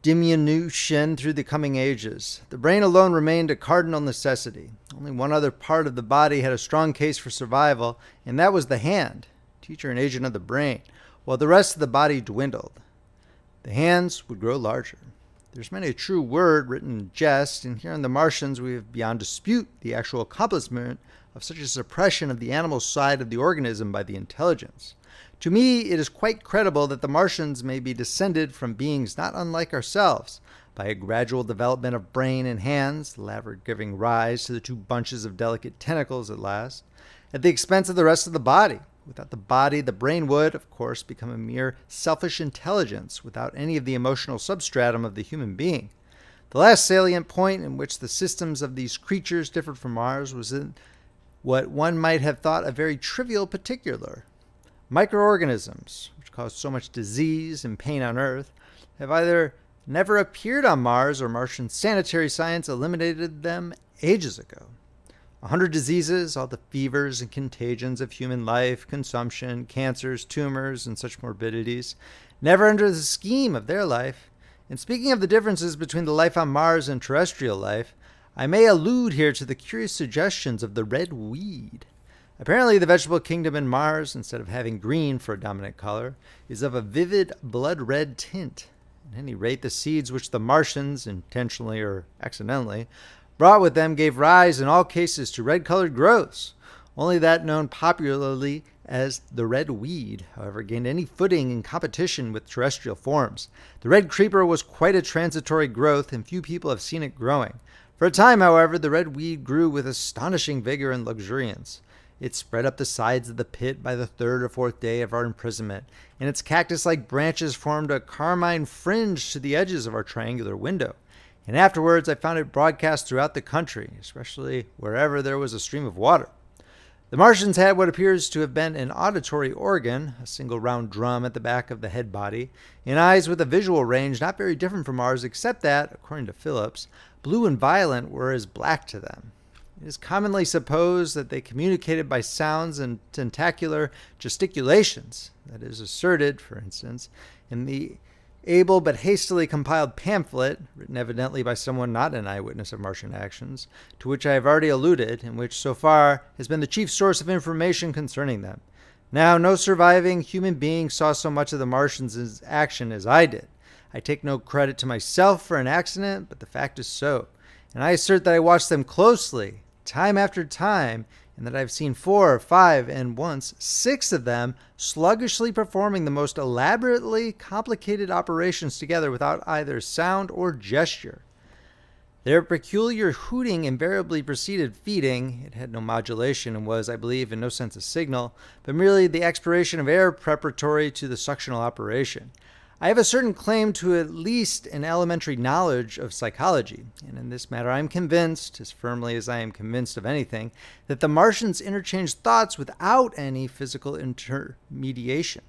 diminution through the coming ages. The brain alone remained a cardinal necessity. Only one other part of the body had a strong case for survival, and that was the hand, teacher and agent of the brain, while the rest of the body dwindled. The hands would grow larger. There's many a true word written in jest, and here in the Martians we have beyond dispute the actual accomplishment of such a suppression of the animal side of the organism by the intelligence. To me, it is quite credible that the Martians may be descended from beings not unlike ourselves, by a gradual development of brain and hands, the latter giving rise to the 2 bunches of delicate tentacles at last, at the expense of the rest of the body. Without the body, the brain would, of course, become a mere selfish intelligence without any of the emotional substratum of the human being. The last salient point in which the systems of these creatures differed from ours was in what one might have thought a very trivial particular. Microorganisms, which cause so much disease and pain on Earth, have either never appeared on Mars or Martian sanitary science eliminated them ages ago. 100 diseases, all the fevers and contagions of human life, consumption, cancers, tumors, and such morbidities, never enter the scheme of their life. And speaking of the differences between the life on Mars and terrestrial life, I may allude here to the curious suggestions of the red weed. Apparently the vegetable kingdom in Mars, instead of having green for a dominant color, is of a vivid blood red tint. At any rate, the seeds which the Martians, intentionally or accidentally, brought with them gave rise in all cases to red-colored growths. Only that known popularly as the red weed, however, gained any footing in competition with terrestrial forms. The red creeper was quite a transitory growth, and few people have seen it growing. For a time, however, the red weed grew with astonishing vigor and luxuriance. It spread up the sides of the pit by the 3rd or 4th day of our imprisonment, and its cactus-like branches formed a carmine fringe to the edges of our triangular window. And afterwards I found it broadcast throughout the country, especially wherever there was a stream of water. The Martians had what appears to have been an auditory organ, a single round drum at the back of the head body, and eyes with a visual range not very different from ours, except that, according to Phillips, blue and violet were as black to them. It is commonly supposed that they communicated by sounds and tentacular gesticulations. That is asserted, for instance, in the able but hastily compiled pamphlet, written evidently by someone not an eyewitness of Martian actions, to which I have already alluded, and which so far has been the chief source of information concerning them. Now, no surviving human being saw so much of the Martians' action as I did. I take no credit to myself for an accident, but the fact is so. And I assert that I watched them closely, time after time, and that I've seen 4, 5, and once 6 of them sluggishly performing the most elaborately complicated operations together without either sound or gesture. Their peculiar hooting invariably preceded feeding. It had no modulation and was, I believe, in no sense a signal, but merely the expiration of air preparatory to the suctional operation. I have a certain claim to at least an elementary knowledge of psychology, and in this matter I am convinced, as firmly as I am convinced of anything, that the Martians interchanged thoughts without any physical intermediation.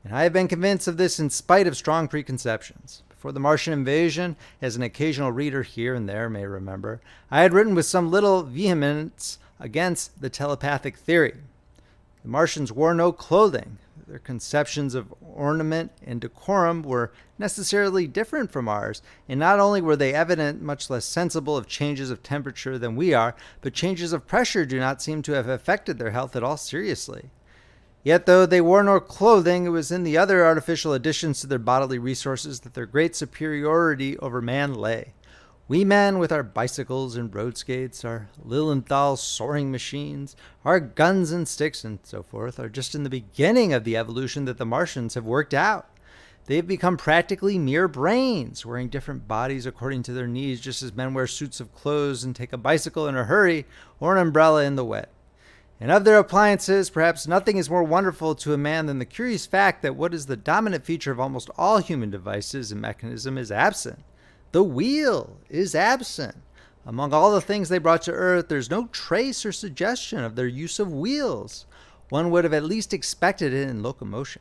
And I have been convinced of this in spite of strong preconceptions. Before the Martian invasion, as an occasional reader here and there may remember, I had written with some little vehemence against the telepathic theory. The Martians wore no clothing. Their conceptions of ornament and decorum were necessarily different from ours, and not only were they evident, much less sensible of changes of temperature than we are, but changes of pressure do not seem to have affected their health at all seriously. Yet though they wore no clothing, it was in the other artificial additions to their bodily resources that their great superiority over man lay. We men, with our bicycles and road skates, our Lilienthal soaring machines, our guns and sticks, and so forth, are just in the beginning of the evolution that the Martians have worked out. They have become practically mere brains, wearing different bodies according to their needs, just as men wear suits of clothes and take a bicycle in a hurry or an umbrella in the wet. And of their appliances, perhaps nothing is more wonderful to a man than the curious fact that what is the dominant feature of almost all human devices and mechanism is absent. The wheel is absent. Among all the things they brought to earth, there's no trace or suggestion of their use of wheels. One would have at least expected it in locomotion.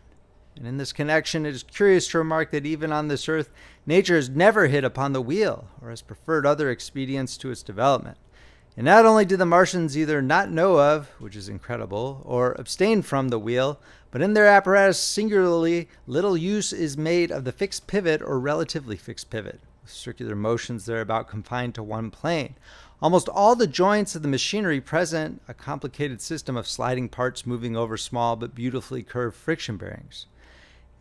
And in this connection, it is curious to remark that even on this earth, nature has never hit upon the wheel, or has preferred other expedients to its development. And not only do the Martians either not know of, which is incredible, or abstain from the wheel, but in their apparatus singularly little use is made of the fixed pivot or relatively fixed pivot, with circular motions that are about confined to one plane. Almost all the joints of the machinery present a complicated system of sliding parts moving over small but beautifully curved friction bearings.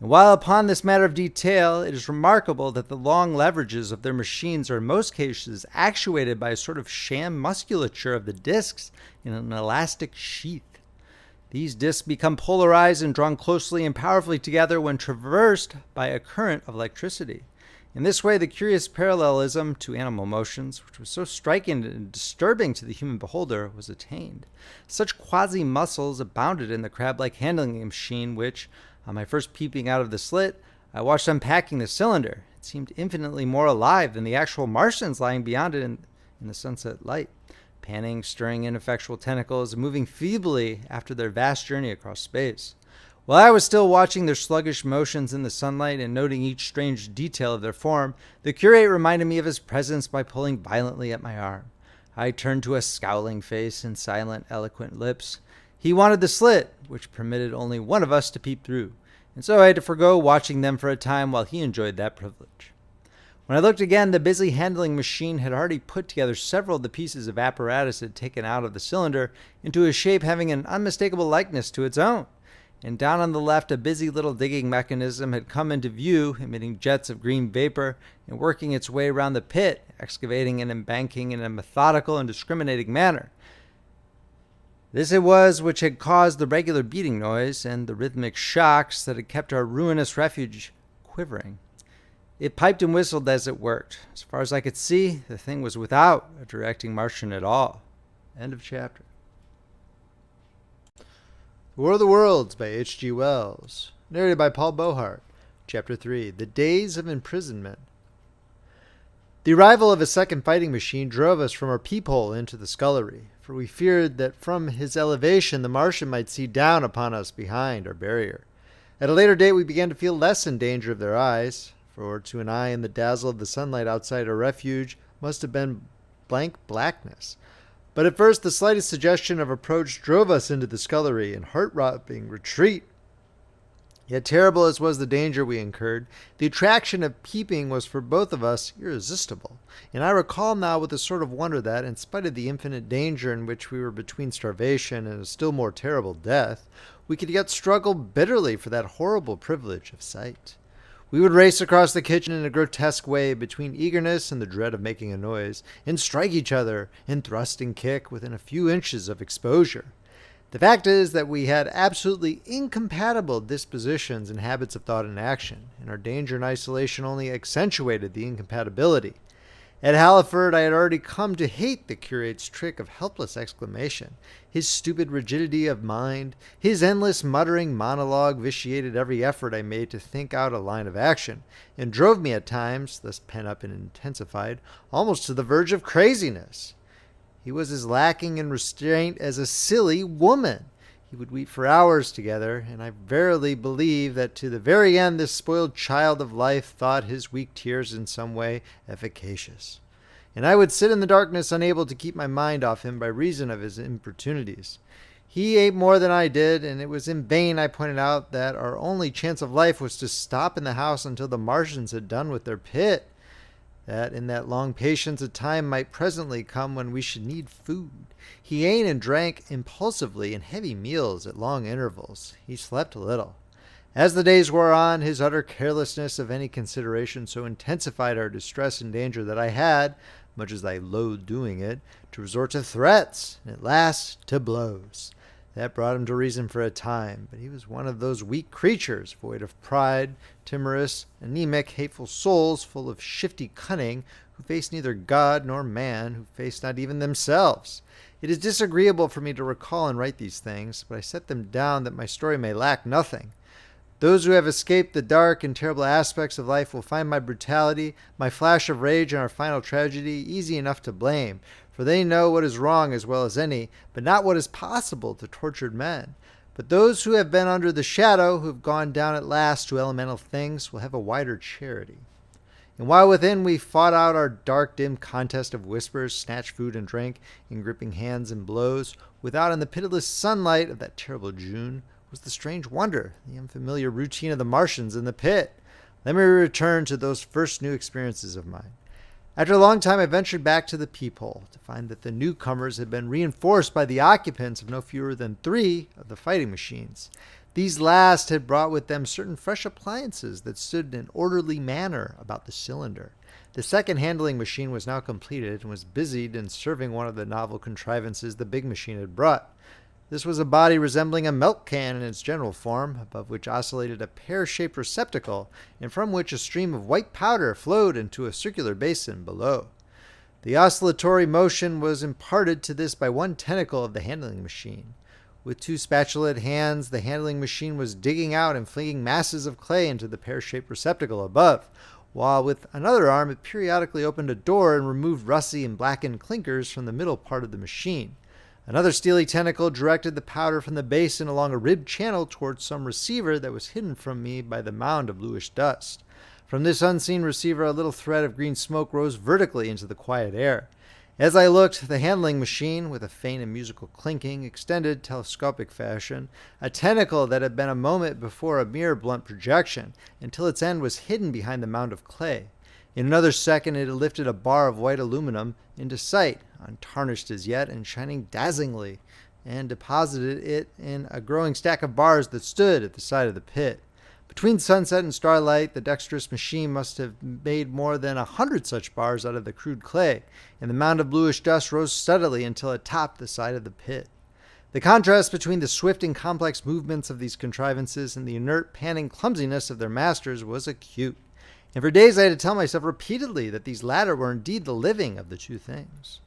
And while upon this matter of detail, it is remarkable that the long leverages of their machines are in most cases actuated by a sort of sham musculature of the discs in an elastic sheath. These discs become polarized and drawn closely and powerfully together when traversed by a current of electricity. In this way, the curious parallelism to animal motions, which was so striking and disturbing to the human beholder, was attained. Such quasi-muscles abounded in the crab-like handling machine which, on my first peeping out of the slit, I watched unpacking the cylinder. It seemed infinitely more alive than the actual Martians lying beyond it in the sunset light, panning, stirring ineffectual tentacles, and moving feebly after their vast journey across space. While I was still watching their sluggish motions in the sunlight and noting each strange detail of their form, the curate reminded me of his presence by pulling violently at my arm. I turned to a scowling face and silent, eloquent lips. He wanted the slit, which permitted only one of us to peep through, and so I had to forego watching them for a time while he enjoyed that privilege. When I looked again, the busy handling machine had already put together several of the pieces of apparatus it had taken out of the cylinder into a shape having an unmistakable likeness to its own. And down on the left, a busy little digging mechanism had come into view, emitting jets of green vapor and working its way around the pit, excavating and embanking in a methodical and discriminating manner. This it was which had caused the regular beating noise and the rhythmic shocks that had kept our ruinous refuge quivering. It piped and whistled as it worked. As far as I could see, the thing was without a directing Martian at all. End of chapter. The War of the Worlds by H.G. Wells. Narrated by Paul Beauheart. Chapter 3. The Days of Imprisonment. The arrival of a second fighting machine drove us from our peephole into the scullery, for we feared that from his elevation the Martian might see down upon us behind our barrier. At a later date we began to feel less in danger of their eyes, for to an eye in the dazzle of the sunlight outside our refuge must have been blank blackness. But at first the slightest suggestion of approach drove us into the scullery in heart-robbing retreat. Yet terrible as was the danger we incurred, the attraction of peeping was for both of us irresistible, and I recall now with a sort of wonder that, in spite of the infinite danger in which we were between starvation and a still more terrible death, we could yet struggle bitterly for that horrible privilege of sight. We would race across the kitchen in a grotesque way between eagerness and the dread of making a noise, and strike each other, and thrust and kick within a few inches of exposure. The fact is that we had absolutely incompatible dispositions and habits of thought and action, and our danger and isolation only accentuated the incompatibility. At Halliford I had already come to hate the curate's trick of helpless exclamation. His stupid rigidity of mind, his endless muttering monologue vitiated every effort I made to think out a line of action, and drove me at times, thus pent up and intensified, almost to the verge of craziness. He was as lacking in restraint as a silly woman. He would weep for hours together, and I verily believe that to the very end this spoiled child of life thought his weak tears in some way efficacious. And I would sit in the darkness unable to keep my mind off him by reason of his importunities. He ate more than I did, and it was in vain I pointed out that our only chance of life was to stop in the house until the Martians had done with their pit. That in that long patience a time might presently come when we should need food. He ate and drank impulsively in heavy meals at long intervals. He slept little. As the days wore on, his utter carelessness of any consideration so intensified our distress and danger that I had, much as I loathed doing it, to resort to threats, and at last to blows. That brought him to reason for a time, but he was one of those weak creatures, void of pride, timorous, anemic, hateful souls, full of shifty cunning, who face neither God nor man, who face not even themselves. It is disagreeable for me to recall and write these things, but I set them down that my story may lack nothing. Those who have escaped the dark and terrible aspects of life will find my brutality, my flash of rage, and our final tragedy easy enough to blame, for they know what is wrong as well as any, but not what is possible to tortured men. But those who have been under the shadow, who have gone down at last to elemental things, will have a wider charity. And while within we fought out our dark, dim contest of whispers, snatched food and drink, in gripping hands and blows, without in the pitiless sunlight of that terrible June was the strange wonder, the unfamiliar routine of the Martians in the pit. Let me return to those first new experiences of mine. After a long time I ventured back to the peephole to find that the newcomers had been reinforced by the occupants of no fewer than 3 of the fighting machines. These last had brought with them certain fresh appliances that stood in an orderly manner about the cylinder. The second handling machine was now completed and was busied in serving one of the novel contrivances the big machine had brought. This was a body resembling a milk can in its general form, above which oscillated a pear-shaped receptacle, and from which a stream of white powder flowed into a circular basin below. The oscillatory motion was imparted to this by one tentacle of the handling machine. With 2 spatulate hands, the handling machine was digging out and flinging masses of clay into the pear-shaped receptacle above, while with another arm it periodically opened a door and removed rusty and blackened clinkers from the middle part of the machine. Another steely tentacle directed the powder from the basin along a ribbed channel towards some receiver that was hidden from me by the mound of bluish dust. From this unseen receiver a little thread of green smoke rose vertically into the quiet air. As I looked, the handling machine, with a faint and musical clinking, extended telescopic fashion, a tentacle that had been a moment before a mere blunt projection, until its end was hidden behind the mound of clay. In another second it had lifted a bar of white aluminum into sight, untarnished as yet and shining dazzlingly, and deposited it in a growing stack of bars that stood at the side of the pit. Between sunset and starlight, the dexterous machine must have made more than 100 such bars out of the crude clay, and the mound of bluish dust rose steadily until it topped the side of the pit. The contrast between the swift and complex movements of these contrivances and the inert, panting clumsiness of their masters was acute, and for days I had to tell myself repeatedly that these latter were indeed the living of the two things.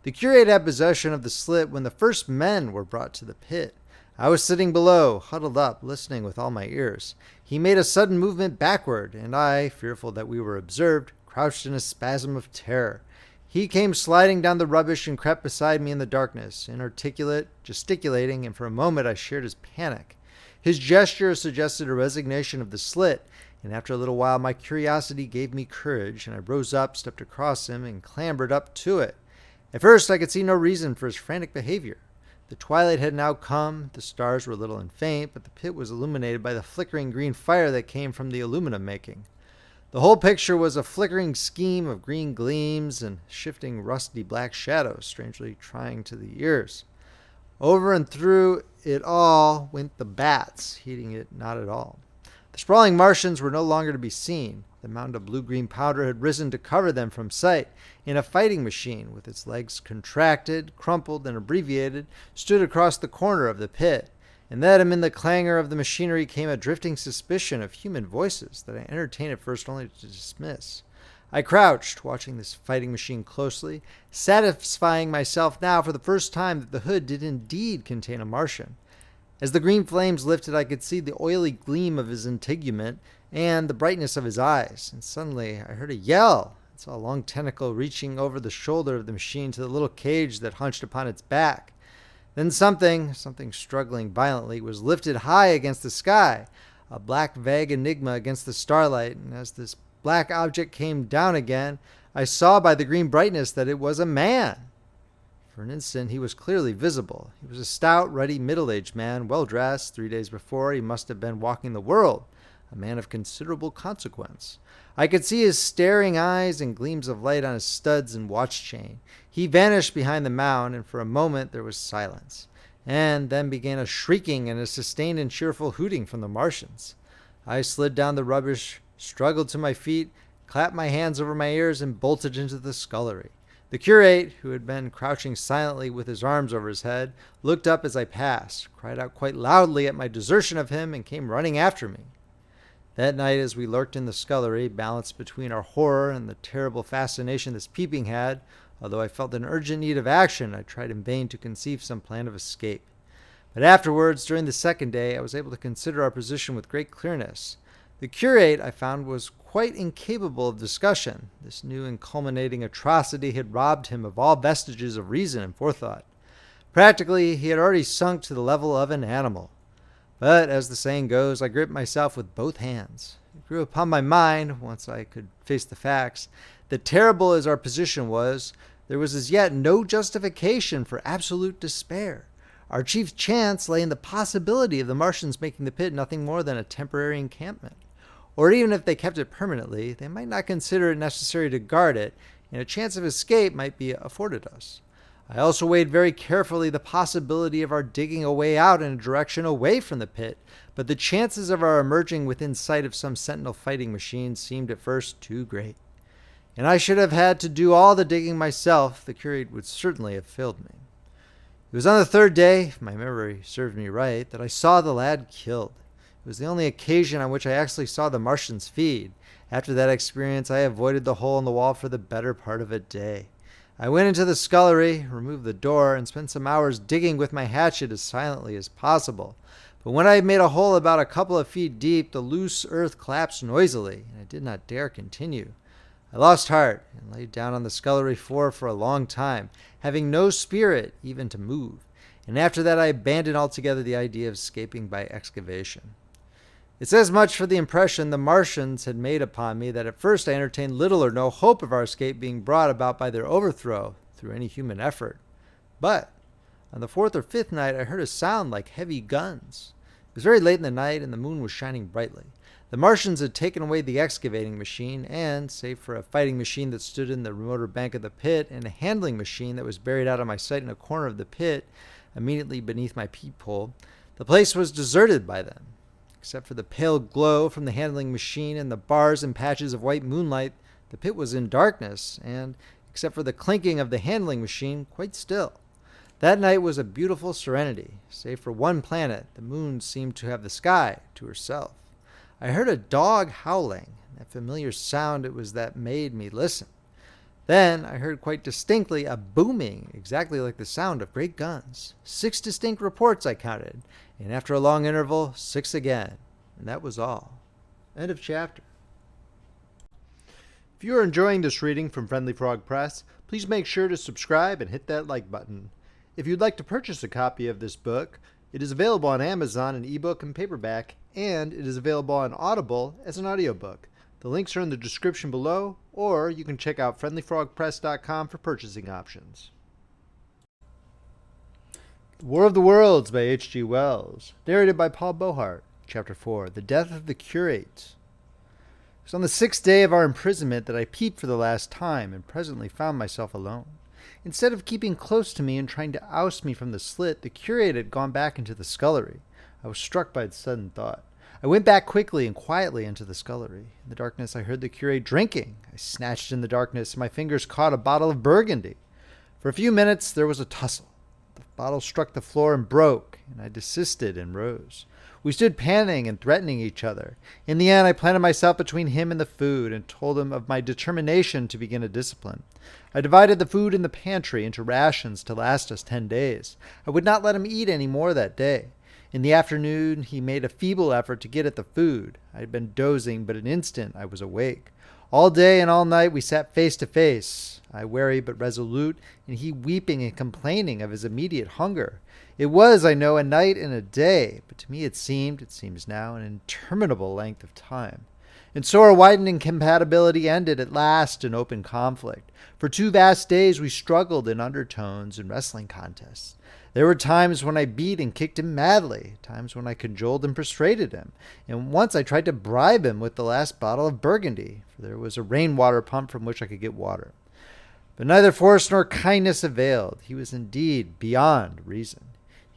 The curate had possession of the slit when the first men were brought to the pit. I was sitting below, huddled up, listening with all my ears. He made a sudden movement backward, and I, fearful that we were observed, crouched in a spasm of terror. He came sliding down the rubbish and crept beside me in the darkness, inarticulate, gesticulating, and for a moment I shared his panic. His gesture suggested a resignation of the slit, and after a little while my curiosity gave me courage, and I rose up, stepped across him, and clambered up to it. At first I could see no reason for his frantic behavior. The twilight had now come, the stars were little and faint, but the pit was illuminated by the flickering green fire that came from the aluminum making. The whole picture was a flickering scheme of green gleams and shifting rusty black shadows, strangely trying to the ears. Over and through it all went the bats, heeding it not at all. The sprawling Martians were no longer to be seen. The mound of blue-green powder had risen to cover them from sight, and a fighting machine, with its legs contracted, crumpled, and abbreviated, stood across the corner of the pit. And then amid the clangor of the machinery came a drifting suspicion of human voices that I entertained at first only to dismiss. I crouched, watching this fighting machine closely, satisfying myself now for the first time that the hood did indeed contain a Martian. As the green flames lifted, I could see the oily gleam of his integument and the brightness of his eyes, and suddenly I heard a yell and saw a long tentacle reaching over the shoulder of the machine to the little cage that hunched upon its back. Then something struggling violently, was lifted high against the sky, a black vague enigma against the starlight, and as this black object came down again, I saw by the green brightness that it was a man. For an instant he was clearly visible. He was a stout, ruddy, middle-aged man, well-dressed. 3 days before he must have been walking the world, a man of considerable consequence. I could see his staring eyes and gleams of light on his studs and watch chain. He vanished behind the mound, and for a moment there was silence. And then began a shrieking and a sustained and cheerful hooting from the Martians. I slid down the rubbish, struggled to my feet, clapped my hands over my ears, and bolted into the scullery. The curate, who had been crouching silently with his arms over his head, looked up as I passed, cried out quite loudly at my desertion of him, and came running after me. That night, as we lurked in the scullery, balanced between our horror and the terrible fascination this peeping had, although I felt an urgent need of action, I tried in vain to conceive some plan of escape. But afterwards, during the second day, I was able to consider our position with great clearness. The curate, I found, was quite incapable of discussion. This new and culminating atrocity had robbed him of all vestiges of reason and forethought. Practically, he had already sunk to the level of an animal. But, as the saying goes, I gripped myself with both hands. It grew upon my mind, once I could face the facts, that terrible as our position was, there was as yet no justification for absolute despair. Our chief chance lay in the possibility of the Martians making the pit nothing more than a temporary encampment. Or even if they kept it permanently, they might not consider it necessary to guard it, and a chance of escape might be afforded us. I also weighed very carefully the possibility of our digging a way out in a direction away from the pit, but the chances of our emerging within sight of some sentinel fighting machine seemed at first too great. And I should have had to do all the digging myself. The curate would certainly have failed me. It was on the third day, if my memory served me right, that I saw the lad killed. It was the only occasion on which I actually saw the Martians feed. After that experience, I avoided the hole in the wall for the better part of a day. I went into the scullery, removed the door, and spent some hours digging with my hatchet as silently as possible. But when I had made a hole about a couple of feet deep, the loose earth collapsed noisily, and I did not dare continue. I lost heart and lay down on the scullery floor for a long time, having no spirit even to move, and after that I abandoned altogether the idea of escaping by excavation. It says much for the impression the Martians had made upon me that at first I entertained little or no hope of our escape being brought about by their overthrow through any human effort. But on the fourth or fifth night I heard a sound like heavy guns. It was very late in the night and the moon was shining brightly. The Martians had taken away the excavating machine and, save for a fighting machine that stood in the remoter bank of the pit and a handling machine that was buried out of my sight in a corner of the pit immediately beneath my peephole, the place was deserted by them. Except for the pale glow from the handling machine and the bars and patches of white moonlight, the pit was in darkness and, except for the clinking of the handling machine, quite still. That night was a beautiful serenity. Save for one planet, the moon seemed to have the sky to herself. I heard a dog howling, that familiar sound it was that made me listen. Then I heard quite distinctly a booming, exactly like the sound of great guns. 6 distinct reports I counted, and after a long interval, 6 again. And that was all. End of chapter. If you are enjoying this reading from Friendly Frog Press, please make sure to subscribe and hit that like button. If you'd like to purchase a copy of this book, it is available on Amazon in eBook and paperback, and it is available on Audible as an audiobook. The links are in the description below, or you can check out friendlyfrogpress.com for purchasing options. The War of the Worlds by H.G. Wells, narrated by Paul Beauheart. Chapter 4, The Death of the Curate. It was on the 6th day of our imprisonment that I peeped for the last time, and presently found myself alone. Instead of keeping close to me and trying to oust me from the slit, the curate had gone back into the scullery. I was struck by the sudden thought. I went back quickly and quietly into the scullery. In the darkness I heard the curate drinking. I snatched in the darkness, and my fingers caught a bottle of Burgundy. For a few minutes there was a tussle. The bottle struck the floor and broke, and I desisted and rose. We stood panting and threatening each other. In the end, I planted myself between him and the food and told him of my determination to begin a discipline. I divided the food in the pantry into rations to last us 10 days. I would not let him eat any more that day. In the afternoon, he made a feeble effort to get at the food. I had been dozing, but an instant I was awake. All day and all night we sat face to face, I wary but resolute, and he weeping and complaining of his immediate hunger. It was, I know, a night and a day, but to me it seems now, an interminable length of time. And so our widening compatibility ended at last in open conflict. For 2 vast days we struggled in undertones and wrestling contests. There were times when I beat and kicked him madly, times when I cajoled and persuaded him, and once I tried to bribe him with the last bottle of Burgundy, for there was a rainwater pump from which I could get water. But neither force nor kindness availed. He was indeed beyond reason.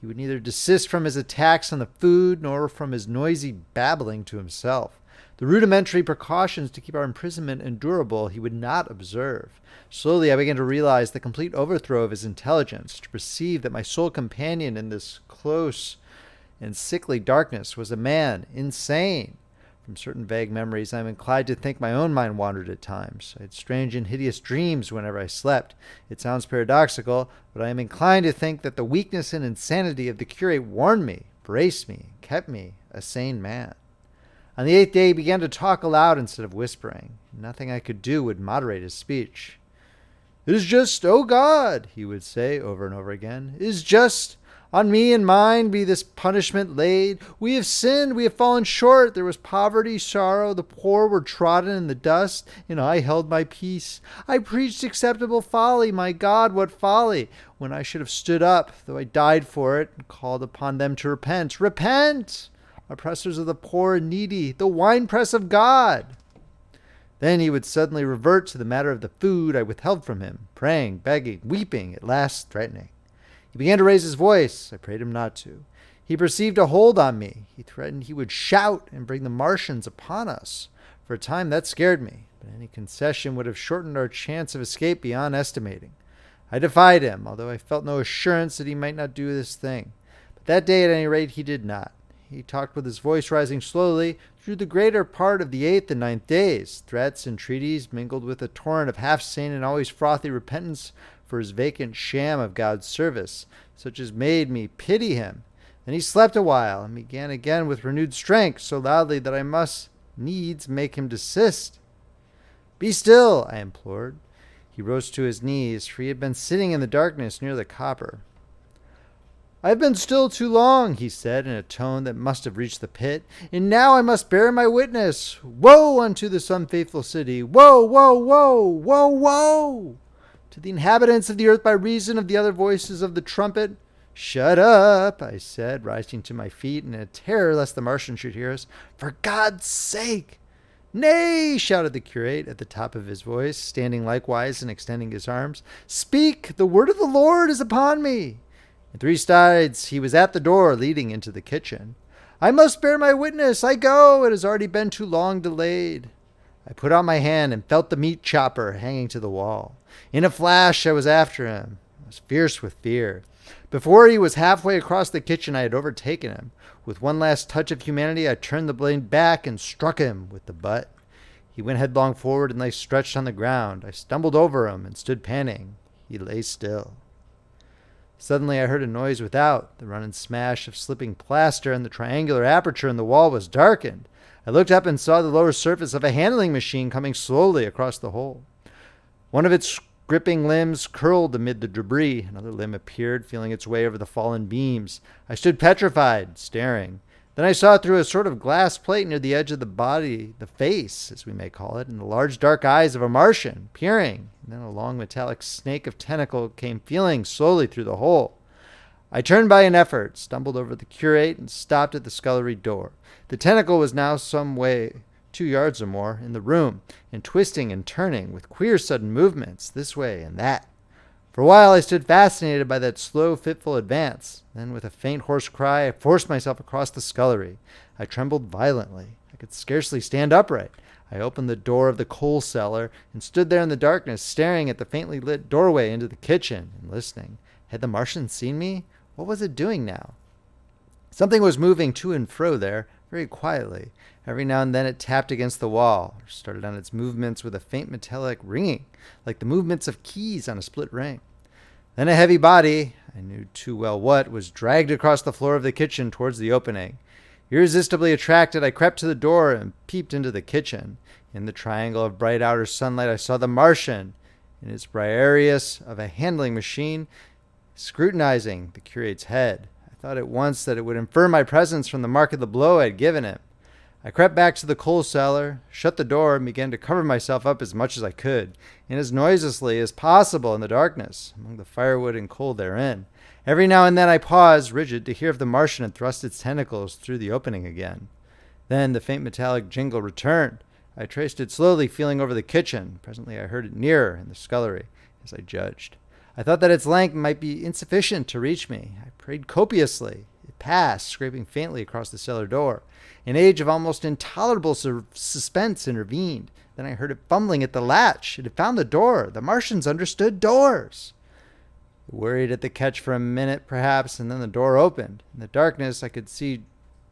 He would neither desist from his attacks on the food nor from his noisy babbling to himself. The rudimentary precautions to keep our imprisonment endurable he would not observe. Slowly I began to realize the complete overthrow of his intelligence, to perceive that my sole companion in this close and sickly darkness was a man insane. From certain vague memories I am inclined to think my own mind wandered at times. I had strange and hideous dreams whenever I slept. It sounds paradoxical, but I am inclined to think that the weakness and insanity of the curate warned me, braced me, and kept me a sane man. On the 8th day he began to talk aloud instead of whispering. Nothing I could do would moderate his speech. "It is just, O God," he would say over and over again, "it is just. On me and mine be this punishment laid. We have sinned, we have fallen short. There was poverty, sorrow, the poor were trodden in the dust, and I held my peace. I preached acceptable folly, my God, what folly, when I should have stood up, though I died for it, and called upon them to repent. Repent! Oppressors of the poor and needy, the winepress of God." Then he would suddenly revert to the matter of the food I withheld from him, praying, begging, weeping, at last threatening. He began to raise his voice. I prayed him not to. He perceived a hold on me. He threatened he would shout and bring the Martians upon us. For a time that scared me, but any concession would have shortened our chance of escape beyond estimating. I defied him, although I felt no assurance that he might not do this thing. But that day, at any rate, he did not. He talked with his voice rising slowly through the greater part of the 8th and 9th days, threats, entreaties, mingled with a torrent of half-sane and always frothy repentance for his vacant sham of God's service, such as made me pity him. Then he slept a while, and began again with renewed strength, so loudly that I must needs make him desist. "Be still," I implored. He rose to his knees, for he had been sitting in the darkness near the copper. "I have been still too long," he said, in a tone that must have reached the pit, "and now I must bear my witness. Woe unto this unfaithful city! Woe, woe, woe, woe, woe! To the inhabitants of the earth by reason of the other voices of the trumpet." "Shut up," I said, rising to my feet in a terror lest the Martians should hear us. "For God's sake!" "Nay," shouted the curate at the top of his voice, standing likewise and extending his arms. "Speak, the word of the Lord is upon me." In 3 strides he was at the door leading into the kitchen. "I must bear my witness. I go. It has already been too long delayed." I put out my hand and felt the meat chopper hanging to the wall. In a flash I was after him. I was fierce with fear. Before he was halfway across the kitchen I had overtaken him. With one last touch of humanity I turned the blade back and struck him with the butt. He went headlong forward and lay stretched on the ground. I stumbled over him and stood panting. He lay still. Suddenly I heard a noise without. The run and smash of slipping plaster, and the triangular aperture in the wall was darkened. I looked up and saw the lower surface of a handling machine coming slowly across the hole. One of its gripping limbs curled amid the debris. Another limb appeared, feeling its way over the fallen beams. I stood petrified, staring. Then I saw through a sort of glass plate near the edge of the body, the face, as we may call it, and the large dark eyes of a Martian, peering. And then a long metallic snake of tentacle came feeling slowly through the hole. I turned by an effort, stumbled over the curate, and stopped at the scullery door. The tentacle was now some way, 2 yards or more, in the room, and twisting and turning, with queer sudden movements, this way and that. For a while I stood fascinated by that slow, fitful advance. Then, with a faint hoarse cry, I forced myself across the scullery. I trembled violently. I could scarcely stand upright. I opened the door of the coal cellar and stood there in the darkness, staring at the faintly lit doorway into the kitchen and listening. Had the Martian seen me? What was it doing now? Something was moving to and fro there, very quietly. Every now and then it tapped against the wall, or started on its movements with a faint metallic ringing, like the movements of keys on a split ring. Then a heavy body, I knew too well what, was dragged across the floor of the kitchen towards the opening. Irresistibly attracted, I crept to the door and peeped into the kitchen. In the triangle of bright outer sunlight, I saw the Martian, in its Briareus of a handling machine, scrutinizing the curate's head. I thought at once that it would infer my presence from the mark of the blow I had given him. I crept back to the coal cellar, shut the door, and began to cover myself up as much as I could, and as noiselessly as possible in the darkness, among the firewood and coal therein. Every now and then I paused, rigid, to hear if the Martian had thrust its tentacles through the opening again. Then the faint metallic jingle returned. I traced it slowly, feeling over the kitchen. Presently I heard it nearer in the scullery, as I judged. I thought that its length might be insufficient to reach me. I prayed copiously. It passed, scraping faintly across the cellar door. An age of almost intolerable suspense intervened. Then I heard it fumbling at the latch. It had found the door. The Martians understood doors. I worried at the catch for a minute, perhaps, and then the door opened. In the darkness, I could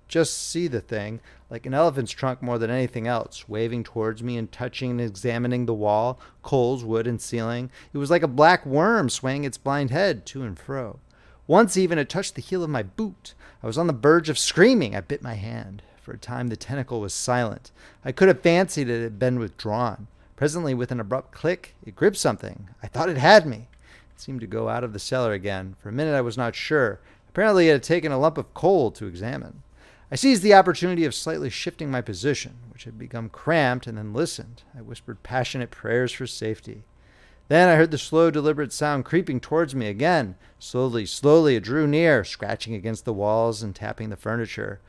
just see the thing, like an elephant's trunk more than anything else, waving towards me and touching and examining the wall, coals, wood, and ceiling. It was like a black worm swaying its blind head to and fro. Once even it touched the heel of my boot. I was on the verge of screaming. I bit my hand. For a time the tentacle was silent. I could have fancied it had been withdrawn. Presently, with an abrupt click, it gripped something. I thought it had me. It seemed to go out of the cellar again. For a minute I was not sure. Apparently it had taken a lump of coal to examine. I seized the opportunity of slightly shifting my position, which had become cramped, and then listened. I whispered passionate prayers for safety. Then I heard the slow, deliberate sound creeping towards me again. Slowly, slowly it drew near, scratching against the walls and tapping the furniture.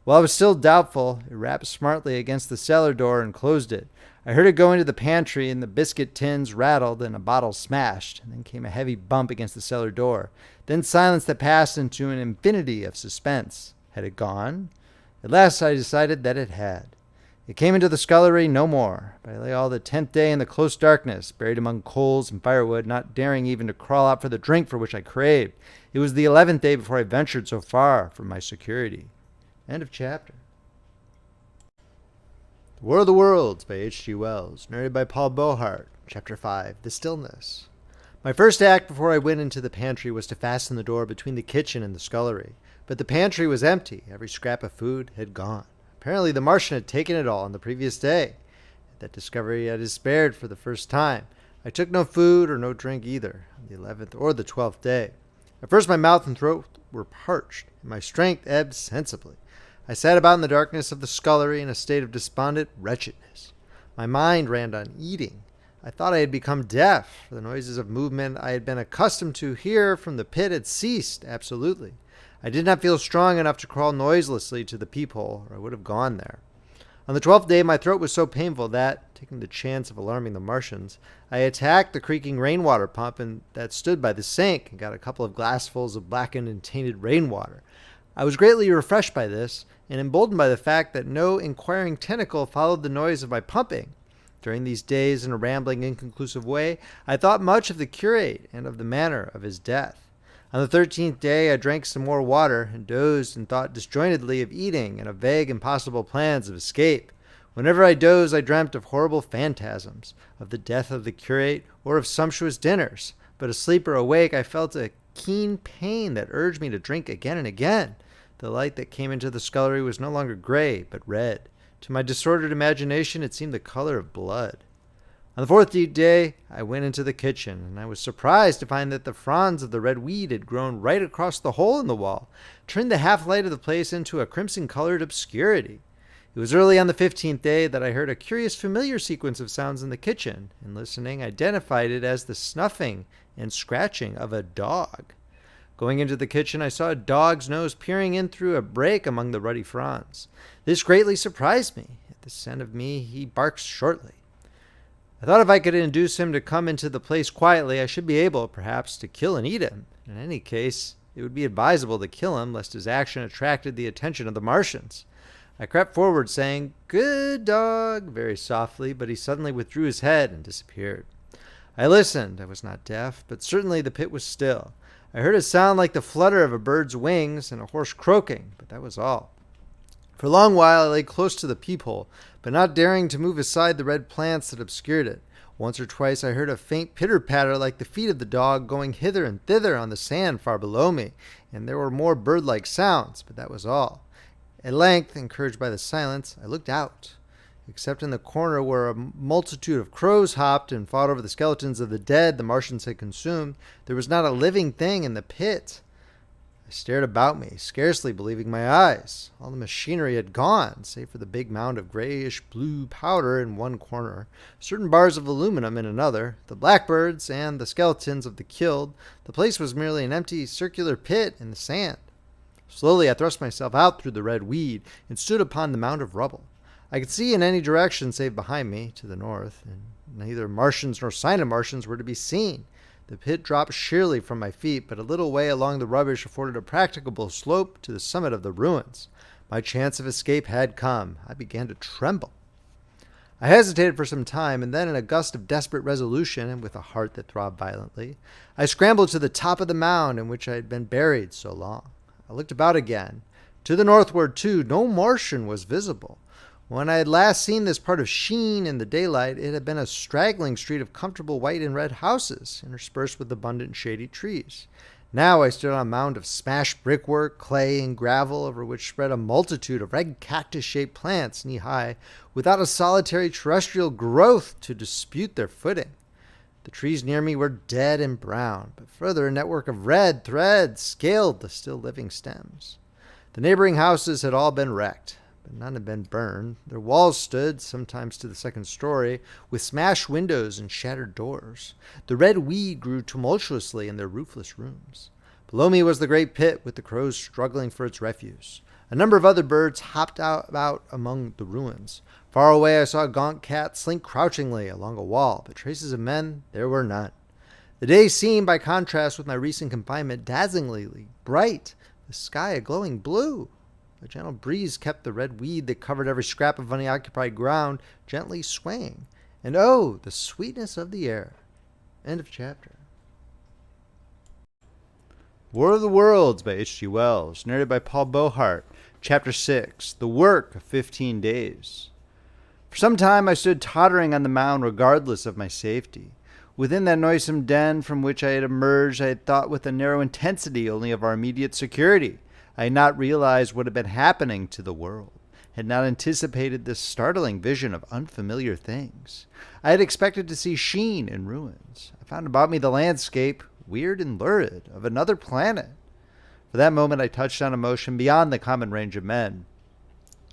While I was still doubtful, it rapped smartly against the cellar door and closed it. I heard it go into the pantry, and the biscuit tins rattled and a bottle smashed. And then came a heavy bump against the cellar door. Then silence that passed into an infinity of suspense. Had it gone? At last I decided that it had. It came into the scullery no more, but I lay all the 10th day in the close darkness, buried among coals and firewood, not daring even to crawl out for the drink for which I craved. It was the 11th day before I ventured so far from my security. End of chapter. The War of the Worlds by H.G. Wells, narrated by Paul Beauheart, Chapter 5, The Stillness. My first act before I went into the pantry was to fasten the door between the kitchen and the scullery. But the pantry was empty. Every scrap of food had gone. Apparently the Martian had taken it all on the previous day. At that discovery I despaired for the first time. I took no food or no drink either, on the 11th or the 12th day. At first my mouth and throat were parched, and my strength ebbed sensibly. I sat about in the darkness of the scullery in a state of despondent wretchedness. My mind ran on eating. I thought I had become deaf, for the noises of movement I had been accustomed to hear from the pit had ceased absolutely. I did not feel strong enough to crawl noiselessly to the peephole, or I would have gone there. On the 12th day my throat was so painful that, taking the chance of alarming the Martians, I attacked the creaking rainwater pump that stood by the sink and got a couple of glassfuls of blackened and tainted rainwater. I was greatly refreshed by this, and emboldened by the fact that no inquiring tentacle followed the noise of my pumping. During these days, in a rambling, inconclusive way, I thought much of the curate and of the manner of his death. On the 13th day I drank some more water, and dozed and thought disjointedly of eating and of vague impossible plans of escape. Whenever I dozed I dreamt of horrible phantasms, of the death of the curate, or of sumptuous dinners. But asleep or awake I felt a keen pain that urged me to drink again and again. The light that came into the scullery was no longer gray, but red. To my disordered imagination, it seemed the color of blood. On the fourth day, I went into the kitchen, and I was surprised to find that the fronds of the red weed had grown right across the hole in the wall, turning the half-light of the place into a crimson-colored obscurity. It was early on the 15th day that I heard a curious familiar sequence of sounds in the kitchen, and listening, identified it as the snuffing and scratching of a dog. Going into the kitchen, I saw a dog's nose peering in through a break among the ruddy fronds. This greatly surprised me. At the scent of me, he barked shortly. I thought if I could induce him to come into the place quietly, I should be able, perhaps, to kill and eat him. In any case, it would be advisable to kill him, lest his action attracted the attention of the Martians. I crept forward, saying, "Good dog," very softly, but he suddenly withdrew his head and disappeared. I listened. I was not deaf, but certainly the pit was still. I heard a sound like the flutter of a bird's wings and a horse croaking, but that was all. For a long while I lay close to the peephole, but not daring to move aside the red plants that obscured it. Once or twice I heard a faint pitter-patter like the feet of the dog going hither and thither on the sand far below me, and there were more bird-like sounds, but that was all. At length, encouraged by the silence, I looked out. Except in the corner where a multitude of crows hopped and fought over the skeletons of the dead the Martians had consumed, there was not a living thing in the pit. I stared about me, scarcely believing my eyes. All the machinery had gone, save for the big mound of grayish-blue powder in one corner, certain bars of aluminum in another, the blackbirds, and the skeletons of the killed. The place was merely an empty circular pit in the sand. Slowly I thrust myself out through the red weed and stood upon the mound of rubble. I could see in any direction save behind me, to the north, and neither Martians nor sign of Martians were to be seen. The pit dropped sheerly from my feet, but a little way along the rubbish afforded a practicable slope to the summit of the ruins. My chance of escape had come. I began to tremble. I hesitated for some time, and then in a gust of desperate resolution, and with a heart that throbbed violently, I scrambled to the top of the mound in which I had been buried so long. I looked about again. To the northward, too, no Martian was visible. When I had last seen this part of Sheen in the daylight, it had been a straggling street of comfortable white and red houses, interspersed with abundant shady trees. Now I stood on a mound of smashed brickwork, clay, and gravel, over which spread a multitude of red cactus-shaped plants knee-high, without a solitary terrestrial growth to dispute their footing. The trees near me were dead and brown, but further a network of red threads scaled the still living stems. The neighboring houses had all been wrecked, but none had been burned. Their walls stood, sometimes to the second story, with smashed windows and shattered doors. The red weed grew tumultuously in their roofless rooms. Below me was the great pit, with the crows struggling for its refuse. A number of other birds hopped about among the ruins. Far away I saw a gaunt cat slink crouchingly along a wall, but traces of men there were none. The day seemed, by contrast with my recent confinement, dazzlingly bright, the sky a glowing blue. A gentle breeze kept the red weed that covered every scrap of unoccupied ground gently swaying. And oh, the sweetness of the air. End of chapter. War of the Worlds by H.G. Wells, narrated by Paul Beauheart. Chapter 6, The Work of 15 Days. For some time I stood tottering on the mound regardless of my safety. Within that noisome den from which I had emerged, I had thought with a narrow intensity only of our immediate security. I had not realized what had been happening to the world, had not anticipated this startling vision of unfamiliar things. I had expected to see Sheen in ruins. I found about me the landscape, weird and lurid, of another planet. For that moment I touched on emotion beyond the common range of men,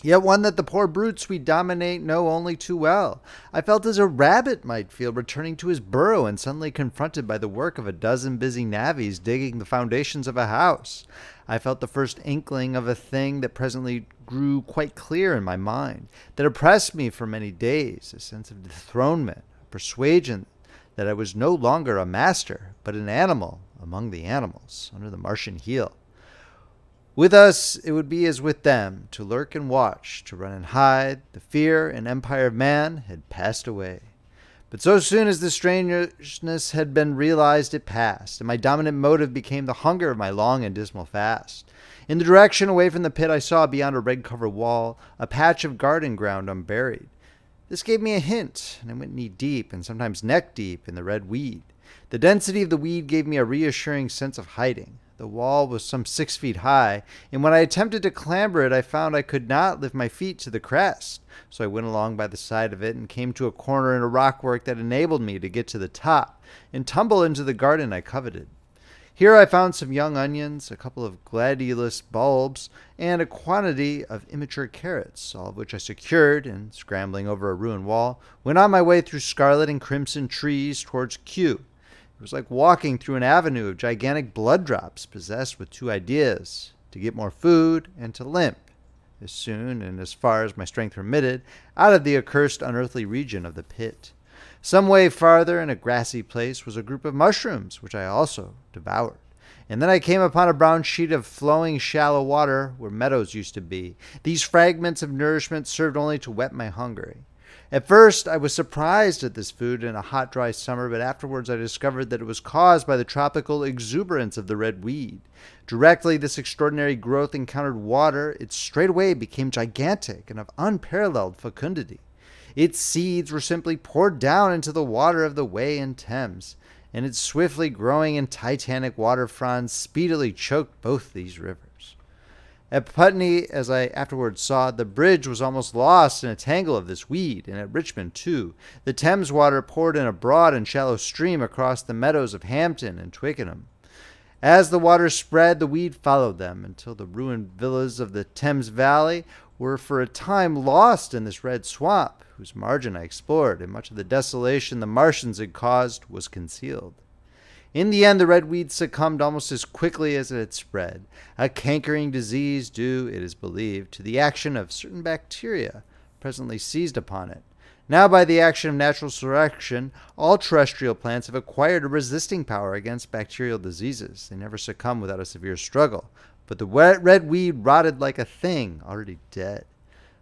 yet one that the poor brutes we dominate know only too well. I felt as a rabbit might feel returning to his burrow and suddenly confronted by the work of a dozen busy navvies digging the foundations of a house. I felt the first inkling of a thing that presently grew quite clear in my mind, that oppressed me for many days, a sense of dethronement, a persuasion that I was no longer a master, but an animal among the animals, under the Martian heel. With us it would be as with them, to lurk and watch, to run and hide. The fear and empire of man had passed away. But so soon as this strangeness had been realized, it passed, and my dominant motive became the hunger of my long and dismal fast. In the direction away from the pit I saw, beyond a red-covered wall, a patch of garden ground unburied. This gave me a hint, and I went knee-deep, and sometimes neck-deep, in the red weed. The density of the weed gave me a reassuring sense of hiding. The wall was some 6 feet high, and when I attempted to clamber it, I found I could not lift my feet to the crest. So I went along by the side of it and came to a corner in a rockwork that enabled me to get to the top and tumble into the garden I coveted. Here I found some young onions, a couple of gladiolus bulbs, and a quantity of immature carrots, all of which I secured, and scrambling over a ruined wall, went on my way through scarlet and crimson trees towards Kew. It was like walking through an avenue of gigantic blood drops, possessed with two ideas: to get more food and to limp, as soon and as far as my strength permitted, out of the accursed unearthly region of the pit. Some way farther, in a grassy place, was a group of mushrooms, which I also devoured. And then I came upon a brown sheet of flowing shallow water where meadows used to be. These fragments of nourishment served only to whet my hunger. At first, I was surprised at this food in a hot, dry summer, but afterwards I discovered that it was caused by the tropical exuberance of the red weed. Directly this extraordinary growth encountered water, it straightway became gigantic and of unparalleled fecundity. Its seeds were simply poured down into the water of the Wey and Thames, and its swiftly growing and titanic water fronds speedily choked both these rivers. At Putney, as I afterwards saw, the bridge was almost lost in a tangle of this weed, and at Richmond, too, the Thames water poured in a broad and shallow stream across the meadows of Hampton and Twickenham. As the waters spread, the weed followed them, until the ruined villas of the Thames Valley were for a time lost in this red swamp, whose margin I explored, and much of the desolation the Martians had caused was concealed. In the end, the red weed succumbed almost as quickly as it had spread, a cankering disease due, it is believed, to the action of certain bacteria presently seized upon it. Now, by the action of natural selection, all terrestrial plants have acquired a resisting power against bacterial diseases. They never succumb without a severe struggle, but the red weed rotted like a thing already dead.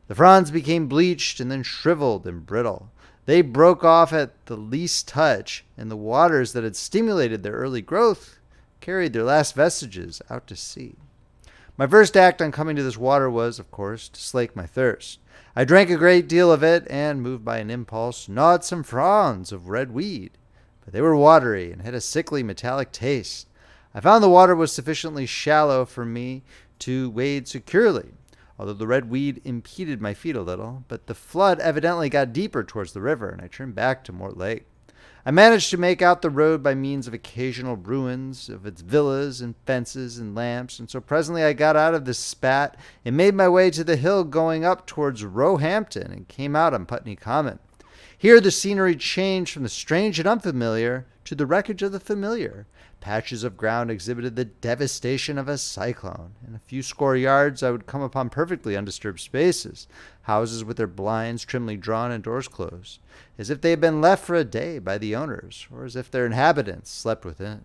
The fronds became bleached and then shriveled and brittle. They broke off at the least touch, and the waters that had stimulated their early growth carried their last vestiges out to sea. My first act on coming to this water was, of course, to slake my thirst. I drank a great deal of it, and, moved by an impulse, gnawed some fronds of red weed. But they were watery and had a sickly metallic taste. I found the water was sufficiently shallow for me to wade securely, although the red weed impeded my feet a little, but the flood evidently got deeper towards the river, and I turned back to Mortlake. I managed to make out the road by means of occasional ruins of its villas and fences and lamps, and so presently I got out of this spat and made my way to the hill going up towards Roehampton, and came out on Putney Common. Here the scenery changed from the strange and unfamiliar to the wreckage of the familiar. Patches of ground exhibited the devastation of a cyclone. In a few score yards I would come upon perfectly undisturbed spaces, houses with their blinds trimly drawn and doors closed, as if they had been left for a day by the owners, or as if their inhabitants slept within.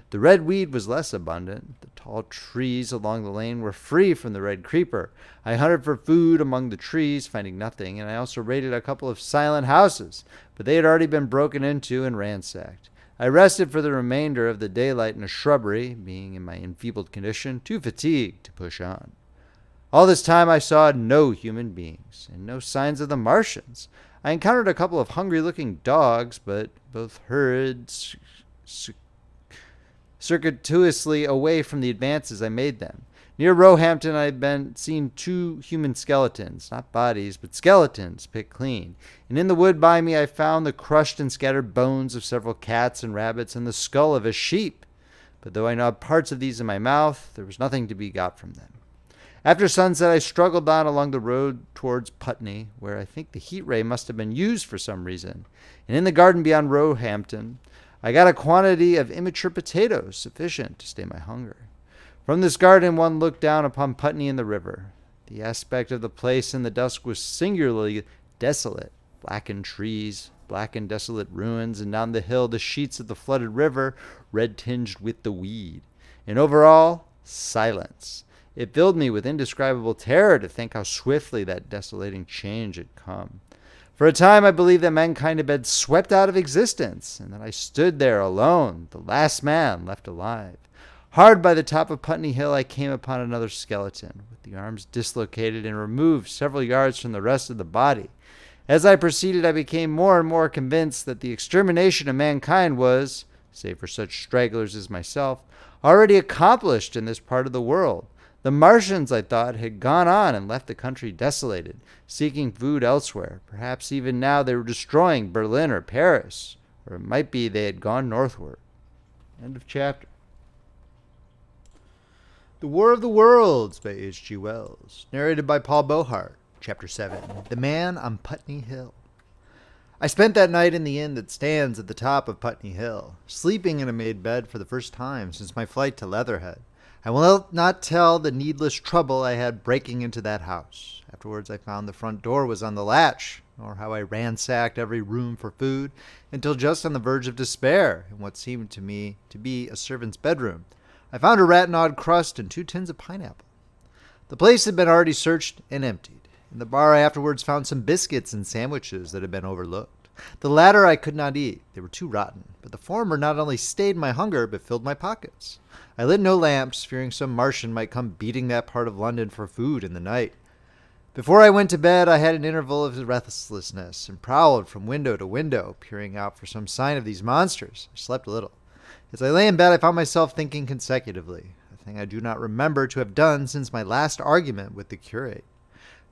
The red weed was less abundant. The tall trees along the lane were free from the red creeper. I hunted for food among the trees, finding nothing, and I also raided a couple of silent houses, but they had already been broken into and ransacked. I rested for the remainder of the daylight in a shrubbery, being in my enfeebled condition too fatigued to push on. All this time I saw no human beings, and no signs of the Martians. I encountered a couple of hungry-looking dogs, but both hurried circuitously away from the advances I made them. Near Roehampton I had seen 2 human skeletons, not bodies, but skeletons, picked clean. And in the wood by me I found the crushed and scattered bones of several cats and rabbits and the skull of a sheep. But though I gnawed parts of these in my mouth, there was nothing to be got from them. After sunset I struggled on along the road towards Putney, where I think the heat ray must have been used for some reason. And in the garden beyond Roehampton I got a quantity of immature potatoes, sufficient to stay my hunger. From this garden one looked down upon Putney and the river. The aspect of the place in the dusk was singularly desolate. Blackened trees, blackened desolate ruins, and down the hill the sheets of the flooded river, red-tinged with the weed. And over all, silence. It filled me with indescribable terror to think how swiftly that desolating change had come. For a time I believed that mankind had been swept out of existence, and that I stood there alone, the last man left alive. Hard by the top of Putney Hill I came upon another skeleton, with the arms dislocated and removed several yards from the rest of the body. As I proceeded I became more and more convinced that the extermination of mankind was save for such stragglers as myself, already accomplished in this part of the world. The Martians, I thought, had gone on and left the country desolated, seeking food elsewhere. Perhaps even now they were destroying Berlin or Paris, or it might be they had gone northward. End of chapter. The War of the Worlds by H.G. Wells. Narrated by Paul Beauheart. Chapter 7. The Man on Putney Hill. I spent that night in the inn that stands at the top of Putney Hill, sleeping in a made bed for the first time since my flight to Leatherhead. I will not tell the needless trouble I had breaking into that house. Afterwards I found the front door was on the latch, nor how I ransacked every room for food, until just on the verge of despair, in what seemed to me to be a servant's bedroom, I found a rat-gnawed crust and 2 tins of pineapple. The place had been already searched and emptied. In the bar I afterwards found some biscuits and sandwiches that had been overlooked. The latter I could not eat. They were too rotten, but the former not only stayed my hunger, but filled my pockets. I lit no lamps, fearing some Martian might come beating that part of London for food in the night. Before I went to bed, I had an interval of restlessness, and prowled from window to window, peering out for some sign of these monsters. I slept little. As I lay in bed, I found myself thinking consecutively, a thing I do not remember to have done since my last argument with the curate.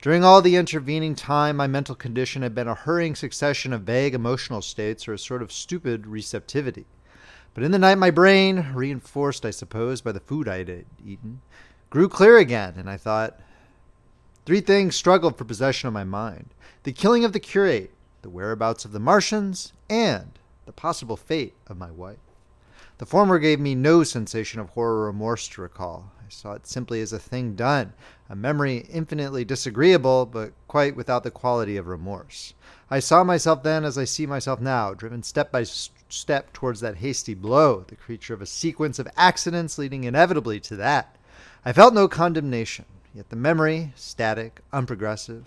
During all the intervening time, my mental condition had been a hurrying succession of vague emotional states or a sort of stupid receptivity. But in the night my brain, reinforced, I suppose, by the food I had eaten, grew clear again, and I thought. 3 things struggled for possession of my mind: the killing of the curate, the whereabouts of the Martians, and the possible fate of my wife. The former gave me no sensation of horror or remorse to recall. I saw it simply as a thing done, a memory infinitely disagreeable, but quite without the quality of remorse. I saw myself then as I see myself now, driven step by step towards that hasty blow, the creature of a sequence of accidents leading inevitably to that. I felt no condemnation, yet the memory, static, unprogressive,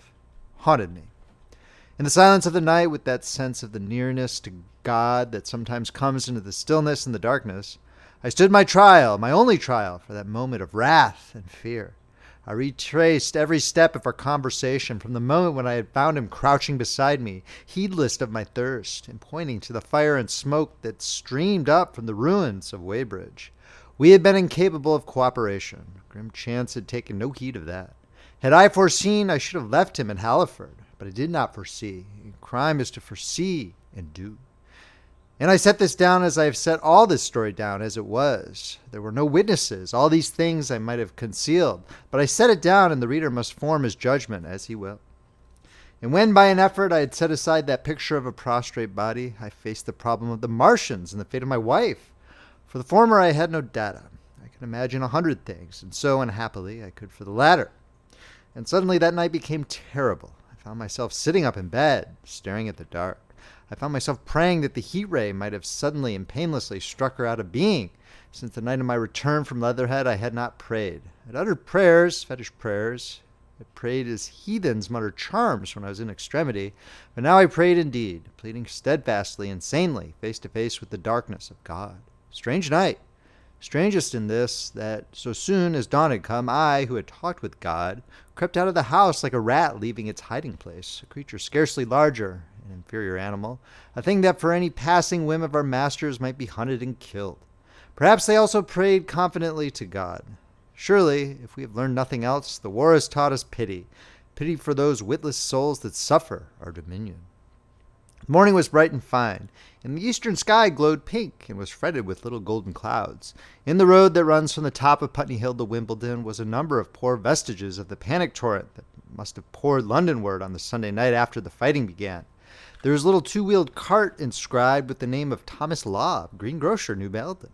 haunted me. In the silence of the night, with that sense of the nearness to God that sometimes comes into the stillness and the darkness, I stood my trial, my only trial, for that moment of wrath and fear. I retraced every step of our conversation from the moment when I had found him crouching beside me, heedless of my thirst, and pointing to the fire and smoke that streamed up from the ruins of Weybridge. We had been incapable of cooperation. Grim chance had taken no heed of that. Had I foreseen, I should have left him at Halliford, but I did not foresee. Crime is to foresee and do. And I set this down as I have set all this story down as it was. There were no witnesses. All these things I might have concealed, but I set it down, and the reader must form his judgment as he will. And when by an effort I had set aside that picture of a prostrate body, I faced the problem of the Martians and the fate of my wife. For the former I had no data. I could imagine 100 things, and so unhappily I could for the latter. And suddenly that night became terrible. I found myself sitting up in bed, staring at the dark. I found myself praying that the heat ray might have suddenly and painlessly struck her out of being. Since the night of my return from Leatherhead, I had not prayed. I had uttered prayers, fetish prayers. I prayed as heathens mutter charms when I was in extremity. But now I prayed indeed, pleading steadfastly and sanely, face to face with the darkness of God. Strange night. Strangest in this, that so soon as dawn had come, I, who had talked with God, crept out of the house like a rat leaving its hiding place, a creature scarcely larger, an inferior animal, a thing that for any passing whim of our masters might be hunted and killed. Perhaps they also prayed confidently to God. Surely, if we have learned nothing else, the war has taught us pity, pity for those witless souls that suffer our dominion. The morning was bright and fine, and the eastern sky glowed pink and was fretted with little golden clouds. In the road that runs from the top of Putney Hill to Wimbledon was a number of poor vestiges of the panic torrent that must have poured Londonward on the Sunday night after the fighting began. There was a little 2-wheeled cart inscribed with the name of Thomas Law, greengrocer, New Malden,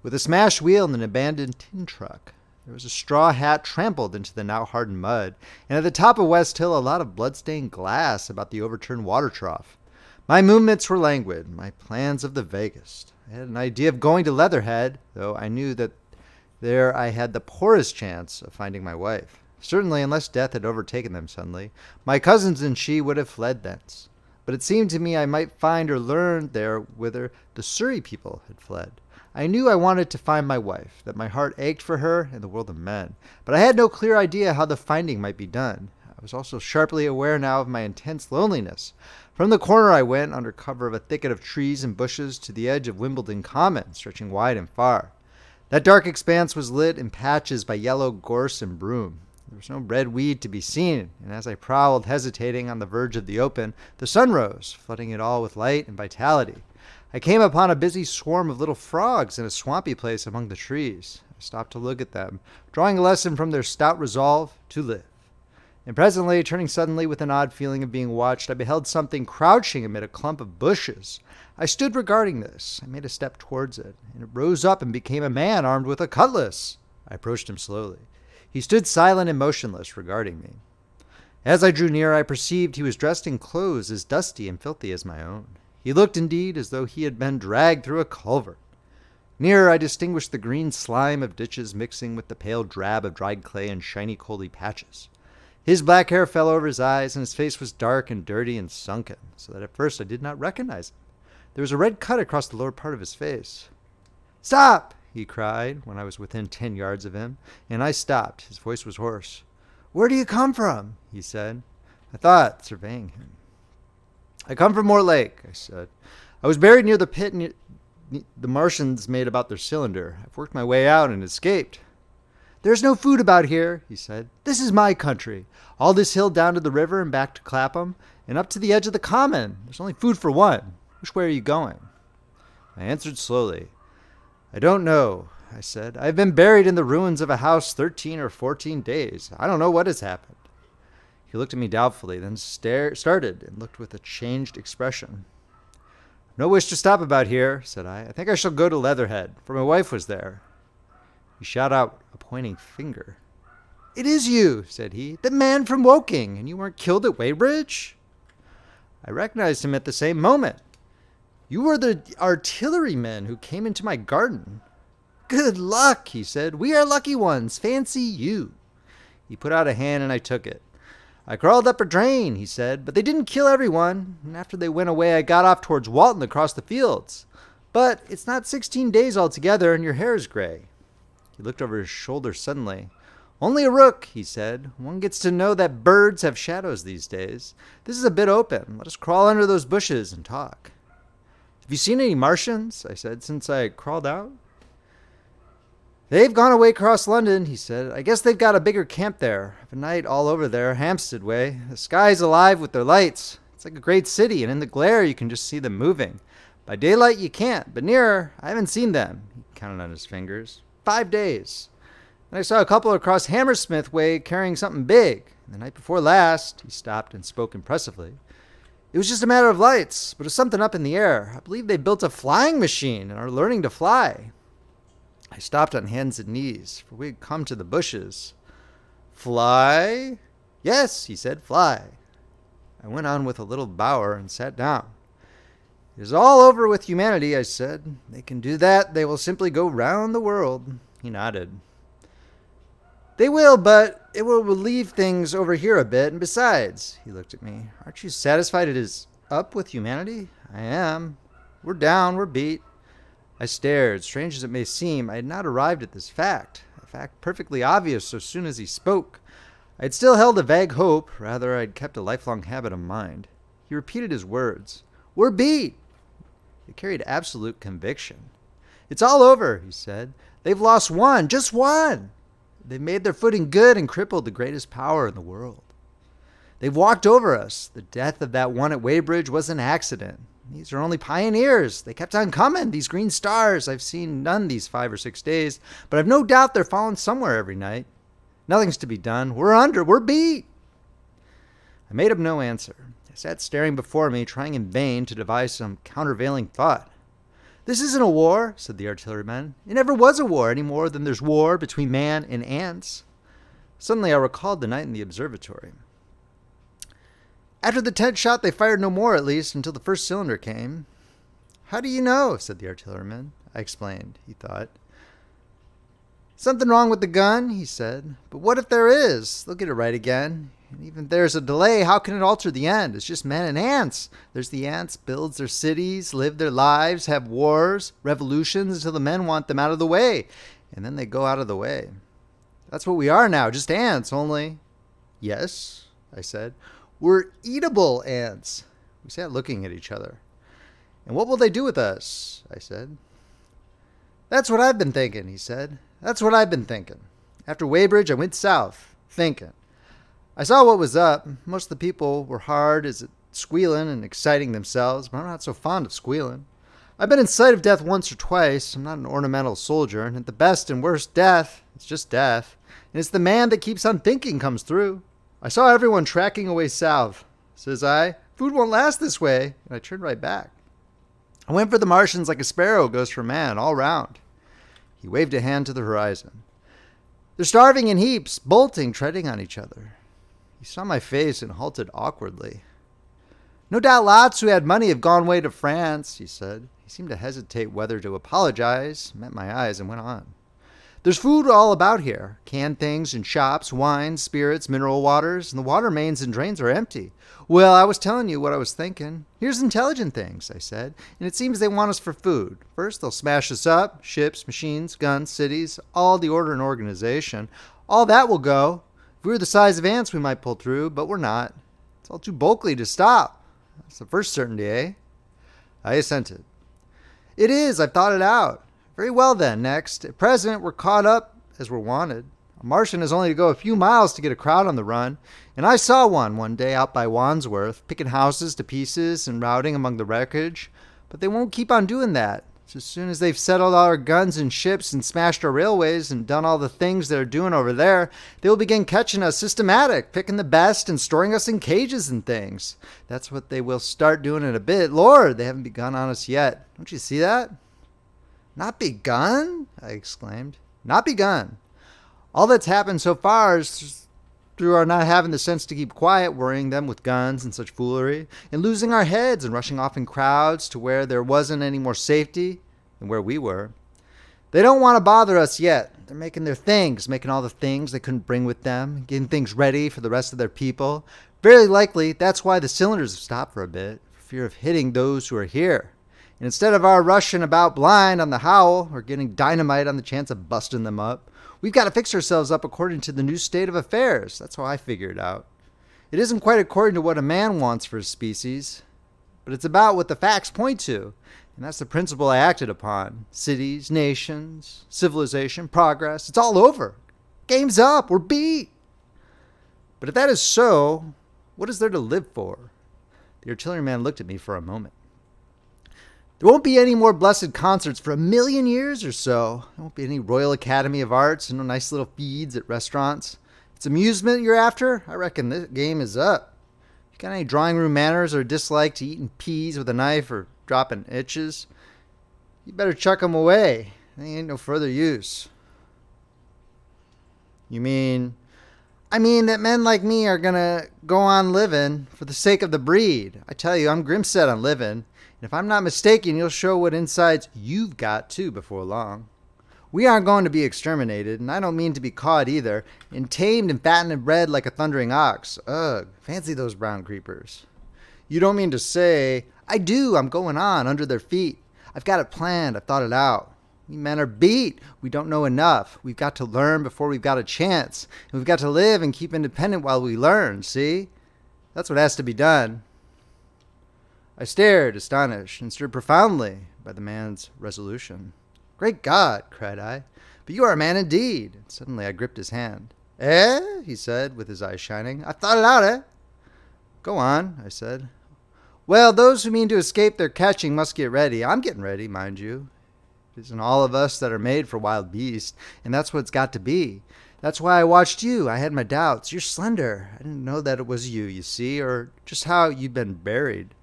with a smashed wheel and an abandoned tin truck. There was a straw hat trampled into the now hardened mud, and at the top of West Hill a lot of blood-stained glass about the overturned water trough. My movements were languid, my plans of the vaguest. I had an idea of going to Leatherhead, though I knew that there I had the poorest chance of finding my wife. Certainly, unless death had overtaken them suddenly, my cousins and she would have fled thence. But it seemed to me I might find or learn there whither the Surrey people had fled. I knew I wanted to find my wife, that my heart ached for her in the world of men, but I had no clear idea how the finding might be done. I was also sharply aware now of my intense loneliness. From the corner I went, under cover of a thicket of trees and bushes, to the edge of Wimbledon Common, stretching wide and far. That dark expanse was lit in patches by yellow gorse and broom. There was no red weed to be seen, and as I prowled, hesitating on the verge of the open, the sun rose, flooding it all with light and vitality. I came upon a busy swarm of little frogs in a swampy place among the trees. I stopped to look at them, drawing a lesson from their stout resolve to live. And presently, turning suddenly with an odd feeling of being watched, I beheld something crouching amid a clump of bushes. I stood regarding this. I made a step towards it, and it rose up and became a man armed with a cutlass. I approached him slowly. He stood silent and motionless, regarding me. As I drew near, I perceived he was dressed in clothes as dusty and filthy as my own. He looked, indeed, as though he had been dragged through a culvert. Nearer, I distinguished the green slime of ditches mixing with the pale drab of dried clay and shiny coaly patches. His black hair fell over his eyes, and his face was dark and dirty and sunken, so that at first I did not recognize him. There was a red cut across the lower part of his face. "Stop!" he cried, when I was within 10 yards of him, and I stopped. His voice was hoarse. "Where do you come from?" he said. I thought, surveying him. "I come from Mortlake," I said. "I was buried near the pit the Martians made about their cylinder. I've worked my way out and escaped." "There's no food about here," he said. "This is my country. All this hill down to the river and back to Clapham, and up to the edge of the common. There's only food for one. Which way are you going?" I answered slowly. "I don't know," I said. "I've been buried in the ruins of a house 13 or 14 days. I don't know what has happened." He looked at me doubtfully, then started and looked with a changed expression. "No wish to stop about here," said I. "I think I shall go to Leatherhead, for my wife was there." He shot out a pointing finger. "It is you," said he, "the man from Woking, and you weren't killed at Weybridge?" I recognized him at the same moment. "You were the artillerymen who came into my garden." "Good luck," he said. "We are lucky ones. Fancy you." He put out a hand and I took it. "I crawled up a drain," he said, "but they didn't kill everyone, and after they went away I got off towards Walton across the fields. But it's not 16 days altogether, and your hair is gray." He looked over his shoulder suddenly. "Only a rook," he said. "One gets to know that birds have shadows these days. This is a bit open. Let us crawl under those bushes and talk." "Have you seen any Martians?" I said, "since I crawled out?" "They've gone away across London," he said. "I guess they've got a bigger camp there. Of a night all over there, Hampstead way. The sky's alive with their lights. It's like a great city, and in the glare you can just see them moving. By daylight you can't, but nearer, I haven't seen them." He counted on his fingers. 5 days. And I saw a couple across Hammersmith way carrying something big. And the night before last, he stopped and spoke impressively. "It was just a matter of lights, but it was something up in the air. I believe they built a flying machine and are learning to fly." I stopped on hands and knees, for we had come to the bushes. "Fly?" "Yes," he said, "fly." I went on with a little bower and sat down. "It is all over with humanity," I said. "They can do that. They will simply go round the world." He nodded. "They will, but it will relieve things over here a bit. And besides," he looked at me, "aren't you satisfied it is up with humanity?" "I am. We're down. We're beat." I stared. Strange as it may seem, I had not arrived at this fact, a fact perfectly obvious so soon as he spoke. I had still held a vague hope, rather I had kept a lifelong habit of mind. He repeated his words. "We're beat." They carried absolute conviction. "It's all over," he said. "They've lost one, just one. They've made their footing good and crippled the greatest power in the world. They've walked over us. The death of that one at Weybridge was an accident. These are only pioneers. They kept on coming, these green stars. I've seen none these 5 or 6 days, but I've no doubt they're falling somewhere every night. Nothing's to be done. We're under. We're beat." I made him no answer. I sat staring before me, trying in vain to devise some countervailing thought. "This isn't a war," said the artilleryman. "It never was a war any more than there's war between man and ants." Suddenly I recalled the night in the observatory. "After the 10th shot they fired no more, at least, until the first cylinder came." "How do you know?" said the artilleryman. I explained. He thought. "Something wrong with the gun," he said. "But what if there is? They'll get it right again. And even if there's a delay, how can it alter the end? It's just men and ants. There's the ants, builds their cities, live their lives, have wars, revolutions until the men want them out of the way. And then they go out of the way. That's what we are now, just ants, only..." "Yes," I said. "We're eatable ants." We sat looking at each other. And what will they do with us? I said. That's what I've been thinking, he said. That's what I've been thinking. After Weybridge, I went south, thinking. I saw what was up. Most of the people were hard as at squealing and exciting themselves, but I'm not so fond of squealing. I've been in sight of death once or twice. I'm not an ornamental soldier, and at the best and worst death, it's just death. And it's the man that keeps on thinking comes through. I saw everyone tracking away south. Says I, food won't last this way, and I turned right back. I went for the Martians like a sparrow goes for man, all round. He waved a hand to the horizon. They're starving in heaps, bolting, treading on each other. He saw my face and halted awkwardly. No doubt lots who had money have gone away to France, he said. He seemed to hesitate whether to apologize, met my eyes, and went on. There's food all about here. Canned things in shops, wines, spirits, mineral waters, and the water mains and drains are empty. Well, I was telling you what I was thinking. Here's intelligent things, I said, and it seems they want us for food. First, they'll smash us up, ships, machines, guns, cities, all the order and organization. All that will go. If we were the size of ants, we might pull through, but we're not. It's all too bulky to stop. That's the first certainty, eh? I assented. It is. I've thought it out. Very well then. Next. At present, we're caught up as we're wanted. A Martian has only to go a few miles to get a crowd on the run. And I saw one day out by Wandsworth, picking houses to pieces and routing among the wreckage. But they won't keep on doing that. So as soon as they've settled all our guns and ships and smashed our railways and done all the things they're doing over there, they will begin catching us systematic, picking the best and storing us in cages and things. That's what they will start doing in a bit. Lord, they haven't begun on us yet. Don't you see that? Not begun? I exclaimed. Not begun. All that's happened so far is through our not having the sense to keep quiet, worrying them with guns and such foolery, and losing our heads and rushing off in crowds to where there wasn't any more safety than where we were. They don't want to bother us yet. They're making their things, making all the things they couldn't bring with them, getting things ready for the rest of their people. Very likely, that's why the cylinders have stopped for a bit, for fear of hitting those who are here. And instead of our rushing about blind on the howl or getting dynamite on the chance of busting them up, we've got to fix ourselves up according to the new state of affairs. That's how I figure it out. It isn't quite according to what a man wants for his species, but it's about what the facts point to. And that's the principle I acted upon. Cities, nations, civilization, progress. It's all over. Game's up. We're beat. But if that is so, what is there to live for? The artilleryman looked at me for a moment. There won't be any more blessed concerts for 1,000,000 years or so. There won't be any Royal Academy of Arts and no nice little feeds at restaurants. If it's amusement you're after, I reckon this game is up. If you got any drawing room manners or dislike to eating peas with a knife or dropping itches, you better chuck 'em away. They ain't no further use. You mean? I mean that men like me are gonna go on living for the sake of the breed. I tell you, I'm grim set on living. And if I'm not mistaken, you'll show what insides you've got, too, before long. We aren't going to be exterminated, and I don't mean to be caught either, and tamed and fattened and bred like a thundering ox. Ugh, fancy those brown creepers. You don't mean to say, I do, I'm going on, under their feet. I've got it planned, I've thought it out. We men are beat. We don't know enough. We've got to learn before we've got a chance. And we've got to live and keep independent while we learn, see? That's what has to be done. I stared, astonished, and stirred profoundly by the man's resolution. Great God, cried I, but you are a man indeed. And suddenly I gripped his hand. Eh? He said, with his eyes shining. I've thought it out, eh? Go on, I said. Well, those who mean to escape their catching must get ready. I'm getting ready, mind you. It isn't all of us that are made for wild beasts, and that's what it's got to be. That's why I watched you. I had my doubts. You're slender. I didn't know that it was you see, or just how you'd been buried.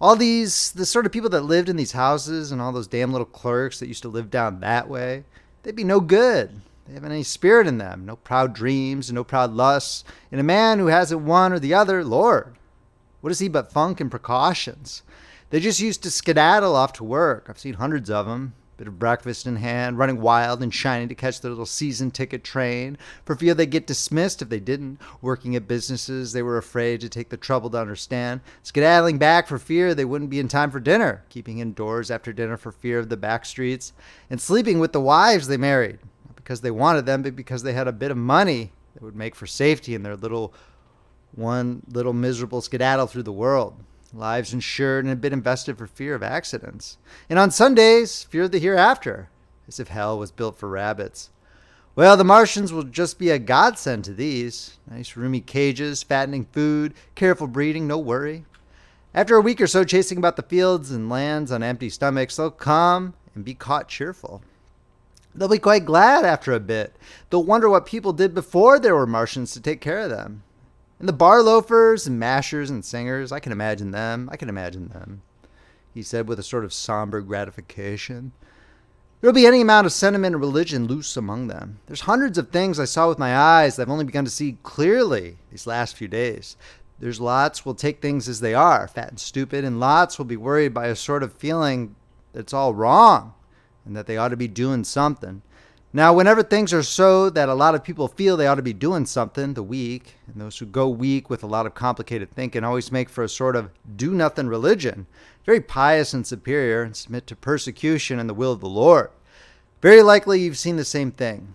All the sort of people that lived in these houses and all those damn little clerks that used to live down that way, they'd be no good. They haven't any spirit in them, no proud dreams and no proud lusts. And a man who hasn't one or the other, Lord, what is he but funk and precautions? They just used to skedaddle off to work. I've seen hundreds of them. Bit of breakfast in hand, running wild and shining to catch their little season ticket train, for fear they'd get dismissed if they didn't, working at businesses they were afraid to take the trouble to understand, skedaddling back for fear they wouldn't be in time for dinner, keeping indoors after dinner for fear of the back streets, and sleeping with the wives they married, not because they wanted them, but because they had a bit of money that would make for safety in their little miserable skedaddle through the world. lives insured and a bit invested for fear of accidents. And on Sundays, fear of the hereafter, as if hell was built for rabbits. Well, the Martians will just be a godsend to these. Nice roomy cages, fattening food, careful breeding, no worry. After a week or so chasing about the fields and lands on empty stomachs, they'll come and be caught cheerful. They'll be quite glad after a bit. They'll wonder what people did before there were Martians to take care of them. And the bar loafers and mashers and singers, I can imagine them, he said with a sort of somber gratification. There'll be any amount of sentiment and religion loose among them. There's hundreds of things I saw with my eyes that I've only begun to see clearly these last few days. There's lots will take things as they are, fat and stupid, and lots will be worried by a sort of feeling that it's all wrong and that they ought to be doing something. Now, whenever things are so that a lot of people feel they ought to be doing something, the weak, and those who go weak with a lot of complicated thinking always make for a sort of do-nothing religion, very pious and superior, and submit to persecution and the will of the Lord. Very likely you've seen the same thing.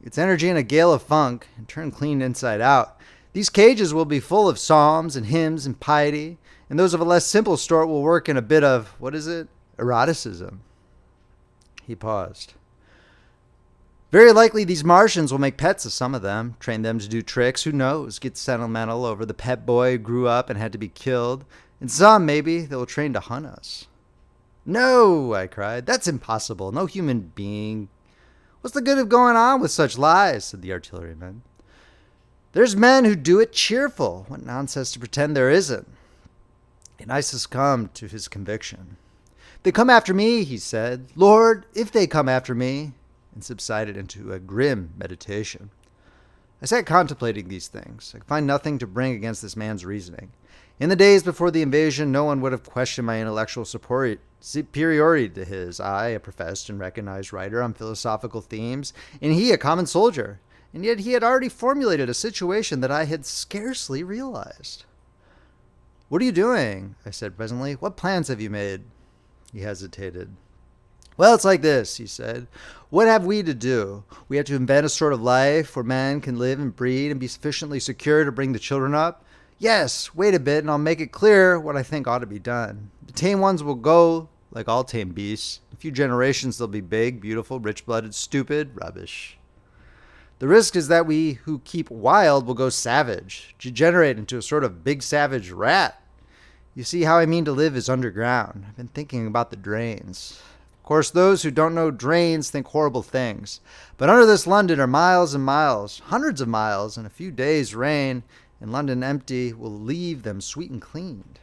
Its energy in a gale of funk and turn clean inside out. These cages will be full of psalms and hymns and piety, and those of a less simple sort will work in a bit of, eroticism. He paused. Very likely these Martians will make pets of some of them, train them to do tricks, who knows, get sentimental over the pet boy who grew up and had to be killed, and some, maybe, they will train to hunt us. No, I cried, that's impossible, no human being. What's the good of going on with such lies, said the artilleryman. There's men who do it cheerful, what nonsense to pretend there isn't. And I succumbed to his conviction. They come after me, he said, Lord, if they come after me, and subsided into a grim meditation. I sat contemplating these things. I could find nothing to bring against this man's reasoning. In the days before the invasion, no one would have questioned my intellectual superiority to his. I, a professed and recognized writer on philosophical themes, and he, a common soldier. And yet he had already formulated a situation that I had scarcely realized. What are you doing? I said presently. What plans have you made? He hesitated. Well, it's like this, he said. What have we to do? We have to invent a sort of life where men can live and breed and be sufficiently secure to bring the children up. Yes, wait a bit and I'll make it clear what I think ought to be done. The tame ones will go like all tame beasts. In a few generations they'll be big, beautiful, rich-blooded, stupid, rubbish. The risk is that we who keep wild will go savage, degenerate into a sort of big savage rat. You see, how I mean to live is underground. I've been thinking about the drains. Of course, those who don't know drains think horrible things. But under this London are miles and miles, hundreds of miles, and a few days' rain, and London empty will leave them sweet and cleaned.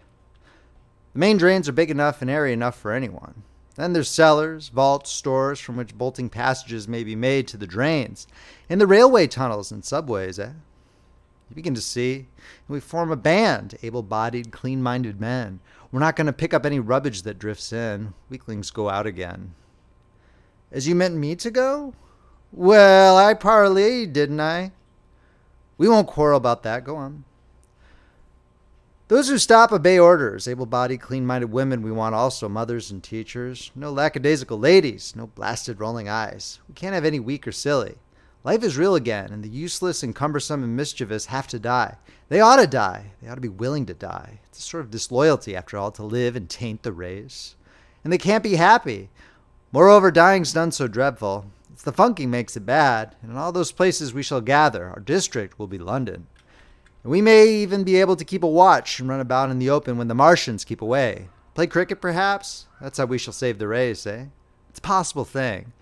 The main drains are big enough and airy enough for anyone. Then there's cellars, vaults, stores from which bolting passages may be made to the drains, and the railway tunnels and subways, You begin to see, and we form a band, able-bodied, clean-minded men. We're not going to pick up any rubbish that drifts in. Weaklings go out again. As you meant me to go? Well, I parleyed, didn't I? We won't quarrel about that. Go on. Those who stop obey orders. Able-bodied, clean-minded women we want also, mothers and teachers. No lackadaisical ladies. No blasted rolling eyes. We can't have any weak or silly. Life is real again, and the useless and cumbersome and mischievous have to die. They ought to die. They ought to be willing to die. It's a sort of disloyalty, after all, to live and taint the race. And they can't be happy. Moreover, dying's done so dreadful. It's the funking makes it bad, and in all those places we shall gather, our district will be London. And we may even be able to keep a watch and run about in the open when the Martians keep away. Play cricket, perhaps? That's how we shall save the race, eh? It's a possible thing.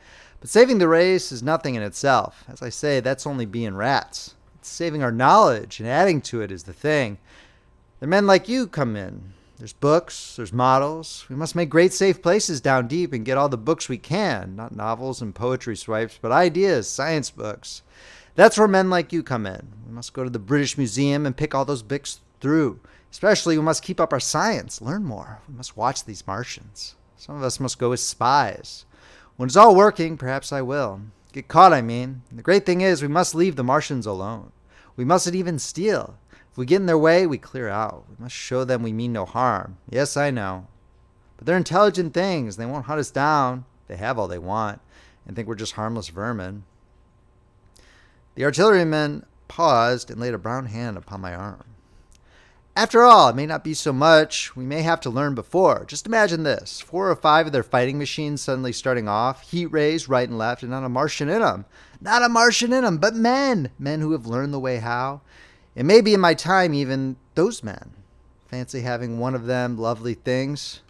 But saving the race is nothing in itself. As I say, that's only being rats. It's saving our knowledge and adding to it is the thing. The men like you come in. There's books, there's models. We must make great safe places down deep and get all the books we can. Not novels and poetry swipes, but ideas, science books. That's where men like you come in. We must go to the British Museum and pick all those books through. Especially, we must keep up our science, learn more. We must watch these Martians. Some of us must go as spies. When it's all working, perhaps I will. Get caught, I mean. And the great thing is, we must leave the Martians alone. We mustn't even steal. If we get in their way, we clear out. We must show them we mean no harm. Yes, I know. But they're intelligent things. They won't hunt us down. They have all they want and think we're just harmless vermin. The artilleryman paused and laid a brown hand upon my arm. After all, it may not be so much. We may have to learn before. Just imagine this. 4 or 5 of their fighting machines suddenly starting off, heat rays right and left, and not a Martian in them. Not a Martian in them, but men. Men who have learned the way how. It may be in my time even those men. Fancy having one of them lovely things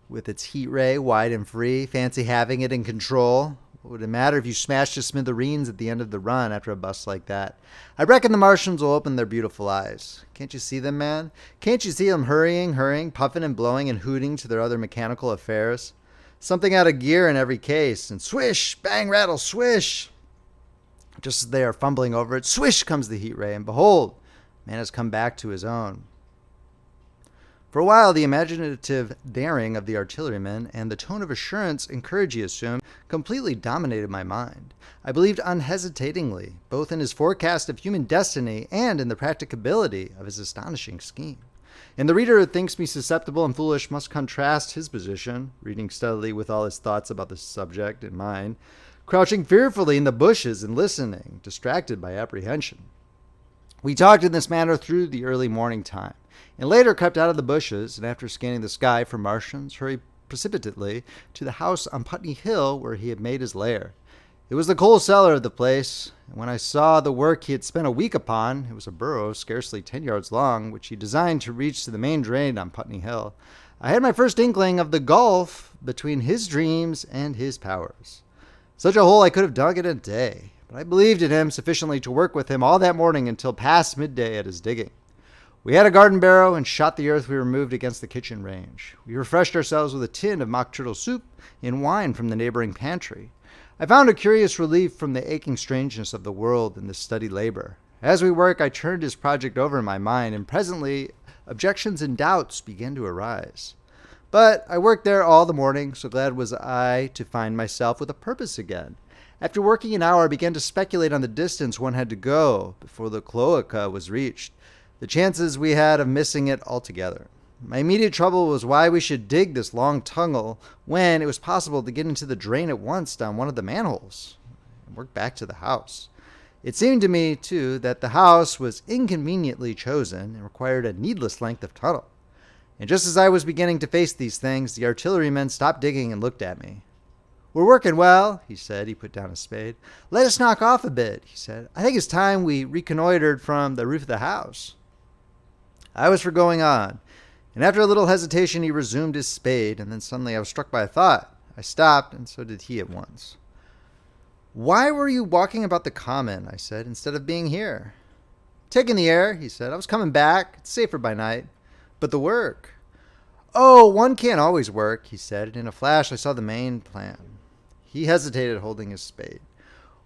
with its heat ray wide and free. Fancy having it in control. What would it matter if you smashed to smithereens at the end of the run after a bust like that? I reckon the Martians will open their beautiful eyes. Can't you see them, man? Can't you see them hurrying, puffing and blowing and hooting to their other mechanical affairs? Something out of gear in every case, and swish, bang, rattle, swish. Just as they are fumbling over it, swish comes the heat ray, and behold, man has come back to his own. For a while, the imaginative daring of the artillerymen and the tone of assurance and courage he assumed completely dominated my mind. I believed unhesitatingly, both in his forecast of human destiny and in the practicability of his astonishing scheme. And the reader who thinks me susceptible and foolish must contrast his position, reading steadily with all his thoughts about the subject in mind, crouching fearfully in the bushes and listening, distracted by apprehension. We talked in this manner through the early morning time, and later crept out of the bushes, and after scanning the sky for Martians, hurried precipitately to the house on Putney Hill where he had made his lair. It was the coal cellar of the place, and when I saw the work he had spent a week upon, it was a burrow scarcely 10 yards long, which he designed to reach to the main drain on Putney Hill, I had my first inkling of the gulf between his dreams and his powers. Such a hole I could have dug in a day, but I believed in him sufficiently to work with him all that morning until past midday at his digging. We had a garden barrow and shot the earth we removed against the kitchen range. We refreshed ourselves with a tin of mock turtle soup and wine from the neighboring pantry. I found a curious relief from the aching strangeness of the world in this steady labor. As we worked, I turned his project over in my mind, and presently objections and doubts began to arise. But I worked there all the morning, so glad was I to find myself with a purpose again. After working an hour, I began to speculate on the distance one had to go before the cloaca was reached. The chances we had of missing it altogether. My immediate trouble was why we should dig this long tunnel when it was possible to get into the drain at once down one of the manholes and work back to the house. It seemed to me, too, that the house was inconveniently chosen and required a needless length of tunnel. And just as I was beginning to face these things, the artillerymen stopped digging and looked at me. "We're working well," he said. He put down a spade. "Let us knock off a bit," he said. "I think it's time we reconnoitered from the roof of the house." I was for going on, and after a little hesitation he resumed his spade, and then suddenly I was struck by a thought. I stopped, and so did he at once. "Why were you walking about the common," I said, "instead of being here?" "Taking the air," he said. "I was coming back. It's safer by night." "But the work?" "Oh, one can't always work," he said, and in a flash I saw the main plan. He hesitated, holding his spade.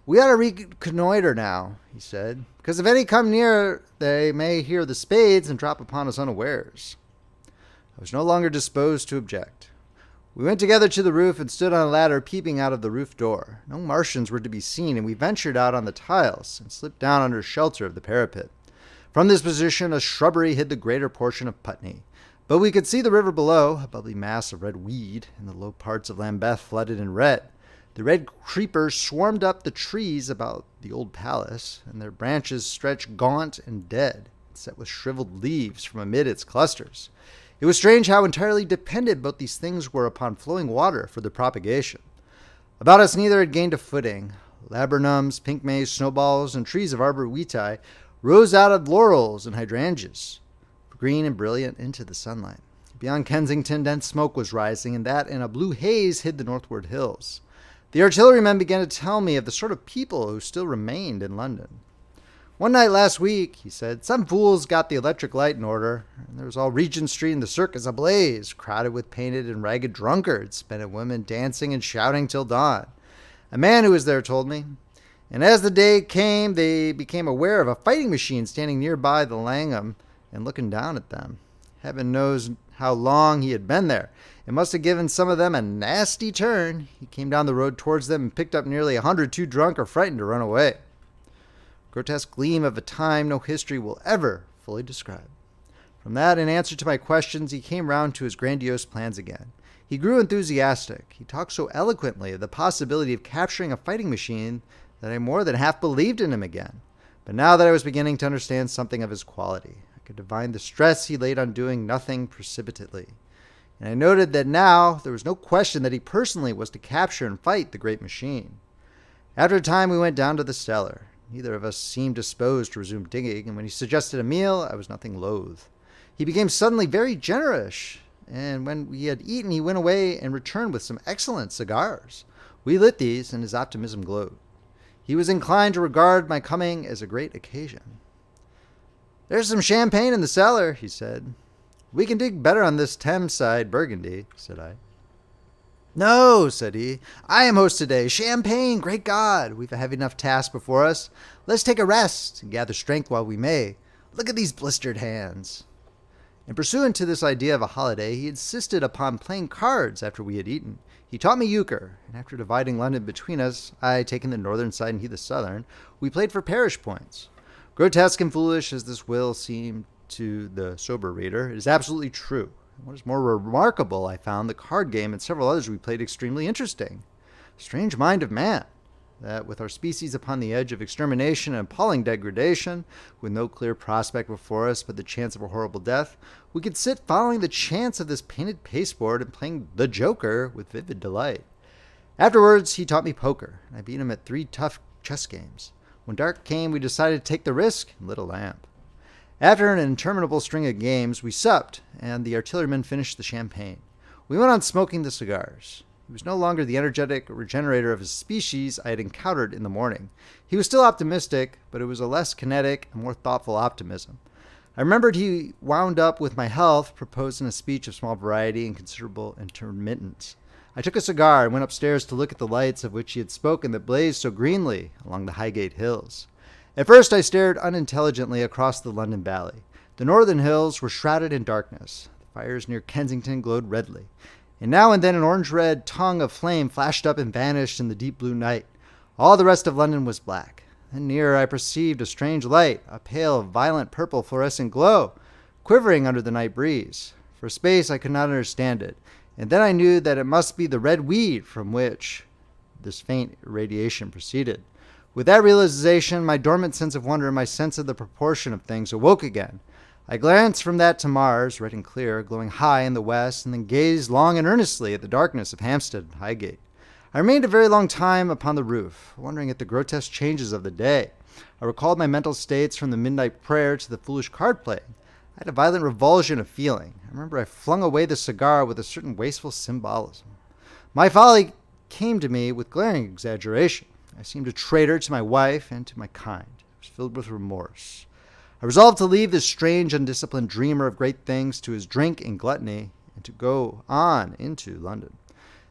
"We ought to reconnoiter now," he said, "because if any come near, they may hear the spades and drop upon us unawares." I was no longer disposed to object. We went together to the roof and stood on a ladder peeping out of the roof door. No Martians were to be seen, and we ventured out on the tiles and slipped down under shelter of the parapet. From this position, a shrubbery hid the greater portion of Putney, but we could see the river below, a bubbly mass of red weed, and the low parts of Lambeth flooded in red. The red creepers swarmed up the trees about the old palace, and their branches stretched gaunt and dead, set with shriveled leaves from amid its clusters. It was strange how entirely dependent both these things were upon flowing water for their propagation. About us neither had gained a footing. Laburnums, pink maize, snowballs, and trees of arbor vitae rose out of laurels and hydrangeas, green and brilliant into the sunlight. Beyond Kensington, dense smoke was rising, and that in a blue haze hid the northward hills. The artillerymen began to tell me of the sort of people who still remained in London. "One night last week," he said, "some fools got the electric light in order, and there was all Regent Street and the Circus ablaze, crowded with painted and ragged drunkards, men and women dancing and shouting till dawn. A man who was there told me. And as the day came, they became aware of a fighting machine standing nearby the Langham and looking down at them. Heaven knows how long he had been there. It must have given some of them a nasty turn. He came down the road towards them and picked up nearly 100 too drunk or frightened to run away." Grotesque gleam of a time no history will ever fully describe. From that, in answer to my questions, he came round to his grandiose plans again. He grew enthusiastic. He talked so eloquently of the possibility of capturing a fighting machine that I more than half believed in him again. But now that I was beginning to understand something of his quality, I could divine the stress he laid on doing nothing precipitately. And I noted that now there was no question that he personally was to capture and fight the great machine. After a time, we went down to the cellar. Neither of us seemed disposed to resume digging, and when he suggested a meal, I was nothing loath. He became suddenly very generous, and when we had eaten, he went away and returned with some excellent cigars. We lit these, and his optimism glowed. He was inclined to regard my coming as a great occasion. "There's some champagne in the cellar," he said. "We can dig better on this Thames side Burgundy," said I. "No," said he. "I am host today. Champagne, great God! We've a heavy enough task before us. Let's take a rest and gather strength while we may. Look at these blistered hands." And pursuant to this idea of a holiday, he insisted upon playing cards after we had eaten. He taught me euchre, and after dividing London between us, I taking the northern side and he the southern, we played for parish points. Grotesque and foolish as this will seem to the sober reader, it is absolutely true. What is more remarkable, I found the card game and several others we played extremely interesting. Strange mind of man, that with our species upon the edge of extermination and appalling degradation, with no clear prospect before us but the chance of a horrible death, we could sit following the chance of this painted pasteboard and playing the Joker with vivid delight. Afterwards, he taught me poker, and I beat him at 3 tough chess games. When dark came, we decided to take the risk and lit a lamp. After an interminable string of games, we supped, and the artilleryman finished the champagne. We went on smoking the cigars. He was no longer the energetic regenerator of his species I had encountered in the morning. He was still optimistic, but it was a less kinetic and more thoughtful optimism. I remembered he wound up with my health, proposed in a speech of small variety and considerable intermittence. I took a cigar and went upstairs to look at the lights of which he had spoken that blazed so greenly along the Highgate hills. At first I stared unintelligently across the London Valley. The northern hills were shrouded in darkness. The fires near Kensington glowed redly, and now and then an orange-red tongue of flame flashed up and vanished in the deep blue night. All the rest of London was black. Then nearer I perceived a strange light, a pale, violent purple fluorescent glow, quivering under the night breeze. For a space I could not understand it, and then I knew that it must be the red weed from which this faint irradiation proceeded. With that realization, my dormant sense of wonder and my sense of the proportion of things awoke again. I glanced from that to Mars, red and clear, glowing high in the west, and then gazed long and earnestly at the darkness of Hampstead and Highgate. I remained a very long time upon the roof, wondering at the grotesque changes of the day. I recalled my mental states from the midnight prayer to the foolish card playing. I had a violent revulsion of feeling. I remember I flung away the cigar with a certain wasteful symbolism. My folly came to me with glaring exaggeration. I seemed a traitor to my wife and to my kind. I was filled with remorse. I resolved to leave this strange, undisciplined dreamer of great things to his drink and gluttony, and to go on into London.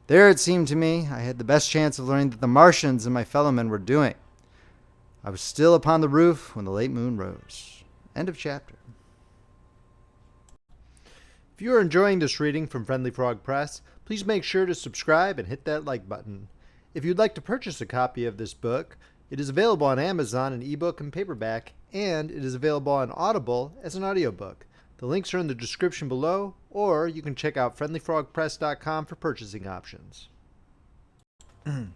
There, it seemed to me, I had the best chance of learning that the Martians and my fellowmen were doing. I was still upon the roof when the late moon rose. End of chapter. If you are enjoying this reading from Friendly Frog Press, please make sure to subscribe and hit that like button. If you'd like to purchase a copy of this book, it is available on Amazon in eBook and paperback, and it is available on Audible as an audiobook. The links are in the description below, or you can check out friendlyfrogpress.com for purchasing options. The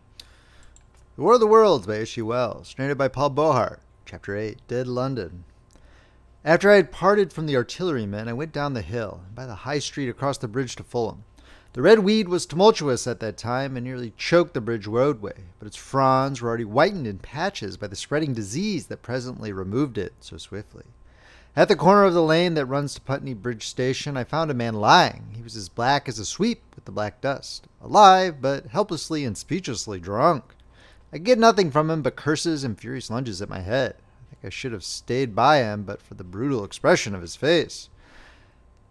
War of the Worlds by H.G. Wells, narrated by Paul Beauheart, Chapter 8, Dead London. After I had parted from the artillerymen, I went down the hill, and by the high street across the bridge to Fulham. The red weed was tumultuous at that time and nearly choked the bridge roadway, but its fronds were already whitened in patches by the spreading disease that presently removed it so swiftly. At the corner of the lane that runs to Putney Bridge Station, I found a man lying. He was as black as a sweep with the black dust, alive, but helplessly and speechlessly drunk. I get nothing from him but curses and furious lunges at my head. I think I should have stayed by him but for the brutal expression of his face.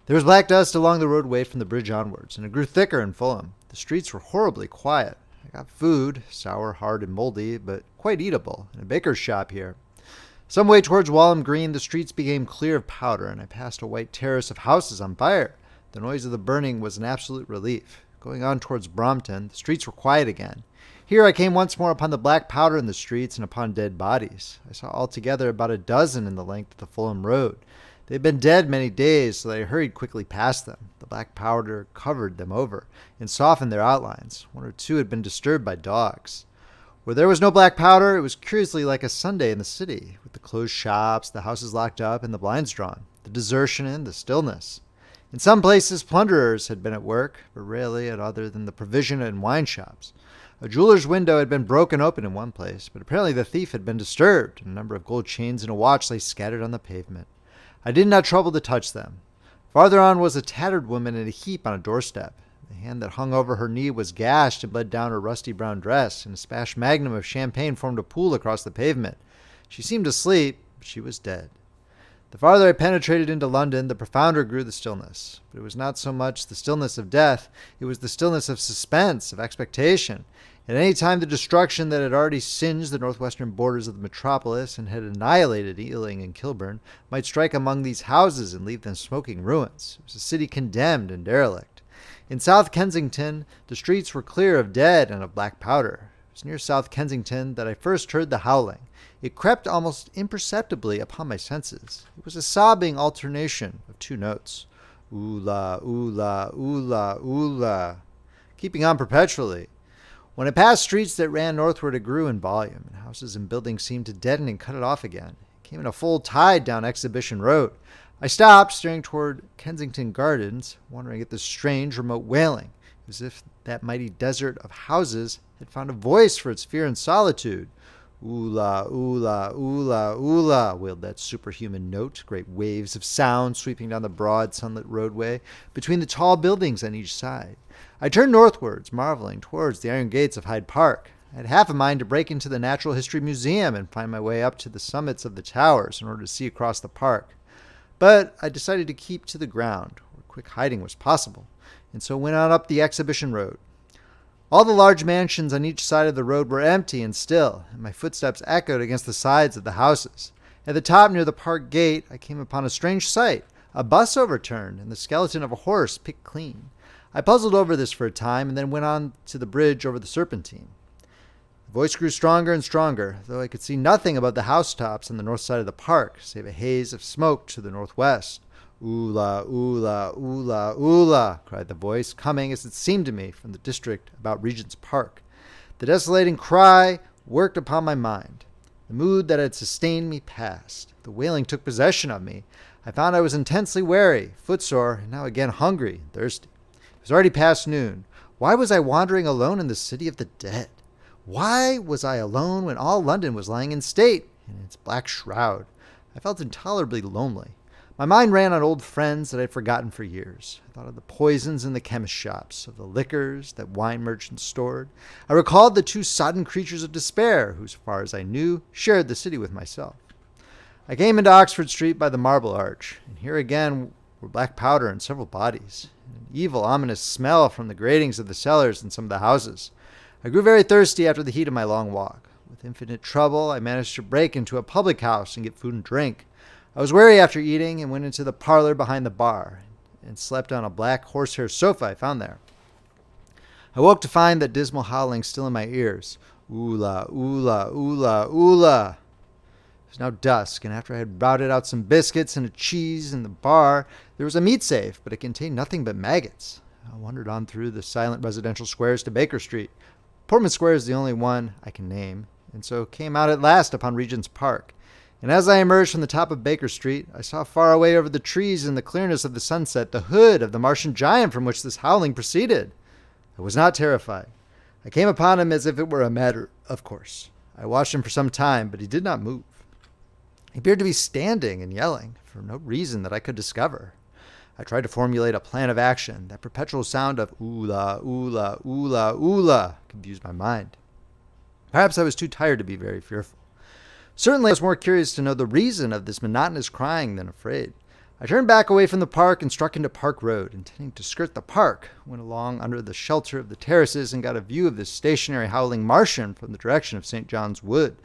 There was black dust along the roadway from the bridge onwards, and it grew thicker in Fulham. The streets were horribly quiet. I got food, sour, hard, and moldy, but quite eatable, in a baker's shop here. Some way towards Walham Green, the streets became clear of powder, and I passed a white terrace of houses on fire. The noise of the burning was an absolute relief. Going on towards Brompton, the streets were quiet again. Here I came once more upon the black powder in the streets and upon dead bodies. I saw altogether about a dozen in the length of the Fulham road. They had been dead many days, so that I hurried quickly past them. The black powder covered them over and softened their outlines. One or two had been disturbed by dogs. Where there was no black powder, it was curiously like a Sunday in the city, with the closed shops, the houses locked up, and the blinds drawn. the desertion and the stillness. In some places, plunderers had been at work, but rarely at other than the provision and wine shops. A jeweler's window had been broken open in one place, but apparently the thief had been disturbed, and a number of gold chains and a watch lay scattered on the pavement. I did not trouble to touch them. Farther on was a tattered woman in a heap on a doorstep. The hand that hung over her knee was gashed and bled down her rusty brown dress, and a splash magnum of champagne formed a pool across the pavement. She seemed asleep, but she was dead. The farther I penetrated into London, the profounder grew the stillness. But it was not so much the stillness of death, it was the stillness of suspense, of expectation. At any time the destruction that had already singed the northwestern borders of the metropolis and had annihilated Ealing and Kilburn might strike among these houses and leave them smoking ruins. It was a city condemned and derelict. In South Kensington, the streets were clear of dead and of black powder. It was near South Kensington that I first heard the howling. It crept almost imperceptibly upon my senses. It was a sobbing alternation of two notes. Ooh-la, ooh-la, ooh-la, ooh-la, keeping on perpetually. When I passed streets that ran northward, it grew in volume, and houses and buildings seemed to deaden and cut it off again. It came in a full tide down Exhibition Road. I stopped, staring toward Kensington Gardens, wondering at this strange, remote wailing, as if that mighty desert of houses had found a voice for its fear and solitude. Ooh-la, ooh-la, ooh-la, ooh-la, wailed that superhuman note, great waves of sound sweeping down the broad, sunlit roadway between the tall buildings on each side. I turned northwards, marveling towards the iron gates of Hyde Park. I had half a mind to break into the Natural History Museum and find my way up to the summits of the towers in order to see across the park. But I decided to keep to the ground, where quick hiding was possible, and so went on up the Exhibition Road. All the large mansions on each side of the road were empty and still, and my footsteps echoed against the sides of the houses. At the top near the park gate, I came upon a strange sight. A bus overturned, and the skeleton of a horse picked clean. I puzzled over this for a time, and then went on to the bridge over the Serpentine. The voice grew stronger and stronger, though I could see nothing above the housetops on the north side of the park, save a haze of smoke to the northwest. Ooh-la, ooh-la, ooh-la, ooh-la, cried the voice, coming, as it seemed to me, from the district about Regent's Park. The desolating cry worked upon my mind. The mood that had sustained me passed. The wailing took possession of me. I found I was intensely weary, footsore, and now again hungry and thirsty. It was already past noon. Why was I wandering alone in the city of the dead? Why was I alone when all London was lying in state in its black shroud? I felt intolerably lonely. My mind ran on old friends that I had forgotten for years. I thought of the poisons in the chemist shops, of the liquors that wine merchants stored. I recalled the two sodden creatures of despair, who, as far as I knew, shared the city with myself. I came into Oxford Street by the Marble Arch, and here again were black powder and several bodies, and an evil, ominous smell from the gratings of the cellars in some of the houses. I grew very thirsty after the heat of my long walk. With infinite trouble, I managed to break into a public house and get food and drink. I was weary after eating and went into the parlor behind the bar and slept on a black horsehair sofa I found there. I woke to find that dismal howling still in my ears. Ooh-la, ooh-la, ooh-la, ooh-la. It was now dusk, and after I had routed out some biscuits and a cheese in the bar, there was a meat safe, but it contained nothing but maggots. I wandered on through the silent residential squares to Baker Street. Portman Square is the only one I can name, and so came out at last upon Regent's Park. And as I emerged from the top of Baker Street, I saw far away over the trees in the clearness of the sunset the hood of the Martian giant from which this howling proceeded. I was not terrified. I came upon him as if it were a matter of course. I watched him for some time, but he did not move. He appeared to be standing and yelling, for no reason that I could discover. I tried to formulate a plan of action. That perpetual sound of ooh-la, ooh-la, ooh-la, ooh-la confused my mind. Perhaps I was too tired to be very fearful. Certainly I was more curious to know the reason of this monotonous crying than afraid. I turned back away from the park and struck into Park Road, intending to skirt the park, went along under the shelter of the terraces and got a view of this stationary howling Martian from the direction of St. John's Wood.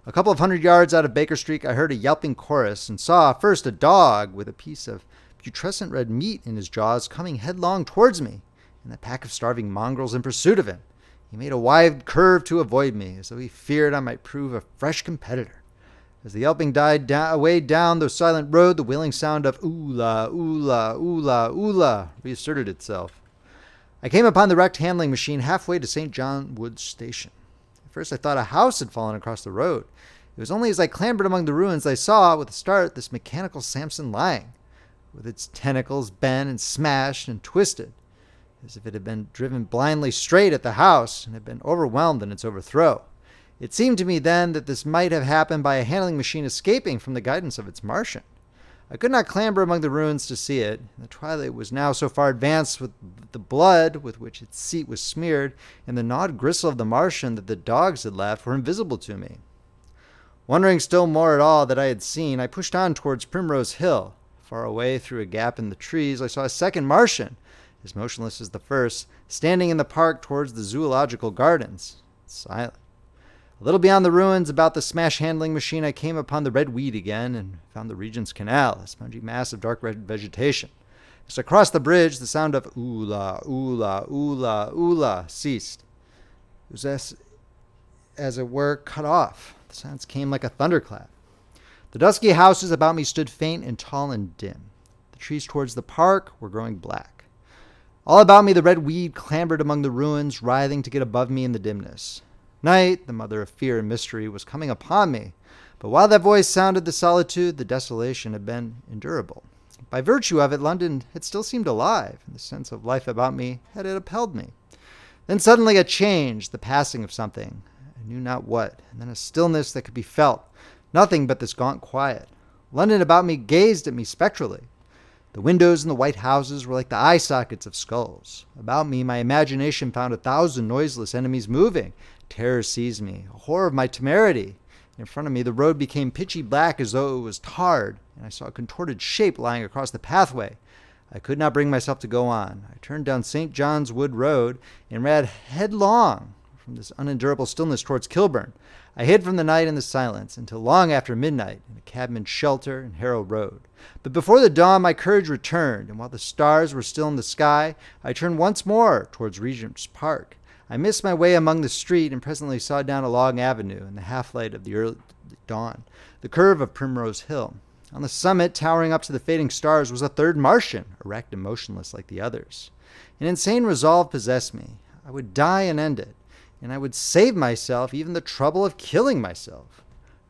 A couple of 100 yards out of Baker Street, I heard a yelping chorus and saw first a dog with a piece of putrescent red meat in his jaws coming headlong towards me, and a pack of starving mongrels in pursuit of him. He made a wide curve to avoid me, as though he feared I might prove a fresh competitor. As the yelping died away down the silent road, the wailing sound of ooh-la, ooh-la, ooh-la, ooh-la reasserted itself. I came upon the wrecked handling machine halfway to St. John Wood Station. At first I thought a house had fallen across the road. It was only as I clambered among the ruins I saw, with a start, this mechanical Samson lying. with its tentacles bent and smashed and twisted, as if it had been driven blindly straight at the house and had been overwhelmed in its overthrow. It seemed to me then that this might have happened by a handling machine escaping from the guidance of its Martian. I could not clamber among the ruins to see it. The twilight was now so far advanced with the blood with which its seat was smeared and the gnawed gristle of the Martian that the dogs had left were invisible to me. Wondering still more at all that I had seen, I pushed on towards Primrose Hill. Far away through a gap in the trees, I saw a second Martian, as motionless as the first, standing in the park towards the zoological gardens, silent. A little beyond the ruins, about the smash handling machine, I came upon the red weed again and found the Regent's Canal, a spongy mass of dark red vegetation. As I crossed the bridge, the sound of oola, oola, oola, oola ceased. It was as it were cut off. The sounds came like a thunderclap. The dusky houses about me stood faint and tall and dim. The trees towards the park were growing black. All about me the red weed clambered among the ruins, writhing to get above me in the dimness. Night, the mother of fear and mystery, was coming upon me, but while that voice sounded the solitude, the desolation had been endurable. By virtue of it, London had still seemed alive, and the sense of life about me had upheld me. Then suddenly a change, the passing of something, I knew not what, and then a stillness that could be felt, nothing but this gaunt quiet. London about me gazed at me spectrally. The windows in the white houses were like the eye sockets of skulls. About me, my imagination found 1,000 noiseless enemies moving. Terror seized me, a horror of my temerity. In front of me, the road became pitchy black as though it was tarred, and I saw a contorted shape lying across the pathway. I could not bring myself to go on. I turned down St. John's Wood Road and ran headlong from this unendurable stillness towards Kilburn. I hid from the night and the silence until long after midnight in a cabman's shelter in Harrow Road. But before the dawn, my courage returned, and while the stars were still in the sky, I turned once more towards Regent's Park. I missed my way among the street and presently saw down a long avenue in the half-light of the early dawn the curve of Primrose Hill. On the summit, towering up to the fading stars, was a third Martian, erect and motionless like the others. An insane resolve possessed me. I would die and end it, and I would save myself even the trouble of killing myself.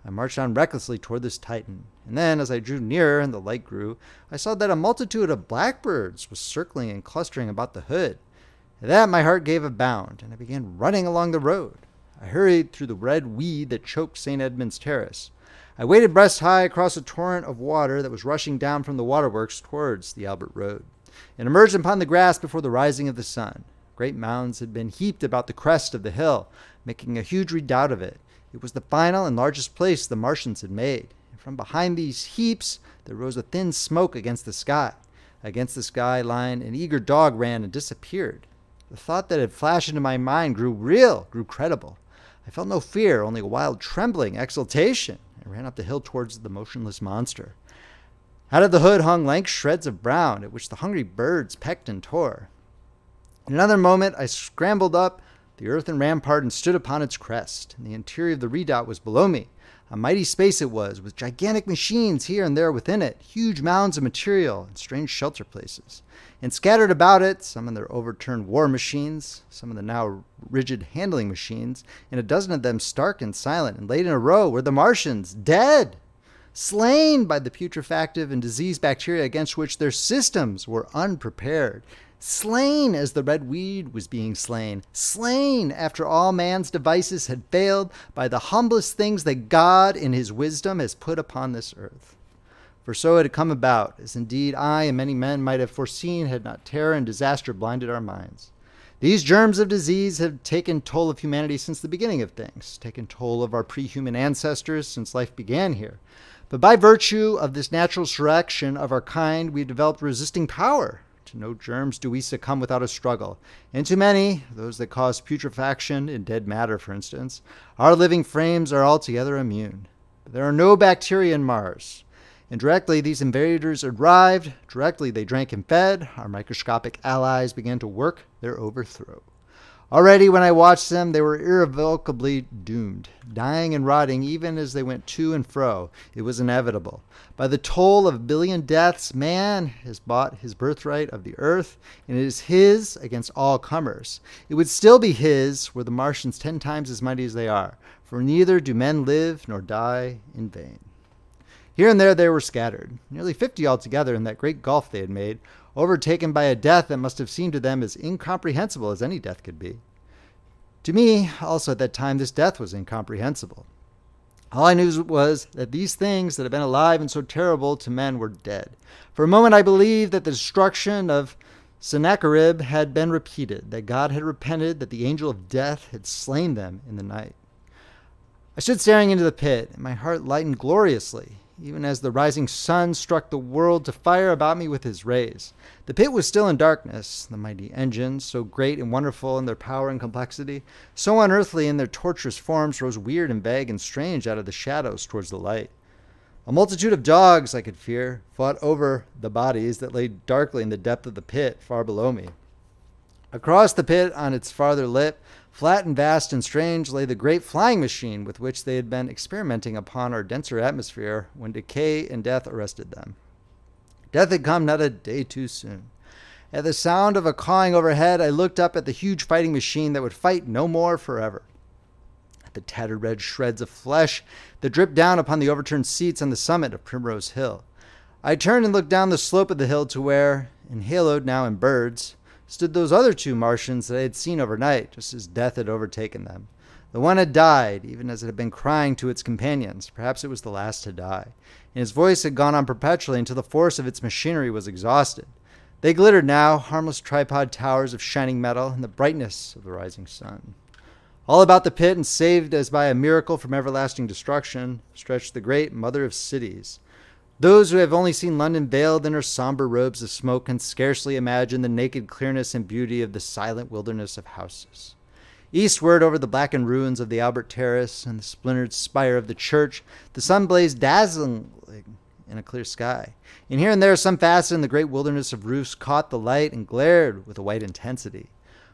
I marched on recklessly toward this Titan, and then, as I drew nearer and the light grew, I saw that a multitude of blackbirds was circling and clustering about the hood. At that, my heart gave a bound, and I began running along the road. I hurried through the red weed that choked St. Edmund's Terrace. I waded breast high across a torrent of water that was rushing down from the waterworks towards the Albert Road, and emerged upon the grass before the rising of the sun. Great mounds had been heaped about the crest of the hill, making a huge redoubt of it. It was the final and largest place the Martians had made, and from behind these heaps there rose a thin smoke against the sky. Against the sky line an eager dog ran and disappeared. The thought that had flashed into my mind grew real, grew credible. I felt no fear, only a wild trembling, exultation. I ran up the hill towards the motionless monster. Out of the hood hung lank shreds of brown, at which the hungry birds pecked and tore. In another moment I scrambled up the earthen rampart and stood upon its crest, and the interior of the redoubt was below me. A mighty space it was, with gigantic machines here and there within it, huge mounds of material and strange shelter places. And scattered about it, some of their overturned war machines, some of the now rigid handling machines, and a dozen of them stark and silent, and laid in a row were the Martians, dead, slain by the putrefactive and diseased bacteria against which their systems were unprepared. Slain as the red weed was being slain. Slain after all man's devices had failed by the humblest things that God in his wisdom has put upon this earth. For so it had come about, as indeed I and many men might have foreseen had not terror and disaster blinded our minds. These germs of disease have taken toll of humanity since the beginning of things, taken toll of our pre-human ancestors since life began here. But by virtue of this natural selection of our kind, we have developed resisting power. To no germs do we succumb without a struggle, and to many, those that cause putrefaction in dead matter, for instance, our living frames are altogether immune. But there are no bacteria in Mars, and directly these invaders arrived, directly they drank and fed, our microscopic allies began to work their overthrow. Already when I watched them, they were irrevocably doomed, dying and rotting even as they went to and fro. It was inevitable. By the toll of 1 billion deaths, man has bought his birthright of the earth, and it is his against all comers. It would still be his were the Martians 10 times as mighty as they are, for neither do men live nor die in vain. Here and there they were scattered, nearly 50 altogether in that great gulf they had made, overtaken by a death that must have seemed to them as incomprehensible as any death could be. To me, also at that time, this death was incomprehensible. All I knew was that these things that had been alive and so terrible to men were dead. For a moment I believed that the destruction of Sennacherib had been repeated, that God had repented, that the angel of death had slain them in the night. I stood staring into the pit, and my heart lightened gloriously, even as the rising sun struck the world to fire about me with his rays. The pit was still in darkness. The mighty engines, so great and wonderful in their power and complexity, so unearthly in their tortuous forms, rose weird and vague and strange out of the shadows towards the light. A multitude of dogs, I could fear, fought over the bodies that lay darkly in the depth of the pit far below me. Across the pit, on its farther lip, flat and vast and strange, lay the great flying machine with which they had been experimenting upon our denser atmosphere when decay and death arrested them. Death had come not a day too soon. At the sound of a cawing overhead, I looked up at the huge fighting machine that would fight no more forever. At the tattered red shreds of flesh that dripped down upon the overturned seats on the summit of Primrose Hill. I turned and looked down the slope of the hill to where, enhaloed now in birds, stood those other two Martians that I had seen overnight, just as death had overtaken them. The one had died, even as it had been crying to its companions. Perhaps it was the last to die. And its voice had gone on perpetually until the force of its machinery was exhausted. They glittered now, harmless tripod towers of shining metal in the brightness of the rising sun. All about the pit, and saved as by a miracle from everlasting destruction, stretched the great mother of cities. Those who have only seen London veiled in her somber robes of smoke can scarcely imagine the naked clearness and beauty of the silent wilderness of houses. Eastward, over the blackened ruins of the Albert Terrace and the splintered spire of the church, the sun blazed dazzlingly in a clear sky. And here and there, some faceted in the great wilderness of roofs caught the light and glared with a white intensity.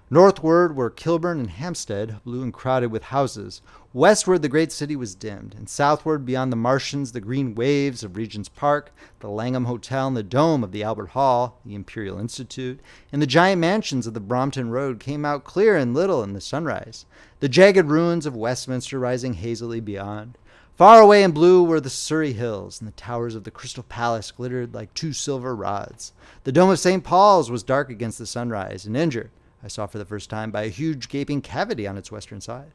Northward were Kilburn and Hampstead, blue and crowded with houses. Westward the great city was dimmed, and southward beyond the Martians the green waves of Regent's Park, the Langham Hotel and the dome of the Albert Hall, the Imperial Institute, and the giant mansions of the Brompton Road came out clear and little in the sunrise, the jagged ruins of Westminster rising hazily beyond. Far away in blue were the Surrey hills, and the towers of the Crystal Palace glittered like two silver rods. The dome of St. Paul's was dark against the sunrise, and injured, I saw for the first time, by a huge gaping cavity on its western side.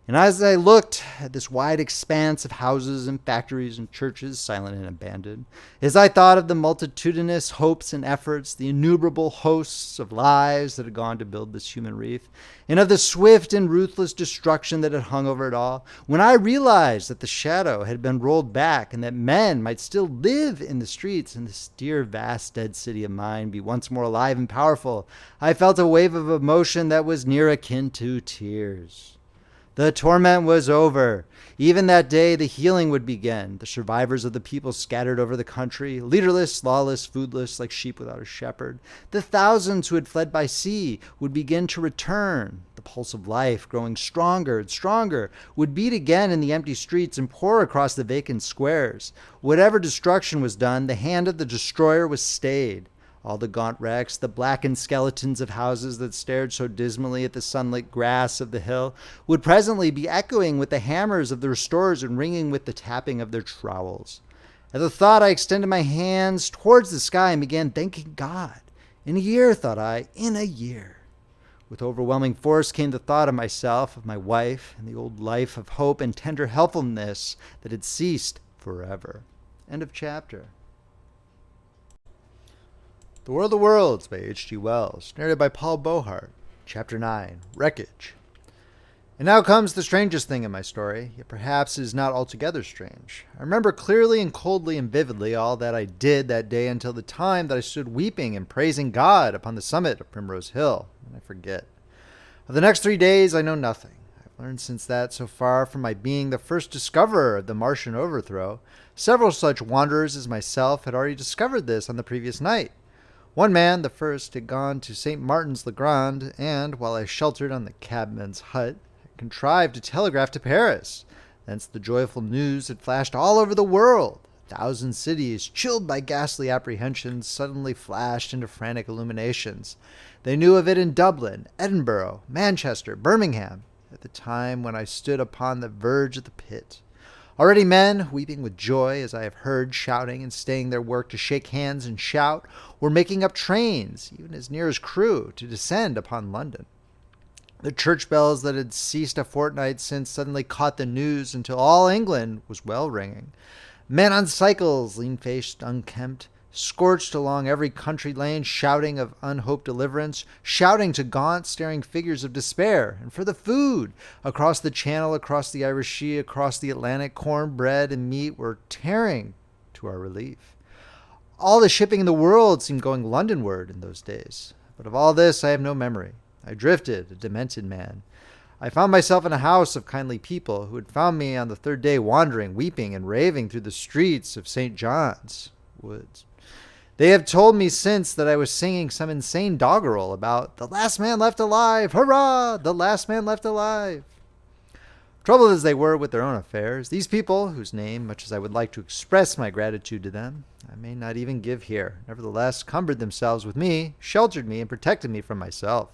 And as I looked at this wide expanse of houses and factories and churches, silent and abandoned, as I thought of the multitudinous hopes and efforts, the innumerable hosts of lives that had gone to build this human reef, and of the swift and ruthless destruction that had hung over it all, when I realized that the shadow had been rolled back and that men might still live in the streets and this dear vast dead city of mine be once more alive and powerful, I felt a wave of emotion that was near akin to tears. The torment was over. Even that day, the healing would begin. The survivors of the people scattered over the country, leaderless, lawless, foodless, like sheep without a shepherd. The thousands who had fled by sea would begin to return. The pulse of life, growing stronger and stronger, would beat again in the empty streets and pour across the vacant squares. Whatever destruction was done, the hand of the destroyer was stayed. All the gaunt wrecks, the blackened skeletons of houses that stared so dismally at the sunlit grass of the hill, would presently be echoing with the hammers of the restorers and ringing with the tapping of their trowels. At the thought, I extended my hands towards the sky and began thanking God. In a year, thought I, in a year. With overwhelming force came the thought of myself, of my wife, and the old life of hope and tender helpfulness that had ceased forever. End of chapter. The World of Worlds by H.G. Wells, narrated by Paul Beauheart. Chapter 9, Wreckage. And now comes the strangest thing in my story, yet perhaps it is not altogether strange. I remember clearly and coldly and vividly all that I did that day until the time that I stood weeping and praising God upon the summit of Primrose Hill, and I forget. Of the next 3 days I know nothing. I've learned since that, so far from my being the first discoverer of the Martian overthrow, several such wanderers as myself had already discovered this on the previous night. One man, the first, had gone to St. Martin's le Grand, and, while I sheltered on the cabman's hut, had contrived to telegraph to Paris. Thence the joyful news had flashed all over the world. 1,000 cities, chilled by ghastly apprehensions, suddenly flashed into frantic illuminations. They knew of it in Dublin, Edinburgh, Manchester, Birmingham, at the time when I stood upon the verge of the pit. Already men, weeping with joy, as I have heard, shouting and staying their work to shake hands and shout, were making up trains, even as near as Crewe, to descend upon London. The church bells that had ceased a fortnight since suddenly caught the news until all England was well ringing. Men on cycles, lean-faced, unkempt, scorched along every country lane, shouting of unhoped deliverance, shouting to gaunt, staring figures of despair, and for the food. Across the Channel, across the Irish Sea, across the Atlantic, corn, bread, and meat were tearing to our relief. All the shipping in the world seemed going Londonward in those days. But of all this I have no memory. I drifted, a demented man. I found myself in a house of kindly people who had found me on the third day wandering, weeping, and raving through the streets of St. John's Woods. They have told me since that I was singing some insane doggerel about the last man left alive, hurrah, the last man left alive. Troubled as they were with their own affairs, these people, whose name, much as I would like to express my gratitude to them, I may not even give here, nevertheless cumbered themselves with me, sheltered me, and protected me from myself.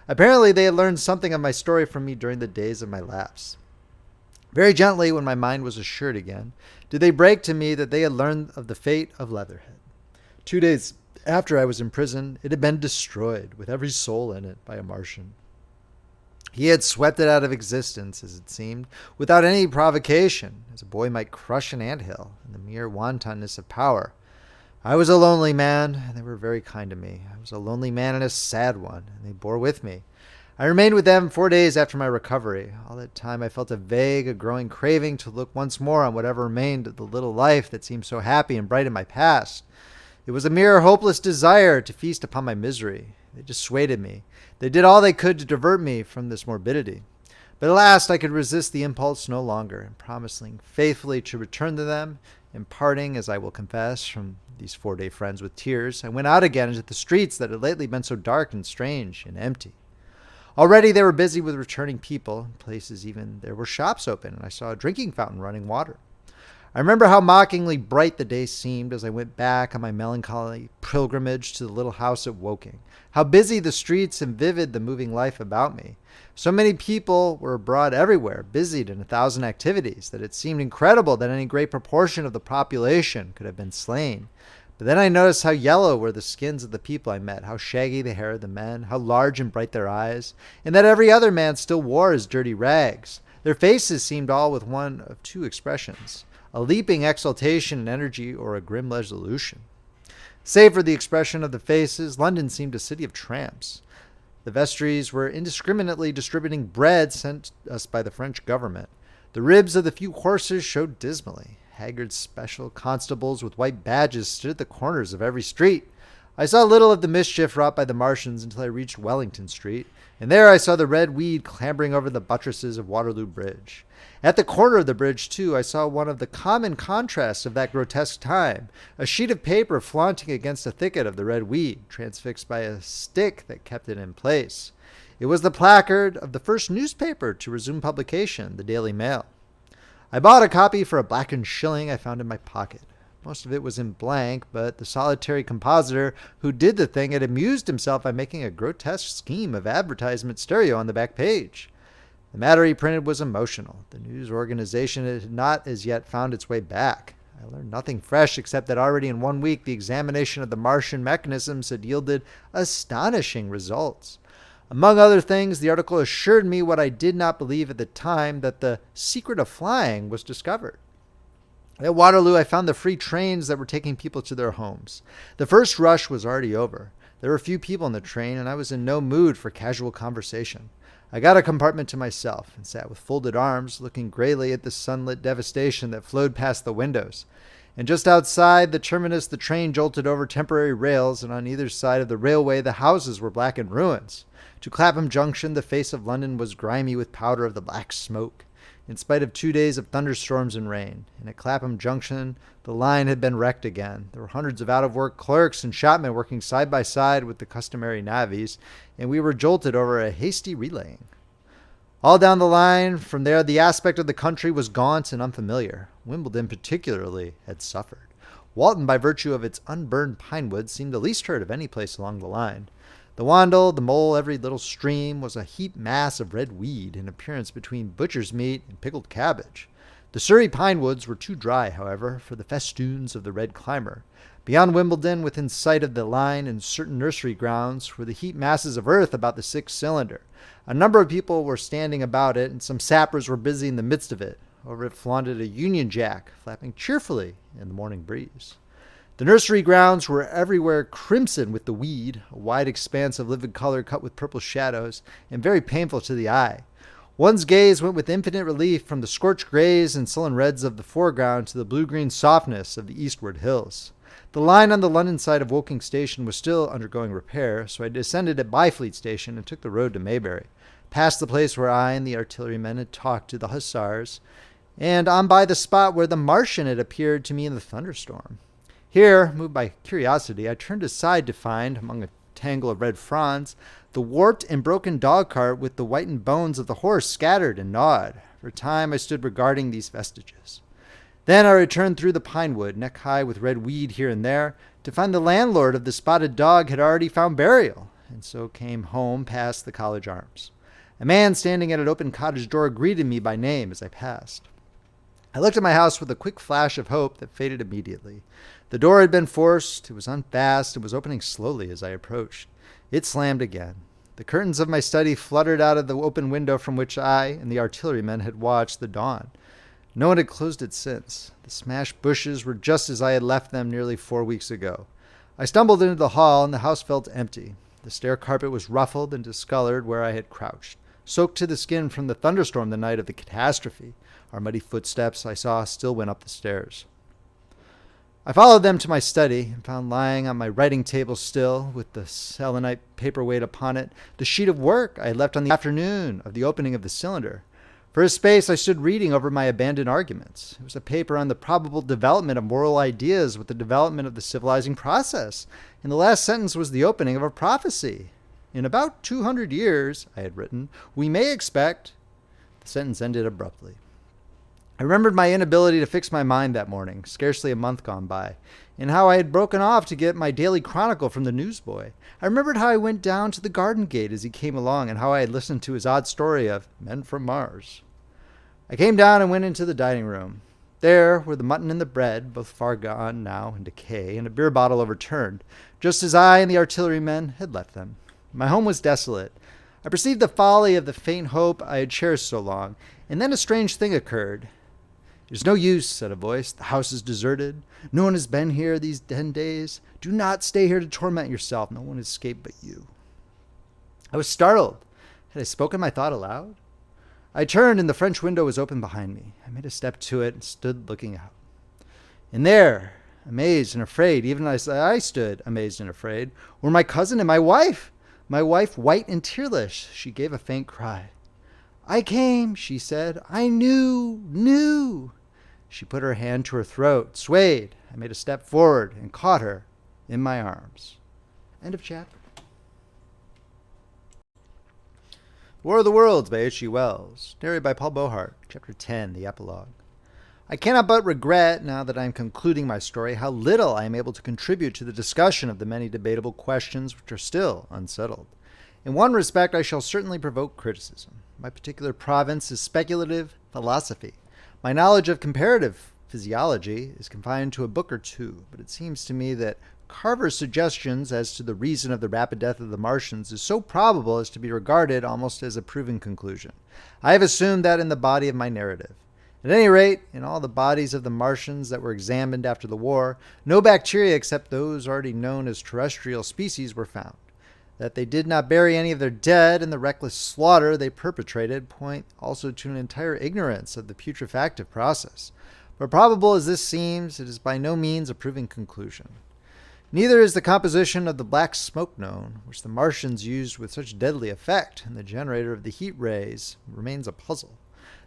Apparently they had learned something of my story from me during the days of my lapse. Very gently, when my mind was assured again, did they break to me that they had learned of the fate of Leatherhead. 2 days after I was in prison, it had been destroyed, with every soul in it, by a Martian. He had swept it out of existence, as it seemed, without any provocation, as a boy might crush an anthill in the mere wantonness of power. I was a lonely man, and they were very kind to me. I was a lonely man and a sad one, and they bore with me. I remained with them 4 days after my recovery. All that time I felt a growing craving to look once more on whatever remained of the little life that seemed so happy and bright in my past. It was a mere hopeless desire to feast upon my misery. They dissuaded me. They did all they could to divert me from this morbidity. But at last I could resist the impulse no longer, and promising faithfully to return to them, and parting, as I will confess, from these 4-day friends with tears, I went out again into the streets that had lately been so dark and strange and empty. Already they were busy with returning people. In places even there were shops open, and I saw a drinking fountain running water. I remember how mockingly bright the day seemed as I went back on my melancholy pilgrimage to the little house at Woking. How busy the streets and vivid the moving life about me. So many people were abroad everywhere, busied in 1,000 activities, that it seemed incredible that any great proportion of the population could have been slain. But then I noticed how yellow were the skins of the people I met, how shaggy the hair of the men, how large and bright their eyes, and that every other man still wore his dirty rags. Their faces seemed all with one of two expressions: a leaping exultation and energy, or a grim resolution. Save for the expression of the faces, London seemed a city of tramps. The vestries were indiscriminately distributing bread sent us by the French government. The ribs of the few horses showed dismally. Haggard special constables with white badges stood at the corners of every street. I saw little of the mischief wrought by the Martians until I reached Wellington Street, and there I saw the red weed clambering over the buttresses of Waterloo Bridge. At the corner of the bridge, too, I saw one of the common contrasts of that grotesque time, a sheet of paper flaunting against a thicket of the red weed, transfixed by a stick that kept it in place. It was the placard of the first newspaper to resume publication, the Daily Mail. I bought a copy for a blackened shilling I found in my pocket. Most of it was in blank, but the solitary compositor who did the thing had amused himself by making a grotesque scheme of advertisement stereo on the back page. The matter he printed was emotional. The news organization had not as yet found its way back. I learned nothing fresh except that already in 1 week the examination of the Martian mechanisms had yielded astonishing results. Among other things, the article assured me what I did not believe at the time, that the secret of flying was discovered. At Waterloo, I found the free trains that were taking people to their homes. The first rush was already over. There were few people in the train, and I was in no mood for casual conversation. I got a compartment to myself and sat with folded arms, looking grayly at the sunlit devastation that flowed past the windows. And just outside the terminus, the train jolted over temporary rails, and on either side of the railway the houses were black in ruins. To Clapham Junction, the face of London was grimy with powder of the black smoke, in spite of 2 days of thunderstorms and rain. And at Clapham Junction, the line had been wrecked again. There were hundreds of out-of-work clerks and shopmen working side by side with the customary navvies, and we were jolted over a hasty relaying. All down the line, from there, the aspect of the country was gaunt and unfamiliar. Wimbledon particularly had suffered. Walton, by virtue of its unburned pine woods, seemed the least hurt of any place along the line. The Wandle, the Mole, every little stream was a heaped mass of red weed in appearance between butcher's meat and pickled cabbage. The Surrey pine woods were too dry, however, for the festoons of the red climber. Beyond Wimbledon, within sight of the line and certain nursery grounds, were the heaped masses of earth about the sixth cylinder. A number of people were standing about it, and some sappers were busy in the midst of it. Over it flaunted a Union Jack, flapping cheerfully in the morning breeze. The nursery grounds were everywhere crimson with the weed, a wide expanse of livid color cut with purple shadows, and very painful to the eye. One's gaze went with infinite relief from the scorched grays and sullen reds of the foreground to the blue-green softness of the eastward hills. The line on the London side of Woking Station was still undergoing repair, so I descended at Byfleet Station and took the road to Maybury, past the place where I and the artillerymen had talked to the hussars, and on by the spot where the Martian had appeared to me in the thunderstorm. Here, moved by curiosity, I turned aside to find, among a tangle of red fronds, the warped and broken dog-cart with the whitened bones of the horse scattered and gnawed. For a time I stood regarding these vestiges. Then I returned through the pine wood, neck-high with red weed here and there, to find the landlord of the spotted dog had already found burial, and so came home past the College Arms. A man standing at an open cottage door greeted me by name as I passed. I looked at my house with a quick flash of hope that faded immediately. The door had been forced, it was unfastened, and was opening slowly as I approached. It slammed again. The curtains of my study fluttered out of the open window from which I and the artillerymen had watched the dawn. No one had closed it since. The smashed bushes were just as I had left them nearly 4 weeks ago. I stumbled into the hall, and the house felt empty. The stair carpet was ruffled and discolored where I had crouched, soaked to the skin from the thunderstorm the night of the catastrophe. Our muddy footsteps, I saw, still went up the stairs. I followed them to my study and found lying on my writing table still, with the selenite paperweight upon it, the sheet of work I had left on the afternoon of the opening of the cylinder. For a space I stood reading over my abandoned arguments. It was a paper on the probable development of moral ideas with the development of the civilizing process, and the last sentence was the opening of a prophecy. In about 200 years, I had written, we may expect... The sentence ended abruptly. I remembered my inability to fix my mind that morning, scarcely a month gone by, and how I had broken off to get my daily chronicle from the newsboy. I remembered how I went down to the garden gate as he came along, and how I had listened to his odd story of men from Mars. I came down and went into the dining room. There were the mutton and the bread, both far gone now in decay, and a beer bottle overturned, just as I and the artillerymen had left them. My home was desolate. I perceived the folly of the faint hope I had cherished so long, and then a strange thing occurred. "There's no use," said a voice. "The house is deserted. No one has been here these 10 days. Do not stay here to torment yourself. No one has escaped but you." I was startled. Had I spoken my thought aloud? I turned, and the French window was open behind me. I made a step to it and stood looking out. And there, amazed and afraid, even as I stood amazed and afraid, were my cousin and my wife. My wife, white and tearless, she gave a faint cry. "I came," she said. "I knew. She put her hand to her throat, swayed. I made a step forward and caught her in my arms. End of chapter. War of the Worlds by H.G. Wells. Narrated by Paul Beauheart. Chapter 10, the Epilogue. I cannot but regret, now that I am concluding my story, how little I am able to contribute to the discussion of the many debatable questions which are still unsettled. In one respect, I shall certainly provoke criticism. My particular province is speculative philosophy. My knowledge of comparative physiology is confined to a book or two, but it seems to me that Carver's suggestions as to the reason of the rapid death of the Martians is so probable as to be regarded almost as a proven conclusion. I have assumed that in the body of my narrative. At any rate, in all the bodies of the Martians that were examined after the war, no bacteria except those already known as terrestrial species were found. That they did not bury any of their dead in the reckless slaughter they perpetrated point also to an entire ignorance of the putrefactive process. But probable as this seems, it is by no means a proven conclusion. Neither is the composition of the black smoke known, which the Martians used with such deadly effect, and the generator of the heat rays remains a puzzle.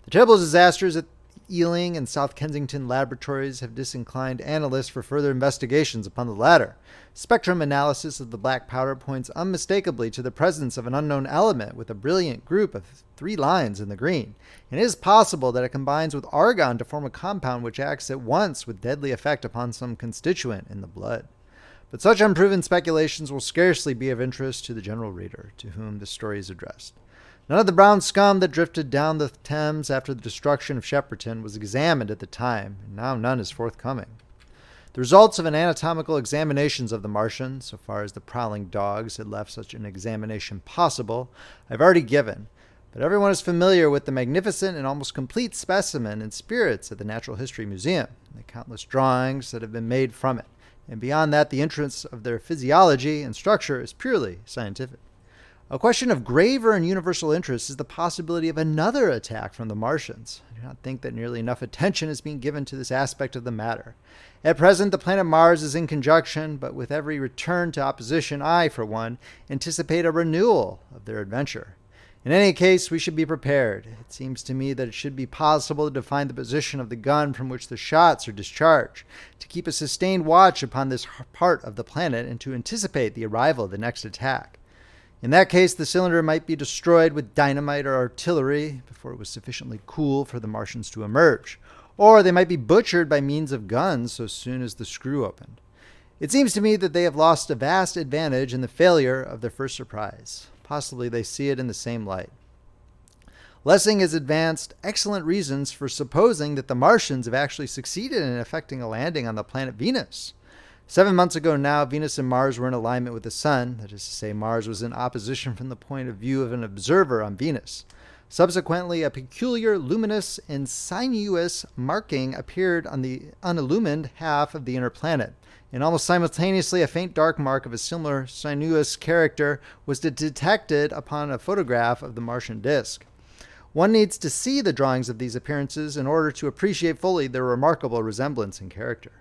The terrible disasters at Ealing and South Kensington laboratories have disinclined analysts for further investigations upon the latter. Spectrum analysis of the black powder points unmistakably to the presence of an unknown element with a brilliant group of 3 lines in the green, and it is possible that it combines with argon to form a compound which acts at once with deadly effect upon some constituent in the blood. But such unproven speculations will scarcely be of interest to the general reader to whom this story is addressed. None of the brown scum that drifted down the Thames after the destruction of Shepperton was examined at the time, and now none is forthcoming. The results of an anatomical examinations of the Martians, so far as the prowling dogs had left such an examination possible, I've already given, but everyone is familiar with the magnificent and almost complete specimen in spirits at the Natural History Museum, and the countless drawings that have been made from it, and beyond that the interest of their physiology and structure is purely scientific. A question of graver and universal interest is the possibility of another attack from the Martians. I do not think that nearly enough attention is being given to this aspect of the matter. At present, the planet Mars is in conjunction, but with every return to opposition, I, for one, anticipate a renewal of their adventure. In any case, we should be prepared. It seems to me that it should be possible to define the position of the gun from which the shots are discharged, to keep a sustained watch upon this part of the planet, and to anticipate the arrival of the next attack. In that case, the cylinder might be destroyed with dynamite or artillery before it was sufficiently cool for the Martians to emerge, or they might be butchered by means of guns so soon as the screw opened. It seems to me that they have lost a vast advantage in the failure of their first surprise. Possibly they see it in the same light. Lessing has advanced excellent reasons for supposing that the Martians have actually succeeded in effecting a landing on the planet Venus. 7 months ago now, Venus and Mars were in alignment with the Sun. That is to say, Mars was in opposition from the point of view of an observer on Venus. Subsequently, a peculiar luminous and sinuous marking appeared on the unillumined half of the inner planet, and almost simultaneously a faint dark mark of a similar sinuous character was detected upon a photograph of the Martian disk. One needs to see the drawings of these appearances in order to appreciate fully their remarkable resemblance in character.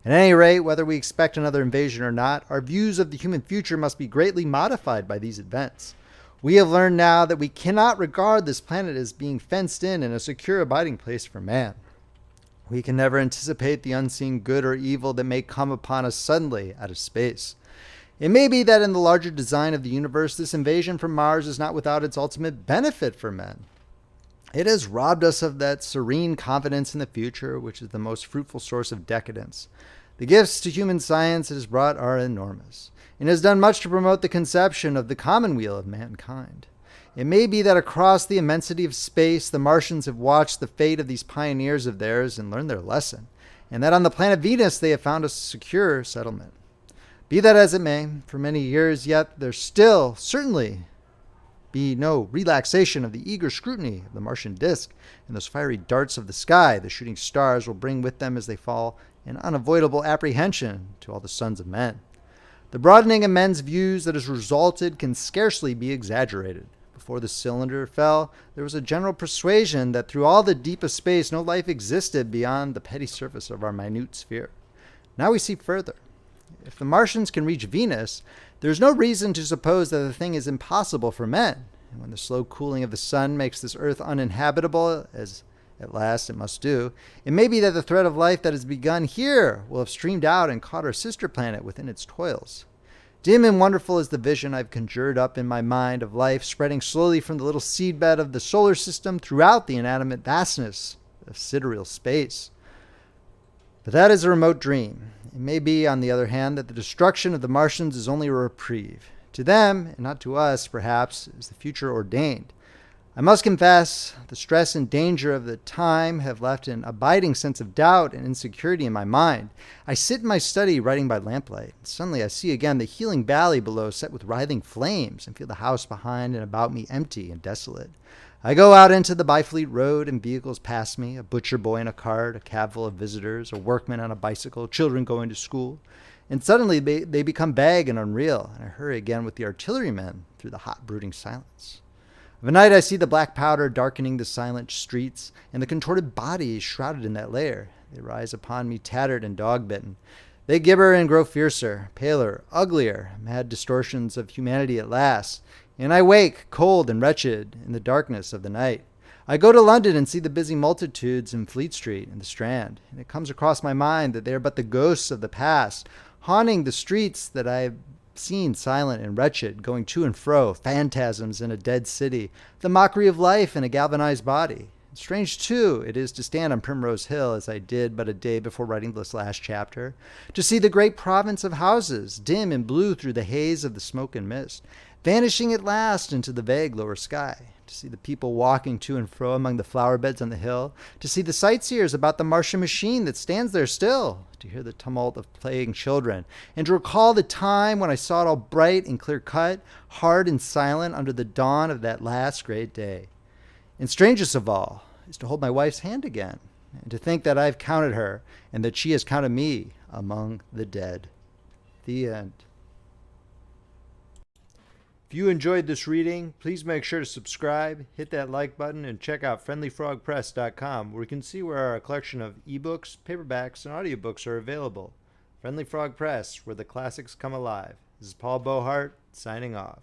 At any rate, whether we expect another invasion or not, our views of the human future must be greatly modified by these events. We have learned now that we cannot regard this planet as being fenced in and a secure abiding place for man. We can never anticipate the unseen good or evil that may come upon us suddenly out of space. It may be that in the larger design of the universe, this invasion from Mars is not without its ultimate benefit for men. It has robbed us of that serene confidence in the future, which is the most fruitful source of decadence. The gifts to human science it has brought are enormous, and has done much to promote the conception of the commonweal of mankind. It may be that across the immensity of space, the Martians have watched the fate of these pioneers of theirs and learned their lesson, and that on the planet Venus they have found a secure settlement. Be that as it may, for many years yet there still certainly be no relaxation of the eager scrutiny of the Martian disk, and those fiery darts of the sky the shooting stars will bring with them as they fall an unavoidable apprehension to all the sons of men. The broadening of men's views that has resulted can scarcely be exaggerated. Before the cylinder fell, there was a general persuasion that through all the deep of space no life existed beyond the petty surface of our minute sphere. Now we see further. If the Martians can reach Venus, there is no reason to suppose that the thing is impossible for men. And when the slow cooling of the sun makes this earth uninhabitable, as at last it must do, it may be that the thread of life that has begun here will have streamed out and caught our sister planet within its toils. Dim and wonderful is the vision I've conjured up in my mind of life spreading slowly from the little seedbed of the solar system throughout the inanimate vastness of sidereal space. But that is a remote dream. It may be, on the other hand, that the destruction of the Martians is only a reprieve. To them, and not to us, perhaps, is the future ordained. I must confess, the stress and danger of the time have left an abiding sense of doubt and insecurity in my mind. I sit in my study writing by lamplight, and suddenly I see again the healing valley below set with writhing flames, and feel the house behind and about me empty and desolate. I go out into the Byfleet Road, and vehicles pass me, a butcher boy in a cart, a cab full of visitors, a workman on a bicycle, children going to school. And suddenly they become vague and unreal, and I hurry again with the artillerymen through the hot, brooding silence. Of a night I see the black powder darkening the silent streets, and the contorted bodies shrouded in that layer. They rise upon me tattered and dog-bitten. They gibber and grow fiercer, paler, uglier, mad distortions of humanity at last. And I wake, cold and wretched, in the darkness of the night. I go to London and see the busy multitudes in Fleet Street and the Strand, and it comes across my mind that they are but the ghosts of the past, haunting the streets that I have seen silent and wretched, going to and fro, phantasms in a dead city, the mockery of life in a galvanized body. Strange, too, it is to stand on Primrose Hill, as I did but a day before writing this last chapter, to see the great province of houses, dim and blue through the haze of the smoke and mist, vanishing at last into the vague lower sky, to see the people walking to and fro among the flower beds on the hill, to see the sightseers about the Martian machine that stands there still, to hear the tumult of playing children, and to recall the time when I saw it all bright and clear-cut, hard and silent under the dawn of that last great day. And strangest of all is to hold my wife's hand again, and to think that I've counted her, and that she has counted me among the dead. The end. If you enjoyed this reading, please make sure to subscribe, hit that like button, and check out friendlyfrogpress.com, where you can see where our collection of ebooks, paperbacks, and audiobooks are available. Friendly Frog Press, where the classics come alive. This is Paul Beauheart, signing off.